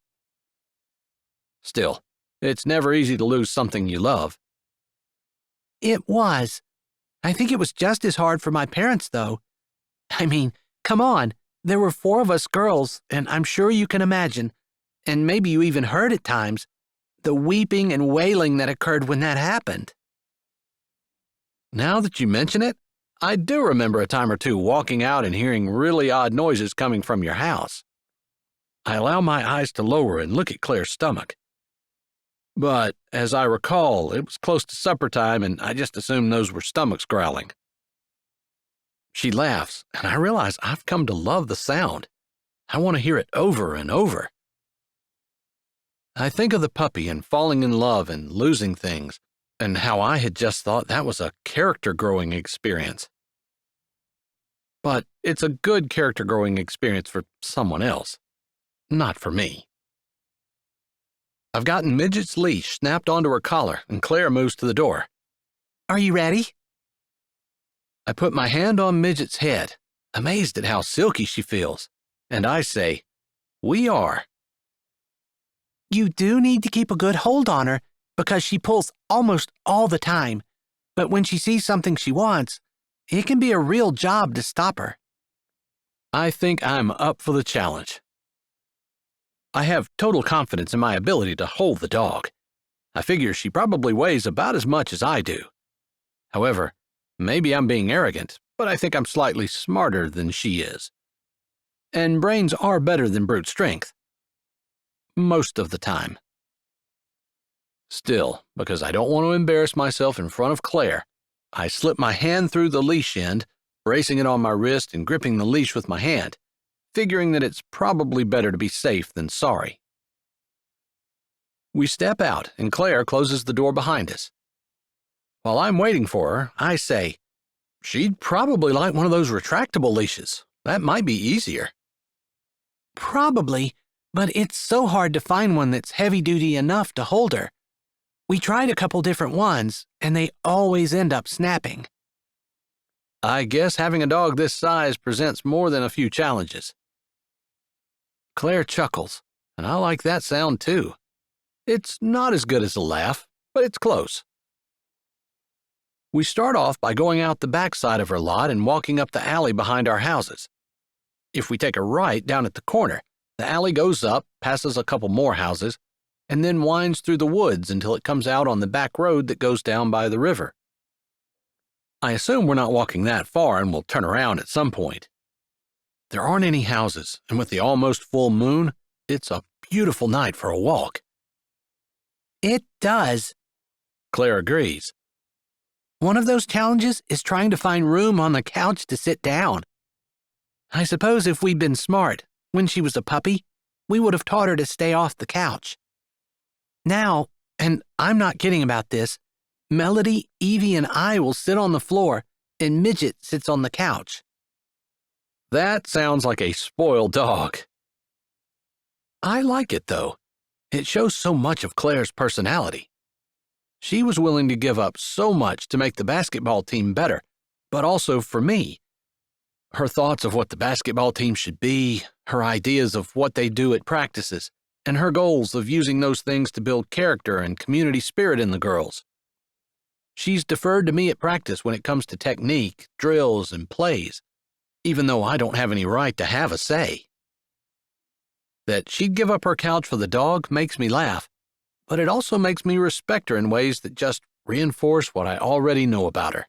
Still, it's never easy to lose something you love. It was. I think it was just as hard for my parents, though. I mean, come on, there were 4 of us girls, and I'm sure you can imagine, and maybe you even heard at times, the weeping and wailing that occurred when that happened. Now that you mention it, I do remember a time or two walking out and hearing really odd noises coming from your house. I allow my eyes to lower and look at Claire's stomach. But, as I recall, it was close to supper time and I just assumed those were stomachs growling. She laughs, and I realize I've come to love the sound. I want to hear it over and over. I think of the puppy and falling in love and losing things, and how I had just thought that was a character-growing experience. But it's a good character-growing experience for someone else, not for me. I've gotten Midget's leash snapped onto her collar, and Claire moves to the door. Are you ready? I put my hand on Midget's head, amazed at how silky she feels, and I say, we are. You do need to keep a good hold on her, because she pulls almost all the time, but when she sees something she wants, it can be a real job to stop her. I think I'm up for the challenge. I have total confidence in my ability to hold the dog. I figure she probably weighs about as much as I do. However, maybe I'm being arrogant, but I think I'm slightly smarter than she is. And brains are better than brute strength. Most of the time. Still, because I don't want to embarrass myself in front of Claire, I slip my hand through the leash end, bracing it on my wrist and gripping the leash with my hand, figuring that it's probably better to be safe than sorry. We step out, and Claire closes the door behind us. While I'm waiting for her, I say, she'd probably like one of those retractable leashes. That might be easier. Probably, but it's so hard to find one that's heavy-duty enough to hold her. We tried a couple different ones, and they always end up snapping. I guess having a dog this size presents more than a few challenges. Claire chuckles, and I like that sound too. It's not as good as a laugh, but it's close. We start off by going out the back side of her lot and walking up the alley behind our houses. If we take a right down at the corner, the alley goes up, passes a couple more houses, and then winds through the woods until it comes out on the back road that goes down by the river. I assume we're not walking that far and we'll turn around at some point. There aren't any houses, and with the almost full moon, it's a beautiful night for a walk. It does. Claire agrees. One of those challenges is trying to find room on the couch to sit down. I suppose if we'd been smart, when she was a puppy, we would have taught her to stay off the couch. Now, and I'm not kidding about this, Melody, Evie, and I will sit on the floor, and Midget sits on the couch. That sounds like a spoiled dog. I like it, though. It shows so much of Claire's personality. She was willing to give up so much to make the basketball team better, but also for me. Her thoughts of what the basketball team should be, her ideas of what they do at practices, and her goals of using those things to build character and community spirit in the girls. She's deferred to me at practice when it comes to technique, drills, and plays, even though I don't have any right to have a say. That she'd give up her couch for the dog makes me laugh, but it also makes me respect her in ways that just reinforce what I already know about her.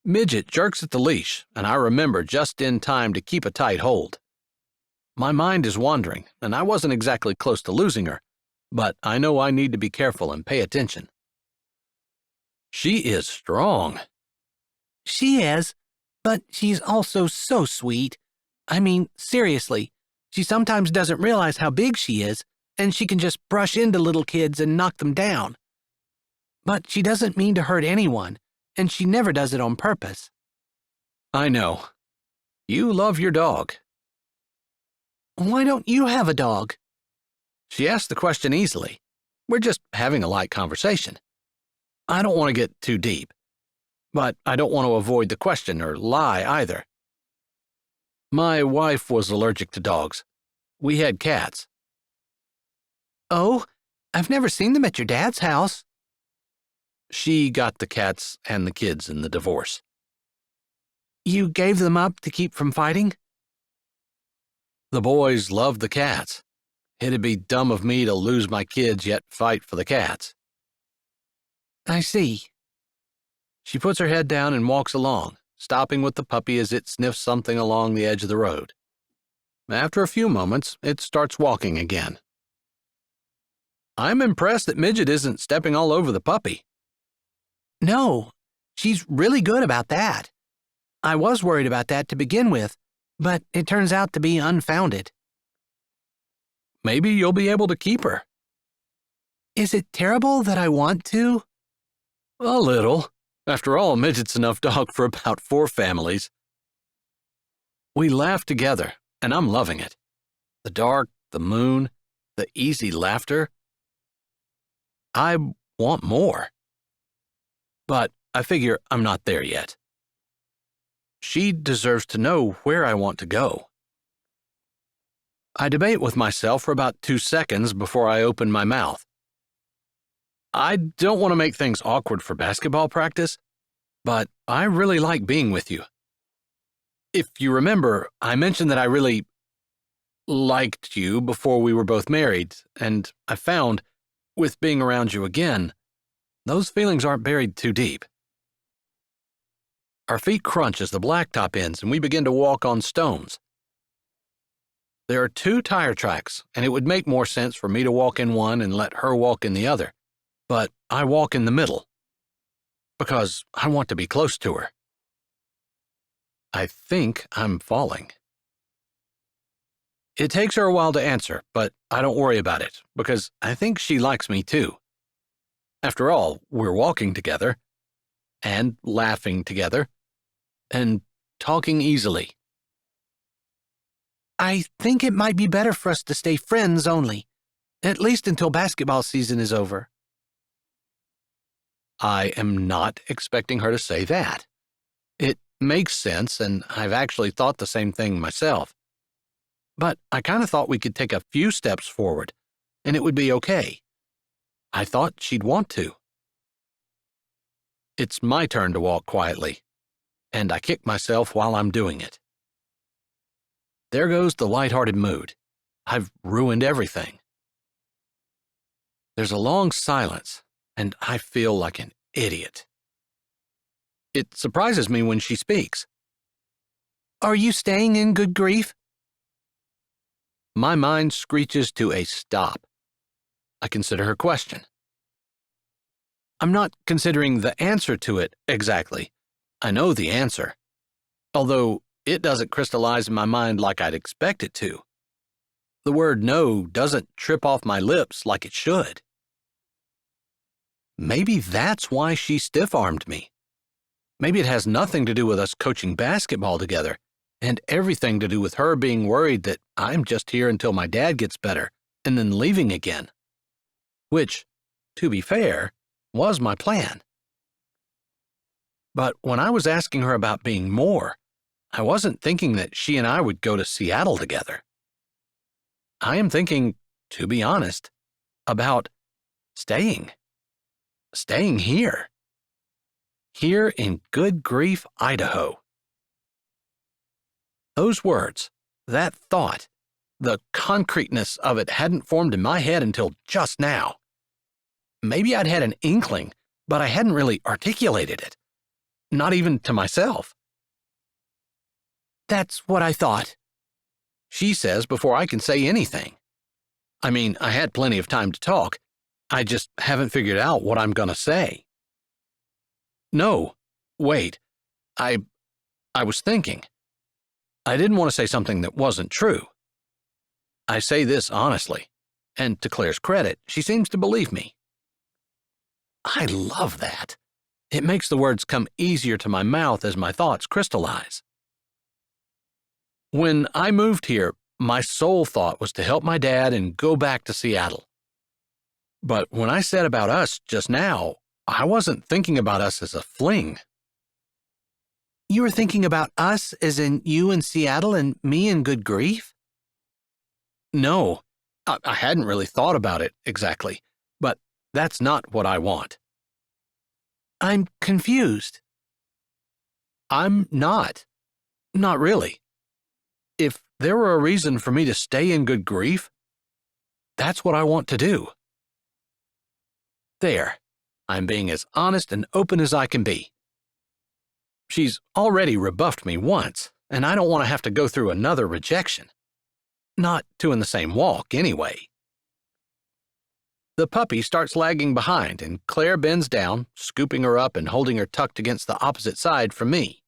Midget jerks at the leash, and I remember just in time to keep a tight hold. My mind is wandering, and I wasn't exactly close to losing her, but I know I need to be careful and pay attention. She is strong. She is, but she's also so sweet. I mean, seriously, she sometimes doesn't realize how big she is, and she can just brush into little kids and knock them down. But she doesn't mean to hurt anyone, and she never does it on purpose. I know. You love your dog. Why don't you have a dog? She asked the question easily. We're just having a light conversation. I don't want to get too deep, but I don't want to avoid the question or lie either. My wife was allergic to dogs. We had cats. Oh, I've never seen them at your dad's house. She got the cats and the kids in the divorce. You gave them up to keep from fighting? The boys loved the cats. It'd be dumb of me to lose my kids yet fight for the cats. I see. She puts her head down and walks along, stopping with the puppy as it sniffs something along the edge of the road. After a few moments, it starts walking again. I'm impressed that Midget isn't stepping all over the puppy. No, she's really good about that. I was worried about that to begin with, but it turns out to be unfounded. Maybe you'll be able to keep her. Is it terrible that I want to? A little. After all, Midget's enough dog for about 4 families. We laugh together, and I'm loving it. The dark, the moon, the easy laughter. I want more. But I figure I'm not there yet. She deserves to know where I want to go. I debate with myself for about 2 seconds before I open my mouth. I don't want to make things awkward for basketball practice, but I really like being with you. If you remember, I mentioned that I really liked you before we were both married, and I found, with being around you again, those feelings aren't buried too deep. Our feet crunch as the blacktop ends and we begin to walk on stones. There are 2 tire tracks, and it would make more sense for me to walk in one and let her walk in the other, but I walk in the middle because I want to be close to her. I think I'm falling. It takes her a while to answer, but I don't worry about it because I think she likes me too. After all, we're walking together, and laughing together, and talking easily. I think it might be better for us to stay friends only, at least until basketball season is over. I am not expecting her to say that. It makes sense, and I've actually thought the same thing myself. But I kind of thought we could take a few steps forward, and it would be okay. I thought she'd want to. It's my turn to walk quietly, and I kick myself while I'm doing it. There goes the lighthearted mood. I've ruined everything. There's a long silence, and I feel like an idiot. It surprises me when she speaks. Are you staying in good grief? My mind screeches to a stop. I consider her question. I'm not considering the answer to it exactly. I know the answer, although it doesn't crystallize in my mind like I'd expect it to. The word no doesn't trip off my lips like it should. Maybe that's why she stiff-armed me. Maybe it has nothing to do with us coaching basketball together, and everything to do with her being worried that I'm just here until my dad gets better, and then leaving again. Which, to be fair, was my plan. But when I was asking her about being more, I wasn't thinking that she and I would go to Seattle together. I am thinking, to be honest, about staying. Staying here. Here in Good Grief, Idaho. Those words, that thought, the concreteness of it hadn't formed in my head until just now. Maybe I'd had an inkling, but I hadn't really articulated it. Not even to myself. That's what I thought, she says before I can say anything. I mean, I had plenty of time to talk. I just haven't figured out what I'm gonna say. No, wait. I was thinking. I didn't want to say something that wasn't true. I say this honestly, and to Claire's credit, she seems to believe me. I love that. It makes the words come easier to my mouth as my thoughts crystallize. When I moved here, my sole thought was to help my dad and go back to Seattle. But when I said about us just now, I wasn't thinking about us as a fling. You were thinking about us as in you in Seattle and me in Good Grief? No, I hadn't really thought about it exactly, but that's not what I want. I'm confused. I'm not. Not really. If there were a reason for me to stay in Good Grief, that's what I want to do. There. I'm being as honest and open as I can be. She's already rebuffed me once, and I don't want to have to go through another rejection. Not two in the same walk, anyway. The puppy starts lagging behind, and Claire bends down, scooping her up and holding her tucked against the opposite side from me.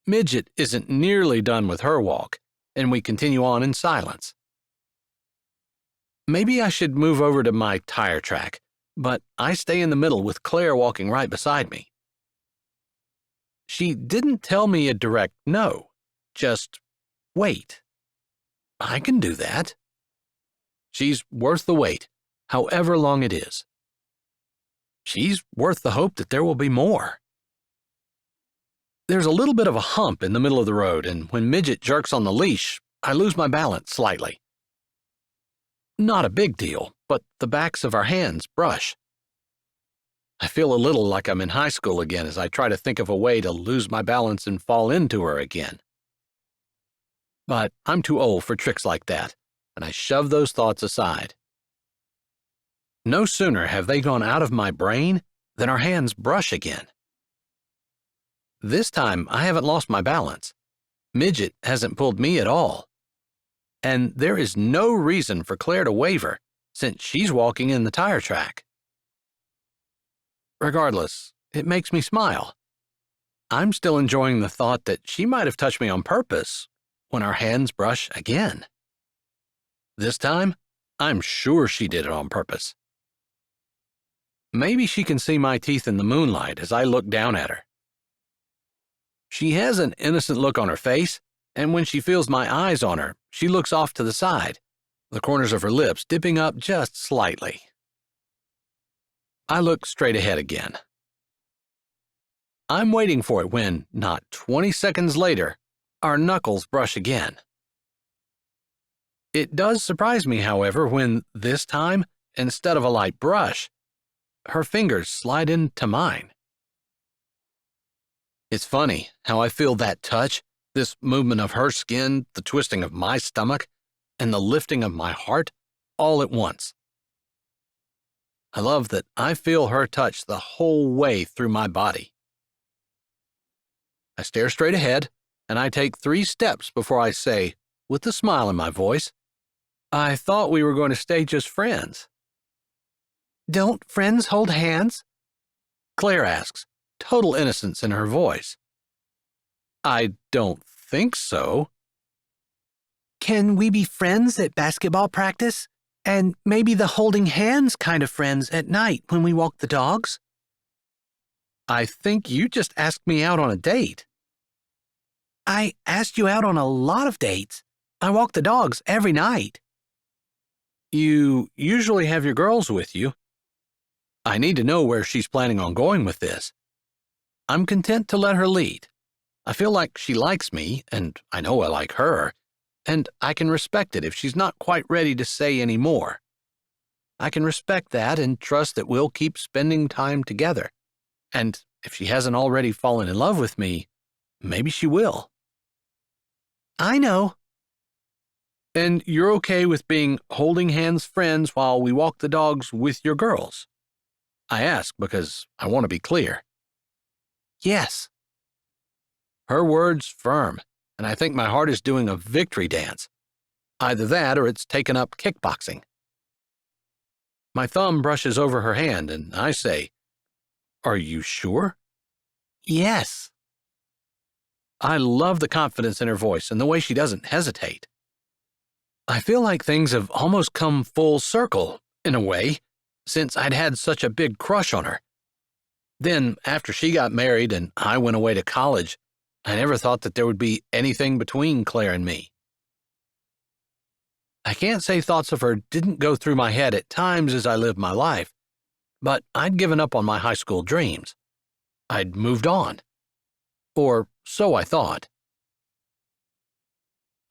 Midget isn't nearly done with her walk, and we continue on in silence. Maybe I should move over to my tire track, but I stay in the middle with Claire walking right beside me. She didn't tell me a direct no, just wait. I can do that. She's worth the wait, however long it is. She's worth the hope that there will be more. There's a little bit of a hump in the middle of the road, and when Midget jerks on the leash, I lose my balance slightly. Not a big deal, but the backs of our hands brush. I feel a little like I'm in high school again as I try to think of a way to lose my balance and fall into her again. But I'm too old for tricks like that, and I shove those thoughts aside. No sooner have they gone out of my brain than our hands brush again. This time, I haven't lost my balance. Midget hasn't pulled me at all. And there is no reason for Claire to waver, since she's walking in the tire track. Regardless, it makes me smile. I'm still enjoying the thought that she might have touched me on purpose when our hands brush again. This time, I'm sure she did it on purpose. Maybe she can see my teeth in the moonlight as I look down at her. She has an innocent look on her face, and when she feels my eyes on her, she looks off to the side, the corners of her lips dipping up just slightly. I look straight ahead again. I'm waiting for it when, not 20 seconds later, our knuckles brush again. It does surprise me, however, when, this time, instead of a light brush, her fingers slide into mine. It's funny how I feel that touch, this movement of her skin, the twisting of my stomach, and the lifting of my heart, all at once. I love that I feel her touch the whole way through my body. I stare straight ahead, and I take 3 steps before I say, with a smile in my voice, I thought we were going to stay just friends. Don't friends hold hands? Claire asks, total innocence in her voice. I don't think so. Can we be friends at basketball practice? And maybe the holding hands kind of friends at night when we walk the dogs? I think you just asked me out on a date. I asked you out on a lot of dates. I walk the dogs every night. You usually have your girls with you. I need to know where she's planning on going with this. I'm content to let her lead. I feel like she likes me, and I know I like her, and I can respect it if she's not quite ready to say any more. I can respect that and trust that we'll keep spending time together. And if she hasn't already fallen in love with me, maybe she will. I know. And you're okay with being holding hands friends while we walk the dogs with your girls? I ask because I want to be clear. Yes. Her words firm, and I think my heart is doing a victory dance. Either that or it's taken up kickboxing. My thumb brushes over her hand, and I say, "Are you sure?" Yes. I love the confidence in her voice and the way she doesn't hesitate. I feel like things have almost come full circle, in a way, since I'd had such a big crush on her. Then, after she got married and I went away to college, I never thought that there would be anything between Claire and me. I can't say thoughts of her didn't go through my head at times as I lived my life, but I'd given up on my high school dreams. I'd moved on. Or so I thought.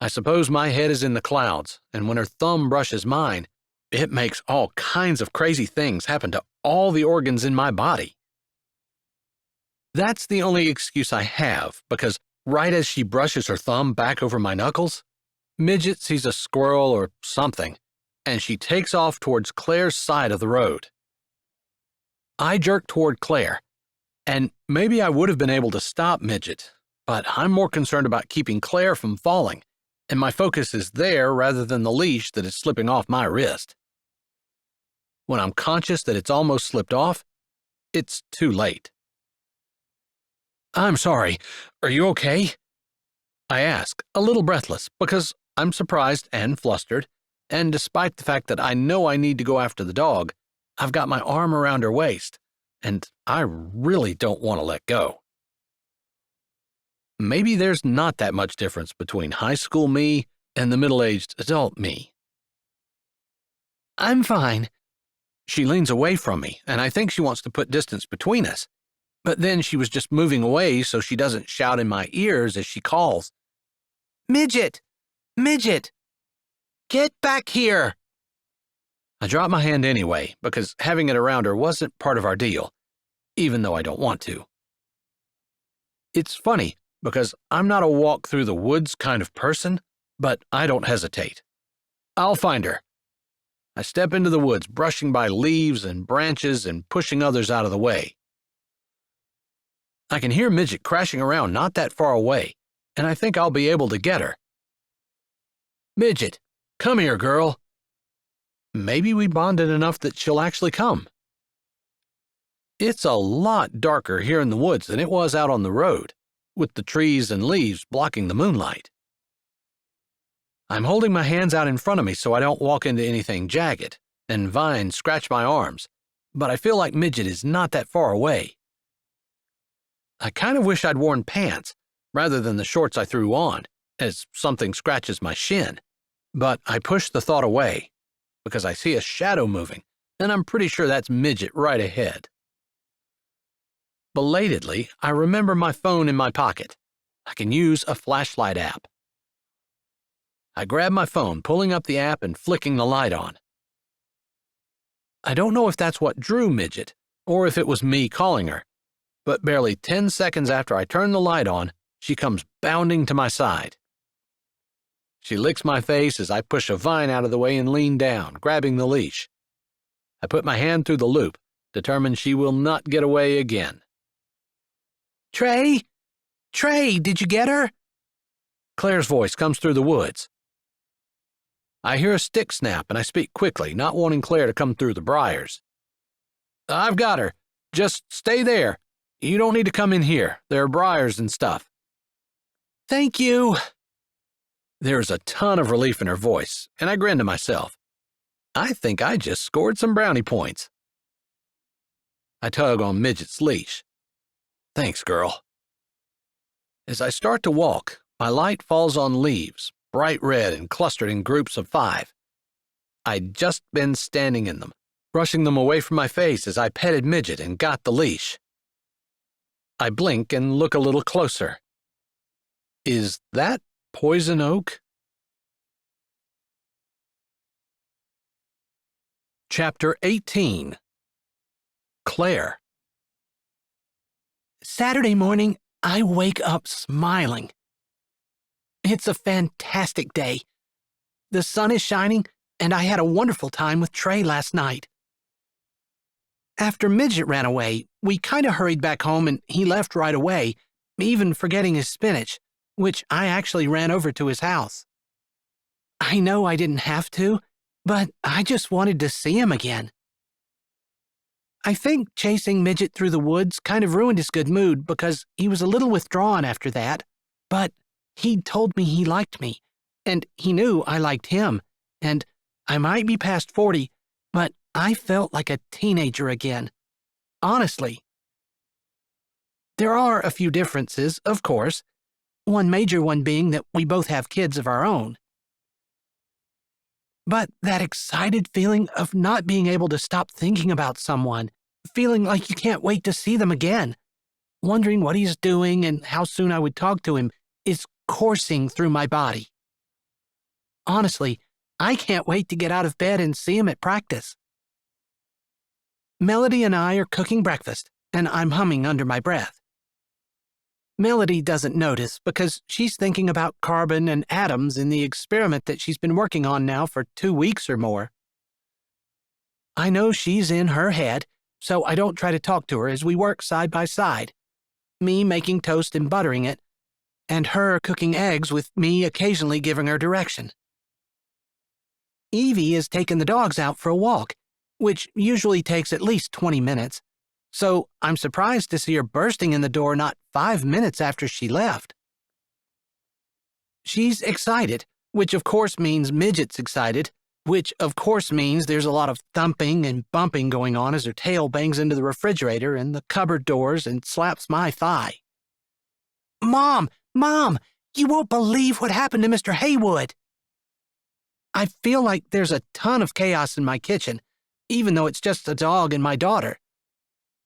I suppose my head is in the clouds, and when her thumb brushes mine, it makes all kinds of crazy things happen to all the organs in my body. That's the only excuse I have, because right as she brushes her thumb back over my knuckles, Midget sees a squirrel or something, and she takes off towards Claire's side of the road. I jerk toward Claire, and maybe I would have been able to stop Midget, but I'm more concerned about keeping Claire from falling, and my focus is there rather than the leash that is slipping off my wrist. When I'm conscious that it's almost slipped off, it's too late. "I'm sorry. Are you okay?" I ask, a little breathless, because I'm surprised and flustered, and despite the fact that I know I need to go after the dog, I've got my arm around her waist, and I really don't want to let go. Maybe there's not that much difference between high school me and the middle-aged adult me. I'm fine. She leans away from me, and I think she wants to put distance between us. But then she was just moving away so she doesn't shout in my ears as she calls, Midget! Midget! Get back here! I drop my hand anyway, because having it around her wasn't part of our deal, even though I don't want to. It's funny, because I'm not a walk-through-the-woods kind of person, but I don't hesitate. I'll find her. I step into the woods, brushing by leaves and branches and pushing others out of the way. I can hear Midget crashing around not that far away, and I think I'll be able to get her. "Midget, come here, girl." Maybe we bonded enough that she'll actually come. It's a lot darker here in the woods than it was out on the road, with the trees and leaves blocking the moonlight. I'm holding my hands out in front of me so I don't walk into anything jagged, and vines scratch my arms, but I feel like Midget is not that far away. I kind of wish I'd worn pants, rather than the shorts I threw on, as something scratches my shin, but I push the thought away, because I see a shadow moving, and I'm pretty sure that's Midget right ahead. Belatedly, I remember my phone in my pocket. I can use a flashlight app. I grab my phone, pulling up the app and flicking the light on. I don't know if that's what drew Midget, or if it was me calling her, but barely 10 seconds after I turn the light on, she comes bounding to my side. She licks my face as I push a vine out of the way and lean down, grabbing the leash. I put my hand through the loop, determined she will not get away again. Trey? Trey, did you get her? Claire's voice comes through the woods. I hear a stick snap and I speak quickly, not wanting Claire to come through the briars. "I've got her. Just stay there. You don't need to come in here. There are briars and stuff." Thank you. There's a ton of relief in her voice, and I grin to myself. I think I just scored some brownie points. I tug on Midget's leash. "Thanks, girl." As I start to walk, my light falls on leaves, bright red and clustered in groups of 5. I'd just been standing in them, brushing them away from my face as I petted Midget and got the leash. I blink and look a little closer. Is that poison oak? Chapter 18. Claire. Saturday morning, I wake up smiling. It's a fantastic day. The sun is shining, and I had a wonderful time with Trey last night. After Midget ran away, we kind of hurried back home and he left right away, even forgetting his spinach, which I actually ran over to his house. I know I didn't have to, but I just wanted to see him again. I think chasing Midget through the woods kind of ruined his good mood because he was a little withdrawn after that, but he'd told me he liked me, and he knew I liked him, and I might be past 40, but I felt like a teenager again. Honestly. There are a few differences, of course, one major one being that we both have kids of our own. But that excited feeling of not being able to stop thinking about someone, feeling like you can't wait to see them again, wondering what he's doing and how soon I would talk to him, is coursing through my body. Honestly, I can't wait to get out of bed and see him at practice. Melody and I are cooking breakfast, and I'm humming under my breath. Melody doesn't notice because she's thinking about carbon and atoms in the experiment that she's been working on now for 2 weeks or more. I know she's in her head, so I don't try to talk to her as we work side by side, me making toast and buttering it, and her cooking eggs with me occasionally giving her direction. Evie has taken the dogs out for a walk, which usually takes at least 20 minutes, so I'm surprised to see her bursting in the door not 5 minutes after she left. She's excited, which of course means Midget's excited, which of course means there's a lot of thumping and bumping going on as her tail bangs into the refrigerator and the cupboard doors and slaps my thigh. Mom! You won't believe what happened to Mr. Haywood! I feel like there's a ton of chaos in my kitchen, even though it's just a dog and my daughter.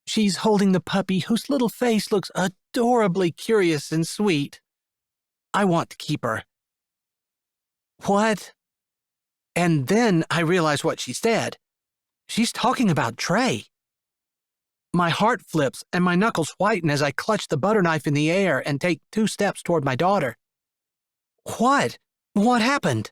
She's holding the puppy whose little face looks adorably curious and sweet. I want to keep her. What? And then I realize what she said. She's talking about Trey. My heart flips and my knuckles whiten as I clutch the butter knife in the air and take 2 steps toward my daughter. What? What happened?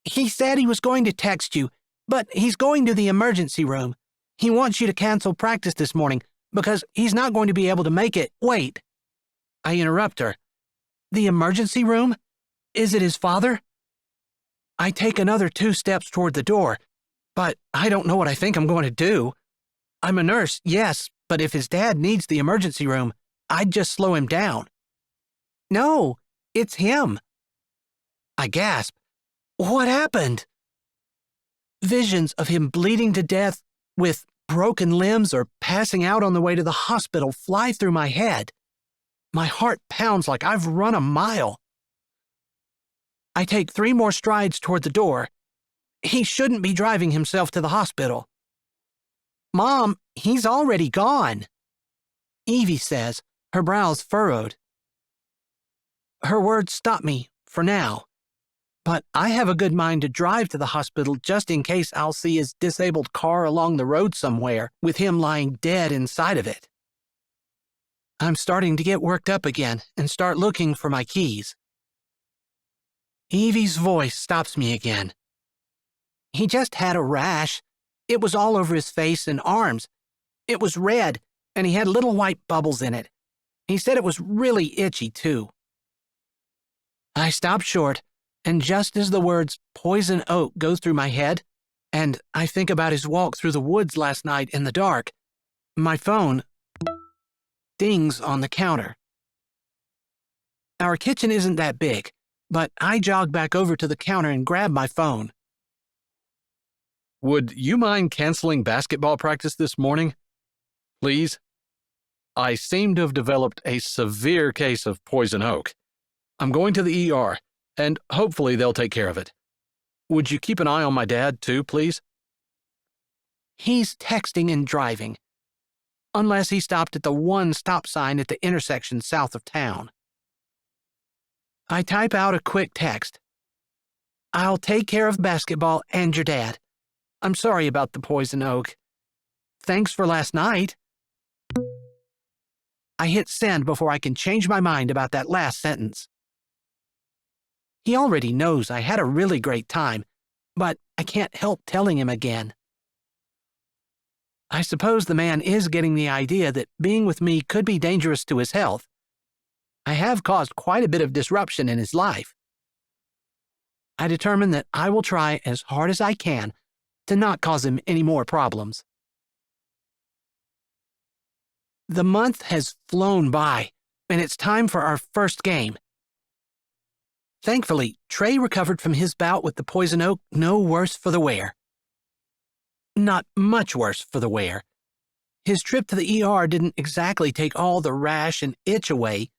He said he was going to text you, but he's going to the emergency room. He wants you to cancel practice this morning because he's not going to be able to make it. Wait. I interrupt her. The emergency room? Is it his father? I take another 2 steps toward the door, but I don't know what I think I'm going to do. I'm a nurse, yes, but if his dad needs the emergency room, I'd just slow him down. No, it's him. I gasp. What happened? Visions of him bleeding to death with broken limbs or passing out on the way to the hospital fly through my head. My heart pounds like I've run a mile. I take 3 more strides toward the door. He shouldn't be driving himself to the hospital. Mom, he's already gone, Evie says, her brows furrowed. Her words stop me, for now. But I have a good mind to drive to the hospital just in case I'll see his disabled car along the road somewhere, with him lying dead inside of it. I'm starting to get worked up again and start looking for my keys. Evie's voice stops me again. He just had a rash. It was all over his face and arms. It was red, and he had little white bubbles in it. He said it was really itchy, too. I stop short, and just as the words poison oak go through my head, and I think about his walk through the woods last night in the dark, my phone dings on the counter. Our kitchen isn't that big, but I jog back over to the counter and grab my phone. Would you mind canceling basketball practice this morning? Please? I seem to have developed a severe case of poison oak. I'm going to the ER, and hopefully they'll take care of it. Would you keep an eye on my dad, too, please? He's texting and driving, unless he stopped at the one stop sign at the intersection south of town. I type out a quick text. I'll take care of basketball and your dad. I'm sorry about the poison oak. Thanks for last night. I hit send before I can change my mind about that last sentence. He already knows I had a really great time, but I can't help telling him again. I suppose the man is getting the idea that being with me could be dangerous to his health. I have caused quite a bit of disruption in his life. I determine that I will try as hard as I can to not cause him any more problems. The month has flown by, and it's time for our first game. Thankfully, Trey recovered from his bout with the poison oak no worse for the wear. Not much worse for the wear. His trip to the ER didn't exactly take all the rash and itch away,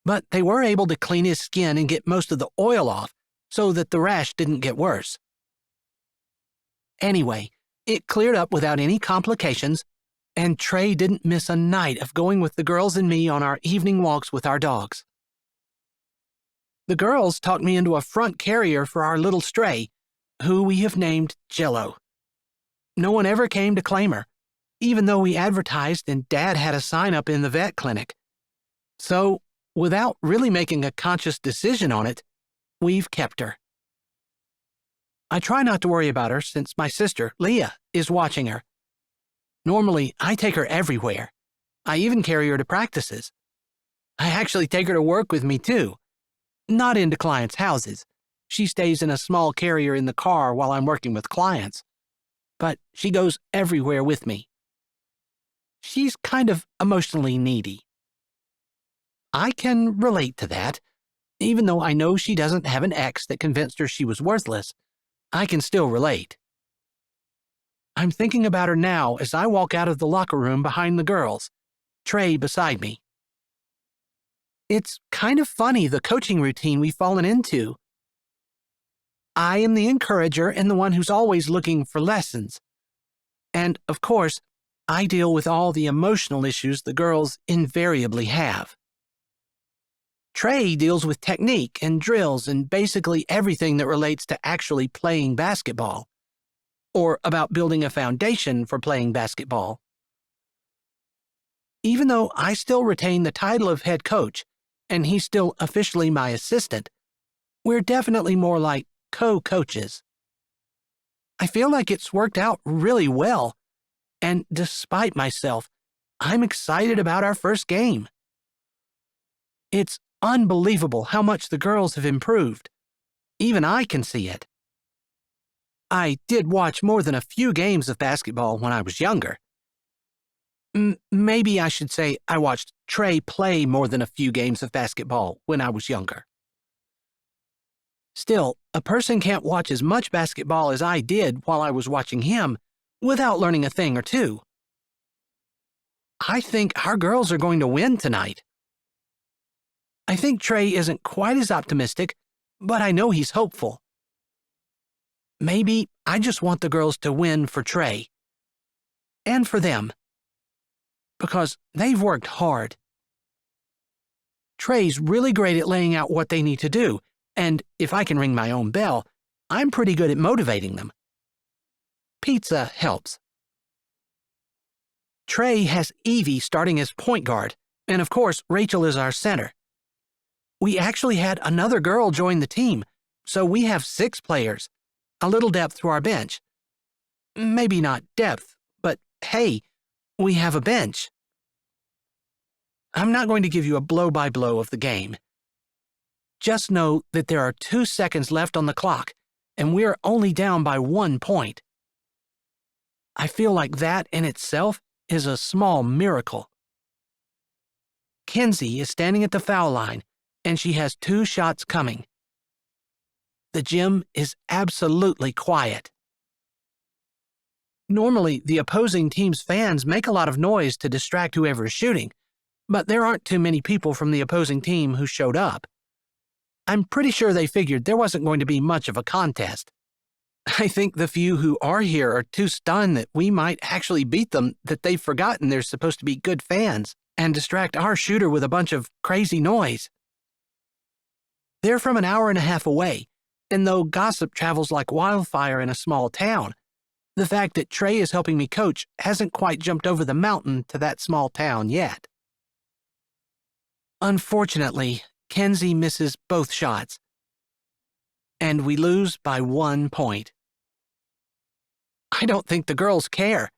but they were able to clean his skin and get most of the oil off so that the rash didn't get worse. Anyway, it cleared up without any complications, and Trey didn't miss a night of going with the girls and me on our evening walks with our dogs. The girls talked me into a front carrier for our little stray, who we have named Jello. No one ever came to claim her, even though we advertised and Dad had a sign up in the vet clinic. So, without really making a conscious decision on it, we've kept her. I try not to worry about her since my sister, Leah, is watching her. Normally, I take her everywhere. I even carry her to practices. I actually take her to work with me, too. Not into clients' houses. She stays in a small carrier in the car while I'm working with clients. But she goes everywhere with me. She's kind of emotionally needy. I can relate to that. Even though I know she doesn't have an ex that convinced her she was worthless, I can still relate. I'm thinking about her now as I walk out of the locker room behind the girls, Trey beside me. It's kind of funny, the coaching routine we've fallen into. I am the encourager and the one who's always looking for lessons. And, of course, I deal with all the emotional issues the girls invariably have. Trey deals with technique and drills and basically everything that relates to actually playing basketball, or about building a foundation for playing basketball. Even though I still retain the title of head coach, and he's still officially my assistant, we're definitely more like co-coaches. I feel like it's worked out really well, and despite myself, I'm excited about our first game. It's unbelievable how much the girls have improved. Even I can see it. I did watch more than a few games of basketball when I was younger. Maybe I should say I watched Trey play more than a few games of basketball when I was younger. Still, a person can't watch as much basketball as I did while I was watching him without learning a thing or two. I think our girls are going to win tonight. I think Trey isn't quite as optimistic, but I know he's hopeful. Maybe I just want the girls to win for Trey. And for them. Because they've worked hard. Trey's really great at laying out what they need to do, and if I can ring my own bell, I'm pretty good at motivating them. Pizza helps. Trey has Evie starting as point guard, and of course, Rachel is our center. We actually had another girl join the team, so we have 6 players, a little depth to our bench. Maybe not depth, but hey, we have a bench. I'm not going to give you a blow-by-blow of the game. Just know that there are 2 seconds left on the clock, and we're only down by 1 point. I feel like that in itself is a small miracle. Kenzie is standing at the foul line, and she has 2 shots coming. The gym is absolutely quiet. Normally, the opposing team's fans make a lot of noise to distract whoever is shooting, but there aren't too many people from the opposing team who showed up. I'm pretty sure they figured there wasn't going to be much of a contest. I think the few who are here are too stunned that we might actually beat them that they've forgotten they're supposed to be good fans and distract our shooter with a bunch of crazy noise. They're from an hour and a half away, and though gossip travels like wildfire in a small town, the fact that Trey is helping me coach hasn't quite jumped over the mountain to that small town yet. Unfortunately, Kenzie misses both shots, and we lose by 1 point. I don't think the girls care.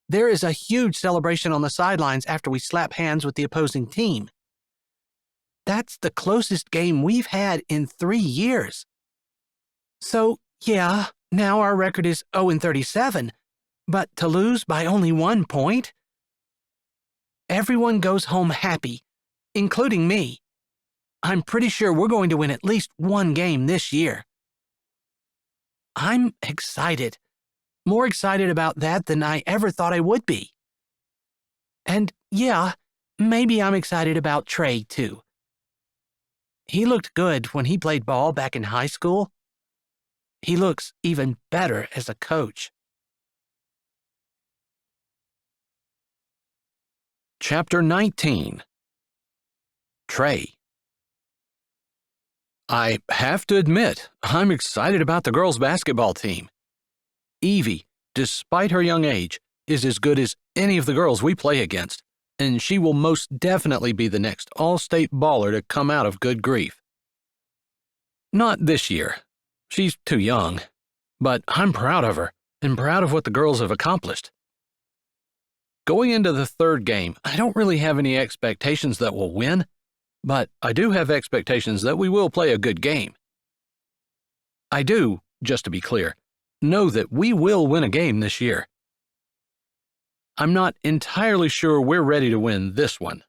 There is a huge celebration on the sidelines after we slap hands with the opposing team. That's the closest game we've had in 3 years. So, yeah, now our record is 0-37, but to lose by only 1 point? Everyone goes home happy, including me. I'm pretty sure we're going to win at least 1 game this year. I'm excited. More excited about that than I ever thought I would be. And yeah, maybe I'm excited about Trey too. He looked good when he played ball back in high school. He looks even better as a coach. Chapter 19. Trey. I have to admit, I'm excited about the girls' basketball team. Evie, despite her young age, is as good as any of the girls we play against, and she will most definitely be the next all-state baller to come out of Good Grief. Not this year. She's too young, but I'm proud of her and proud of what the girls have accomplished. Going into the third game, I don't really have any expectations that we'll win, but I do have expectations that we will play a good game. I do, just to be clear, know that we will win a game this year. I'm not entirely sure we're ready to win this one.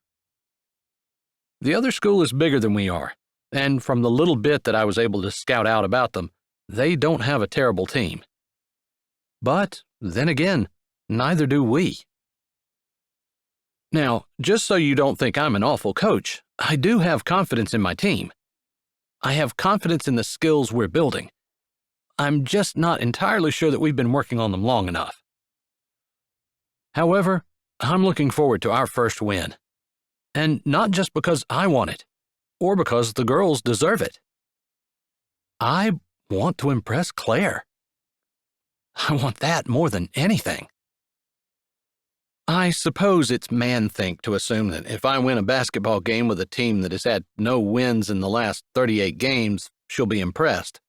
The other school is bigger than we are, and from the little bit that I was able to scout out about them, they don't have a terrible team. But, then again, neither do we. Now, just so you don't think I'm an awful coach, I do have confidence in my team. I have confidence in the skills we're building. I'm just not entirely sure that we've been working on them long enough. However, I'm looking forward to our first win. And not just because I want it, or because the girls deserve it. I want to impress Claire. I want that more than anything. I suppose it's man-think to assume that if I win a basketball game with a team that has had no wins in the last 38 games, she'll be impressed.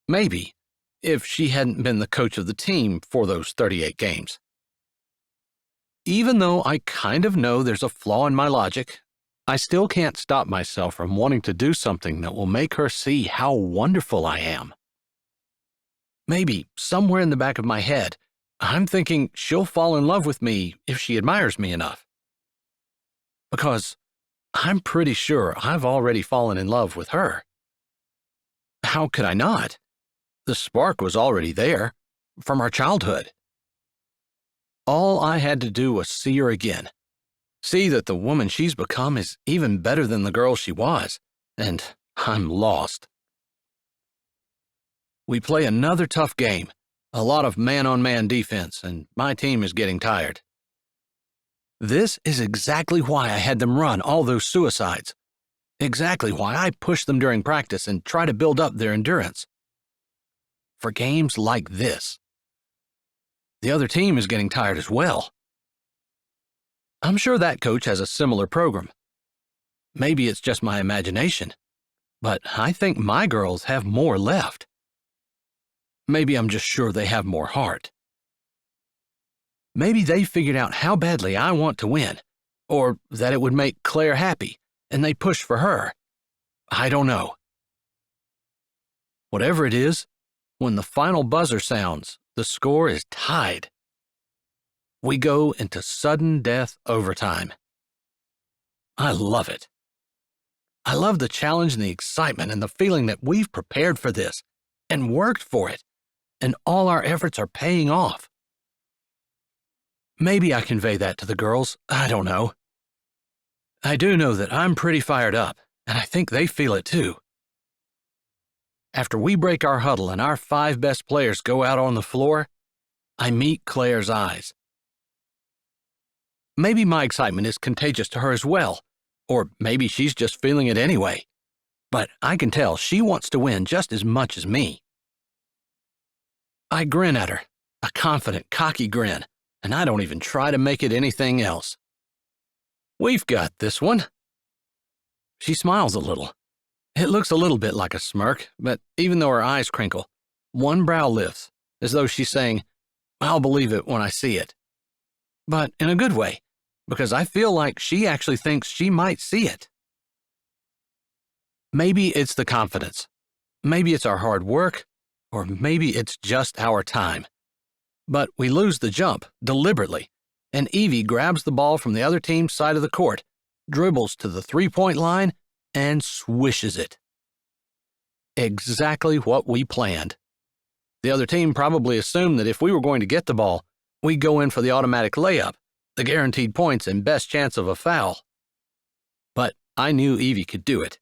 Maybe, if she hadn't been the coach of the team for those 38 games. Even though I kind of know there's a flaw in my logic, I still can't stop myself from wanting to do something that will make her see how wonderful I am. Maybe, somewhere in the back of my head, I'm thinking she'll fall in love with me if she admires me enough. Because I'm pretty sure I've already fallen in love with her. How could I not? The spark was already there, from our childhood. All I had to do was see her again, see that the woman she's become is even better than the girl she was, and I'm lost. We play another tough game, a lot of man-on-man defense, and my team is getting tired. This is exactly why I had them run all those suicides, exactly why I push them during practice and try to build up their endurance. For games like this. The other team is getting tired as well. I'm sure that coach has a similar program. Maybe it's just my imagination, but I think my girls have more left. Maybe I'm just sure they have more heart. Maybe they figured out how badly I want to win, or that it would make Claire happy, and they push for her. I don't know. Whatever it is, when the final buzzer sounds, the score is tied. We go into sudden death overtime. I love it. I love the challenge and the excitement and the feeling that we've prepared for this and worked for it, and all our efforts are paying off. Maybe I convey that to the girls, I don't know. I do know that I'm pretty fired up, and I think they feel it too. after we break our huddle and our 5 best players go out on the floor, I meet Claire's eyes. Maybe my excitement is contagious to her as well, or maybe she's just feeling it anyway. But I can tell she wants to win just as much as me. I grin at her, a confident, cocky grin, and I don't even try to make it anything else. "We've got this one." She smiles a little. It looks a little bit like a smirk, but even though her eyes crinkle, one brow lifts, as though she's saying, "I'll believe it when I see it." But in a good way, because I feel like she actually thinks she might see it. Maybe it's the confidence. Maybe it's our hard work, or maybe it's just our time. But we lose the jump, deliberately, and Evie grabs the ball from the other team's side of the court, dribbles to the 3-point line, and swishes it. Exactly what we planned. The other team probably assumed that if we were going to get the ball, we'd go in for the automatic layup, the guaranteed points and best chance of a foul. But I knew Evie could do it.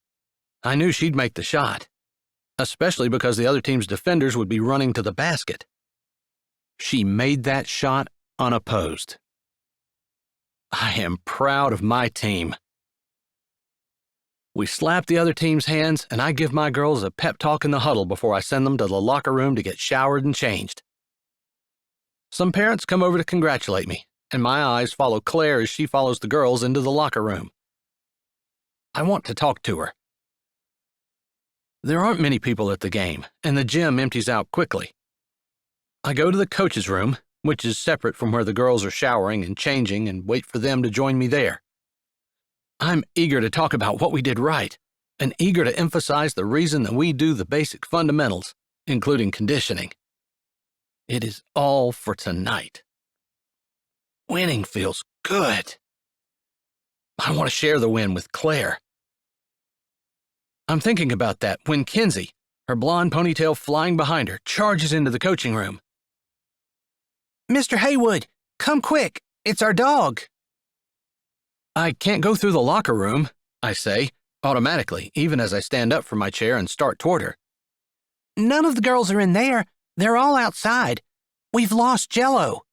I knew she'd make the shot, especially because the other team's defenders would be running to the basket. She made that shot unopposed. I am proud of my team. We slap the other team's hands, and I give my girls a pep talk in the huddle before I send them to the locker room to get showered and changed. Some parents come over to congratulate me, and my eyes follow Claire as she follows the girls into the locker room. I want to talk to her. There aren't many people at the game, and the gym empties out quickly. I go to the coach's room, which is separate from where the girls are showering and changing, and wait for them to join me there. I'm eager to talk about what we did right, and eager to emphasize the reason that we do the basic fundamentals, including conditioning. It is all for tonight. Winning feels good. I want to share the win with Claire. I'm thinking about that when Kinsey, her blonde ponytail flying behind her, charges into the coaching room. "Mr. Haywood, come quick, it's our dog." I can't go through the locker room, I say, automatically, even as I stand up from my chair and start toward her. "None of the girls are in there. They're all outside. We've lost Jello."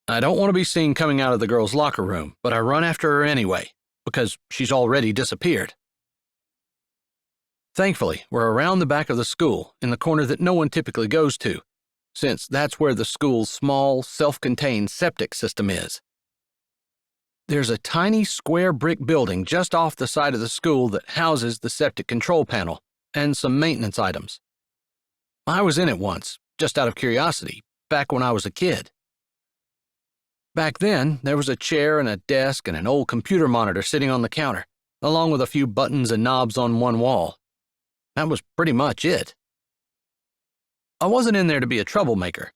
I don't want to be seen coming out of the girls' locker room, but I run after her anyway, because she's already disappeared. Thankfully, we're around the back of the school, in the corner that no one typically goes to, since that's where the school's small, self-contained septic system is. There's a tiny square brick building just off the side of the school that houses the septic control panel and some maintenance items. I was in it once, just out of curiosity, back when I was a kid. Back then, there was a chair and a desk and an old computer monitor sitting on the counter, along with a few buttons and knobs on one wall. That was pretty much it. I wasn't in there to be a troublemaker.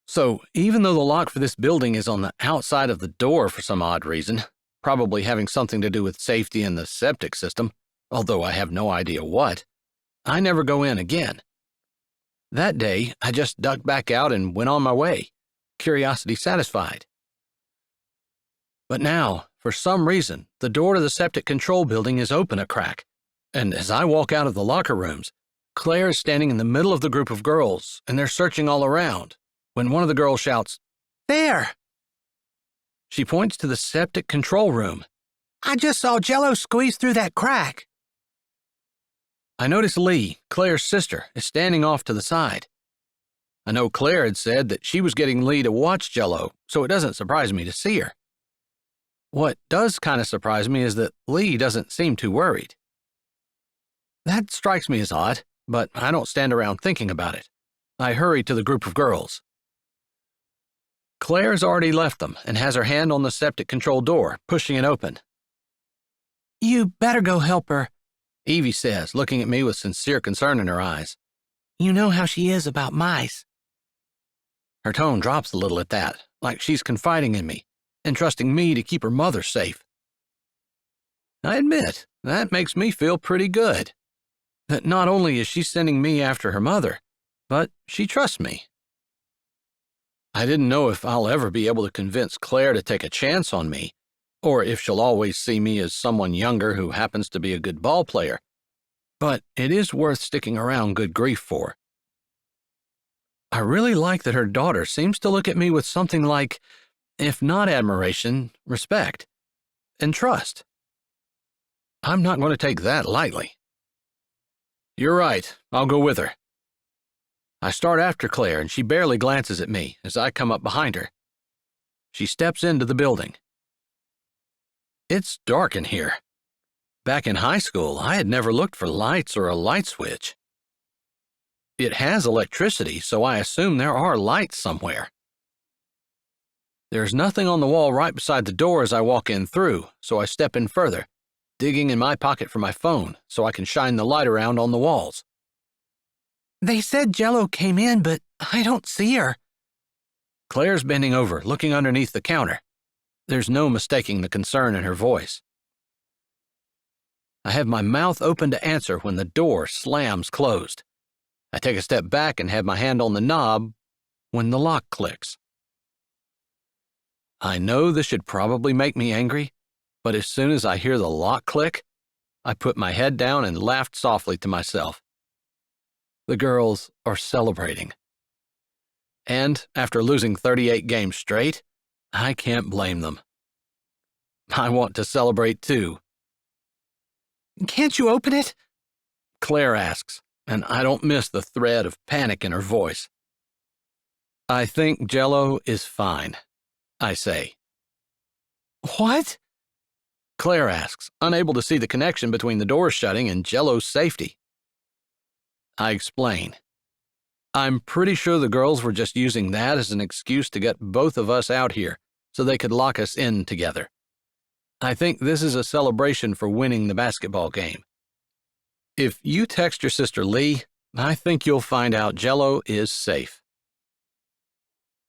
So, even though the lock for this building is on the outside of the door for some odd reason, probably having something to do with safety in the septic system, although I have no idea what, I never go in again. That day, I just ducked back out and went on my way, curiosity satisfied. But now, for some reason, the door to the septic control building is open a crack, and as I walk out of the locker rooms, Claire is standing in the middle of the group of girls, and they're searching all around, when one of the girls shouts, "There!" She points to the septic control room. "I just saw Jello squeeze through that crack." I notice Lee, Claire's sister, is standing off to the side. I know Claire had said that she was getting Lee to watch Jello, so it doesn't surprise me to see her. What does kind of surprise me is that Lee doesn't seem too worried. That strikes me as odd, but I don't stand around thinking about it. I hurry to the group of girls. Claire's already left them and has her hand on the septic control door, pushing it open. "You better go help her," Evie says, looking at me with sincere concern in her eyes. "You know how she is about mice." Her tone drops a little at that, like she's confiding in me, and trusting me to keep her mother safe. I admit, that makes me feel pretty good. That not only is she sending me after her mother, but she trusts me. I didn't know if I'll ever be able to convince Claire to take a chance on me, or if she'll always see me as someone younger who happens to be a good ball player. but it is worth sticking around good grief for. I really like that her daughter seems to look at me with something like, if not admiration, respect and trust. I'm not going to take that lightly. You're right, I'll go with her. I start after Claire, and she barely glances at me as I come up behind her. She steps into the building. It's dark in here. Back in high school, I had never looked for lights or a light switch. It has electricity, so I assume there are lights somewhere. There's nothing on the wall right beside the door as I walk in through, so I step in further, digging in my pocket for my phone so I can shine the light around on the walls. They said Jello came in, but I don't see her. Claire's bending over, looking underneath the counter. There's no mistaking the concern in her voice. I have my mouth open to answer when the door slams closed. I take a step back and have my hand on the knob when the lock clicks. I know this should probably make me angry, but as soon as I hear the lock click, I put my head down and laughed softly to myself. The girls are celebrating. And after losing 38 games straight, I can't blame them. I want to celebrate too. Can't you open it? Claire asks, and I don't miss the thread of panic in her voice. I think Jello is fine, I say. What? Claire asks, unable to see the connection between the door shutting and Jello's safety. I explain. I'm pretty sure the girls were just using that as an excuse to get both of us out here so they could lock us in together. I think this is a celebration for winning the basketball game. If you text your sister Lee, I think you'll find out Jello is safe.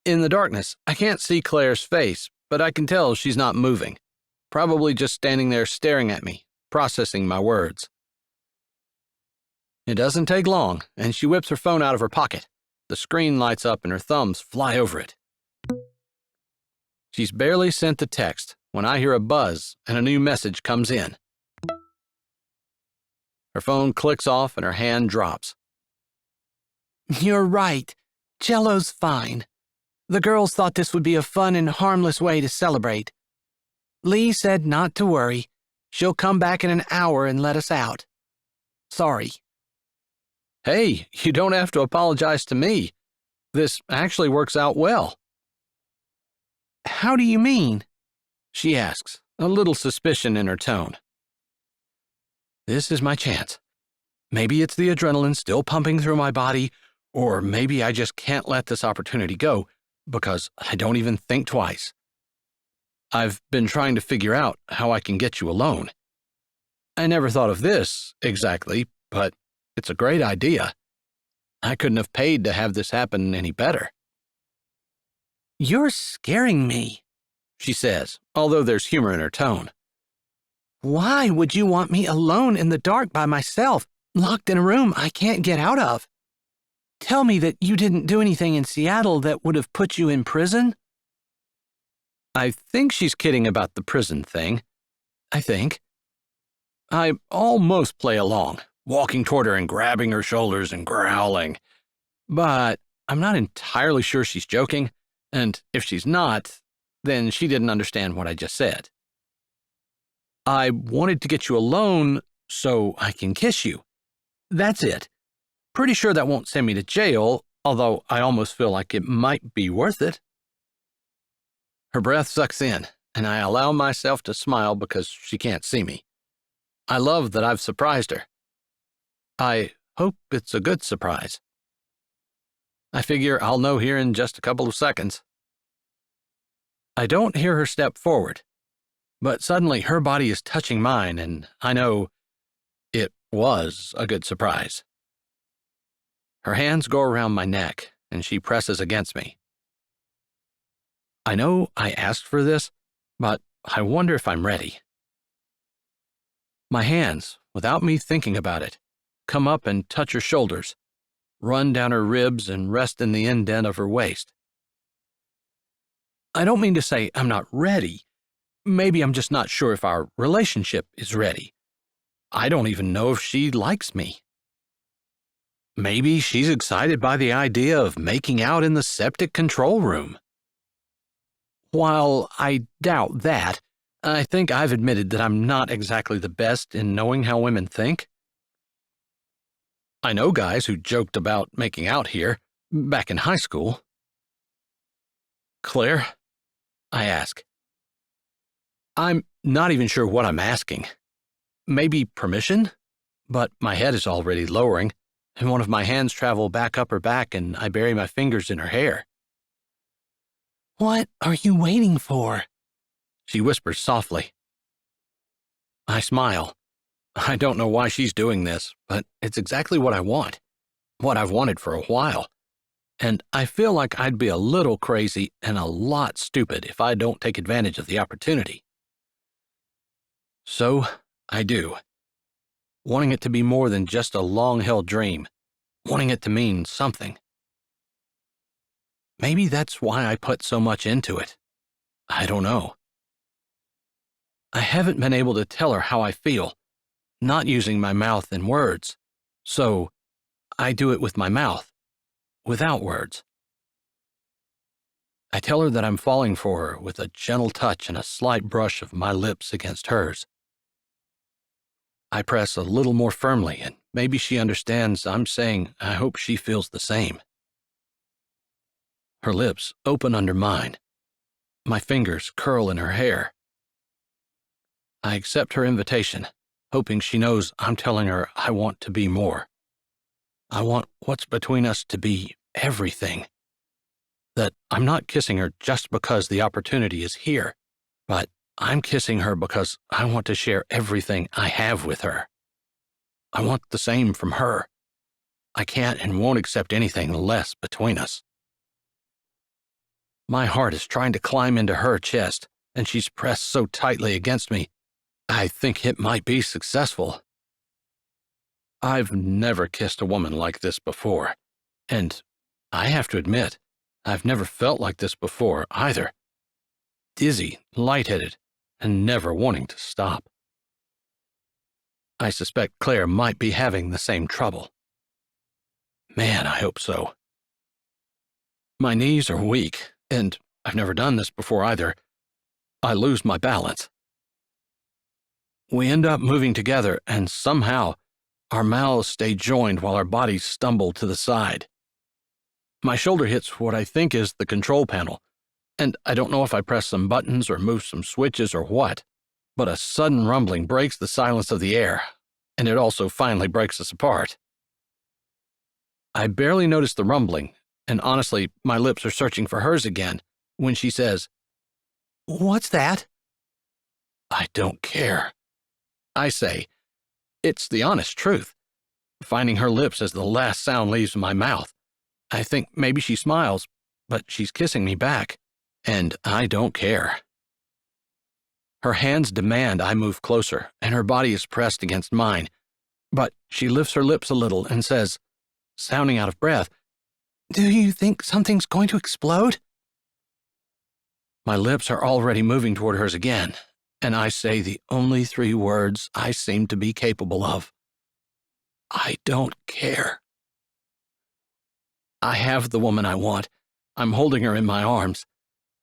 In the darkness, I can't see Claire's face, but I can tell she's not moving, probably just standing there staring at me, processing my words. It doesn't take long, and she whips her phone out of her pocket. The screen lights up and her thumbs fly over it. She's barely sent the text when I hear a buzz and a new message comes in. Her phone clicks off and her hand drops. You're right. Jello's fine. The girls thought this would be a fun and harmless way to celebrate. Lee said not to worry. She'll come back in an hour and let us out. Sorry. Hey, you don't have to apologize to me. This actually works out well. How do you mean? She asks, a little suspicion in her tone. This is my chance. Maybe it's the adrenaline still pumping through my body, or maybe I just can't let this opportunity go because I don't even think twice. I've been trying to figure out how I can get you alone. I never thought of this exactly, but it's a great idea. I couldn't have paid to have this happen any better. You're scaring me, she says, although there's humor in her tone. Why would you want me alone in the dark by myself, locked in a room I can't get out of? Tell me that you didn't do anything in Seattle that would have put you in prison? I think she's kidding about the prison thing. I think. I almost play along, walking toward her and grabbing her shoulders and growling. But I'm not entirely sure she's joking, and if she's not, then she didn't understand what I just said. I wanted to get you alone so I can kiss you. That's it. Pretty sure that won't send me to jail, although I almost feel like it might be worth it. Her breath sucks in, and I allow myself to smile because she can't see me. I love that I've surprised her. I hope it's a good surprise. I figure I'll know here in just a couple of seconds. I don't hear her step forward, but suddenly her body is touching mine, and I know it was a good surprise. Her hands go around my neck, and she presses against me. I know I asked for this, but I wonder if I'm ready. My hands, without me thinking about it, come up and touch her shoulders, run down her ribs and rest in the indent of her waist. I don't mean to say I'm not ready. Maybe I'm just not sure if our relationship is ready. I don't even know if she likes me. Maybe she's excited by the idea of making out in the septic control room. While I doubt that, I think I've admitted that I'm not exactly the best in knowing how women think. I know guys who joked about making out here, back in high school. Claire? I ask. I'm not even sure what I'm asking. Maybe permission? But my head is already lowering, and one of my hands travel back up her back and I bury my fingers in her hair. What are you waiting for? She whispers softly. I smile. I don't know why she's doing this, but it's exactly what I want. What I've wanted for a while. And I feel like I'd be a little crazy and a lot stupid if I don't take advantage of the opportunity. So, I do. Wanting it to be more than just a long-held dream. Wanting it to mean something. Maybe that's why I put so much into it. I don't know. I haven't been able to tell her how I feel, not using my mouth and words, so I do it with my mouth, without words. I tell her that I'm falling for her with a gentle touch and a slight brush of my lips against hers. I press a little more firmly, and maybe she understands I'm saying I hope she feels the same. Her lips open under mine. My fingers curl in her hair. I accept her invitation, hoping she knows I'm telling her I want to be more. I want what's between us to be everything. That I'm not kissing her just because the opportunity is here, but I'm kissing her because I want to share everything I have with her. I want the same from her. I can't and won't accept anything less between us. My heart is trying to climb into her chest, and she's pressed so tightly against me, I think it might be successful. I've never kissed a woman like this before, and I have to admit, I've never felt like this before either. Dizzy, lightheaded, and never wanting to stop. I suspect Claire might be having the same trouble. Man, I hope so. My knees are weak, and I've never done this before either. I lose my balance. We end up moving together, and somehow, our mouths stay joined while our bodies stumble to the side. My shoulder hits what I think is the control panel, and I don't know if I press some buttons or move some switches or what, but a sudden rumbling breaks the silence of the air, and it also finally breaks us apart. I barely notice the rumbling, and honestly, my lips are searching for hers again, when she says, "What's that?" I don't care. I say, it's the honest truth. Finding her lips as the last sound leaves my mouth. I think maybe she smiles, but she's kissing me back, and I don't care. Her hands demand I move closer, and her body is pressed against mine, but she lifts her lips a little and says, sounding out of breath, "Do you think something's going to explode?" My lips are already moving toward hers again, and I say the only 3 words I seem to be capable of. I don't care. I have the woman I want. I'm holding her in my arms.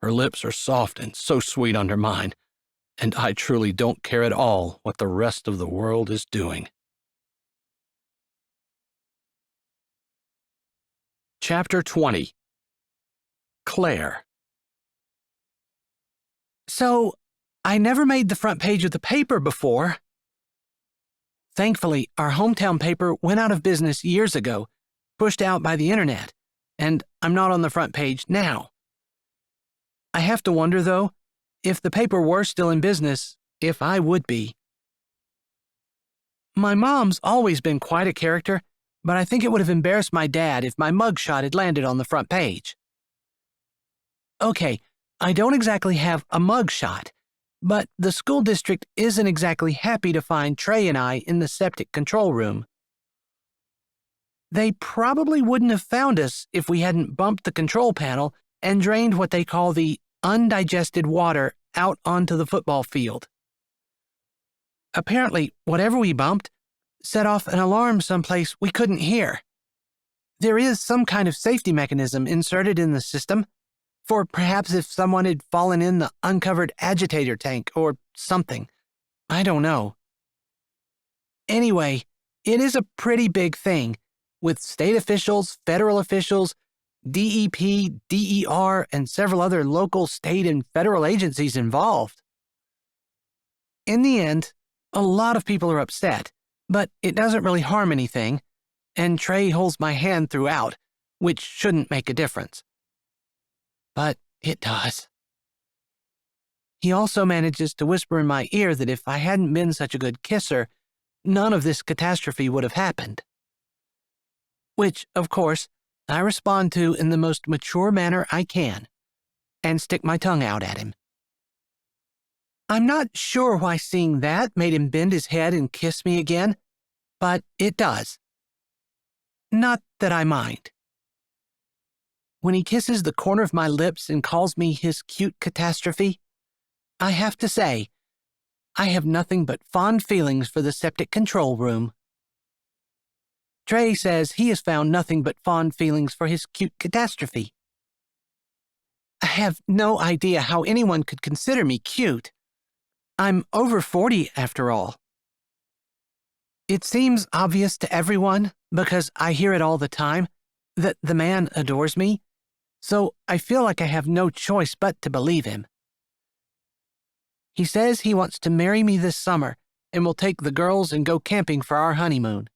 Her lips are soft and so sweet under mine, and I truly don't care at all what the rest of the world is doing. Chapter 20. Claire. So, I never made the front page of the paper before. Thankfully, our hometown paper went out of business years ago, pushed out by the internet, and I'm not on the front page now. I have to wonder, though, if the paper were still in business, if I would be. My mom's always been quite a character, but I think it would have embarrassed my dad if my mugshot had landed on the front page. Okay, I don't exactly have a mugshot, but the school district isn't exactly happy to find Trey and I in the septic control room. They probably wouldn't have found us if we hadn't bumped the control panel and drained what they call the undigested water out onto the football field. Apparently, whatever we bumped set off an alarm someplace we couldn't hear. There is some kind of safety mechanism inserted in the system, for perhaps if someone had fallen in the uncovered agitator tank or something. I don't know. Anyway, it is a pretty big thing, with state officials, federal officials, DEP, DER, and several other local, state, and federal agencies involved. In the end, a lot of people are upset, but it doesn't really harm anything, and Trey holds my hand throughout, which shouldn't make a difference. But it does. He also manages to whisper in my ear that if I hadn't been such a good kisser, none of this catastrophe would have happened. Which, of course, I respond to in the most mature manner I can, and stick my tongue out at him. I'm not sure why seeing that made him bend his head and kiss me again, but it does. Not that I mind. When he kisses the corner of my lips and calls me his cute catastrophe, I have to say, I have nothing but fond feelings for the septic control room. Trey says he has found nothing but fond feelings for his cute catastrophe. I have no idea how anyone could consider me cute. I'm over 40 after all. It seems obvious to everyone, because I hear it all the time, that the man adores me, so I feel like I have no choice but to believe him. He says he wants to marry me this summer and will take the girls and go camping for our honeymoon.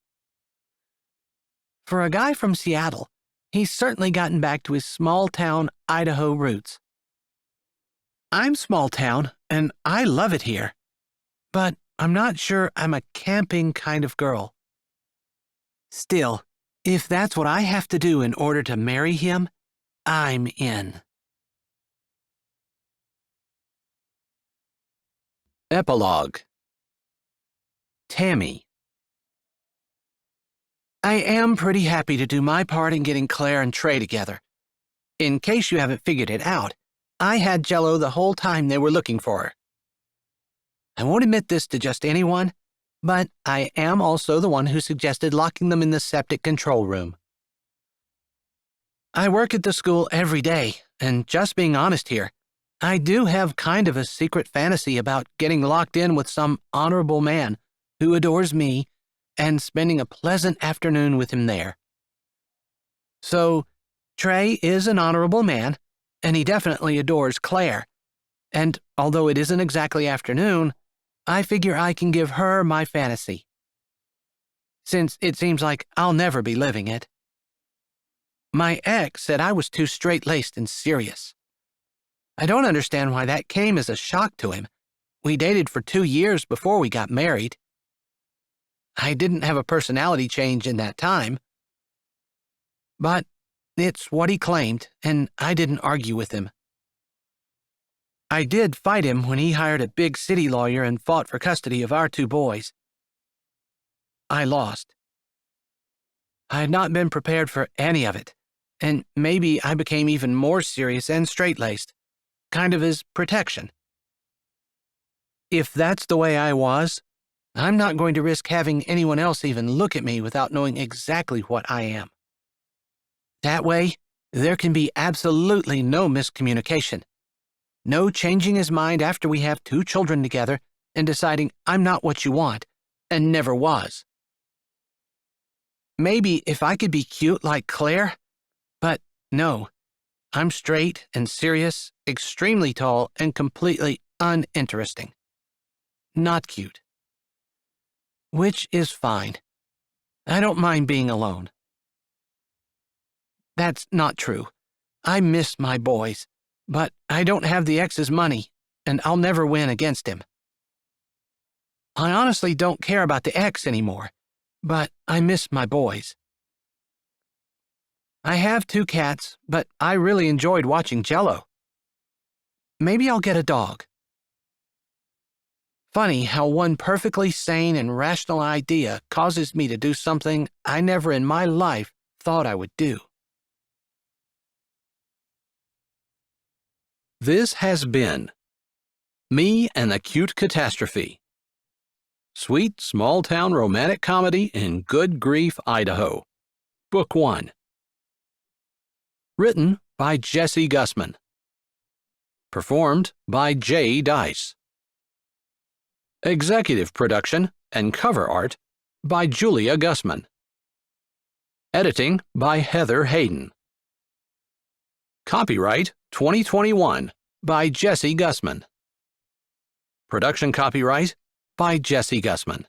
For a guy from Seattle, he's certainly gotten back to his small-town Idaho roots. I'm small-town, and I love it here, but I'm not sure I'm a camping kind of girl. Still, if that's what I have to do in order to marry him, I'm in. Epilogue. Tammy. I am pretty happy to do my part in getting Claire and Trey together. In case you haven't figured it out, I had Jello the whole time they were looking for her. I won't admit this to just anyone, but I am also the one who suggested locking them in the septic control room. I work at the school every day, and just being honest here, I do have kind of a secret fantasy about getting locked in with some honorable man who adores me and spending a pleasant afternoon with him there. So, Trey is an honorable man, and he definitely adores Claire, and although it isn't exactly afternoon, I figure I can give her my fantasy, since it seems like I'll never be living it. My ex said I was too straight-laced and serious. I don't understand why that came as a shock to him. We dated for 2 years before we got married. I didn't have a personality change in that time. But it's what he claimed, and I didn't argue with him. I did fight him when he hired a big city lawyer and fought for custody of our 2 boys. I lost. I had not been prepared for any of it, and maybe I became even more serious and straight-laced, kind of as protection. If that's the way I was, I'm not going to risk having anyone else even look at me without knowing exactly what I am. That way, there can be absolutely no miscommunication. No changing his mind after we have 2 children together and deciding I'm not what you want, and never was. Maybe if I could be cute like Claire, but no, I'm straight and serious, extremely tall, and completely uninteresting. Not cute. Which is fine. I don't mind being alone. That's not true. I miss my boys, but I don't have the ex's money, and I'll never win against him. I honestly don't care about the ex anymore, but I miss my boys. I have 2 cats, but I really enjoyed watching Jello. Maybe I'll get a dog. Funny how one perfectly sane and rational idea causes me to do something I never in my life thought I would do. This has been Me and the Cute Catastrophe. Sweet small-town romantic comedy in Good Grief, Idaho. Book 1. Written by Jesse Gussman. Performed by J. Dice. Executive production and cover art by Julia Gussman. Editing by Heather Hayden. Copyright 2021 by Jesse Gussman. Production copyright by Jesse Gussman.